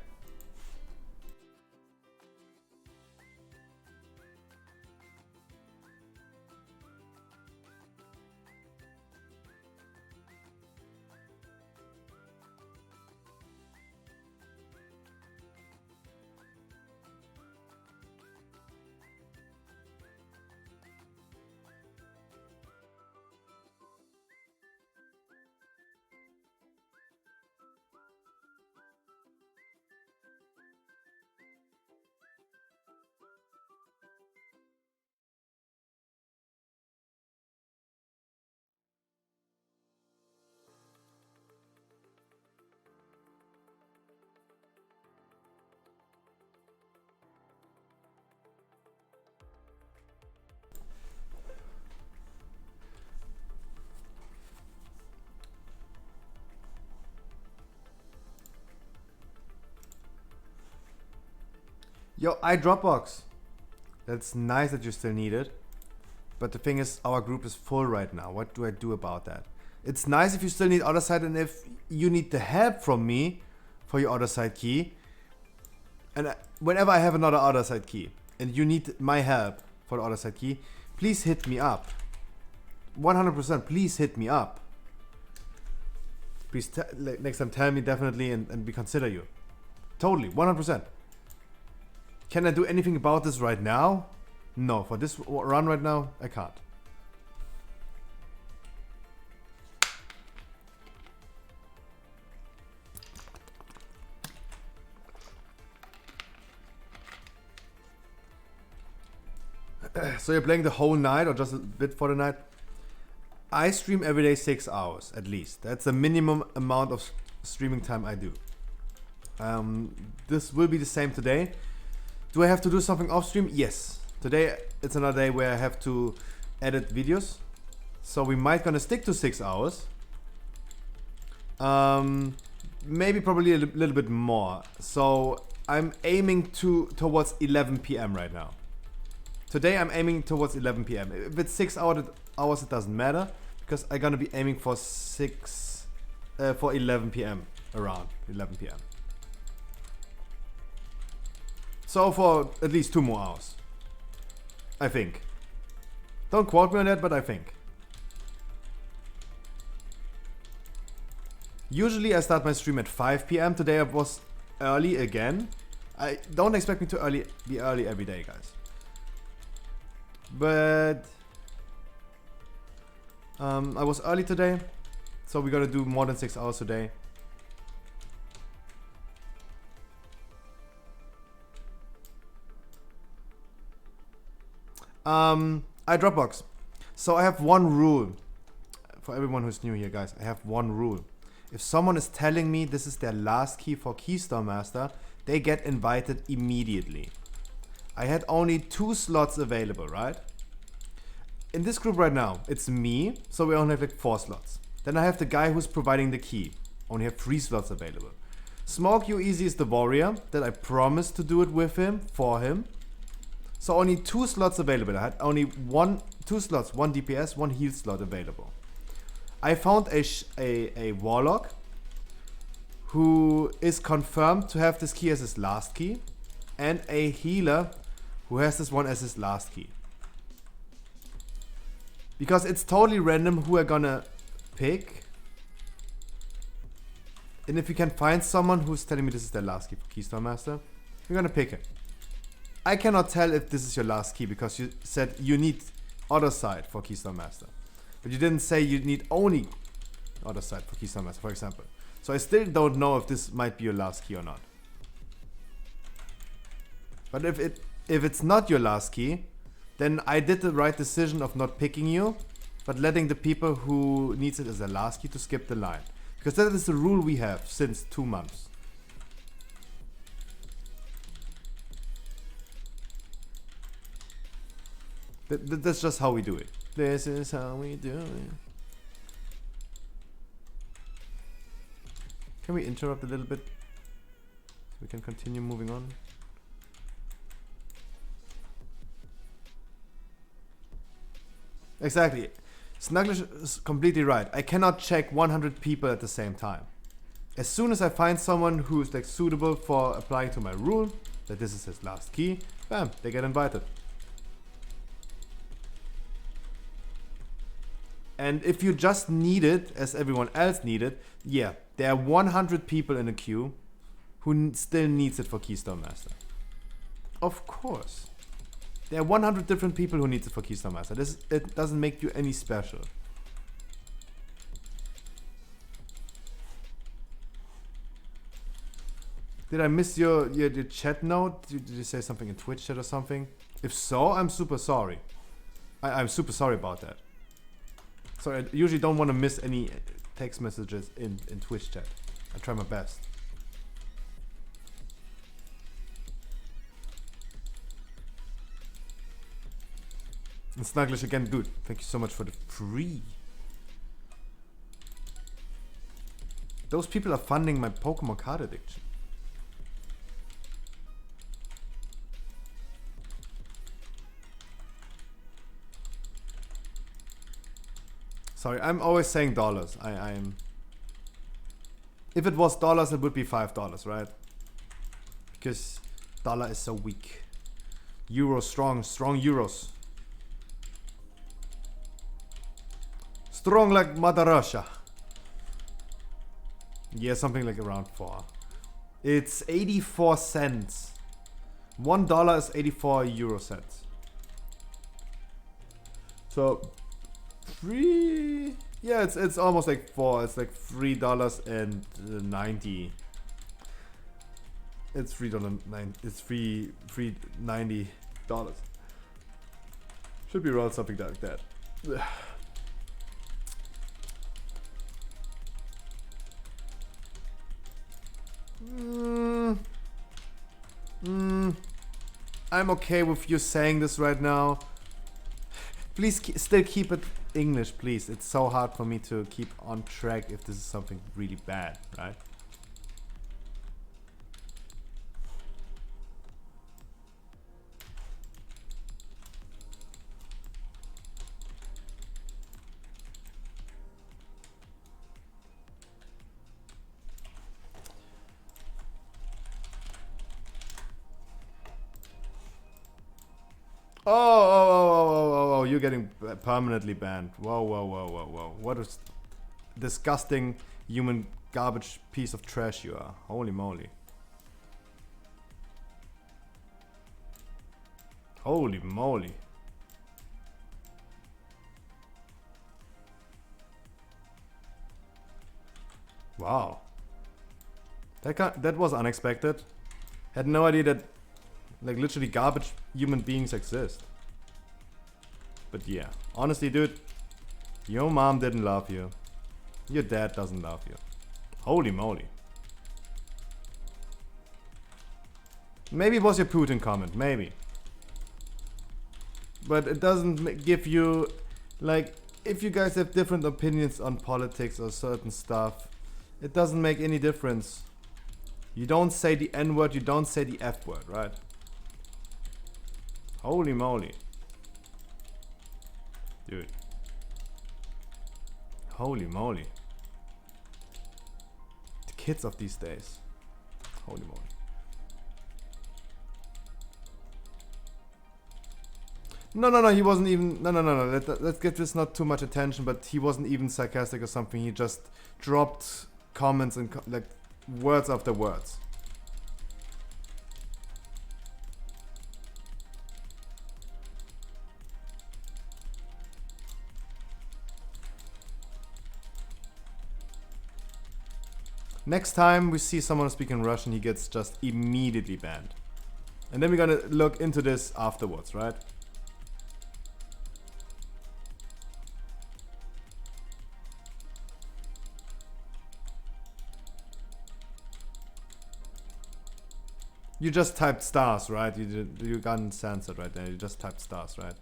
Yo, iDropbox. That's nice that you still need it. But the thing is, our group is full right now. What do I do about that? It's nice if you still need other side, and if you need the help from me for your other side key. And whenever I have another other side key, and you need my help for the other side key, please hit me up. 100%, please hit me up. Please, next time tell me definitely, and we consider you. Totally, 100%. Can I do anything about this right now? No, for this run right now, I can't. So you're playing the whole night or just a bit for the night? I stream every day 6 hours at least. That's the minimum amount of streaming time I do. This will be the same today. Do I have to do something off stream? Yes. Today it's another day where I have to edit videos. So we might gonna stick to 6 hours. Maybe probably a little bit more. So I'm aiming towards 11 p.m. right now. Today I'm aiming towards 11 p.m. If it's 6 hours, it doesn't matter, because I'm gonna be aiming for 11 p.m. around 11 p.m. So for at least 2 more hours, I think. Don't quote me on that, but I think. Usually I start my stream at 5 p.m. Today I was early again. I don't expect me to be early every day, guys. But I was early today, so we gotta do more than 6 hours today. iDropbox. So I have one rule for everyone who's new here, guys. I have one rule. If someone is telling me this is their last key for Keystone Master, they get invited immediately. I had only 2 slots available, right? In this group right now, it's me, so we only have like 4 slots. Then I have the guy who's providing the key. Only have 3 slots available. Smoke You Easy is the warrior that I promised to do it with him, for him. So only 2 slots available. I had only 2 slots, 1 DPS, 1 heal slot available. I found a warlock who is confirmed to have this key as his last key, and a healer who has this one as his last key. Because it's totally random who I'm gonna pick. And if you can find someone who's telling me this is their last key for Keystone Master, we're gonna pick it. I cannot tell if this is your last key because you said you need other side for Keystone Master. But you didn't say you need only other side for Keystone Master, for example. So I still don't know if this might be your last key or not. But if it's not your last key, then I did the right decision of not picking you, but letting the people who needs it as their last key to skip the line. Because that is the rule we have since 2 months. That's just how we do it. This is how we do it. Can we interrupt a little bit? So we can continue moving on. Exactly. Snugglish is completely right. I cannot check 100 people at the same time. As soon as I find someone who is like suitable for applying to my rule, that this is his last key, bam, they get invited. And if you just need it, as everyone else needed, yeah, there are 100 people in a queue who still needs it for Keystone Master. Of course. There are 100 different people who need it for Keystone Master. It doesn't make you any special. Did I miss your chat note? Did you say something in Twitch chat or something? If so, I'm super sorry. I'm super sorry about that. So I usually don't want to miss any text messages in Twitch chat. I try my best. And Snugglish again, dude. Thank you so much for the free. Those people are funding my Pokemon card addiction. Sorry, I'm always saying dollars. I'm. If it was dollars, it would be $5, right? Because dollar is so weak. Euro strong euros. Strong like Mother Russia. Yeah, something like around 4. It's 84 cents. $1 is 84 euro cents. So yeah, it's almost like 4. It's like $3.90. It's $3.90. It's $3.90. Should be around something like that. I'm okay with you saying this right now. Please still keep it English, please. It's so hard for me to keep on track if this is something really bad, right? Oh, you're getting permanently banned. Whoa. What a disgusting human garbage piece of trash you are. Holy moly. Holy moly. Wow. That was unexpected. Had no idea that like literally garbage human beings exist. But yeah, honestly dude, your mom didn't love you. Your dad doesn't love you. Holy moly. Maybe it was your Putin comment, maybe. But it doesn't give you, like, if you guys have different opinions on politics or certain stuff, it doesn't make any difference. You don't say the N-word, you don't say the F-word, right? Holy moly. Dude. Holy moly. The kids of these days. Holy moly. No, he wasn't even... No. Let's get this not too much attention, but he wasn't even sarcastic or something. He just dropped comments and like words after words. Next time we see someone speaking Russian, he gets just immediately banned. And then we're gonna look into this afterwards, right? You just typed stars, right? You got censored right there. You just typed stars, right?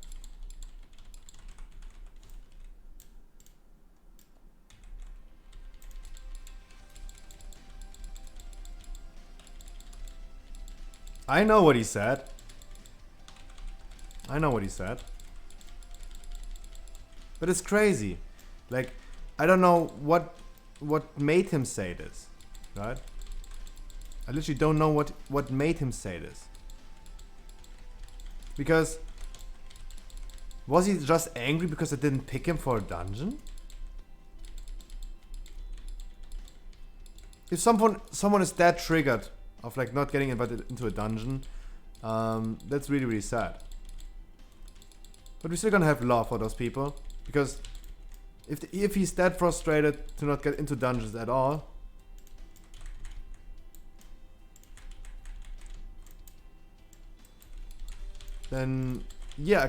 I know what he said. I know what he said. But it's crazy. Like, I don't know what made him say this, right? I literally don't know what made him say this. Because was he just angry because I didn't pick him for a dungeon? If someone is that triggered of like not getting invited into a dungeon, that's really, really sad. But we're still gonna have love for those people, because if he's that frustrated to not get into dungeons at all, then yeah,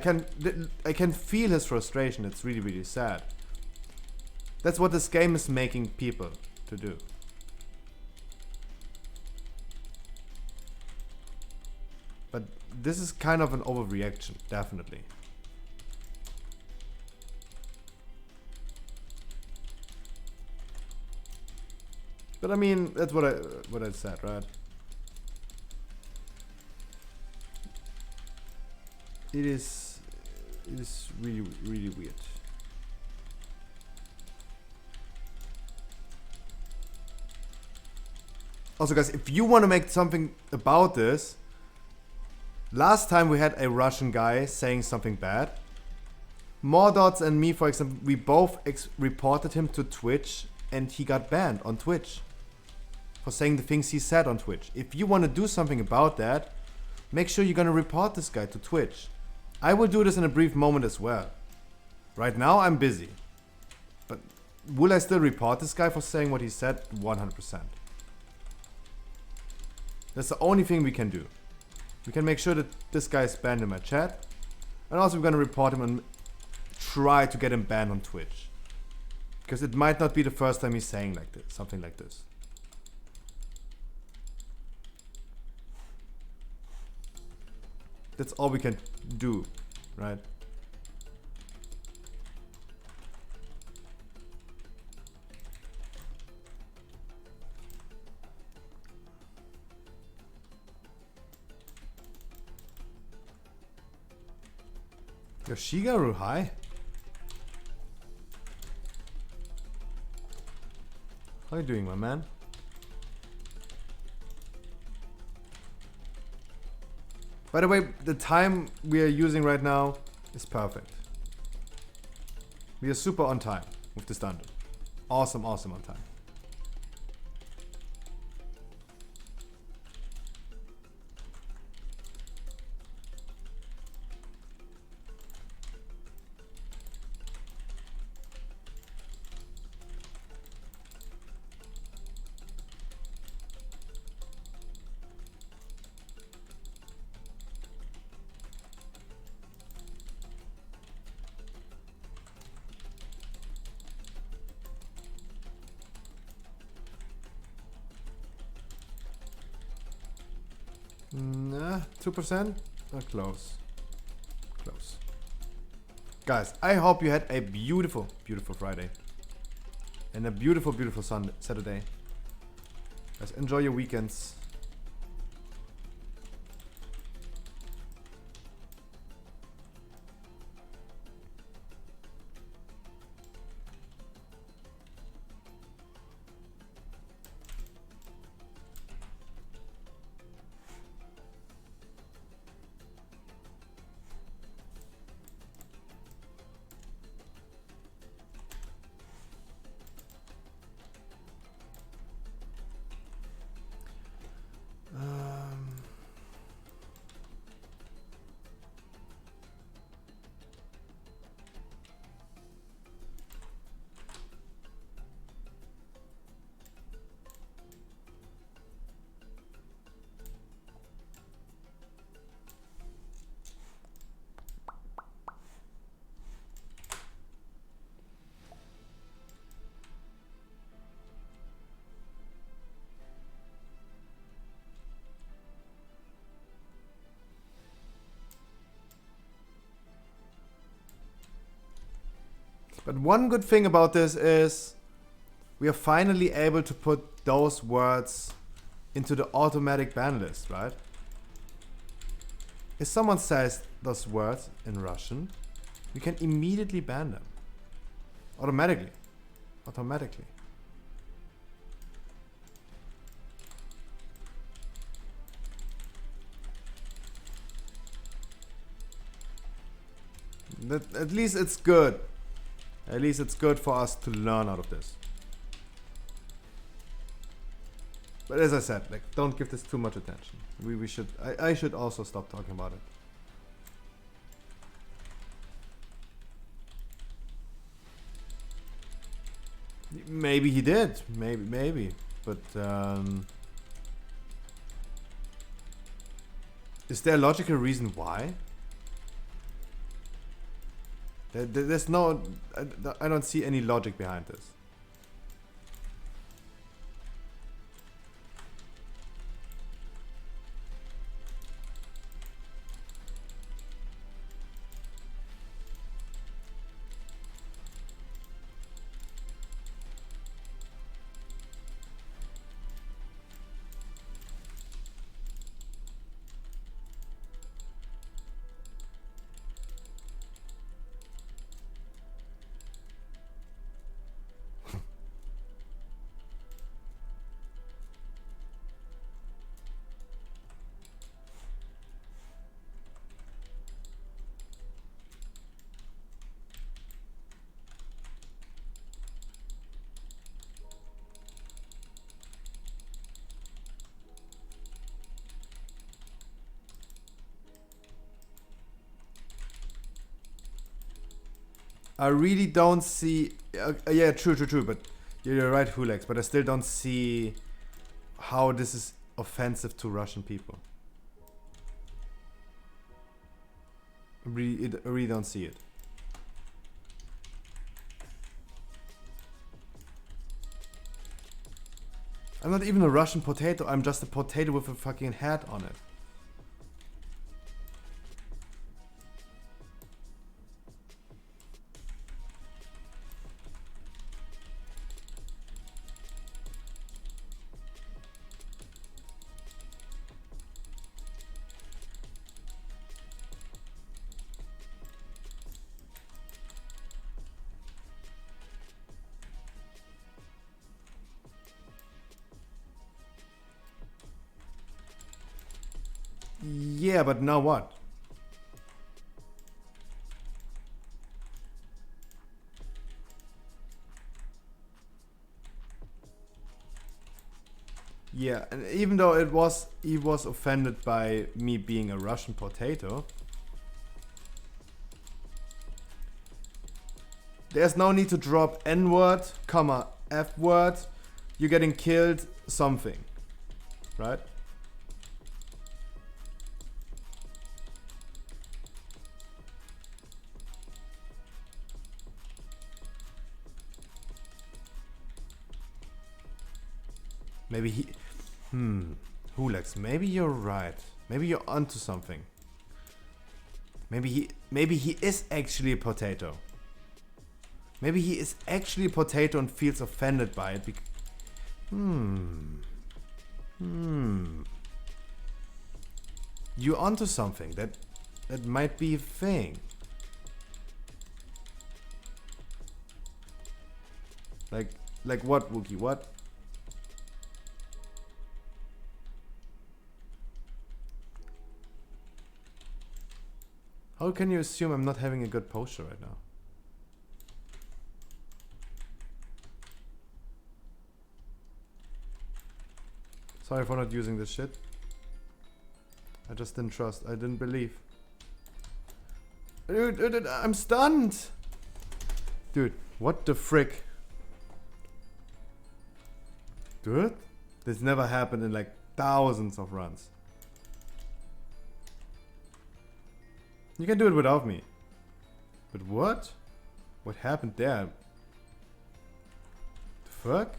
I can feel his frustration. It's really, really sad. That's what this game is making people to do. But this is kind of an overreaction, definitely. But I mean, that's what I said, right? It is really, really weird. Also, guys, if you want to make something about this, last time we had a Russian guy saying something bad. Mordots and me, for example, we both reported him to Twitch and he got banned on Twitch for saying the things he said on Twitch. If you want to do something about that, make sure you're going to report this guy to Twitch. I will do this in a brief moment as well. Right now, I'm busy. But will I still report this guy for saying what he said? 100%. That's the only thing we can do. We can make sure that this guy is banned in my chat. And also we're going to report him and try to get him banned on Twitch. Because it might not be the first time he's saying like this, something like this. That's all we can do, right? Yoshigaru, hi. How are you doing, my man? By the way, the time we are using right now is perfect. We are super on time with this dungeon. Awesome, awesome on time. Nah, 2%? Close. Close. Guys, I hope you had a beautiful, beautiful Friday. And a beautiful, beautiful Saturday. Guys, enjoy your weekends. But one good thing about this is we are finally able to put those words into the automatic ban list, right? If someone says those words in Russian, we can immediately ban them. Automatically. Automatically. At least it's good. At least it's good for us to learn out of this. But as I said, like, don't give this too much attention. We should. I should also stop talking about it. Maybe he did. Maybe. But is there a logical reason why? There's no. I don't see any logic behind this. I really don't see. Yeah, true. But you're right, Hulex. But I still don't see how this is offensive to Russian people. I really don't see it. I'm not even a Russian potato. I'm just a potato with a fucking head on it. Yeah, but now what? Yeah, and even though he was offended by me being a Russian potato, there's no need to drop N-word, comma, F-word, you're getting killed, something. Right? Maybe he... Hulex, maybe you're right. Maybe you're onto something. Maybe he is actually a potato. Maybe he is actually a potato and feels offended by it. You're onto something. That might be a thing. Like what, Wookie? What? How can you assume I'm not having a good posture right now? Sorry for not using this shit. I just didn't trust. I didn't believe. Dude, I'm stunned! Dude, what the frick? Dude? This never happened in like thousands of runs. You can do it without me. But what? What happened there? The fuck?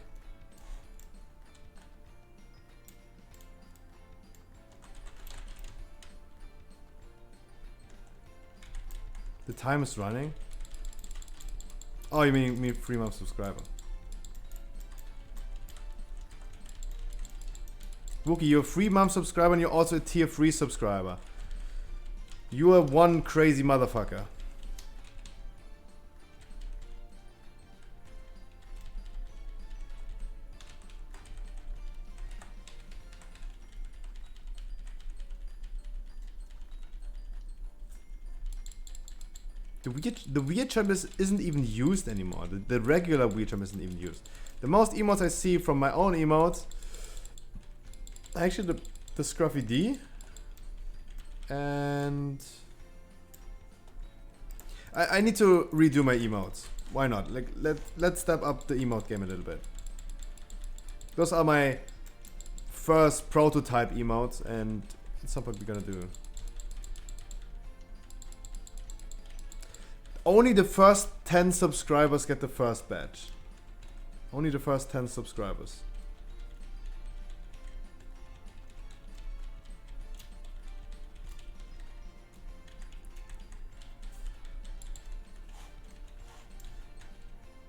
The time is running? Oh, you mean me 3-month subscriber. Wookie, you're a 3-month subscriber and you're also a tier 3 subscriber. You are one crazy motherfucker. The weird charm isn't even used anymore. The regular weird charm isn't even used. The most emotes I see from my own emotes, actually the Scruffy D, and I need to redo my emotes. Why not? Like let's step up the emote game a little bit. Those are my first prototype emotes, and it's not what we're gonna do. Only the first 10 subscribers get the first badge. Only the first 10 subscribers.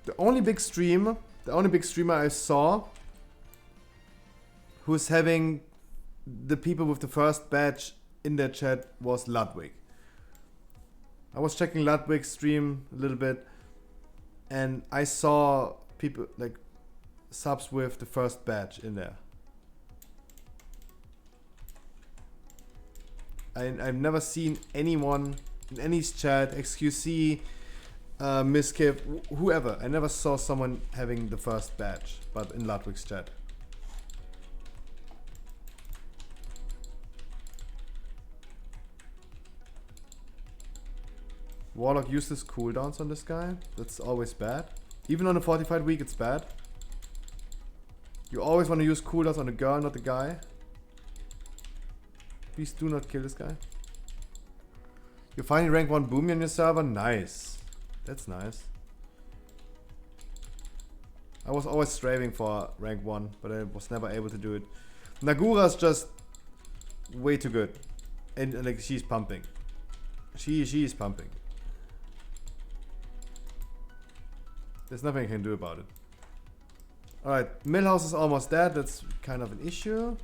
The only big streamer I saw who's having the people with the first badge in their chat was Ludwig. I was checking Ludwig's stream a little bit, and I saw people like subs with the first badge in there. I've never seen anyone in any chat, XQC, Miss Kiv, whoever. I never saw someone having the first badge, but in Ludwig's chat. Warlock uses cooldowns on this guy. That's always bad. Even on a fortified week, it's bad. You always want to use cooldowns on the girl, not the guy. Please do not kill this guy. You're finding rank 1 Boomy on your server? Nice. That's nice. I was always striving for rank 1, but I was never able to do it. Nagura's just way too good. And like, she's pumping. She is pumping. There's nothing I can do about it. Alright, Millhouse is almost dead. That's kind of an issue.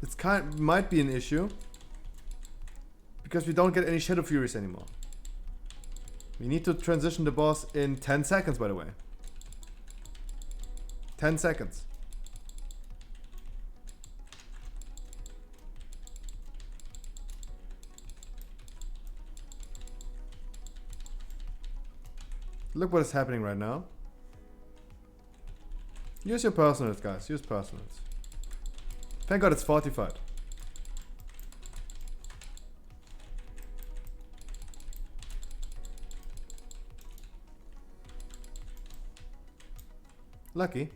It's might be an issue because we don't get any Shadow Furies anymore. We need to transition the boss in 10 seconds, by the way. 10 seconds. Look what is happening right now. Use your personals, guys. Use personals. Thank God it's fortified. Lucky.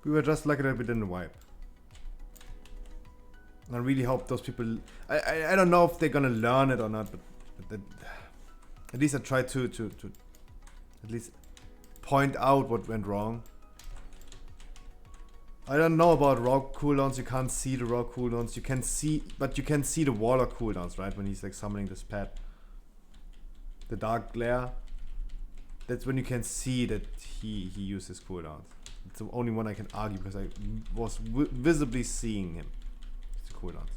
We were just lucky that we didn't wipe. And I really hope those people... I don't know if they're gonna learn it or not, but at least I tried to at least point out what went wrong. I don't know about raw cooldowns. You can't see the raw cooldowns. You can see, but you can see the Warlock cooldowns, right? When he's like summoning this pet. The Dark Glare. That's when you can see that he uses cooldowns. It's the only one I can argue because I was visibly seeing him. It's cooldowns.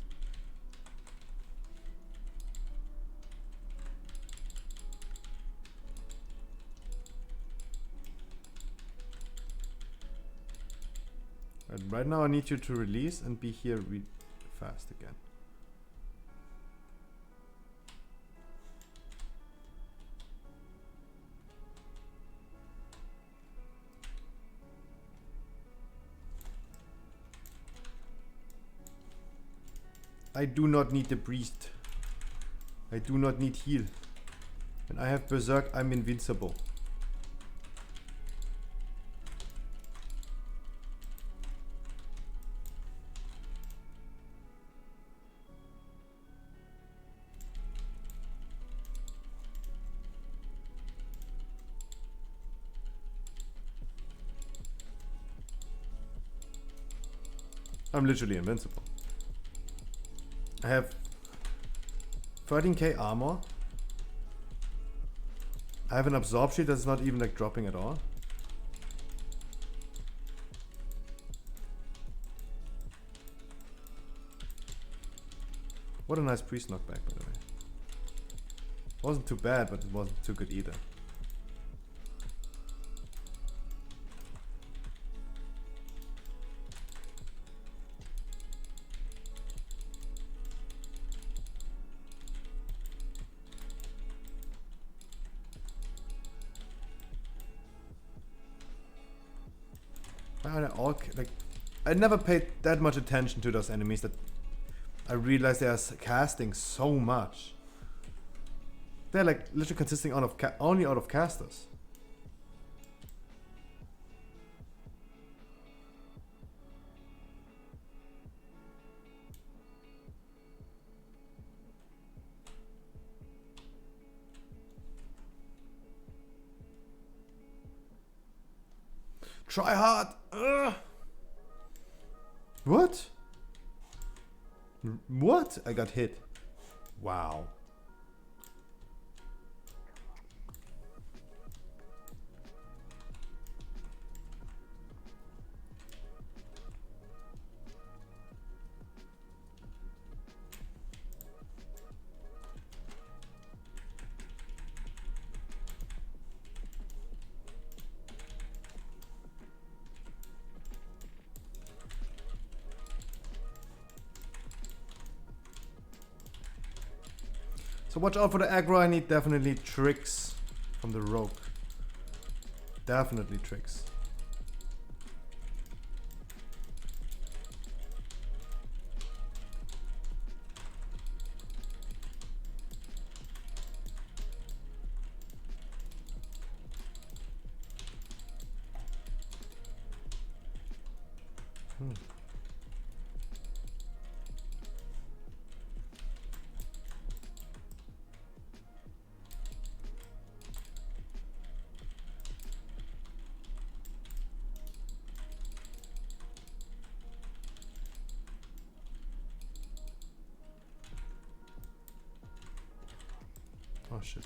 Right now I need you to release and be here fast again. I do not need the priest. I do not need heal. When I have berserk, I'm invincible. I'm literally invincible. I have 13k armor. I have an absorb sheet that's not even like dropping at all. What a nice priest knockback, by the way. Wasn't too bad, but it wasn't too good either. I never paid that much attention to those enemies that I realized they are casting so much. They're like literally consisting only out of casters. Try hard. Ugh. What? What? I got hit. Wow. So watch out for the aggro. I need definitely tricks from the rogue. Definitely tricks. Oh shit.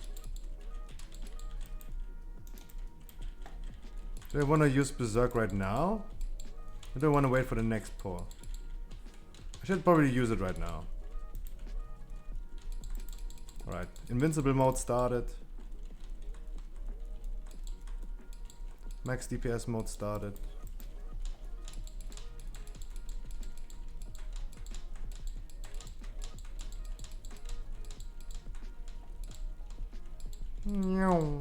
Do I want to use Berserk right now? Or do I want to wait for the next pour? I should probably use it right now. Alright, invincible mode started. Max DPS mode started. Meow.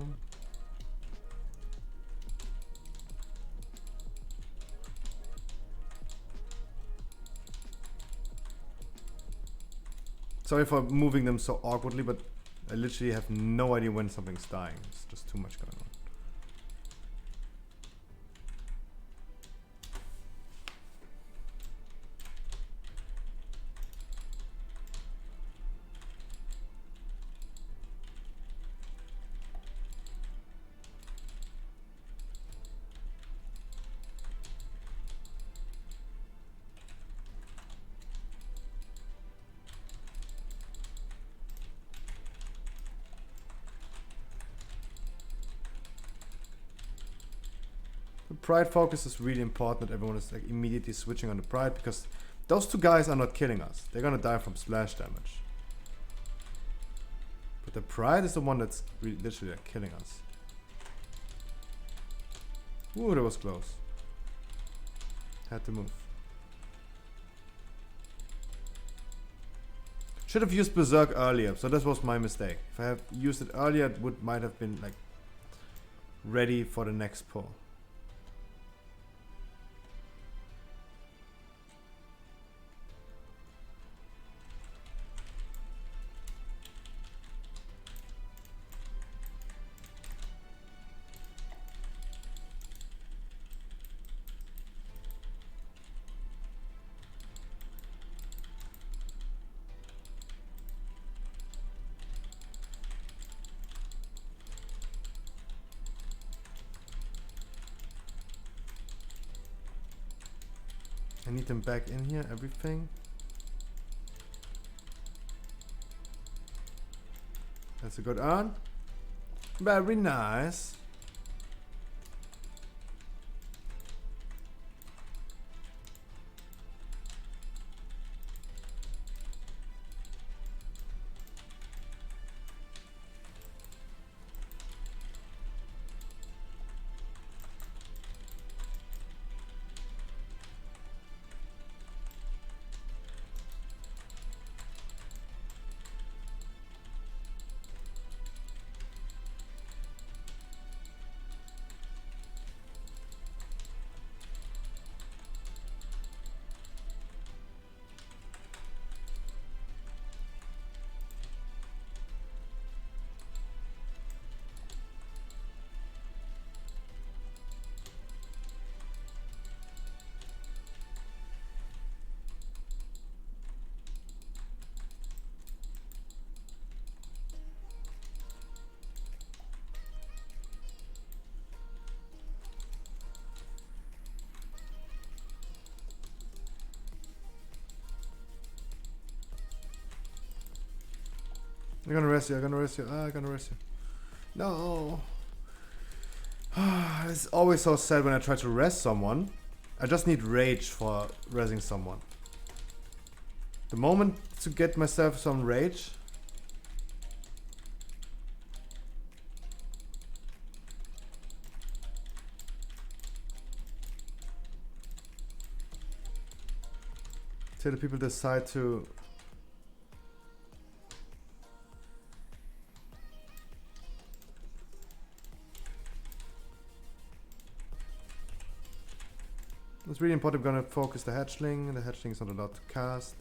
Sorry for moving them so awkwardly, but I literally have no idea when something's dying. It's just too much going on. Pride focus is really important that everyone is like immediately switching on the pride, because those two guys are not killing us. They're gonna die from splash damage. But the pride is the one that's really, literally like killing us. Ooh, that was close. Had to move. Should have used Berserk earlier, so that was my mistake. If I had used it earlier, it might have been like ready for the next pull. I need them back in here, everything. That's a good earn. Very nice. I'm gonna rest you, I'm gonna rest you, I'm gonna rest you. No. It's always so sad when I try to rest someone. I just need rage for resing someone. The moment to get myself some rage. Till the people decide to it's really important. We're gonna focus the hatchling. The hatchling is not allowed to cast.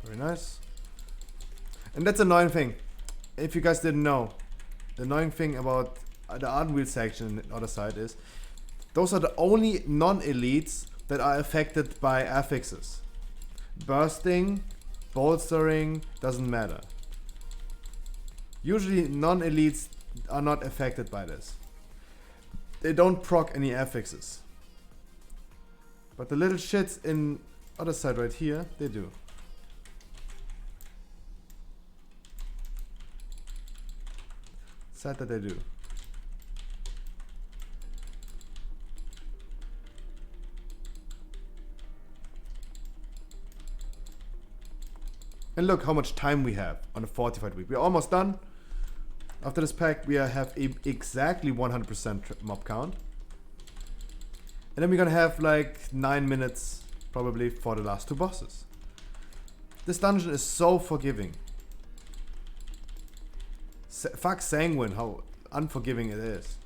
Very nice. And that's the annoying thing. If you guys didn't know, the annoying thing about the Ardenweald section on the other side is those are the only non-elites that are affected by affixes. Bursting, bolstering, doesn't matter. Usually non-elites are not affected by this. They don't proc any affixes. But the little shits in other side right here, they do. Sad that they do. And look how much time we have on the fortified week. We're almost done. After this pack, we have exactly 100% mob count. And then we're gonna have like 9 minutes probably for the last 2 bosses. This dungeon is so forgiving. Fuck Sanguine, how unforgiving it is.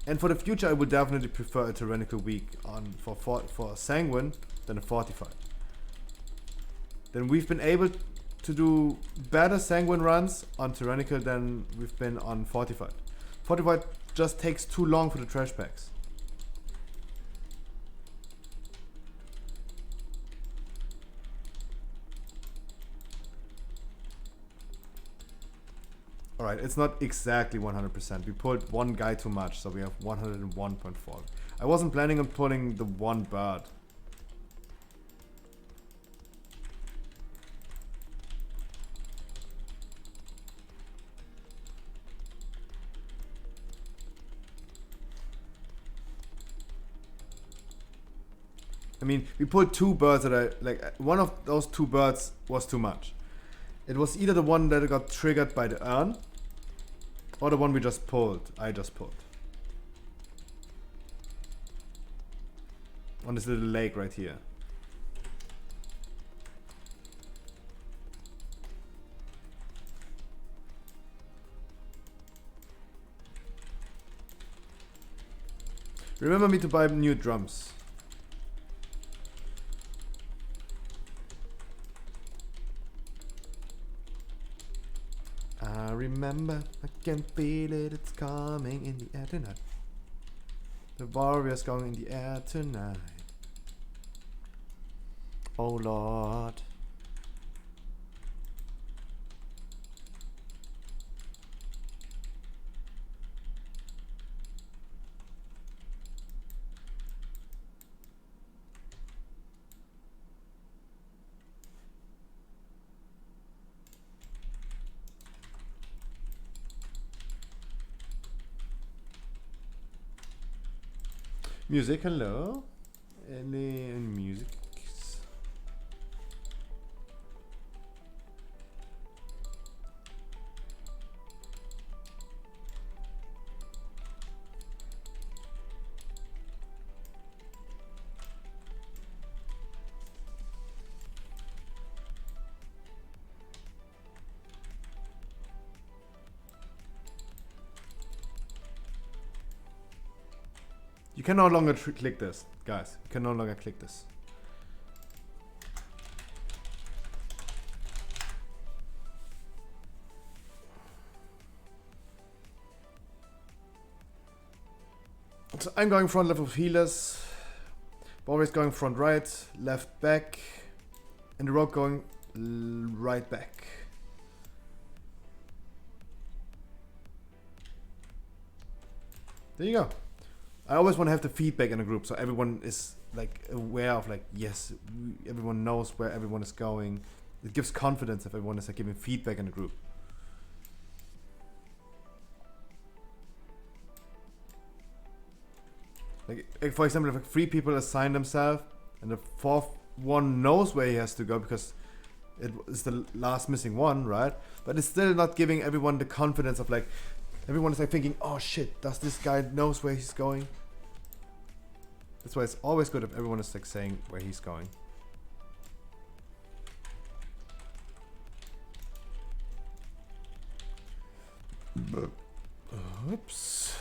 And for the future, I would definitely prefer a tyrannical week on for Sanguine than a fortified. Then we've been able to do better Sanguine runs on tyrannical than we've been on fortified. Fortified just takes too long for the trash packs. Alright, it's not exactly 100%. We pulled one guy too much, so we have 101.4. I wasn't planning on pulling the one bird. I mean, we pulled 2 birds that I like. One of those 2 birds was too much. It was either the one that got triggered by the urn, or the one we just pulled. I just pulled. On this little lake right here. Remember me to buy new drums. I remember, I can feel it, it's coming in the air tonight. The warrior's going in the air tonight. Oh Lord. Music, hello. Any music? You can no longer click this, guys. You can no longer click this. So I'm going front left with healers. Always going front right, left back, and the rogue going right back. There you go. I always want to have the feedback in a group so everyone is like aware of like, yes, everyone knows where everyone is going. It gives confidence if everyone is like giving feedback in the group. Like for example, if like 3 people assign themselves and the 4th one knows where he has to go because it is the last missing one, right? But it's still not giving everyone the confidence of like, everyone is like thinking, oh shit, does this guy knows where he's going? That's why it's always good if everyone is like saying where he's going. Oops.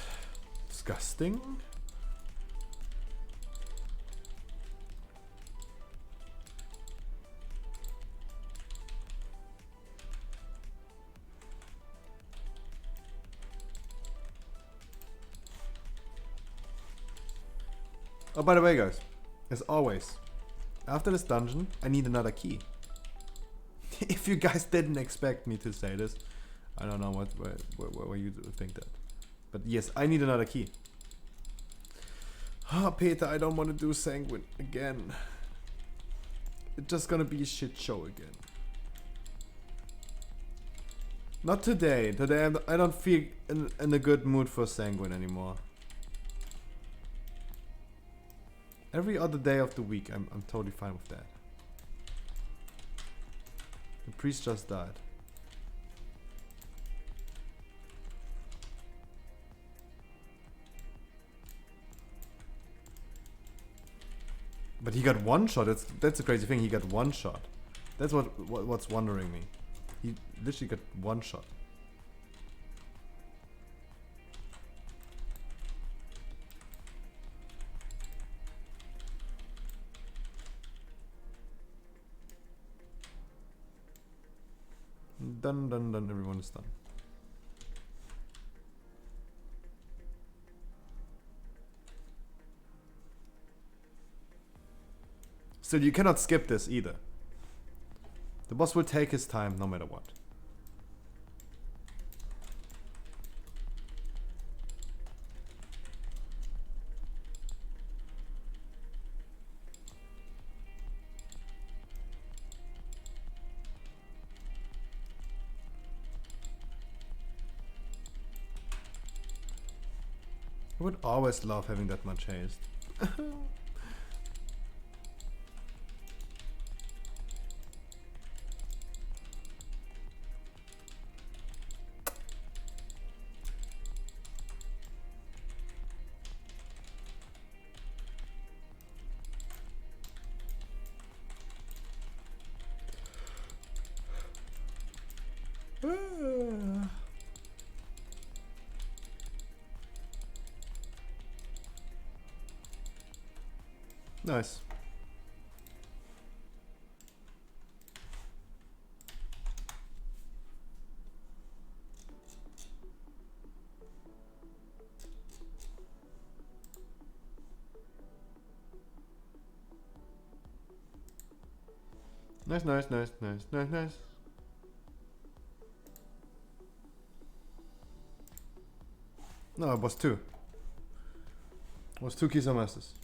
Disgusting. Oh, by the way, guys, as always, after this dungeon, I need another key. If you guys didn't expect me to say this, I don't know where you think that. But yes, I need another key. Ah, Peter, I don't want to do Sanguine again. It's just gonna be a shit show again. Not today. Today I don't feel in a good mood for Sanguine anymore. Every other day of the week, I'm totally fine with that. The priest just died. But he got one shot. That's a crazy thing. He got one shot. That's what's wondering me. He literally got one shot. Done, everyone is done. Still, you cannot skip this either. The boss will take his time no matter what. I would always love having that much haste. Nice. Nice. No, it was 2. It was 2 Kisa Masters.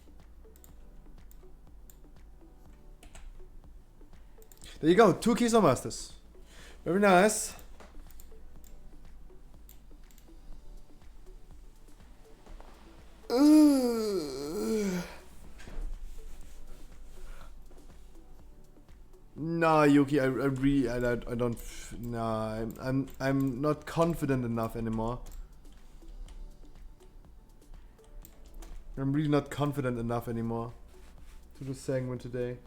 There you go, 2 Kisa Masters. Very nice. Nah, Yuki, I don't. Nah, I'm not confident enough anymore. I'm really not confident enough anymore to do Sanguine today.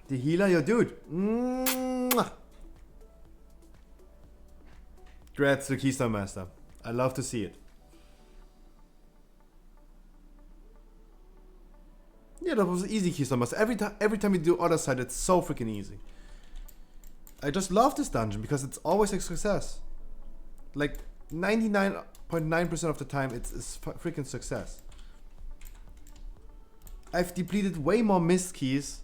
The healer, your dude. Mwah. Congrats to Keystone Master. I love to see it. Yeah, that was an easy Keystone Master. Every time we do other side, it's so freaking easy. I just love this dungeon because it's always a success. Like 99.9% of the time, it's freaking success. I've depleted way more mist keys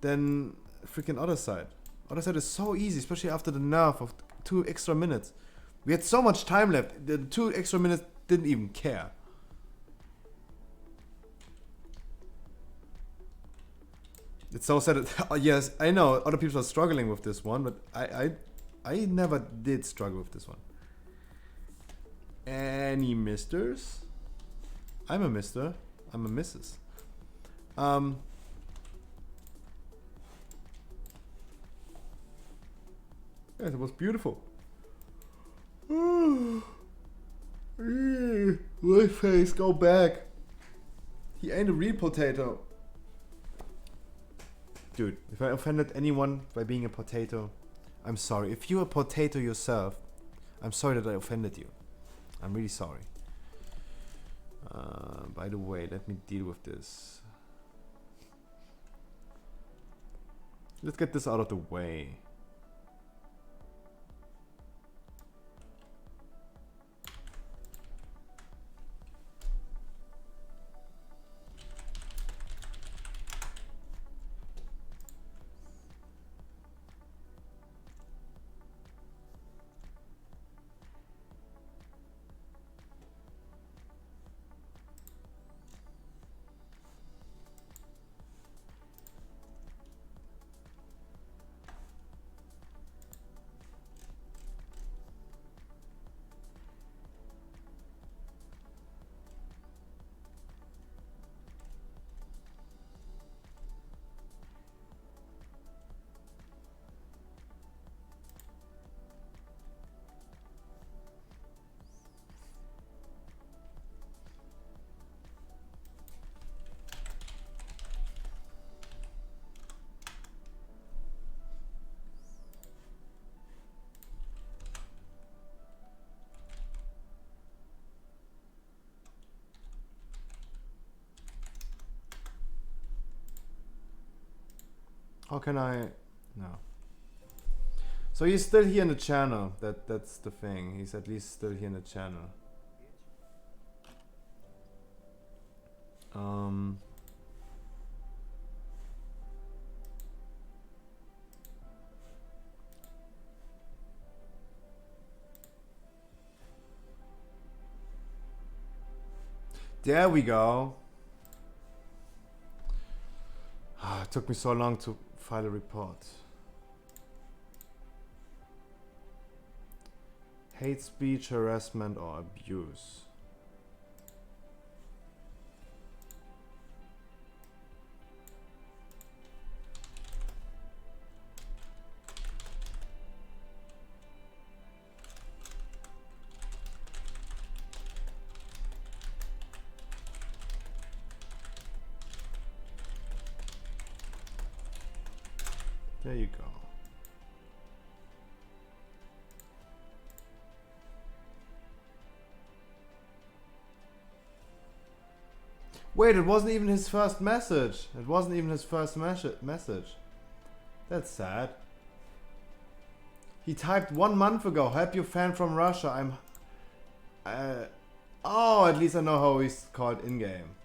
than freaking other side. Other side is so easy, especially after the nerf of 2 extra minutes. We had so much time left. The 2 extra minutes didn't even care. It's so sad. Oh, yes, I know other people are struggling with this one, but I never did struggle with this one. Any misters? I'm a mister. I'm a missus. Yeah, it was beautiful. My face, go back. He ain't a real potato. Dude, if I offended anyone by being a potato, I'm sorry. If you're a potato yourself, I'm sorry that I offended you. I'm really sorry. By the way, let me deal with this. Let's get this out of the way. How can I... No. So he's still here in the channel. That's the thing. He's at least still here in the channel. There we go. It took me so long to file a report. Hate speech, harassment, or abuse. There you go. Wait, it wasn't even his first message. It wasn't even his first message. That's sad. He typed 1 month ago, help your fan from Russia. I'm... oh, at least I know how he's called in-game.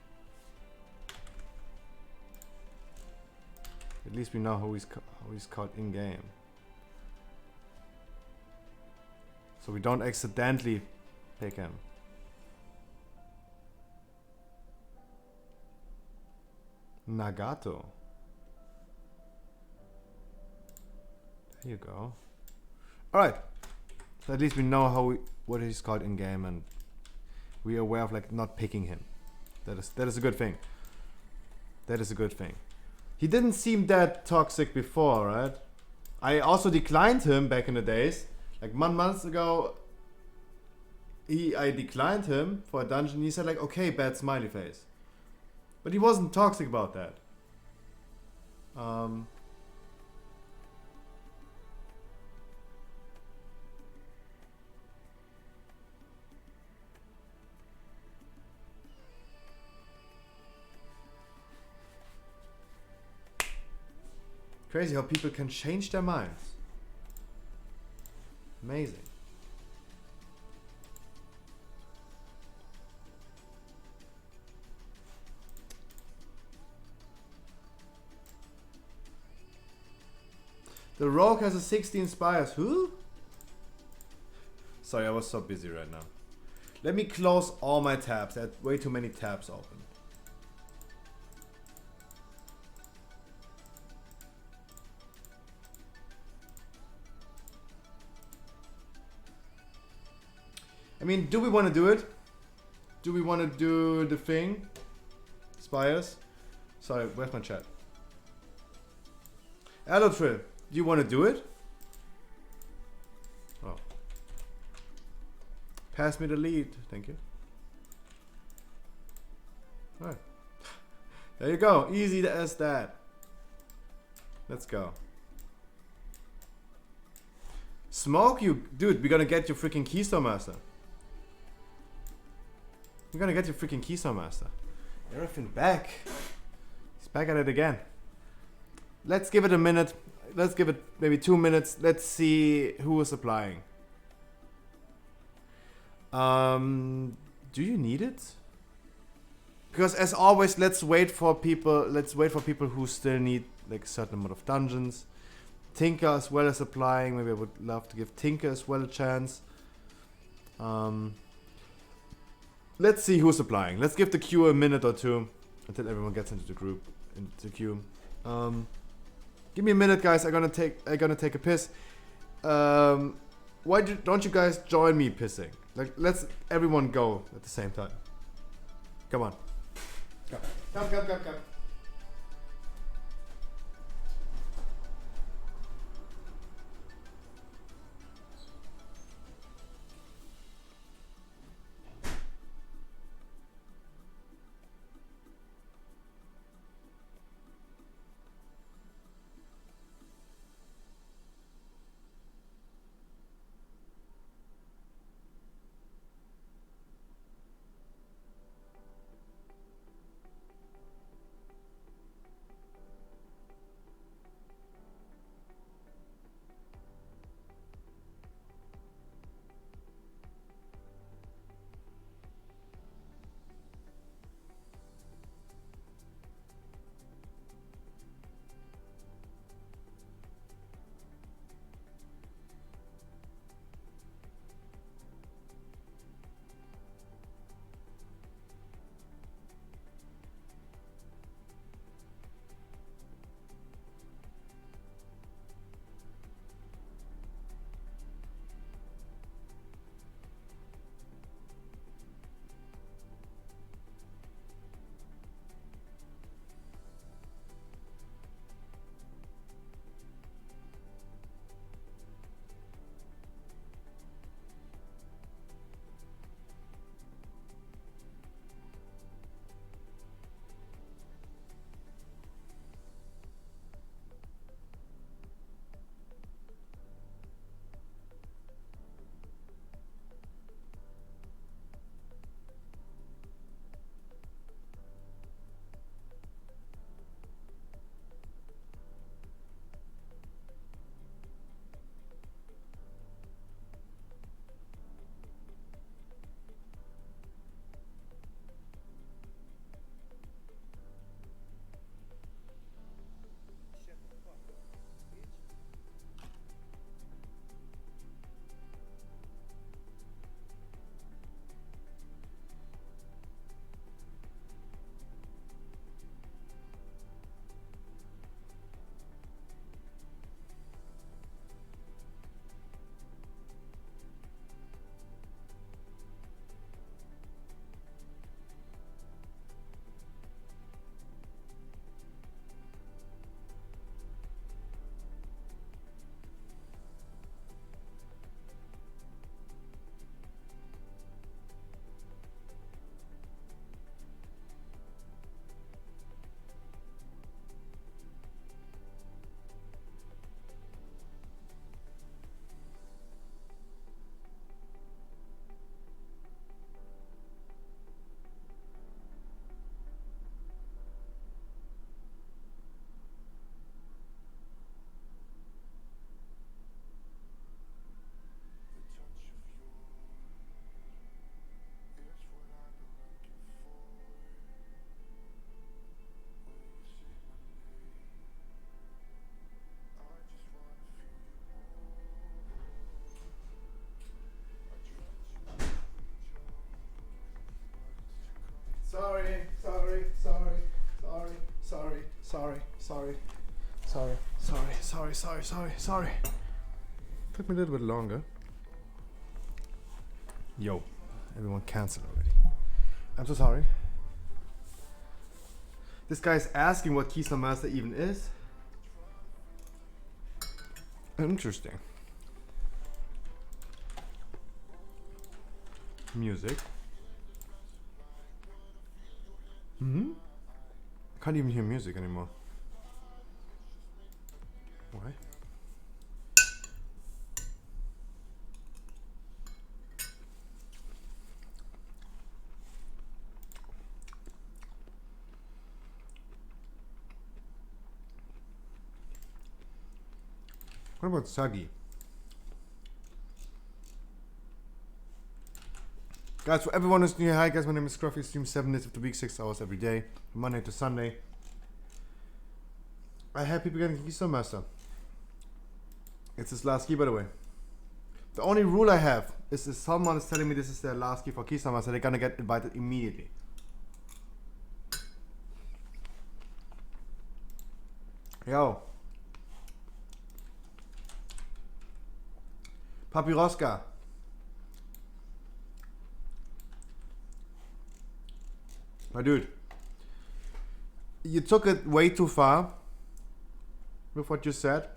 At least we know how he's called in-game. So we don't accidentally pick him. Nagato. There you go. Alright. So at least we know what he's called in-game, and we are aware of like not picking him. That is a good thing. That is a good thing. He didn't seem that toxic before, right? I also declined him back in the days. Like 1 month ago, I declined him for a dungeon. He said like, okay, bad smiley face. But he wasn't toxic about that. Crazy how people can change their minds. Amazing. The rogue has a 16 spires. Who? Sorry, I was so busy right now. Let me close all my tabs. I had way too many tabs open. I mean, do we want to do it? Do we want to do the thing? Spires? Sorry, where's my chat? Hello, Trill. Do you want to do it? Oh. Pass me the lead. Thank you. Alright. There you go. Easy as that. Let's go. Smoke you. Dude, we're gonna get your freaking Keystone Master. We're gonna get your freaking Keystone Master. Everything back. He's back at it again. Let's give it a minute. Let's give it maybe 2 minutes. Let's see who is applying. Do you need it? Because as always, let's wait for people. Let's wait for people who still need like a certain amount of dungeons. Tinker as well as applying. Maybe I would love to give Tinker as well a chance. Let's see who's applying. Let's give the queue a minute or two until everyone gets into the group, into the queue. Give me a minute, guys. I'm gonna take a piss. Why don't you guys join me pissing? Like, let's everyone go at the same time. Come on. Come. Sorry. Took me a little bit longer. Yo, everyone canceled already. I'm so sorry. This guy's asking what Keystone Master even is. Interesting. Music. I can't even hear music anymore. Why? What about Sagi? Guys, for everyone who's new, hi guys, my name is Scruffy. Stream 7 days of the week, 6 hours every day, from Monday to Sunday. I have people getting Keystone Master. It's his last key, by the way. The only rule I have is if someone is telling me this is their last key for Keystone Master, they're gonna get invited immediately. Yo. Papiroska. My dude. You took it way too far with what you said.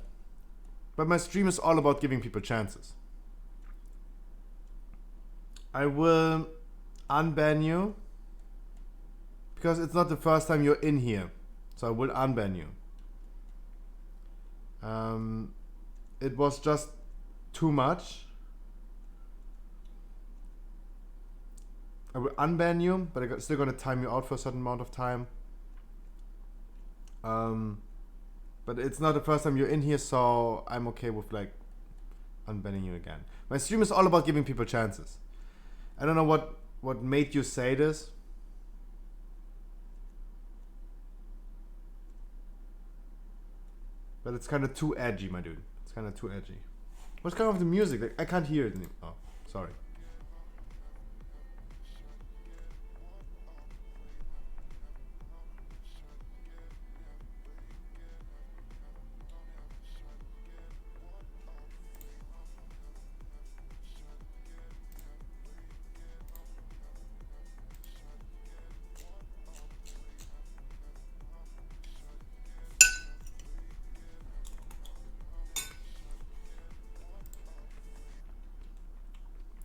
But my stream is all about giving people chances. I will unban you because it's not the first time you're in here. So I will unban you. It was just too much. I will unban you, but I'm still gonna time you out for a certain amount of time. But it's not the first time you're in here, so I'm okay with like unbanning you again. My stream is all about giving people chances. I don't know what made you say this. But it's kind of too edgy, my dude. It's kind of too edgy. What's kind of the music? Like, I can't hear it anymore. Oh, sorry.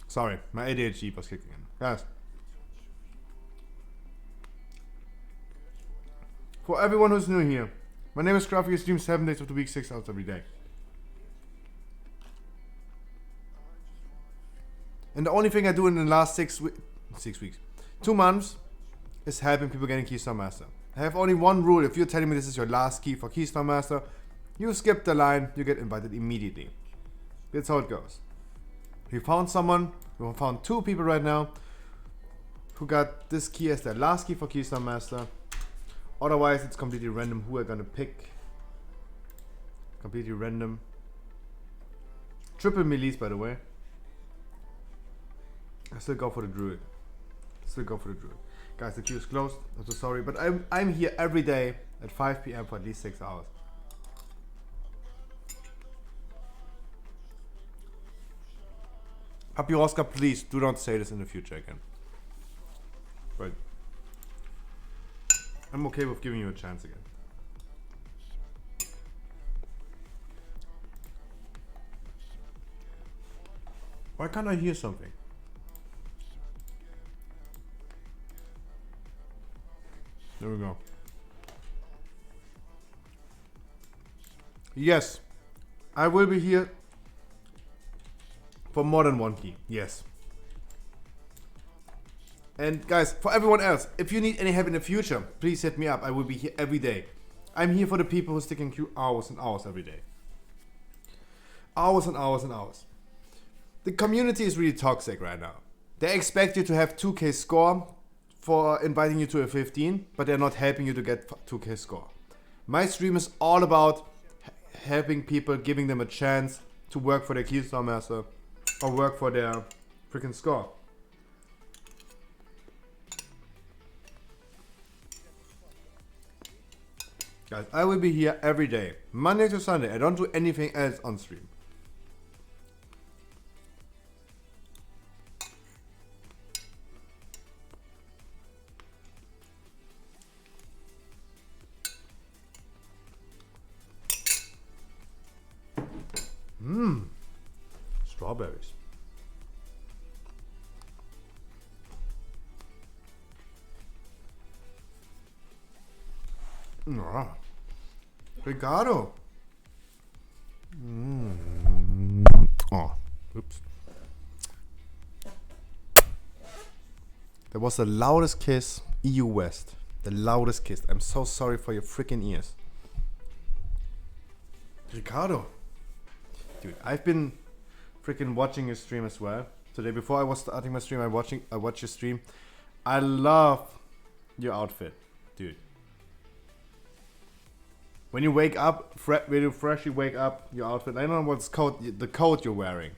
Sorry, my ADHD was kicking in. Guys. For everyone who's new here, my name is Scruffy. I stream 7 days of the week, 6 hours every day. And the only thing I do in the last 6 weeks, 2 months, is helping people getting Keystone Master. I have only one rule. If you're telling me this is your last key for Keystone Master, you skip the line, you get invited immediately. That's how it goes. We found someone, we found 2 people right now who got this key as their last key for Keystone Master. Otherwise, it's completely random who are gonna pick. Completely random. Triple melees, by the way. I still go for the druid. Guys, the queue is closed. I'm so sorry, but I'm here every day at 5 PM for at least 6 hours. Papiroska, please do not say this in the future again. But I'm okay with giving you a chance again. Why can't I hear something? There we go. Yes, I will be here for more than 1 key. Yes. And guys, for everyone else, if you need any help in the future, please hit me up. I will be here every day. I'm here for the people who stick in queue hours and hours every day. Hours and hours and hours. The community is really toxic right now. They expect you to have 2k score for inviting you to a 15, but they're not helping you to get 2k score. My stream is all about helping people, giving them a chance to work for their Keystone Master or work for their freaking score. Guys, I will be here every day. Monday to Sunday. I don't do anything else on stream. Strawberries. Ricardo. Oh, oops. That was the loudest kiss EU West. The loudest kiss. I'm so sorry for your freaking ears. Ricardo. Dude, I've been freaking watching your stream as well. Today before I was starting my stream, I watched your stream. I love your outfit, dude. When you wake up, when you freshly wake up, your outfit. I don't know what's the coat you're wearing.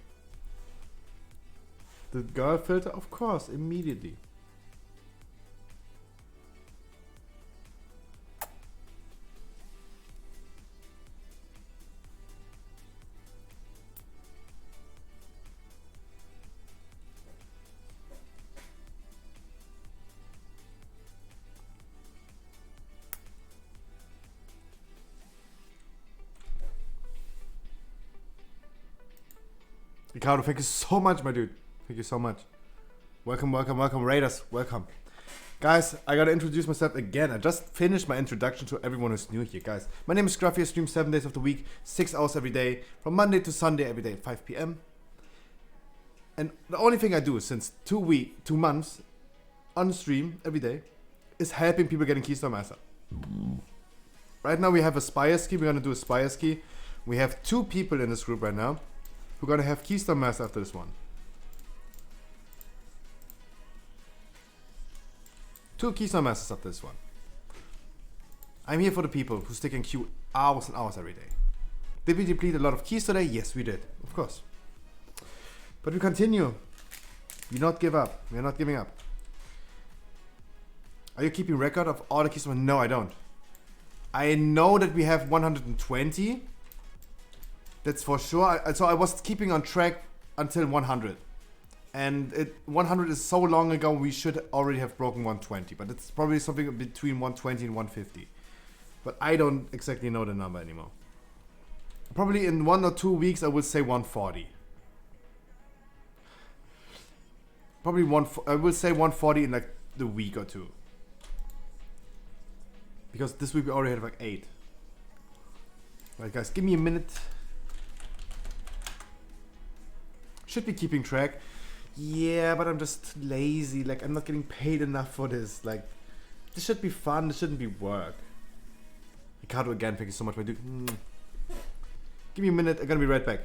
The girl filter, of course, immediately. Ricardo, thank you so much, my dude. Thank you so much. Welcome, welcome, welcome, Raiders. Welcome. Guys, I gotta introduce myself again. I just finished my introduction to everyone who's new here, guys. My name is Scruffy. I stream 7 days of the week, 6 hours every day, from Monday to Sunday every day at 5 p.m. And the only thing I do since 2 months on stream every day is helping people getting Keystone Master. Right now we have a Spire ski. We're gonna do a Spire ski. We have 2 people in this group right now. We're gonna have Keystone Master after this one. 2 Keystone Masters after this one. I'm here for the people who stick in queue hours and hours every day. Did we deplete a lot of keys today? Yes, we did. Of course. But we continue. We not give up. We're not giving up. Are you keeping record of all the keys? No, I don't. I know that we have 120. That's for sure. So I was keeping on track until 100. And 100 is so long ago, we should already have broken 120. But it's probably something between 120 and 150. But I don't exactly know the number anymore. Probably in 1 or 2 weeks, I would say 140. Probably I will say 140 in like the week or 2. Because this week we already had like 8. Alright guys, give me a minute. Should be keeping track. Yeah, but I'm just lazy. Like, I'm not getting paid enough for this. Like, this should be fun. This shouldn't be work. Ricardo again, thank you so much, my dude. Give me a minute. I'm gonna be right back.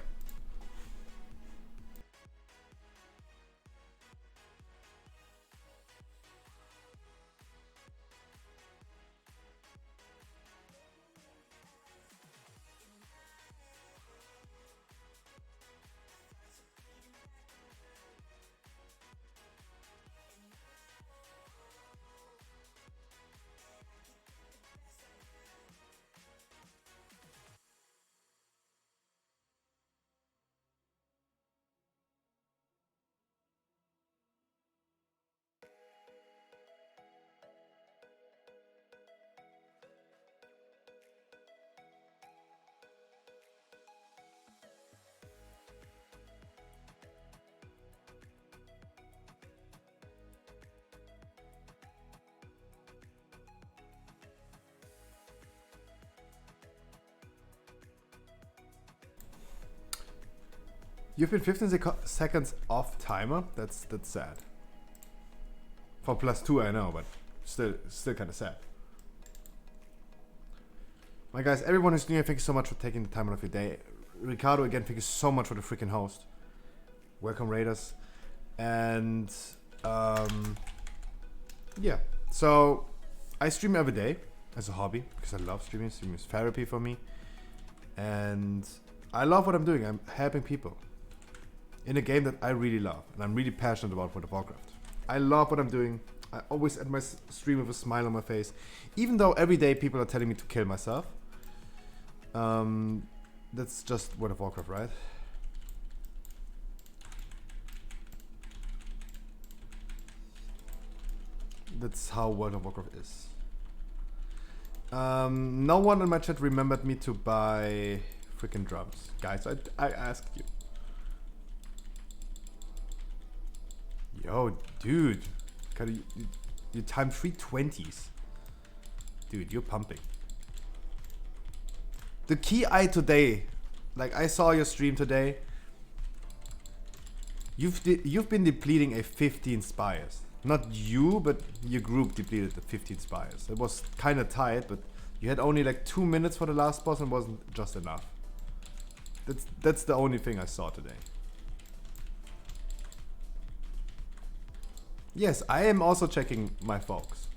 You've been 15 seconds off timer? That's sad. For +2 I know, but still kind of sad. My guys, everyone who's new here, thank you so much for taking the time out of your day. Ricardo, again, thank you so much for the freaking host. Welcome, Raiders. And, yeah. So, I stream every day as a hobby, because I love streaming. Streaming is therapy for me. And I love what I'm doing. I'm helping people in a game that I really love, and I'm really passionate about World of Warcraft. I love what I'm doing. I always end my stream with a smile on my face. Even though every day people are telling me to kill myself. That's just World of Warcraft, right? That's how World of Warcraft is. No one in my chat remembered me to buy freaking drums. Guys, I asked you. Yo, dude. You time 320s. Dude, you're pumping. The key today, like I saw your stream today. You've been depleting a 15 spires. Not you, but your group depleted the 15 spires. It was kind of tight, but you had only like 2 minutes for the last boss and wasn't just enough. That's the only thing I saw today. Yes, I am also checking my folks.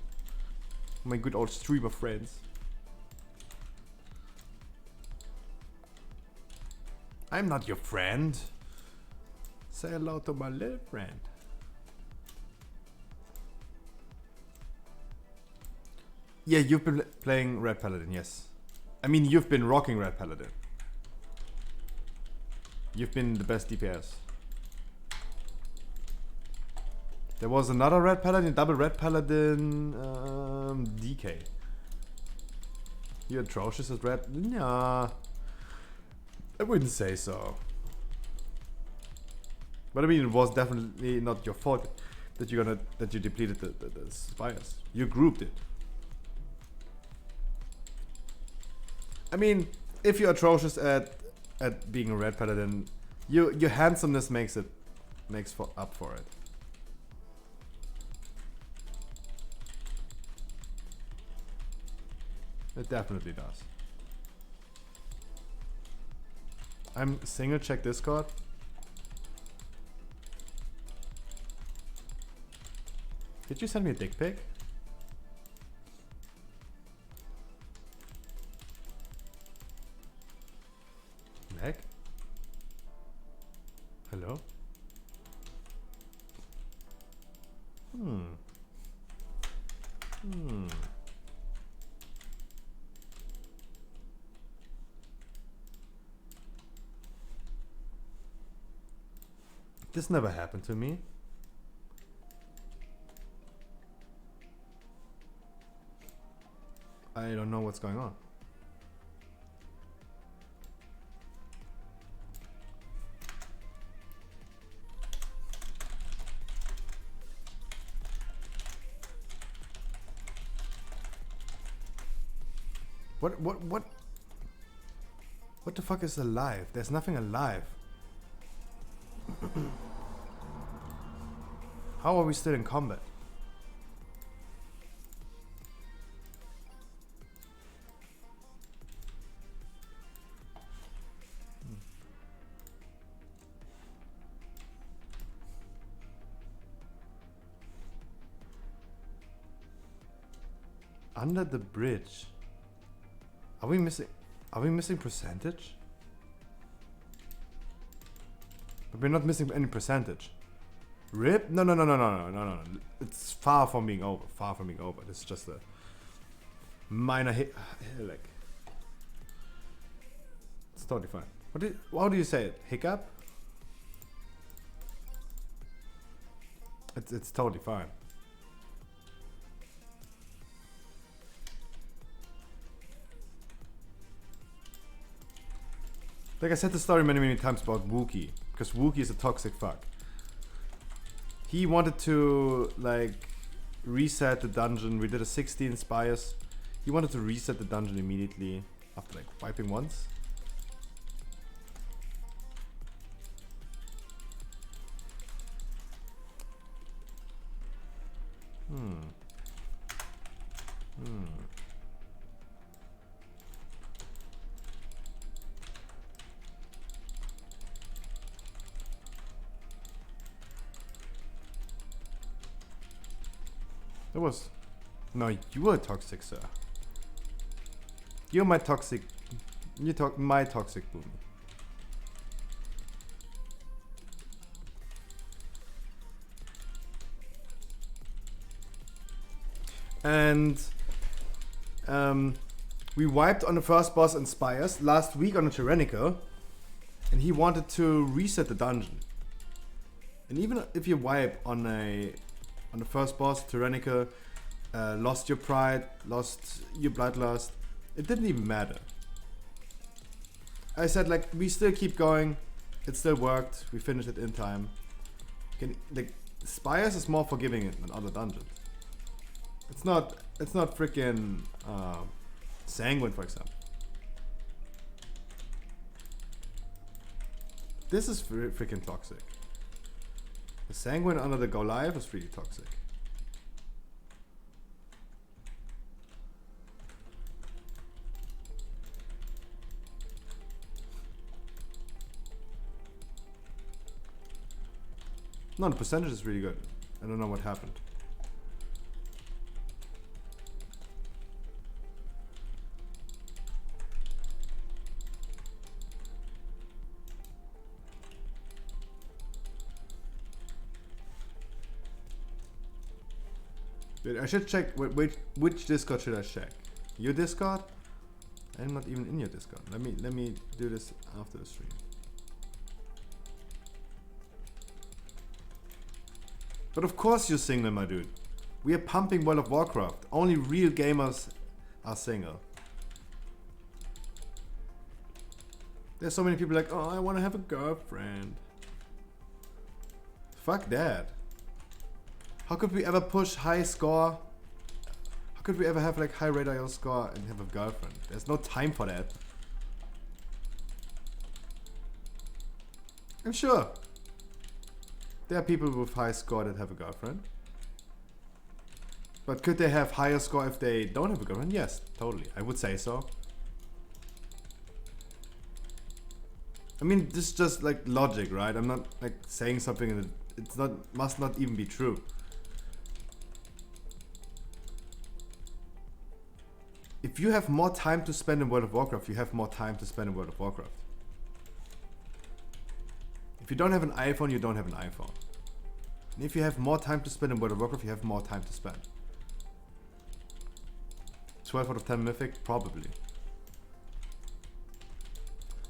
My good old streamer friends. I'm not your friend. Say hello to my little friend. Yeah, you've been playing Red Paladin, yes. I mean, you've been rocking Red Paladin. You've been the best DPS. There was another Red Paladin, double Red Paladin, DK. You're atrocious at Red? Nah. I wouldn't say so. But I mean, it was definitely not your fault that you depleted the spires. You grouped it. I mean, if you're atrocious at being a Red Paladin, your handsomeness makes up for it. It definitely does. I'm single, check Discord. Did you send me a dick pic? Meg? Hello? This never happened to me. I don't know what's going on. What the fuck is alive? There's nothing alive. How are we still in combat? Under the bridge. Are we missing percentage? But we're not missing any percentage. RIP? No. It's far from being over. Far from being over. This is just a minor hit. Like, it's totally fine. How do you say it? Hiccup? It's totally fine. Like I said the story many times about Wookie, because Wookie is a toxic fuck. He wanted to like reset the dungeon. We did a 16 spires. He wanted to reset the dungeon immediately after like wiping once. It was... No, you are toxic, sir. You're my toxic... my toxic boomy. and we wiped on the first boss in Spires last week on a Tyrannical, and he wanted to reset the dungeon. And even if you wipe on the first boss, Tyrannical, lost your pride, lost your bloodlust, it didn't even matter. I said, like, we still keep going, it still worked, we finished it in time. Like, Spires is more forgiving than other dungeons. It's not freaking Sanguine, for example. This is freaking toxic. The Sanguine under the Go Live is really toxic. No, the percentage is really good. I don't know what happened. Wait, I should check. Which Discord should I check? Your Discord? I'm not even in your Discord. Let me do this after the stream. But of course you're single, my dude. We are pumping World of Warcraft. Only real gamers are single. There's so many people like, oh, I want to have a girlfriend. Fuck that. How could we ever push high score? How could we ever have like high rate IO score and have a girlfriend? There's no time for that. And sure, there are people with high score that have a girlfriend. But could they have higher score if they don't have a girlfriend? Yes, totally. I would say so. I mean, this is just like logic, right? I'm not like saying something that it's not, must not even be true. If you have more time to spend in World of Warcraft, you have more time to spend in World of Warcraft. If you don't have an iPhone, you don't have an iPhone. And if you have more time to spend in World of Warcraft, you have more time to spend. 12 out of 10 Mythic? Probably.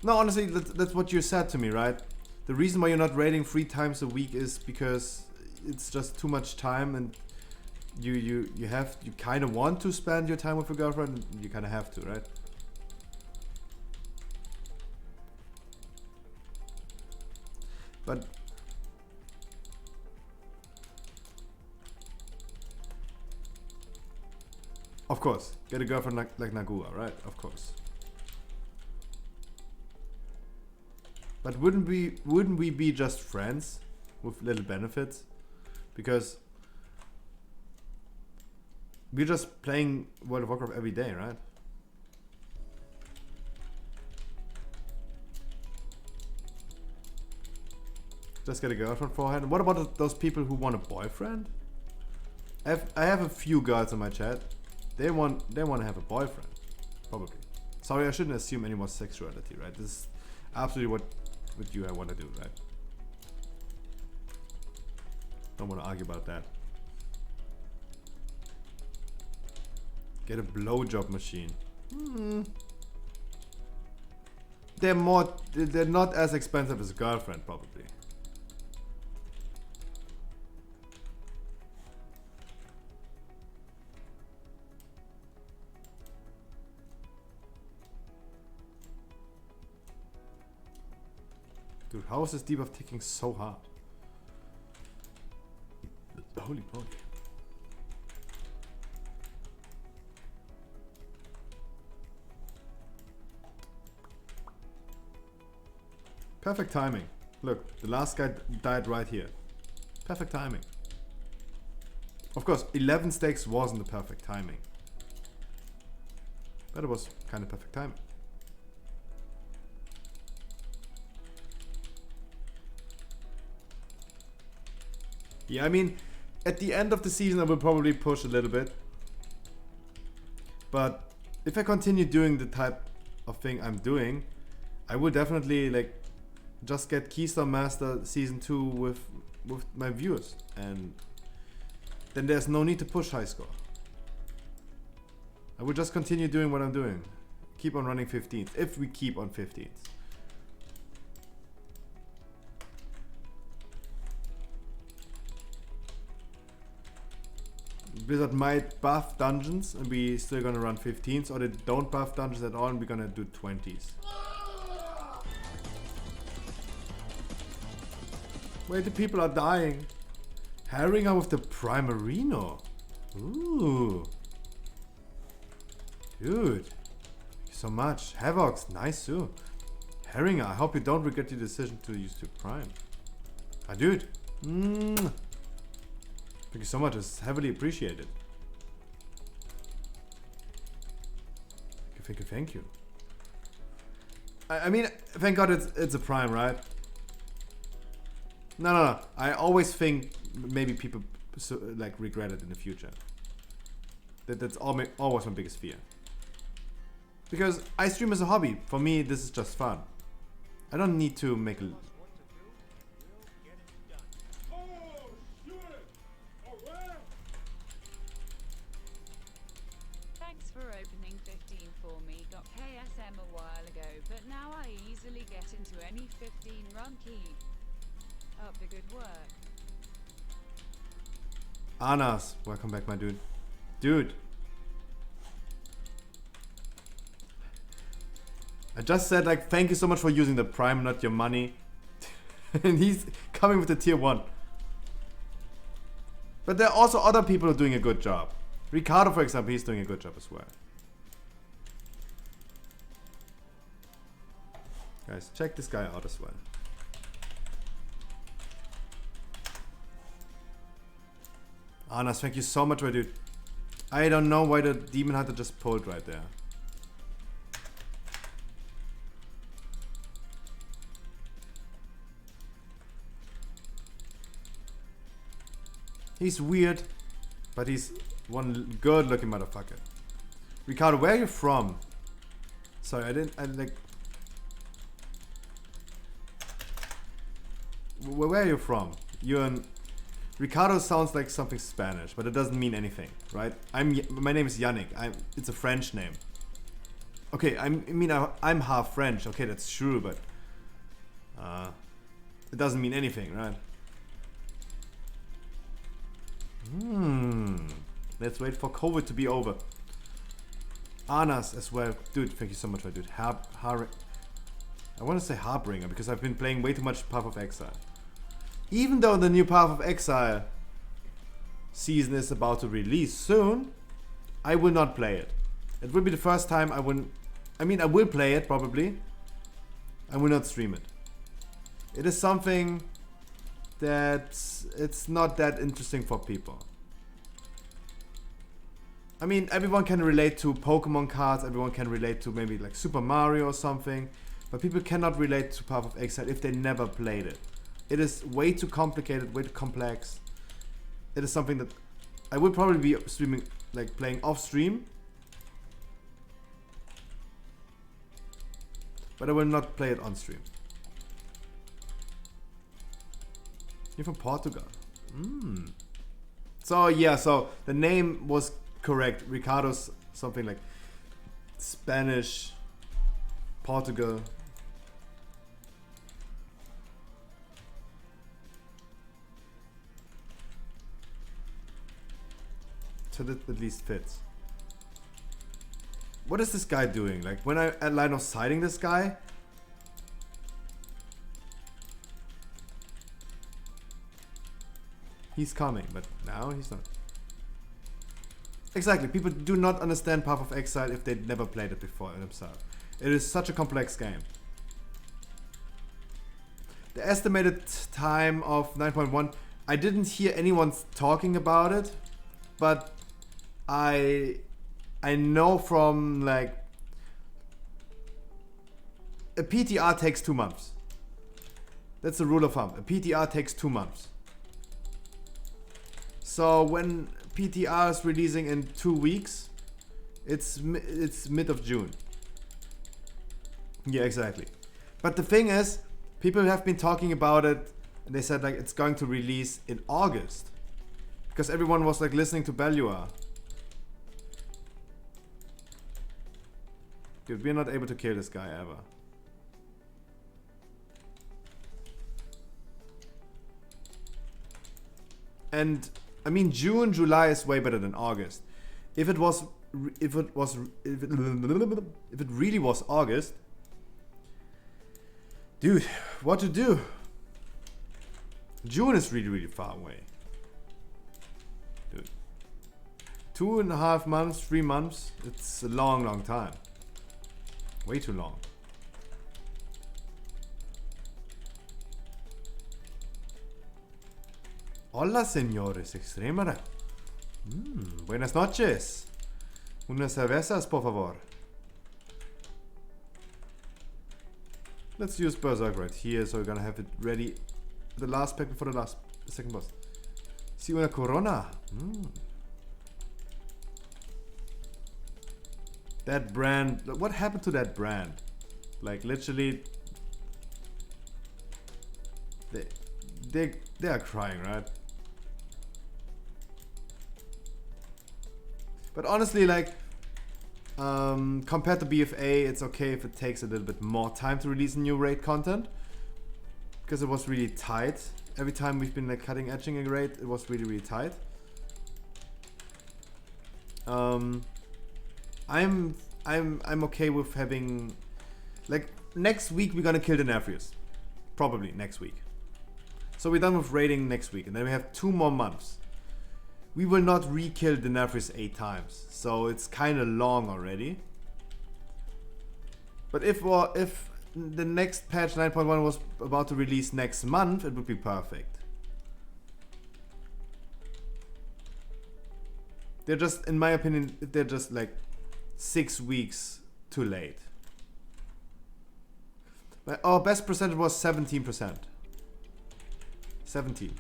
No, honestly, that's what you said to me, right? The reason why you're not raiding 3 times a week is because it's just too much time, and you kind of want to spend your time with your girlfriend, and you kind of have to, right? But of course, get a girlfriend like Nagua, right? Of course. But wouldn't we be just friends with little benefits? Because we're just playing World of Warcraft every day, right? Just get a girlfriend beforehand. What about those people who want a boyfriend? I have a few girls in my chat. They want to have a boyfriend, probably. Sorry, I shouldn't assume any more sexuality, right? This is absolutely what I want to do, right? Don't want to argue about that. Get a blowjob machine. They're not as expensive as a girlfriend, probably. Dude, how is this debuff ticking so hard? Holy moly. Perfect timing. Look, the last guy died right here. Perfect timing. Of course, 11 stakes wasn't the perfect timing. But it was kind of perfect timing. Yeah, I mean, at the end of the season I will probably push a little bit. But if I continue doing the type of thing I'm doing, I will definitely like just get Keystone Master Season 2 with my viewers. And then there's no need to push high score. I will just continue doing what I'm doing. Keep on running 15th. If we keep on 15th. Blizzard might buff dungeons and we still gonna run 15s, or they don't buff dungeons at all and we're gonna do 20s. Wait, the people are dying. Harringer with the Primarino. Ooh. Dude. Thank you so much. Havocs, nice too. Harringer, I hope you don't regret your decision to use the Prime. Ah, dude. Thank you so much, it's heavily appreciated. Thank you, thank you. I mean, thank God it's a Prime, right? No. I always think maybe people like regret it in the future. That's always my biggest fear. Because I stream as a hobby. For me, this is just fun. I don't need to make a... Thanks for opening 15 for me. Got KSM a while ago, but now I easily get into any 15 run key. Up the good work. Anas, welcome back, my dude. Dude. I just said, like, thank you so much for using the Prime, not your money. And he's coming with the tier 1. But there are also other people who are doing a good job. Ricardo, for example, he's doing a good job as well. Guys, check this guy out as well. Anas, thank you so much, my dude. I don't know why the Demon Hunter just pulled right there. He's weird, but he's one good looking motherfucker. Ricardo, where are you from? Sorry, I like... Where are you from? You're in... Ricardo sounds like something Spanish, but it doesn't mean anything, right? My name is Yannick. It's a French name. Okay, I'm half French. Okay, that's true, but it doesn't mean anything, right? Let's wait for COVID to be over. Anas as well, dude. Thank you so much, my dude. I want to say Harbringer because I've been playing way too much Path of Exile. Even though the new Path of Exile season is about to release soon, I will not play it. It will be the first time I wouldn't... I mean, I will play it, probably. I will not stream it. It is something that... it's not that interesting for people. I mean, everyone can relate to Pokemon cards, everyone can relate to maybe like Super Mario or something, but people cannot relate to Path of Exile if they never played it. It is way too complicated, way too complex. It is something that I will probably be streaming, like playing off stream. But I will not play it on stream. You're from Portugal. So yeah, so the name was correct. Ricardo's something like Spanish, Portugal. So that at least fits. What is this guy doing? Like when I at line of sighting this guy, he's coming, but now he's not. Exactly, people do not understand Path of Exile if they never played it before themselves. It is such a complex game. The estimated time of 9.1, I didn't hear anyone talking about it, but I know from like a PTR takes 2 months. That's the rule of thumb. A PTR takes 2 months. So when PTR is releasing in 2 weeks, it's mid of June. Yeah, exactly. But the thing is, people have been talking about it, and they said like it's going to release in August. Because everyone was like listening to Belua. Dude, we're not able to kill this guy ever. And I mean, June, July is way better than August. If it really was August, dude, what to do? June is really, really far away. Dude. 2.5 months, 3 months, it's a long, long time. Way too long. Hola, señores, extremera. Buenas noches. Unas cervezas, por favor. Let's use Berserk right here, so we're gonna have it ready. The last pack before the second boss. Si una corona. That brand. What happened to that brand? Like literally, they are crying, right? But honestly, like, compared to BFA, it's okay if it takes a little bit more time to release new raid content. Because it was really tight. Every time we've been like cutting edging a raid, it was really, really tight. I'm okay with having, like, next week we're gonna kill the Nephews. Probably next week. So we're done with raiding next week, and then we have 2 more months. We will not re-kill the Nephrys 8 times, so it's kind of long already. But if the next patch 9.1 was about to release next month, it would be perfect. They're just, in my opinion, they're just like 6 weeks too late. Our best percentage was 17%. 17.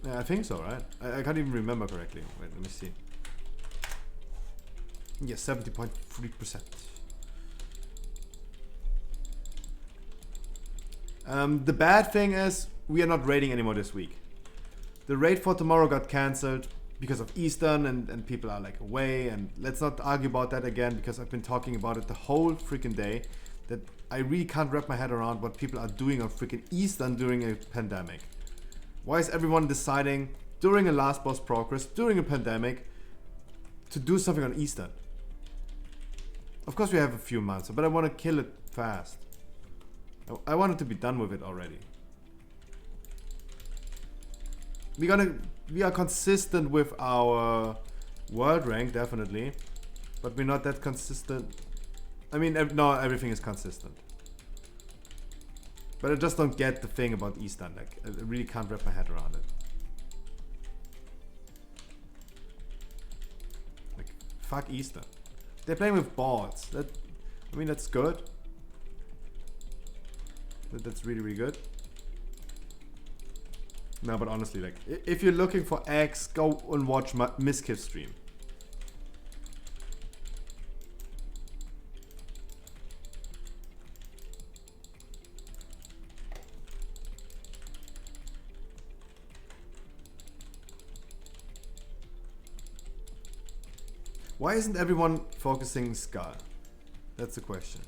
Yeah, I think so, right? I can't even remember correctly. Wait, let me see. Yes, 70.3%. The bad thing is, we are not raiding anymore this week. The raid for tomorrow got cancelled because of Eastern and people are like away, and let's not argue about that again because I've been talking about it the whole freaking day, that I really can't wrap my head around what people are doing on freaking Eastern during a pandemic. Why is everyone deciding during a last boss progress, during a pandemic, to do something on Eastern? Of course we have a few months, but I want to kill it fast. I want it to be done with it already. We are consistent with our world rank, definitely, but we're not that consistent. I mean, no, everything is consistent. But I just don't get the thing about Eastern. Like, I really can't wrap my head around it. Like, fuck Eastern. They're playing with bots. I mean, that's good. That's really, really good. No, but honestly, like, if you're looking for X, go and watch my Miskiff stream. Why isn't everyone focusing Skull? That's the question.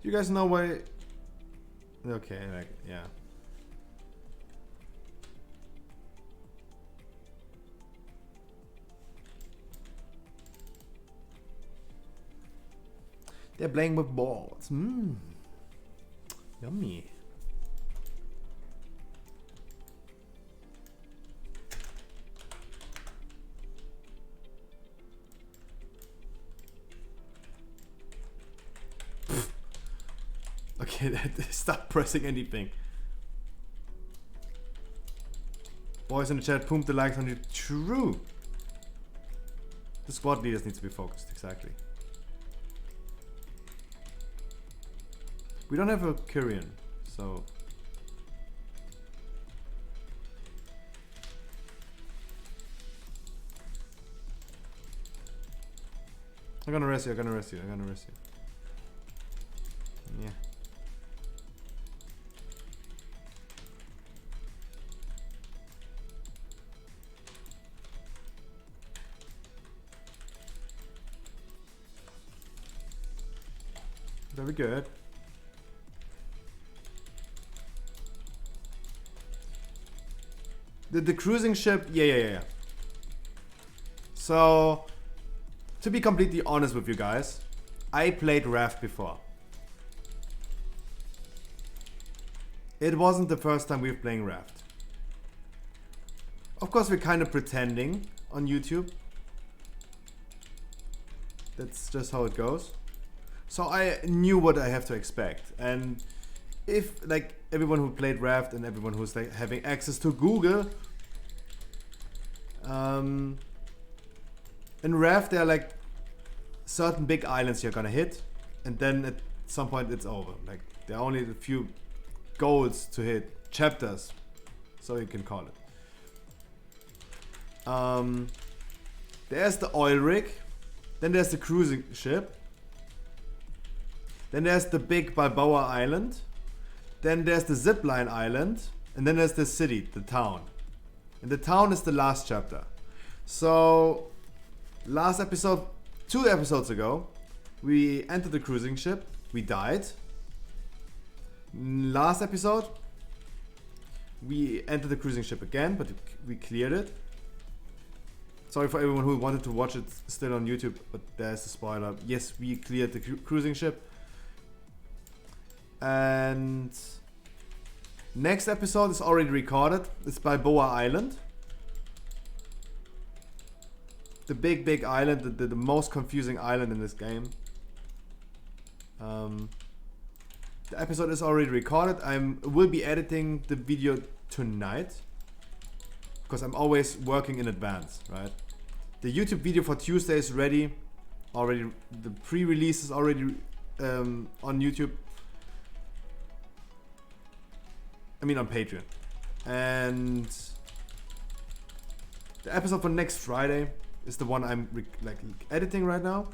You guys know why? Okay, like, yeah. They're playing with balls. Yummy. Okay, stop pressing anything. Boys in the chat, pump the likes on you. True. The squad leaders need to be focused, exactly. We don't have a Kyrian, so... I'm gonna rest you, I'm gonna rest you, I'm gonna rest you. Yeah. Very good. The cruising ship, yeah. So, to be completely honest with you guys, I played Raft before. It wasn't the first time we were playing Raft. Of course, we're kind of pretending on YouTube. That's just how it goes. So I knew what I have to expect. And if, like, everyone who played Raft and everyone who's like having access to Google, in Raft there are like certain big islands you're gonna hit, and then at some point it's over. Like, there are only a few goals to hit, chapters, so you can call it. There's the oil rig, then there's the cruising ship, then there's the big Balboa Island, then there's the zipline island, and then there's the city, the town. And the town is the last chapter. So, last episode, 2 episodes ago, we entered the cruising ship, we died. Last episode, we entered the cruising ship again, but we cleared it. Sorry for everyone who wanted to watch it still on YouTube, but there's a spoiler. Yes, we cleared the cruising ship. And next episode is already recorded. It's Balboa Island. The big island, the most confusing island in this game. The episode is already recorded. I will be editing the video tonight, because I'm always working in advance, right? The YouTube video for Tuesday is ready already. The pre-release is already on YouTube. I mean on Patreon. And the episode for next Friday is the one I'm editing right now.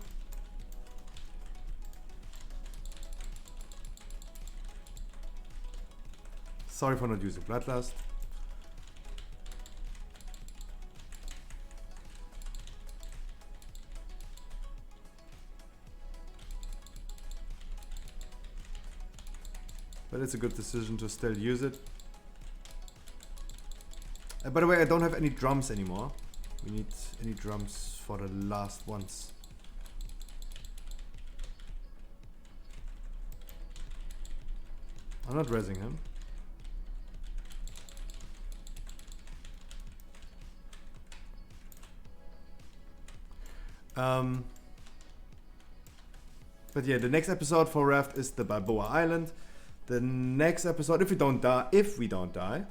Sorry for not using Bloodlust. But it's a good decision to still use it. By the way, I don't have any drums anymore. We need any drums for the last ones. I'm not rezzing him. But yeah, the next episode for Raft is the Balboa Island. The next episode, if we don't die,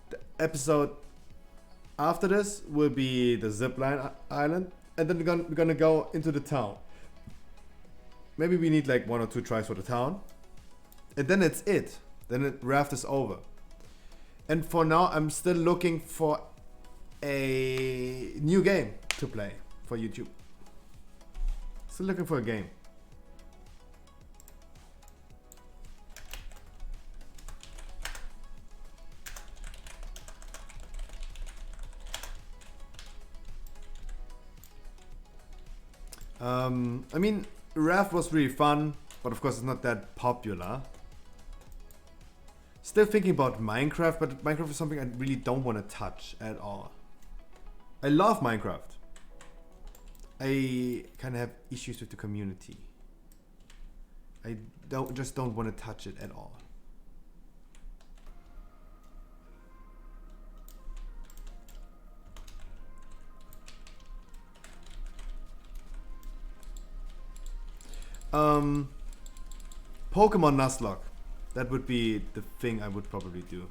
the episode after this will be the zipline island, and then we're gonna go into the town. Maybe we need like 1 or 2 tries for the town, and then it's it. Then Raft is over. And for now, I'm still looking for a new game to play for YouTube. Still looking for a game. I mean, Raft was really fun, but of course it's not that popular. Still thinking about Minecraft, but Minecraft is something I really don't want to touch at all. I love Minecraft. I kind of have issues with the community. I just don't want to touch it at all. Pokemon Nuzlocke. That would be the thing I would probably do.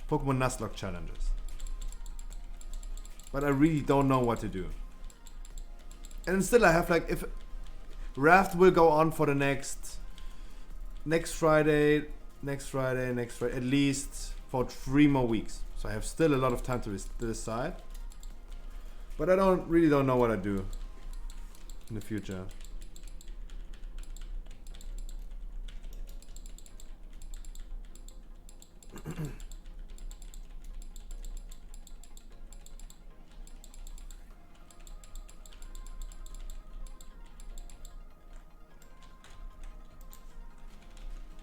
Pokemon Nuzlocke challenges. But I really don't know what to do. And still I have like, if Raft will go on for the next Friday, at least for 3 more weeks. So I have still a lot of time to decide. But I really don't know what I do. in the future.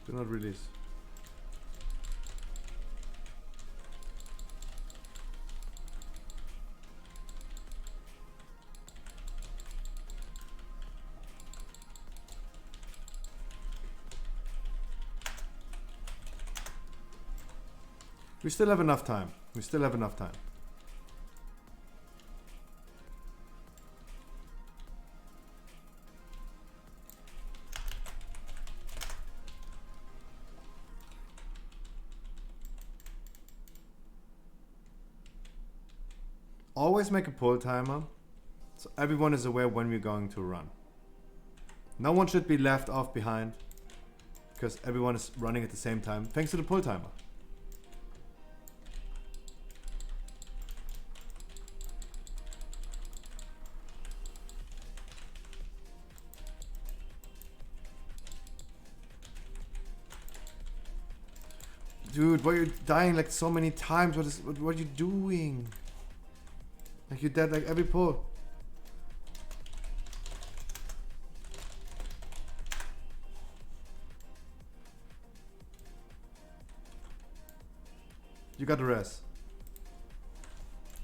Do not release. We still have enough time. We still have enough time. Always make a pull timer, so everyone is aware when we're going to run. No one should be left off behind, because everyone is running at the same time, thanks to the pull timer. Dude, why are you dying like so many times? What are you doing? Like you're dead like every pull. You got the rest.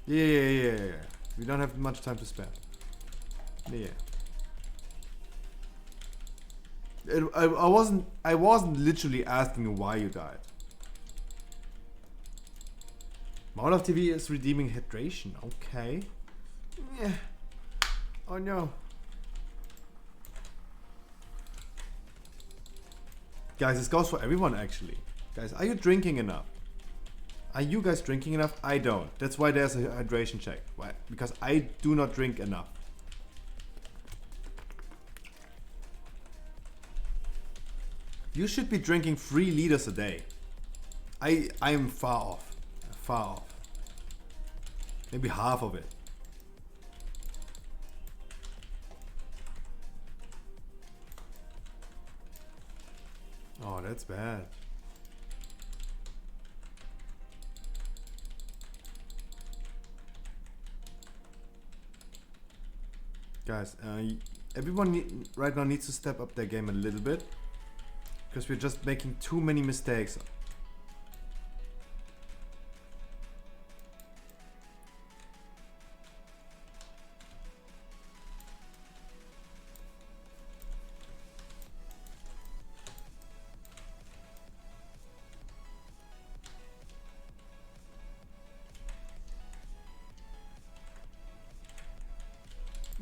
Yeah. We don't have much time to spare. Yeah. I wasn't literally asking you why you died. Molotov TV is redeeming hydration. Okay. Yeah. Oh no. Guys, this goes for everyone actually. Guys, are you drinking enough? Are you guys drinking enough? I don't. That's why there's a hydration check. Why? Because I do not drink enough. You should be drinking 3 liters a day. I am far off. Far off. Maybe half of it. Oh, that's bad. Guys, everyone right now needs to step up their game a little bit, because we're just making too many mistakes.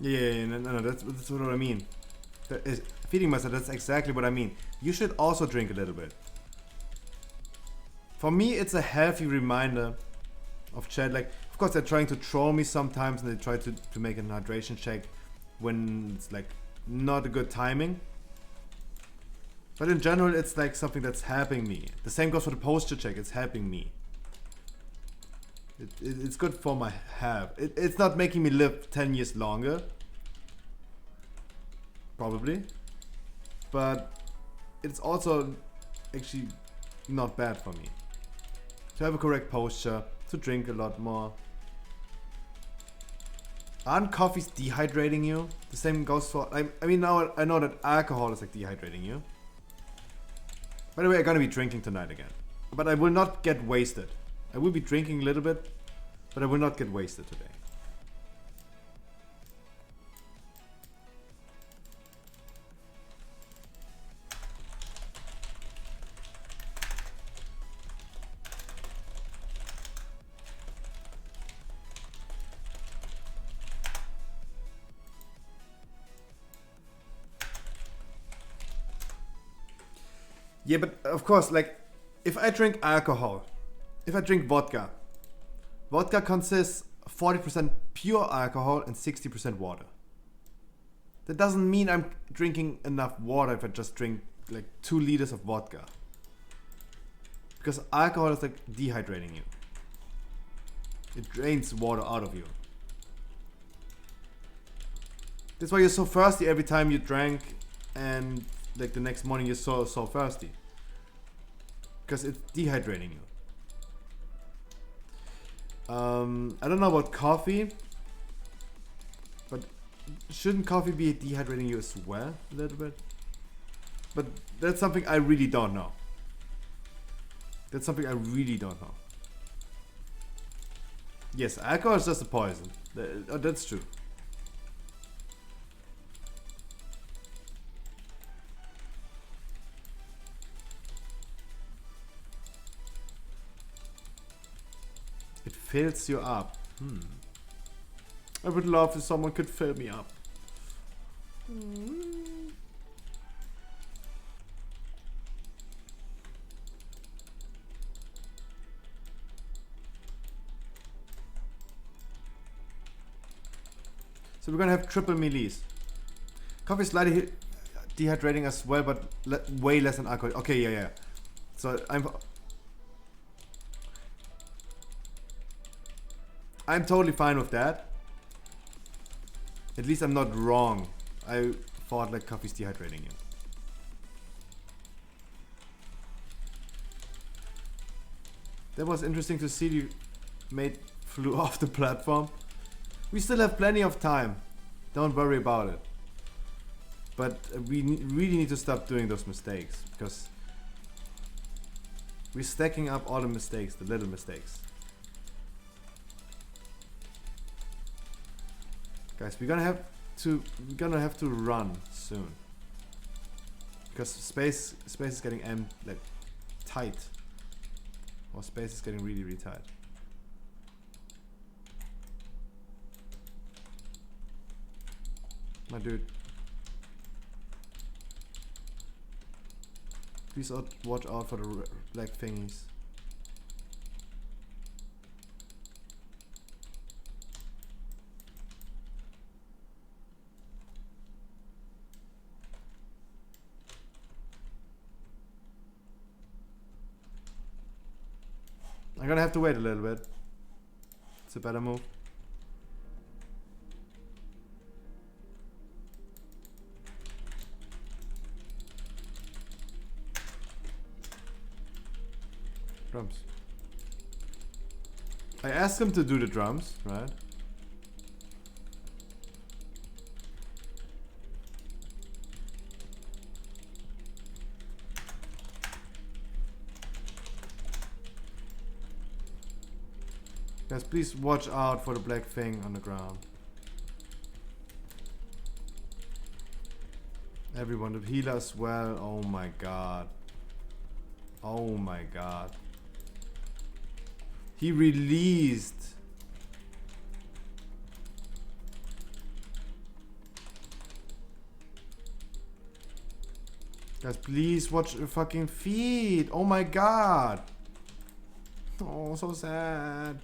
Yeah, no, that's what I mean. That is, feeding myself, that's exactly what I mean. You should also drink a little bit. For me, it's a healthy reminder of chat. Like, of course, they're trying to troll me sometimes, and they try to make a hydration check when it's like not a good timing. But in general, it's like something that's helping me. The same goes for the posture check. It's helping me. It's good for my health. It's not making me live 10 years longer. Probably. But it's also actually not bad for me. To have a correct posture, to drink a lot more. Aren't coffees dehydrating you? The same goes for... I mean, now I know that alcohol is like dehydrating you. By the way, I'm gonna be drinking tonight again. But I will not get wasted. I will be drinking a little bit, but I will not get wasted today. Yeah, but of course, like, if I drink alcohol, if I drink vodka, vodka consists 40% pure alcohol and 60% water. That doesn't mean I'm drinking enough water if I just drink like 2 liters of vodka. Because alcohol is like dehydrating you. It drains water out of you. That's why you're so thirsty every time you drank, and like the next morning you're so thirsty. Because it's dehydrating you. I don't know about coffee, but shouldn't coffee be dehydrating you as well a little bit? But that's something I really don't know. That's something I really don't know. Yes, alcohol is just a poison. That's true. It fills you up. I would love if someone could fill me up. So we're gonna have triple melees. Coffee is slightly dehydrating as well, but way less than alcohol. Okay, yeah. So I'm totally fine with that. At least I'm not wrong. I thought like coffee's dehydrating you. That was interesting to see you flew off the platform. We still have plenty of time. Don't worry about it. But we really need to stop doing those mistakes, because we're stacking up all the mistakes, the little mistakes. Guys, we're gonna have to run soon, because space is getting tight. Or space is getting really tight. My dude. Please watch out for the black thingies. I'm gonna have to wait a little bit. It's a better move. Drums. I asked him to do the drums, right? Guys, please watch out for the black thing on the ground. Everyone, the healer as well. Oh my god. Oh my god. He released. Guys, please watch your fucking feet. Oh my god. Oh, so sad.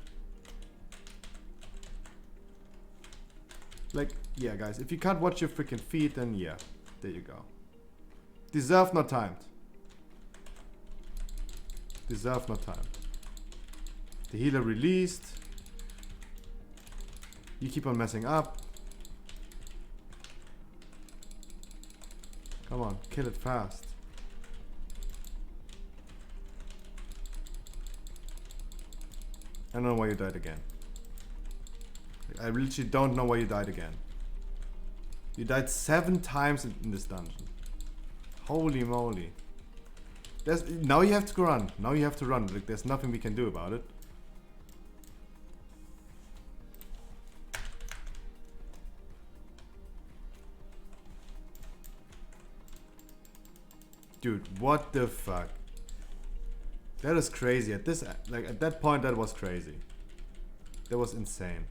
Like, yeah, guys, if you can't watch your freaking feet, then yeah, there you go. Deserve not timed. Deserve not timed. The healer released. You keep on messing up. Come on, kill it fast. I don't know why you died again. I literally don't know why you died again. You died 7 times in this dungeon. Holy moly. Now you have to run. Now you have to run. Like, there's nothing we can do about it. Dude, what the fuck? That is crazy. At that point, that was crazy. That was insane.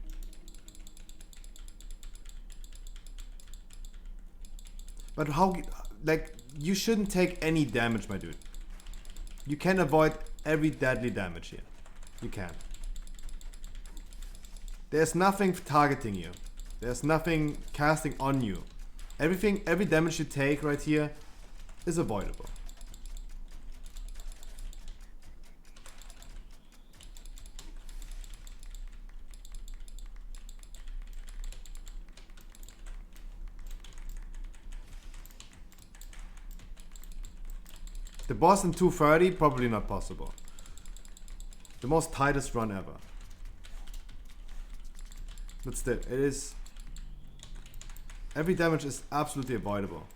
But how, like, you shouldn't take any damage, my dude. You can avoid every deadly damage here. You can. There's nothing targeting you. There's nothing casting on you. Every damage you take right here is avoidable. The boss in 230, probably not possible. The most tightest run ever. But still, it is... Every damage is absolutely avoidable.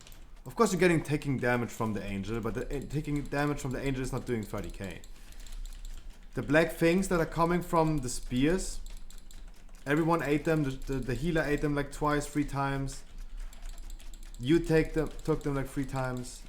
Of course you're taking damage from the angel, but taking damage from the angel is not doing 30k. The black things that are coming from the spears, everyone ate them, the healer ate them like twice, 3 times. You took them like 3 times.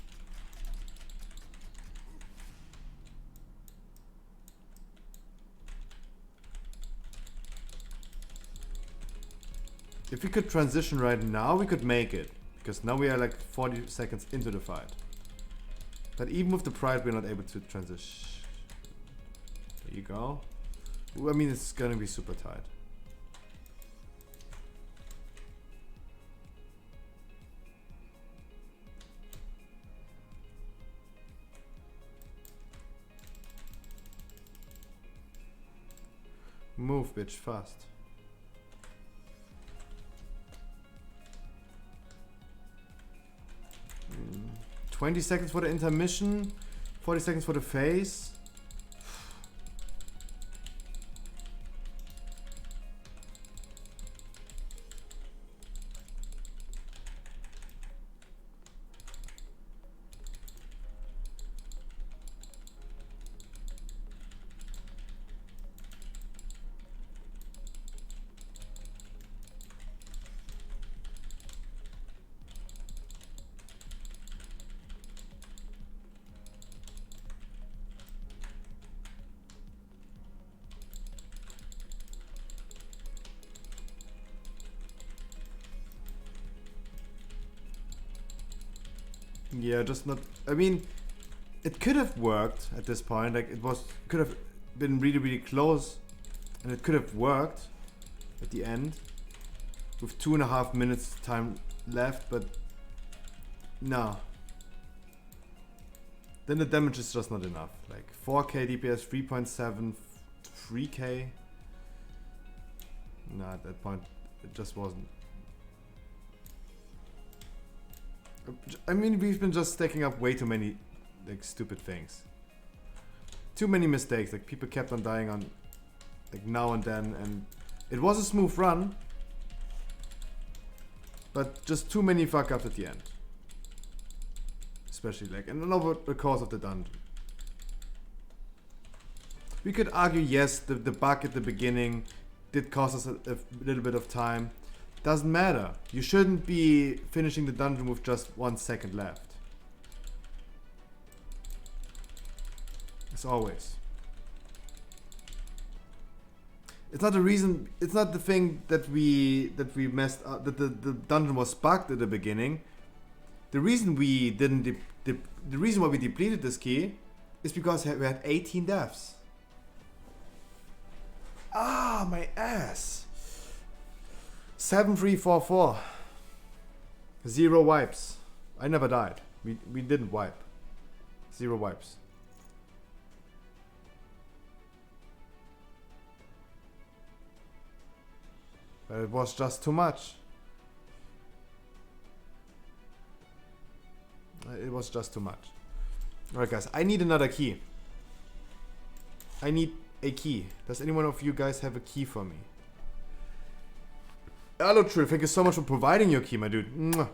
If we could transition right now, we could make it. Because now we are like 40 seconds into the fight. But even with the pride, we're not able to transition. There you go. I mean, it's gonna be super tight. Move, bitch, fast. 20 seconds for the intermission, 40 seconds for the phase. Yeah, just not. I mean, it could have worked at this point. Like could have been really, really close, and it could have worked at the end with 2.5 minutes time left. But no. Then the damage is just not enough. Like 4k DPS, 3.7, 3k. No, at that point, it just wasn't. I mean, we've been just stacking up way too many, like, stupid things. Too many mistakes. Like, people kept on dying on, like, now and then, and it was a smooth run, but just too many fuck ups at the end. Especially, like, and over the course of the dungeon. We could argue, yes, the bug at the beginning did cost us a little bit of time. Doesn't matter. You shouldn't be finishing the dungeon with just 1 second left. As always. It's not the reason. It's not the thing that we messed up. That the dungeon was bugged at the beginning. The reason we didn't. The reason why we depleted this key is because we had 18 deaths. Ah, my ass. 7344. 0 wipes. I never died. We didn't wipe. 0 wipes. But it was just too much. It was just too much. Alright guys, I need another key. I need a key. Does anyone of you guys have a key for me? Hello Trill, thank you so much for providing your key, my dude. Mwah.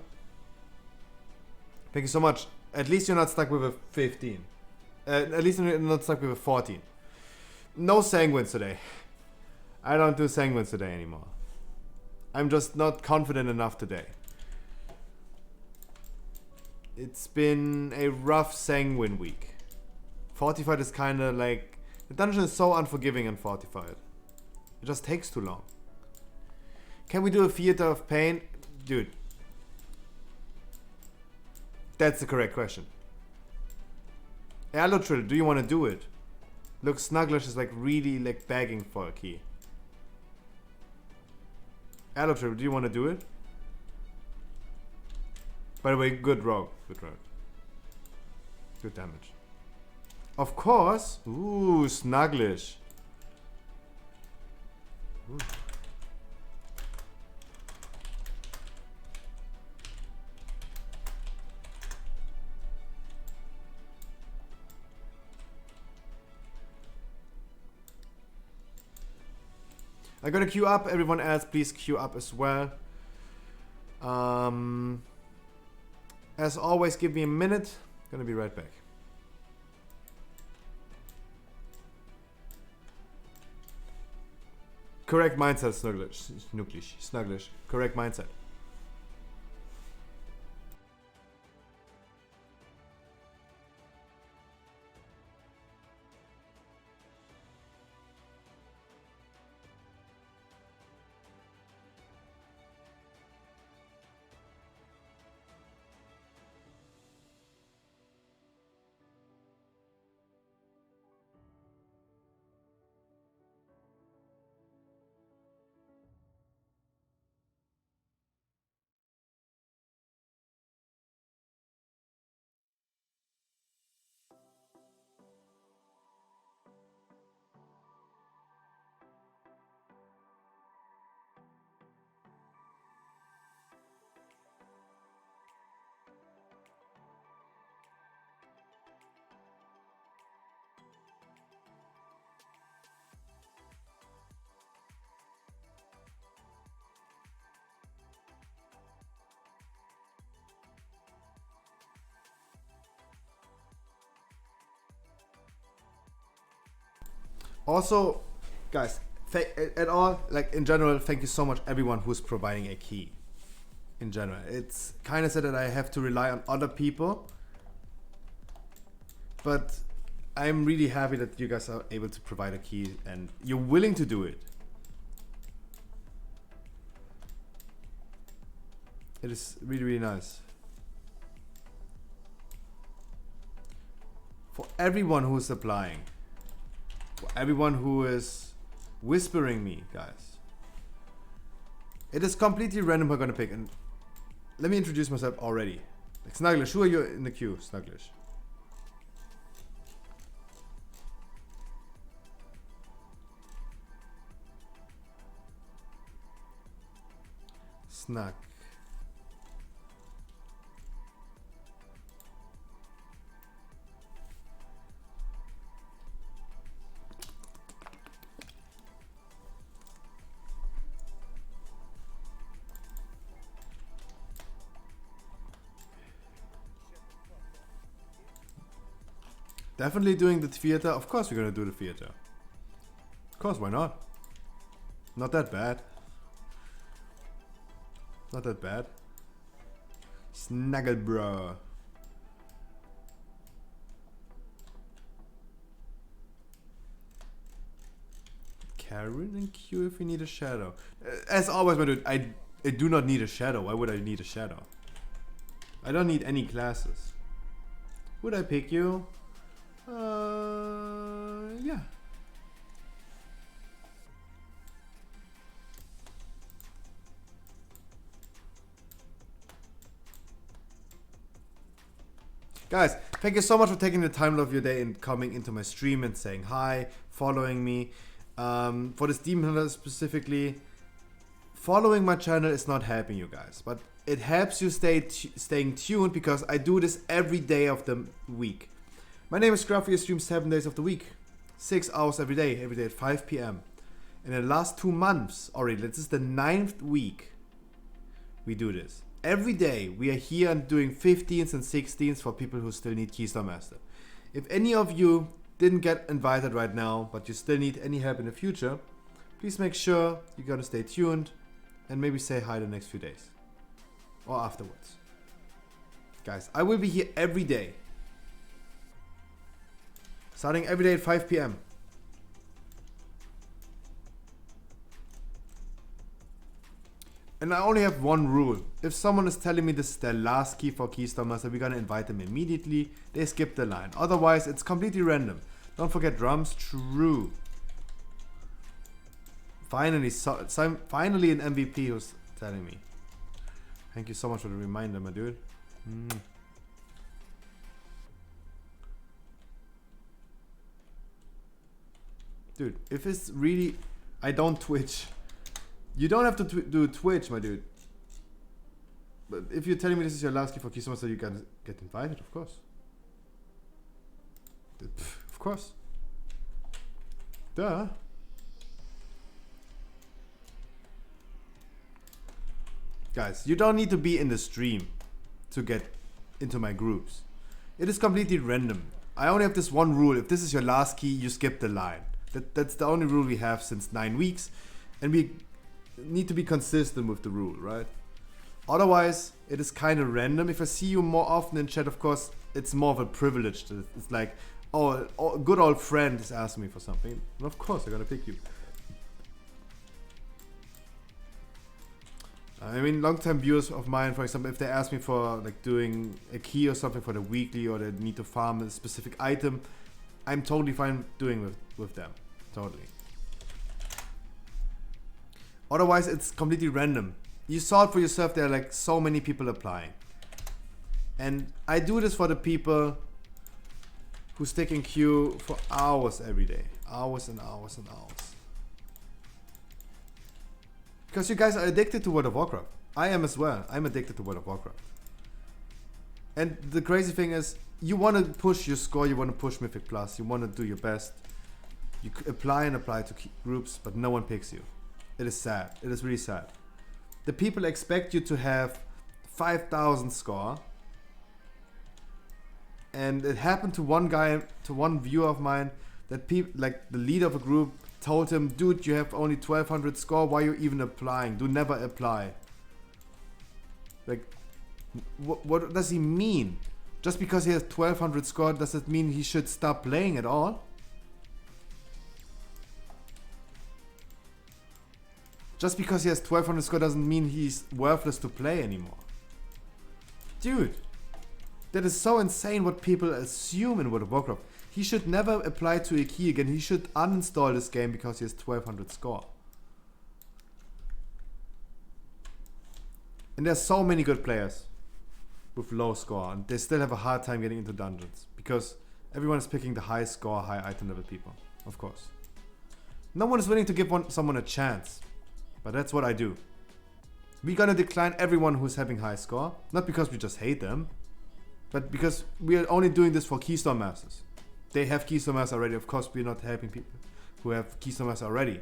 Thank you so much. At least you're not stuck with a 15. At least you're not stuck with a 14. No sanguines today. I don't do sanguines today anymore. I'm just not confident enough today. It's been a rough sanguine week. Fortified is kinda like... The dungeon is so unforgiving and fortified. It just takes too long. Can we do a theater of pain? Dude. That's the correct question. Allotrill, do you want to do it? Look, Snugglish is like really like begging for a key. Allotrill, do you want to do it? By the way, good rogue. Good rogue. Good damage. Of course. Ooh, Snugglish. Ooh. I'm gonna queue up. Everyone else, please queue up as well. As always, give me a minute. Gonna be right back. Correct mindset, Snugglish. Correct mindset. Also, guys, at all, like in general, thank you so much everyone who's providing a key. In general, it's kind of sad that I have to rely on other people, but I'm really happy that you guys are able to provide a key and you're willing to do it. It is really, really nice. For everyone who's applying. For everyone who is whispering me, guys. It is completely random who I'm gonna pick, and let me introduce myself already. Like Snugglish, who are you in the queue, Snugglish? Snug. Definitely doing the theater. Of course we're gonna do the theater. Of course, why not? Not that bad. Not that bad. Snuggle bro. Karen and Q if we need a shadow. As always, my dude, I do not need a shadow. Why would I need a shadow? I don't need any classes. Would I pick you? Yeah. Guys, thank you so much for taking the time of your day and coming into my stream and saying hi, following me. For this Demon Hunter specifically, following my channel is not helping you guys, but it helps you staying tuned because I do this every day of the week. My name is Scruffy, I stream 7 days of the week. 6 hours every day at 5 p.m. In the last 2 months already, this is the 9th week we do this. Every day we are here and doing 15s and 16s for people who still need Keystone Master. If any of you didn't get invited right now, but you still need any help in the future, please make sure you're gonna stay tuned and maybe say hi the next few days. Or afterwards. Guys, I will be here every day. Starting every day at 5 p.m. And I only have one rule. If someone is telling me this is their last key for Keystone Master, we're gonna invite them immediately. They skip the line. Otherwise, it's completely random. Don't forget drums. True. Finally, finally an MVP who's telling me. Thank you so much for the reminder, my dude. Dude, if it's really... I don't Twitch. You don't have to do Twitch, my dude. But if you're telling me this is your last key for Keystone Master, you can get invited, of course. Of course. Duh. guys, you don't need to be in the stream to get into my groups. It is completely random. I only have this one rule. If this is your last key, you skip the line. That's the only rule we have since 9 weeks. And we need to be consistent with the rule, right? Otherwise, it is kind of random. If I see you more often in chat, of course, it's more of a privilege. It's like, oh, a good old friend is asking me for something. And of course, I'm gonna pick you. I mean, long-time viewers of mine, for example, if they ask me for like doing a key or something for the weekly, or they need to farm a specific item, I'm totally fine doing with them. Totally. Otherwise, it's completely random. You saw it for yourself, there are like so many people applying. And I do this for the people who stick in queue for hours every day. Hours and hours and hours. Because you guys are addicted to World of Warcraft. I am as well. I'm addicted to World of Warcraft. And the crazy thing is, you want to push your score, you want to push Mythic Plus, you want to do your best. You apply to groups, but no one picks you. It is sad. It is really sad. The people expect you to have 5,000 score. And it happened to one guy, to one viewer of mine, that people, like the leader of a group, told him, dude, you have only 1200 score, why are you even applying? Do never apply. Like, what does he mean? Just because he has 1200 score, does it mean he should stop playing at all? Just because he has 1200 score doesn't mean he's worthless to play anymore. Dude, that is so insane what people assume in World of Warcraft. He should never apply to a key again. He should uninstall this game because he has 1200 score. And there's so many good players with low score, and they still have a hard time getting into dungeons because everyone is picking the high score, high item level people, of course. No one is willing to give someone a chance, but that's what I do. We're gonna decline everyone who's having high score, not because we just hate them, but because we are only doing this for Keystone Masters. They have Keystone Masters already. Of course, we're not helping people who have Keystone Masters already.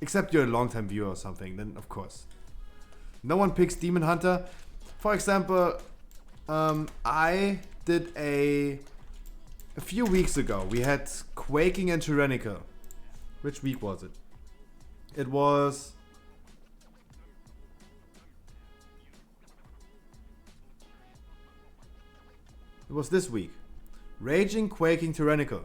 Except you're a long-time viewer or something, then of course. No one picks Demon Hunter. For example, I did a few weeks ago, we had Quaking and Tyrannical. Which week was it? It was... It was this week. Raging, Quaking, Tyrannical.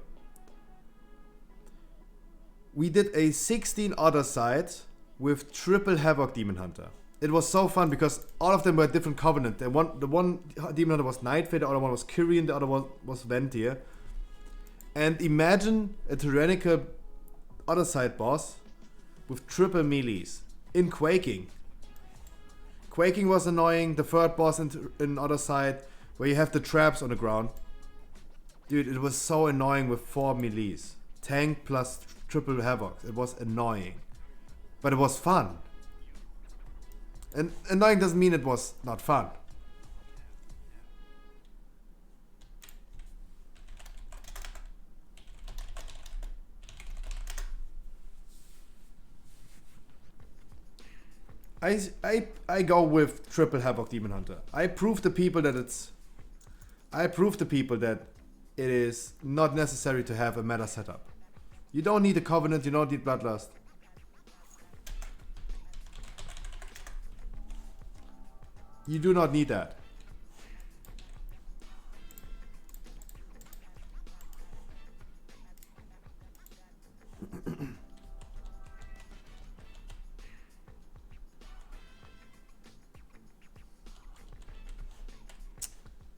We did a 16 other side with triple Havoc Demon Hunter. It was so fun because all of them were different covenant. The one Demon Hunter was Nightfade, the other one was Kyrian, the other one was Ventir. And imagine a Tyrannical other side boss with triple melees in Quaking. Quaking was annoying. The third boss in other side where you have the traps on the ground. Dude, it was so annoying with 4 melees. Tank plus triple Havoc. It was annoying. But it was fun. And annoying doesn't mean it was not fun. I go with triple Havoc Demon Hunter. I prove to people that it is not necessary to have a meta setup. You don't need a Covenant, you don't need Bloodlust. You do not need that.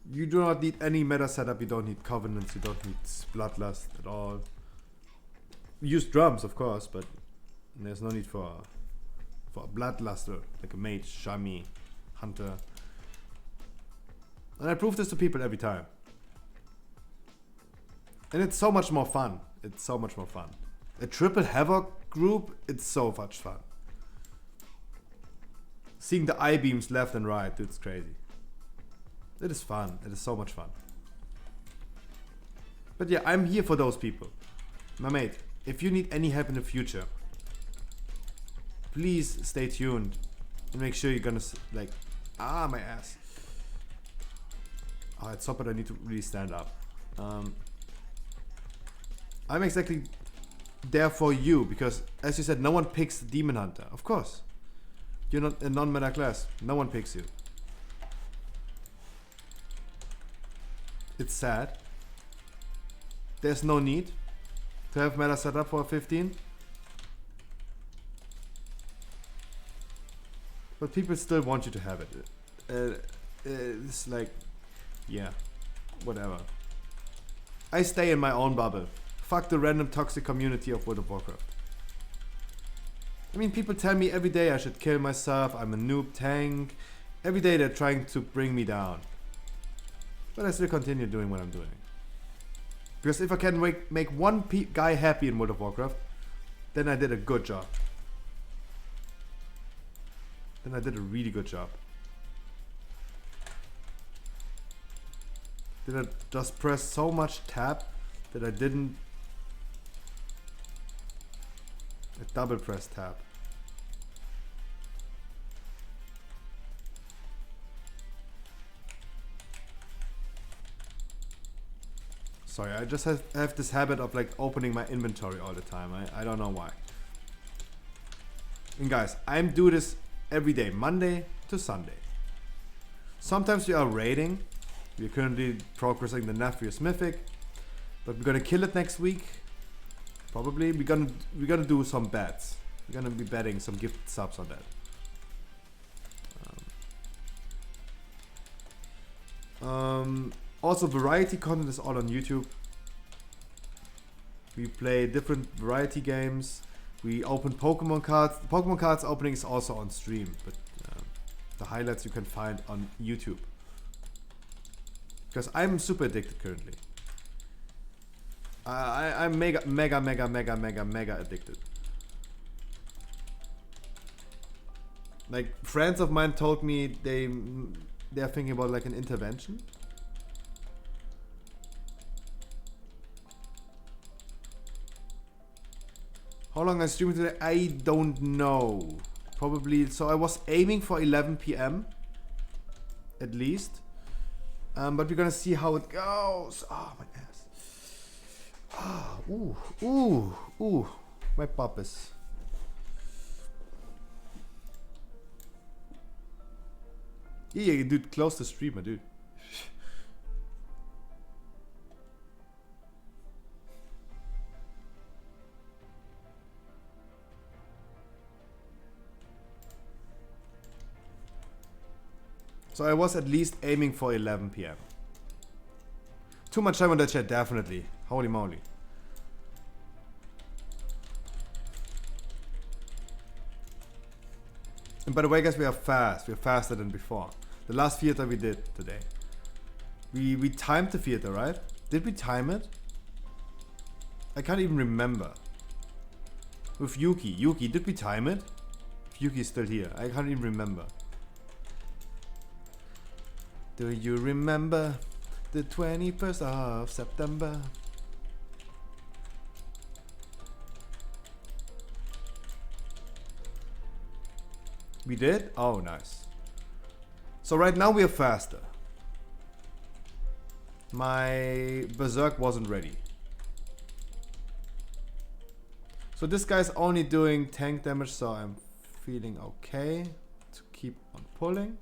You do not need any meta setup, you don't need Covenants, you don't need Bloodlust at all. Use drums, of course, but there's no need for a Bloodluster, like a Mage, Shami, Hunter. And I prove this to people every time. And it's so much more fun. It's so much more fun. A triple Havoc group, it's so much fun. Seeing the I-beams left and right, dude, it's crazy. It is fun. It is so much fun. But yeah, I'm here for those people. My mate, if you need any help in the future, please stay tuned And make sure you're gonna like, my ass. Oh, it's up, but I need to really stand up. I'm exactly there for you because, as you said, no one picks Demon Hunter. Of course, you're not a non-meta class. No one picks you. It's sad. There's no need to have meta set up for a 15. But people still want you to have it. It's like, yeah, whatever. I stay in my own bubble. Fuck the random toxic community of World of Warcraft. I mean, people tell me every day I should kill myself, I'm a noob tank. Every day they're trying to bring me down. But I still continue doing what I'm doing. Because if I can make one guy happy in World of Warcraft, then I did a good job. Then I did a really good job. Did I just press so much tab that I didn't... I double press tab. Sorry, I just have this habit of like opening my inventory all the time. I don't know why. And guys, I'm do this every day, Monday to Sunday. Sometimes we are raiding. We're currently progressing the Nephius Mythic, but we're gonna kill it next week. Probably we're gonna do some bets. We're gonna be betting some gift subs on that. Also, variety content is all on YouTube. We play different variety games. We open Pokemon cards. The Pokemon cards opening is also on stream, but the highlights you can find on YouTube. Because I'm super addicted currently. I'm mega addicted. Like, friends of mine told me they're thinking about like an intervention. How long I streamed today? I don't know. Probably, so I was aiming for 11 PM at least. But we're gonna see how it goes. Oh, my ass. Ooh. My poppers. Yeah, dude, close the streamer, dude. So I was at least aiming for 11 PM. Too much time on that chat, definitely. Holy moly. And by the way, guys, we are fast. We're faster than before. The last theater we did today. We timed the theater, right? Did we time it? I can't even remember. With Yuki. Yuki, did we time it? If Yuki's still here. I can't even remember. Do you remember the 21st of September? We did? Oh, nice. So right now we are faster. My Berserk wasn't ready. So this guy's only doing tank damage, so I'm feeling okay to keep on pulling.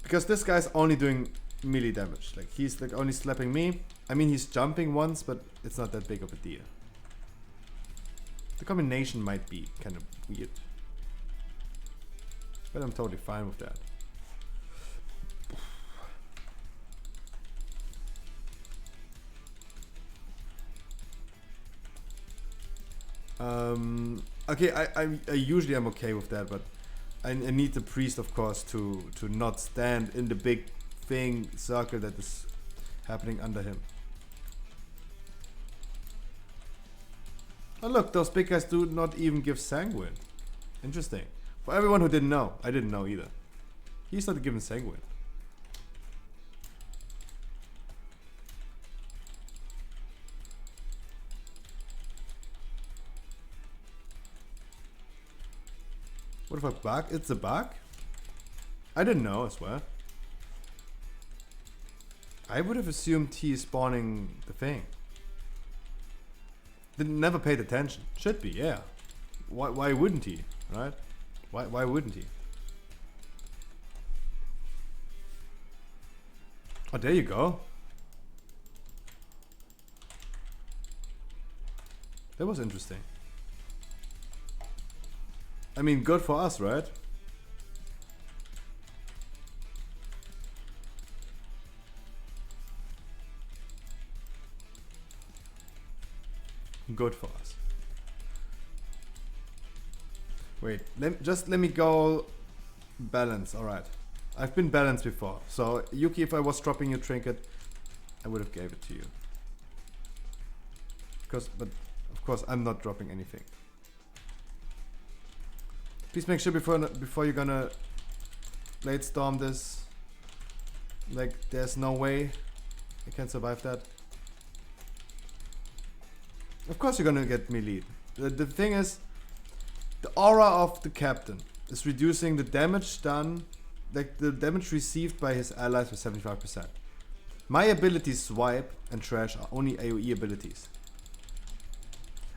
Because this guy's only doing melee damage. Like, he's like only slapping me. I mean, he's jumping once, but it's not that big of a deal. The combination might be kind of weird. But I'm totally fine with that. Okay, I usually am okay with that, but I need the priest, of course, to not stand in the big thing circle that is happening under him. Oh look, those big guys do not even give Sanguine. Interesting. For everyone who didn't know, I didn't know either. He's not given Sanguine. What if I bug? It's a bug? I didn't know, I swear. I would have assumed he is spawning the thing. Never paid attention. Should be, yeah. Why wouldn't he, right? Why wouldn't he? Oh, there you go. That was interesting. I mean, good for us, right? Good for us. Wait, just let me go balance. All right, I've been balanced before. So Yuki, if I was dropping your trinket, I would have gave it to you. But of course, I'm not dropping anything. Please make sure before you're gonna blade storm this. Like, there's no way I can survive that. Of course you're gonna get melee. The thing is, the aura of the captain is reducing the damage done, like the damage received by his allies with 75%. My abilities Swipe and Trash are only AoE abilities.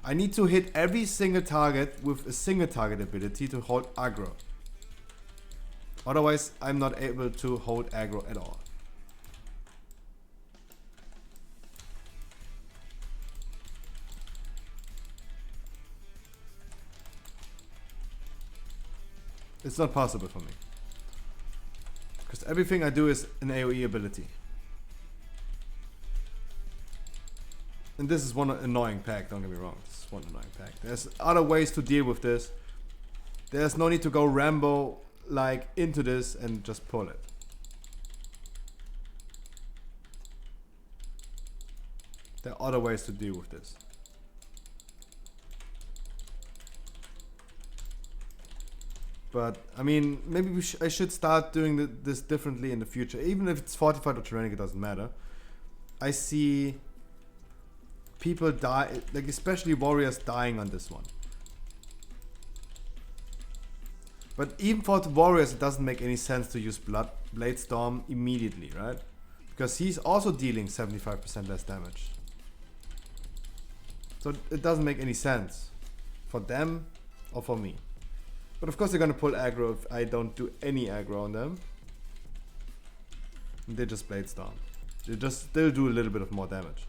I need to hit every single target with a single target ability to hold aggro. Otherwise, I'm not able to hold aggro at all. It's not possible for me. Because everything I do is an AoE ability. And this is one annoying pack, don't get me wrong. This is one annoying pack. There's other ways to deal with this. There's no need to go Rambo like into this and just pull it. There are other ways to deal with this. But I mean, maybe I should start doing this differently in the future. Even if it's fortified or tyrannic, it doesn't matter. I see people die, like especially warriors dying on this one. But even for the warriors, it doesn't make any sense to use Blade Storm immediately, right? Because he's also dealing 75% less damage. So it doesn't make any sense for them or for me. But of course they're gonna pull aggro if I don't do any aggro on them. And they just Blade Storm. They just still do a little bit of more damage.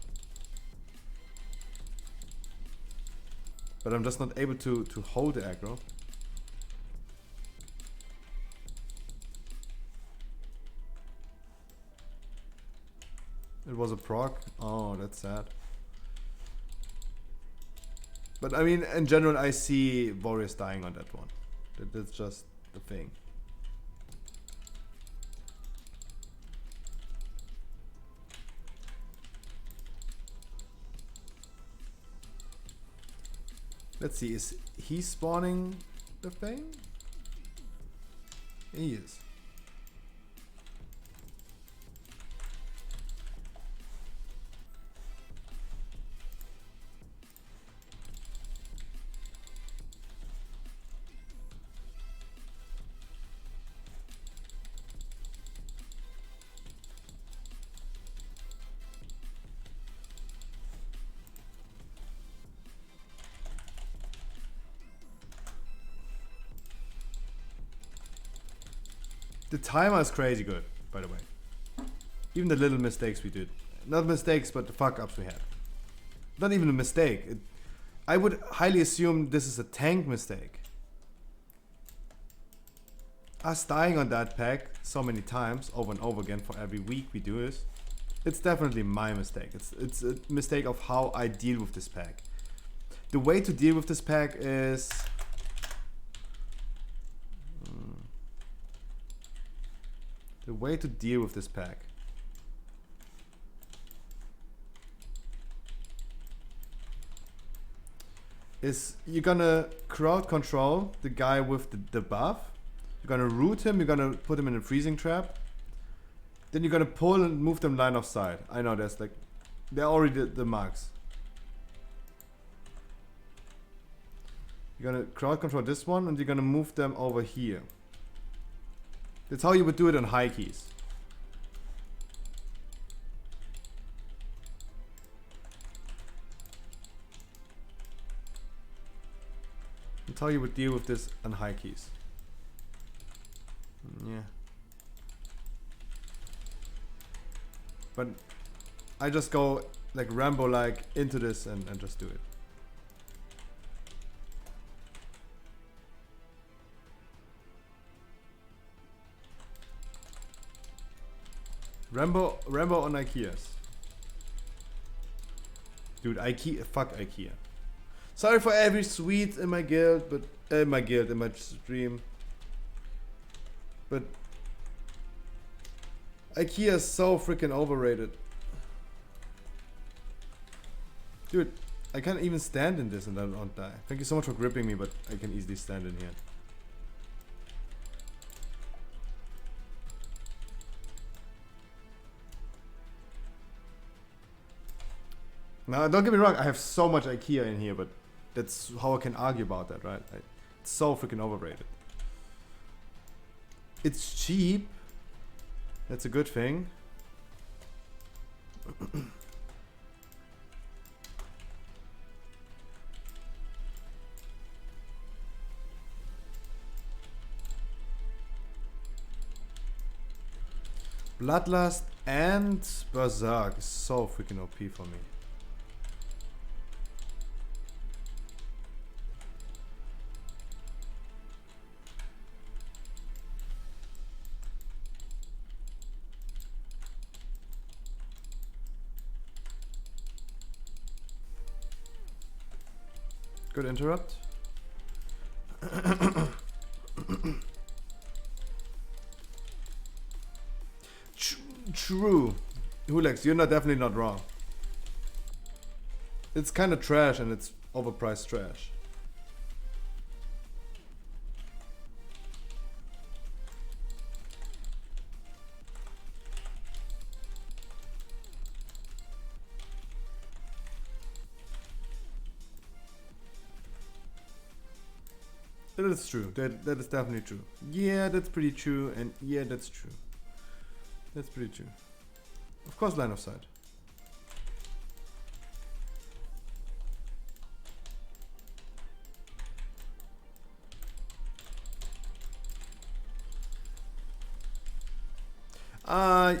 But I'm just not able to hold the aggro. It was a proc. Oh, that's sad. But I mean, in general, I see warriors dying on that one. That's just the thing. Let's see, is he spawning the thing? He is. The timer is crazy good, by the way. Even the little mistakes we did. Not mistakes, but the fuck ups we had. Not even a mistake. I would highly assume this is a tank mistake. Us dying on that pack so many times, over and over again for every week we do this. It's definitely my mistake. It's a mistake of how I deal with this pack. The way to deal with this pack is... The way to deal with this pack is you're gonna crowd control the guy with the buff. You're gonna root him, you're gonna put him in a freezing trap. Then you're gonna pull and move them line of sight. I know there's like, they're already the marks. You're gonna crowd control this one and you're gonna move them over here. That's how you would do it on high keys. That's how you would deal with this on high keys. Yeah. But I just go like Rambo like into this and just do it. Rambo on IKEAs. Dude, IKEA, fuck IKEA. Sorry for every sweet in my guild, but in my stream. But IKEA is so freaking overrated. Dude, I can't even stand in this and I don't die. Thank you so much for gripping me, but I can easily stand in here. Now, don't get me wrong, I have so much IKEA in here, but that's how I can argue about that, right? It's so freaking overrated. It's cheap. That's a good thing. Bloodlust and Berserk is so freaking OP for me. Good interrupt. True. Hulex, you're definitely not wrong. It's kind of trash and it's overpriced trash. That is true. That is definitely true. Yeah, that's pretty true. And yeah, that's true. That's pretty true. Of course, line of sight.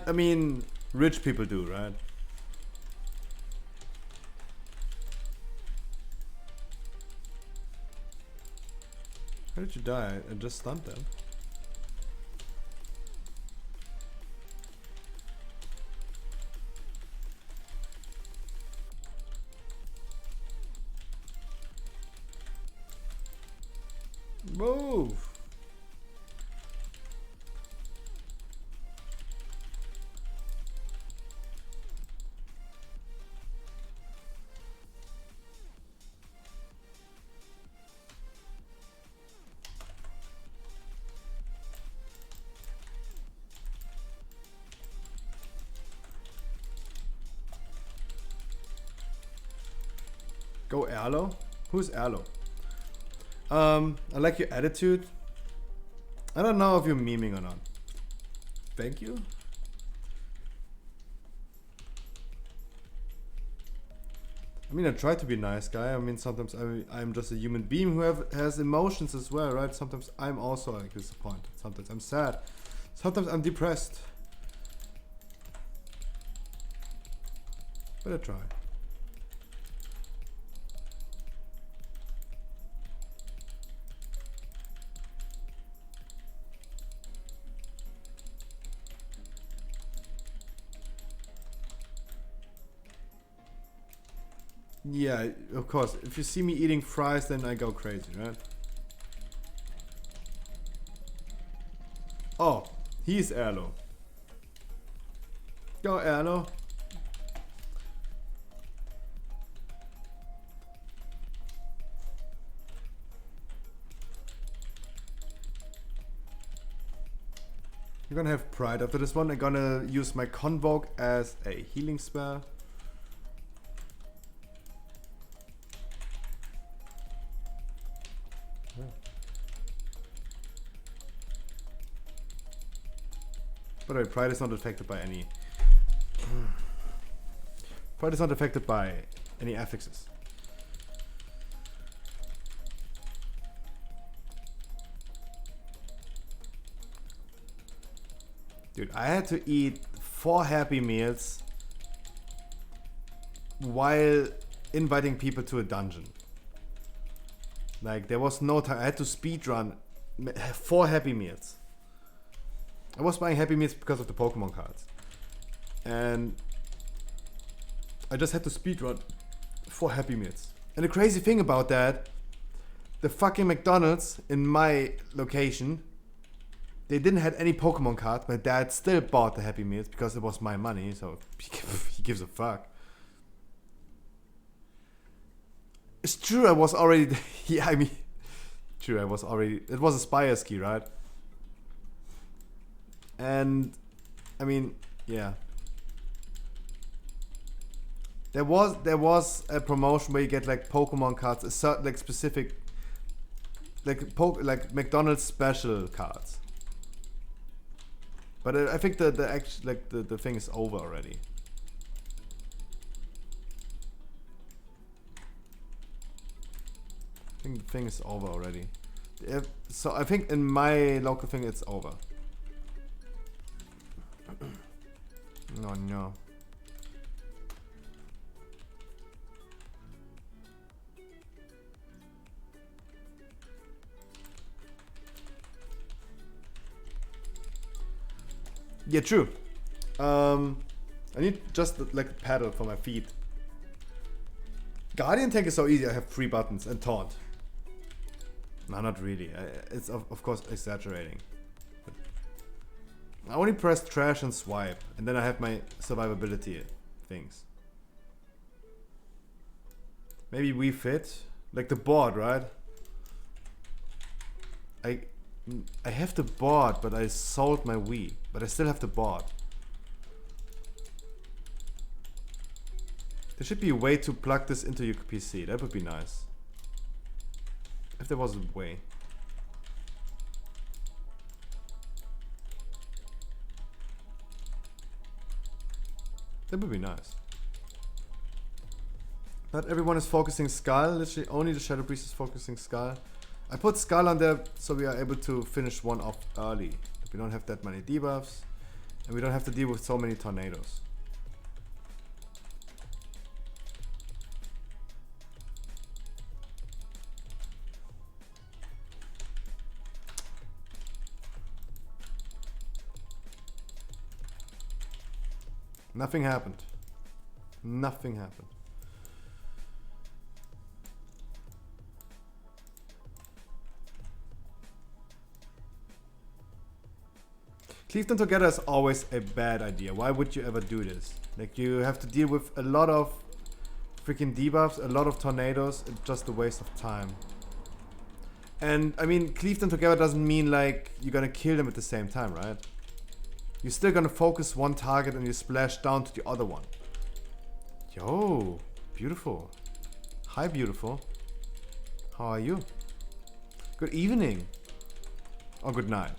I mean, rich people do, right? How did you die? I just stunned them. Move! Go Erlo? Who's Erlo? I like your attitude. I don't know if you're memeing or not. Thank you. I mean, I try to be a nice guy. I mean, sometimes I'm just a human being who has emotions as well, right? Sometimes I'm also like disappointed. Sometimes I'm sad. Sometimes I'm depressed. But I try. Yeah, of course. If you see me eating fries, then I go crazy, right? Oh, he's Erlo. Go Erlo. You're gonna have pride after this one. I'm gonna use my Convoke as a healing spell. By the way, Pride is not affected by any. Pride is not affected by any affixes. Dude, I had to eat 4 Happy Meals while inviting people to a dungeon. Like, there was no time. I had to speedrun 4 Happy Meals. I was buying Happy Meals because of the Pokemon cards. And I just had to speedrun 4 Happy Meals. And the crazy thing about that, the fucking McDonald's in my location, they didn't have any Pokemon cards. My dad still bought the Happy Meals because it was my money, so he gives a fuck. It's true, I was already... yeah, I mean... True, I was already... It was a Spire ski, right? And... I mean, yeah. There was a promotion where you get like Pokemon cards, a certain like specific... Like McDonald's special cards. But I think the thing is over already. I think the thing is over already. So I think in my local thing it's over. No. Yeah, true. I need just like a paddle for my feet. Guardian tank is so easy. I have 3 buttons and taunt. No, not really. It's of course exaggerating. But I only press trash and swipe, and then I have my survivability things. Maybe we fit like the board, right? I have the board, but I sold my Wii. But I still have the board. There should be a way to plug this into your PC. That would be nice. If there was a way. That would be nice. Not everyone is focusing Skull. Literally only the Shadow Priest is focusing Skull. I put Skull on there so we are able to finish one off early. We don't have that many debuffs. And we don't have to deal with so many tornadoes. Nothing happened. Nothing happened. Cleave them together is always a bad idea. Why would you ever do this? Like, you have to deal with a lot of freaking debuffs, a lot of tornadoes. It's just a waste of time. And I mean, cleave them together doesn't mean like you're gonna kill them at the same time, right? You're still gonna focus one target and you splash down to the other one. Yo, beautiful. Hi, beautiful. How are you? Good evening. Or good night.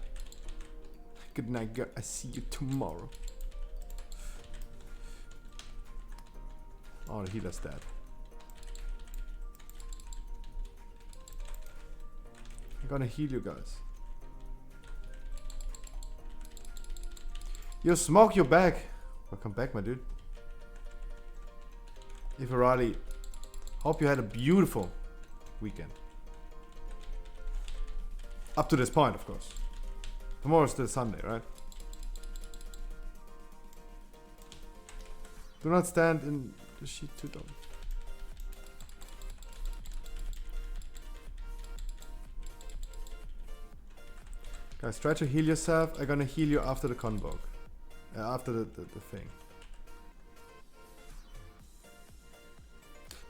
Good night, girl. I see you tomorrow. Oh, the healer's dead. I'm gonna heal you guys. Yo, Smoke, you're back. Welcome back, my dude. Ifarali, hope you had a beautiful weekend. Up to this point, of course. Tomorrow's still Sunday, right? Do not stand in the sheet too long. Guys, try to heal yourself. I'm gonna heal you after the convoke. After the thing.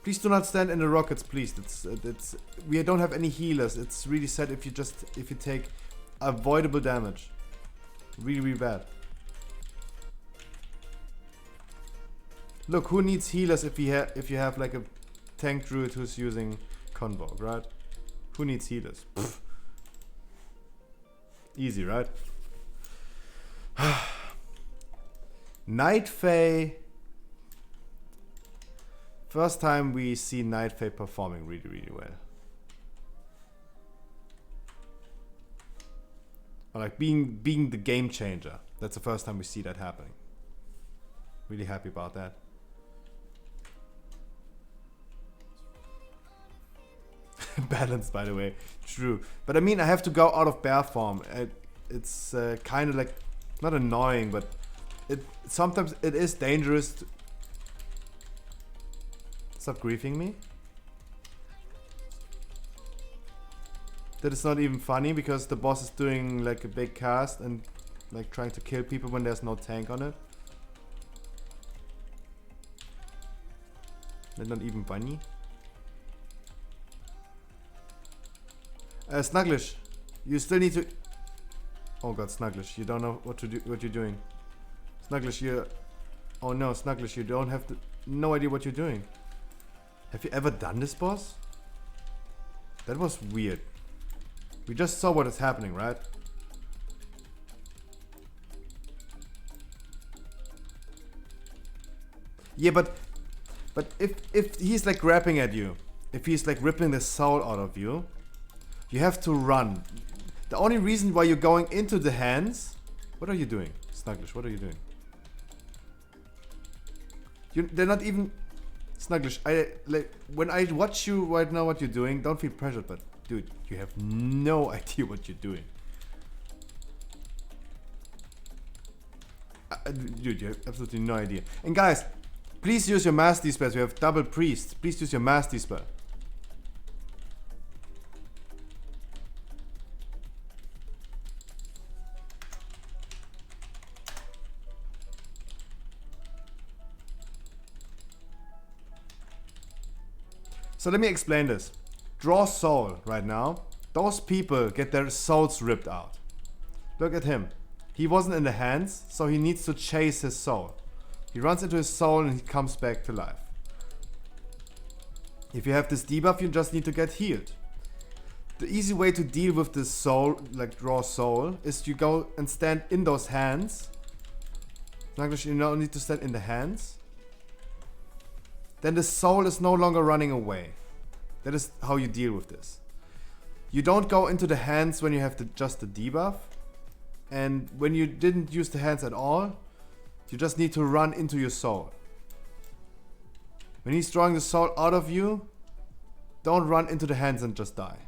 Please do not stand in the rockets, please. It's we don't have any healers. It's really sad if you take avoidable damage. Really, really bad. Look, who needs healers if you have like a tank druid who's using convoke, right? Who needs healers? Pfft. Easy, right? Night Fae. First time we see Night Fae performing really, really well. Or like being the game changer. That's the first time we see that happening. Really happy about that. Balanced, by the way. True. But I mean, I have to go out of bear form. It's kind of like, not annoying, but sometimes it is dangerous to... Stop griefing me. That is not even funny because the boss is doing like a big cast and like trying to kill people when there's no tank on it. They're not even funny. Snugglish, you still need to... Oh god, Snugglish, you don't know what to do, what you're doing. Snugglish, you... Oh no, Snugglish, you don't have to... No idea what you're doing. Have you ever done this, boss? That was weird. We just saw what is happening, right? Yeah, but if he's like grabbing at you, if he's like ripping the soul out of you, you have to run. The only reason why you're going into the hands... What are you doing? Snugglish, what are you doing? They're not even... Snugglish, when I watch you right now what you're doing, don't feel pressured, but dude, you have no idea what you're doing. Dude, you have absolutely no idea. And guys, please use your mastery spells. We have double priest. Please use your mastery spell. So let me explain this. Draw soul right now. Those people get their souls ripped out. Look at him. He wasn't in the hands, so he needs to chase his soul. He runs into his soul and he comes back to life. If you have this debuff, you just need to get healed. The easy way to deal with this soul, like draw soul, is you go and stand in those hands. Snugglish, you now need to stand in the hands. Then the soul is no longer running away. That is how you deal with this. You don't go into the hands when you have just the debuff. And when you didn't use the hands at all, you just need to run into your soul. When he's drawing the soul out of you, don't run into the hands and just die.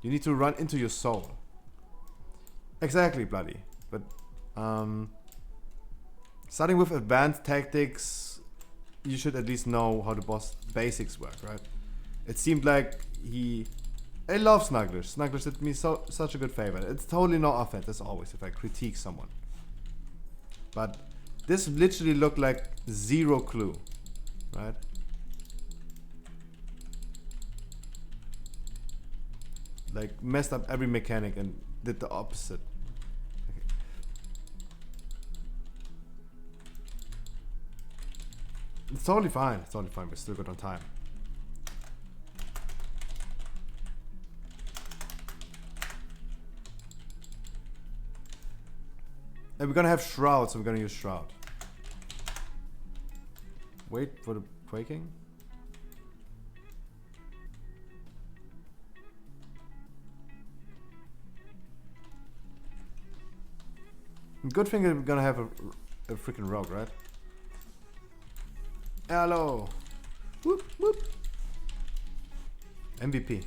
You need to run into your soul. Exactly, bloody. But starting with advanced tactics, you should at least know how the boss basics work, right? It seemed like I love Snugglish. Snugglish did me such a good favor. It's totally no offense, as always, if I critique someone. But this literally looked like zero clue, right? Like, messed up every mechanic and did the opposite. Okay. It's totally fine. It's totally fine. We're still good on time. And we're gonna have Shroud, so we're gonna use Shroud. Wait for the quaking. Good thing that we're gonna have a freaking rogue, right? Hello. Whoop whoop. MVP.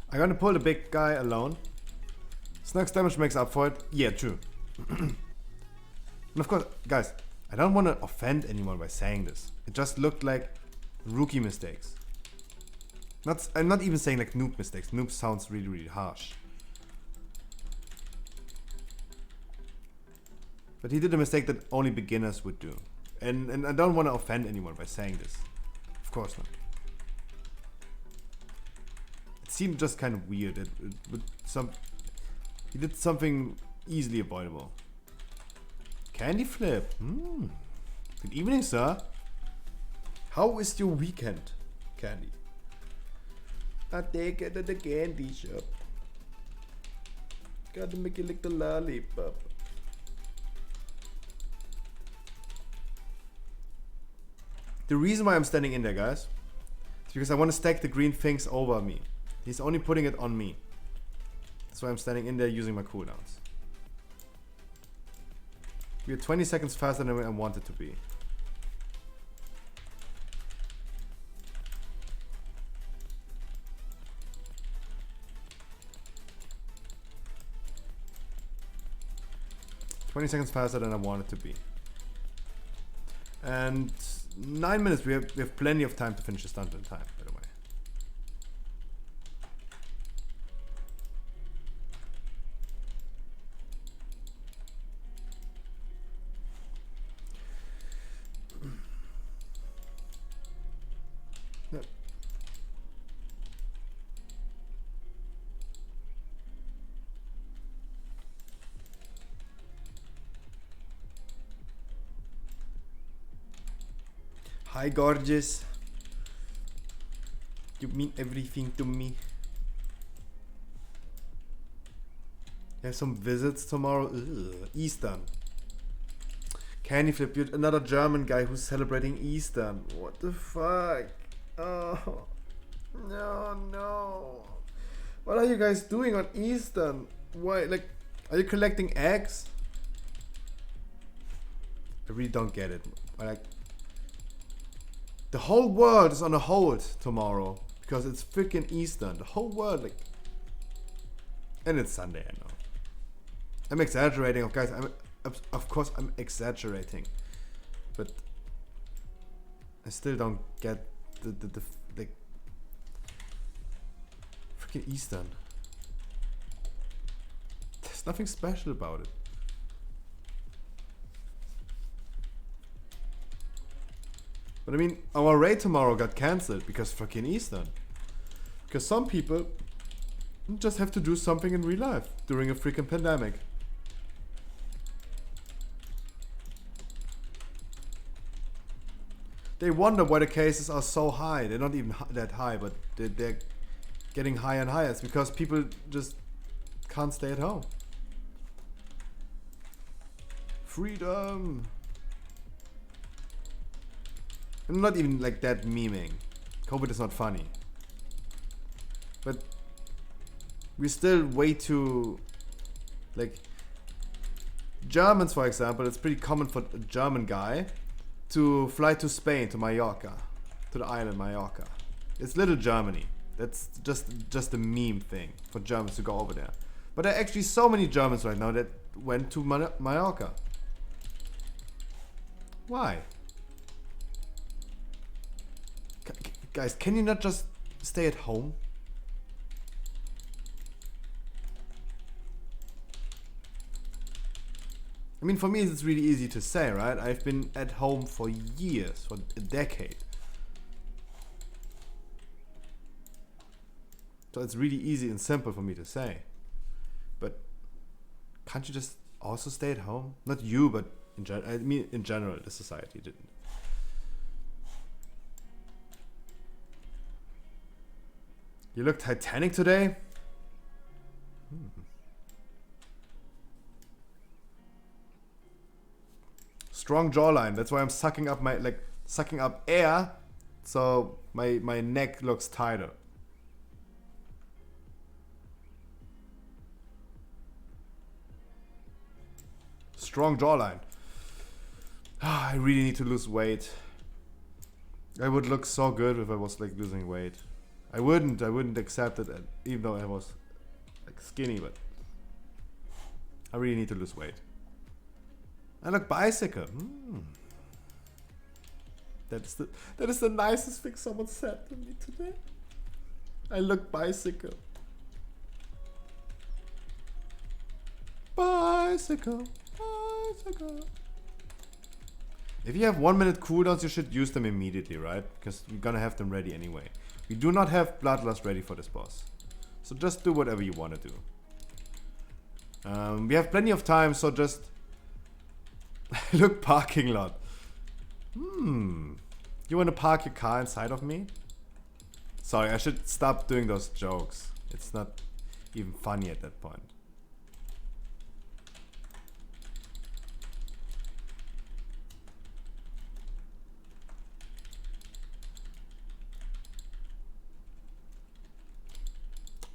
I'm gonna pull the big guy alone. Snug's damage makes up for it. Yeah, true. And of course, guys, I don't want to offend anyone by saying this. It just looked like rookie mistakes. I'm not even saying like noob mistakes. Noob sounds really, really harsh. But he did a mistake that only beginners would do. And I don't want to offend anyone by saying this. Of course not. It seemed just kind of weird. He did something easily avoidable. Candy flip. Good evening, sir. How is your weekend, Candy? I take it at the candy shop. Gotta make you lick the lollipop. The reason why I'm standing in there, guys, is because I want to stack the green things over me. He's only putting it on me. That's why I'm standing in there using my cooldowns. We are 20 seconds faster than I wanted to be. Seconds faster than I wanted to be. And 9 minutes, we have plenty of time to finish the stunt in time, by the way. No. Hi, gorgeous. You mean everything to me. I have some visits tomorrow. Ugh. Eastern. Candy flip, you're another German guy who's celebrating Easter. What the fuck? Oh. No. What are you guys doing on Easter? Why? Like, are you collecting eggs? I really don't get it. Like, the whole world is on a hold tomorrow because it's freaking Easter. The whole world, like, and it's Sunday. I know. I'm exaggerating, guys. Of course, I'm exaggerating, but I still don't get the like freaking Easter. There's nothing special about it. But I mean, our raid tomorrow got cancelled because fucking Easter. Because some people just have to do something in real life during a freaking pandemic. They wonder why the cases are so high. They're not even that high, but they're getting higher and higher. It's because people just can't stay at home. Freedom! I'm not even like that memeing. COVID is not funny. But we're still way too, like, Germans, for example, it's pretty common for a German guy to fly to Spain, to Mallorca, to the island Mallorca. It's little Germany. That's just a meme thing for Germans to go over there. But there are actually so many Germans right now that went to Mallorca. Why? Guys, can you not just stay at home? I mean, for me, it's really easy to say, right? I've been at home for years, for a decade. So it's really easy and simple for me to say. But can't you just also stay at home? Not you, but I mean, in general, the society didn't. You look Titanic today? Strong jawline. That's why I'm sucking up air, so my neck looks tighter. Strong jawline. I really need to lose weight. I would look so good if I was like losing weight. I wouldn't accept it, even though I was like skinny, but I really need to lose weight. I look bicycle. That is the nicest thing someone said to me today. I look bicycle. Bicycle. If you have 1 minute cooldowns, you should use them immediately, right? Because you're gonna have them ready anyway. We do not have Bloodlust ready for this boss. So just do whatever you want to do. We have plenty of time, so just... Look, parking lot. You want to park your car inside of me? Sorry, I should stop doing those jokes. It's not even funny at that point.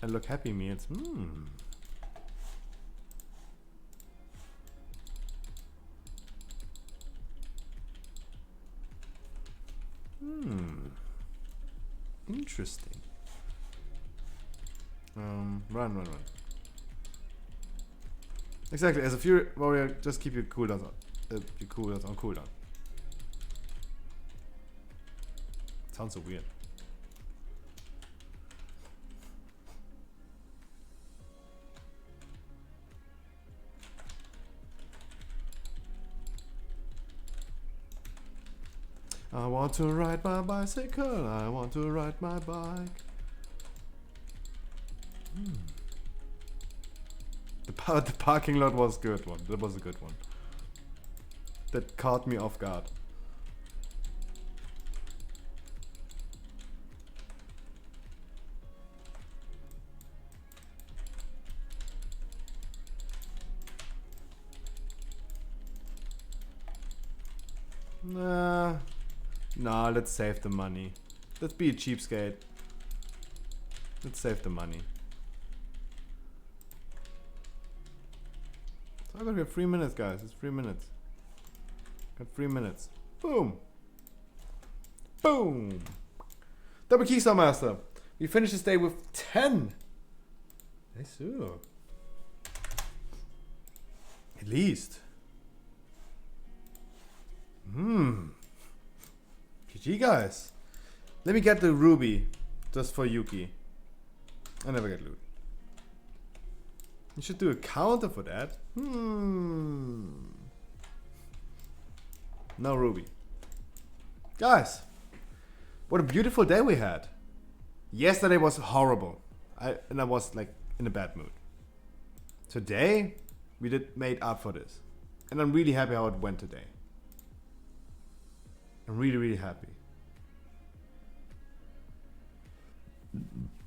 And look, Happy Meals. Interesting. Run. Exactly, as a Fury Warrior, just keep your cooldowns on cooldown. Sounds so weird. I want to ride my bicycle, I want to ride my bike. The parking lot was good one. That was a good one. That caught me off guard. Nah, let's save the money. Let's be a cheapskate. Let's save the money. So I got 3 minutes, guys. It's 3 minutes. Got 3 minutes. Boom. Boom. Double Keystone Master. We finished this day with 10. Nice. At least. GG, guys. Let me get the ruby just for Yuki. I never get loot. You should do a counter for that. No ruby. Guys, what a beautiful day we had. Yesterday was horrible. I was like in a bad mood. Today, we made up for this. And I'm really happy how it went today. I'm really, really happy. I'm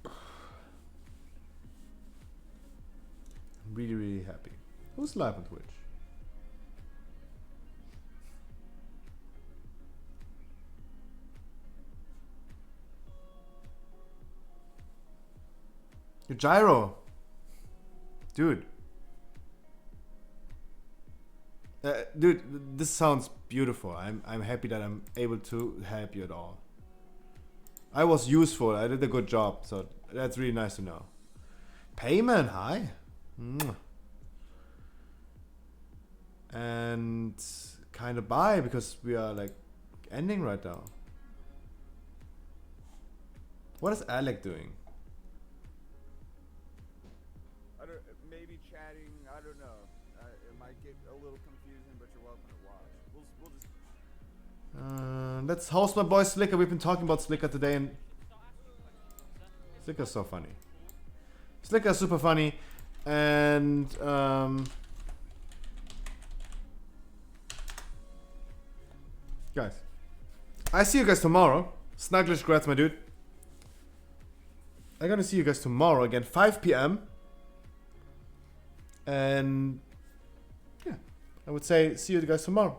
really, really happy. Who's live on Twitch? Your gyro. Dude. Dude, this sounds beautiful. I'm happy that I'm able to help you at all. I was useful. I did a good job, so that's really nice to know. Payman, hi. And kind of bye, because we are like ending right now. What is Alec doing? Maybe chatting. I don't know. It might get a little confusing, but you're welcome to watch. We'll just. Let's host my boy Slicker. We've been talking about Slicker today, and Slicker's so funny. Slicker's super funny, and guys, I see you guys tomorrow. Snugglish, grats, my dude. I'm gonna see you guys tomorrow again, 5 p.m. And yeah, I would say see you guys tomorrow.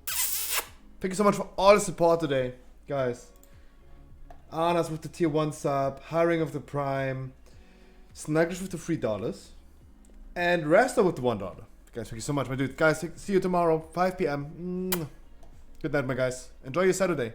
Thank you so much for all the support today, guys. Anas with the tier 1 sub, Hiring of the Prime, Snugglish with the $3, and Rasta with the $1. Guys, thank you so much, my dude. Guys, see you tomorrow, 5 p.m. Good night, my guys. Enjoy your Saturday.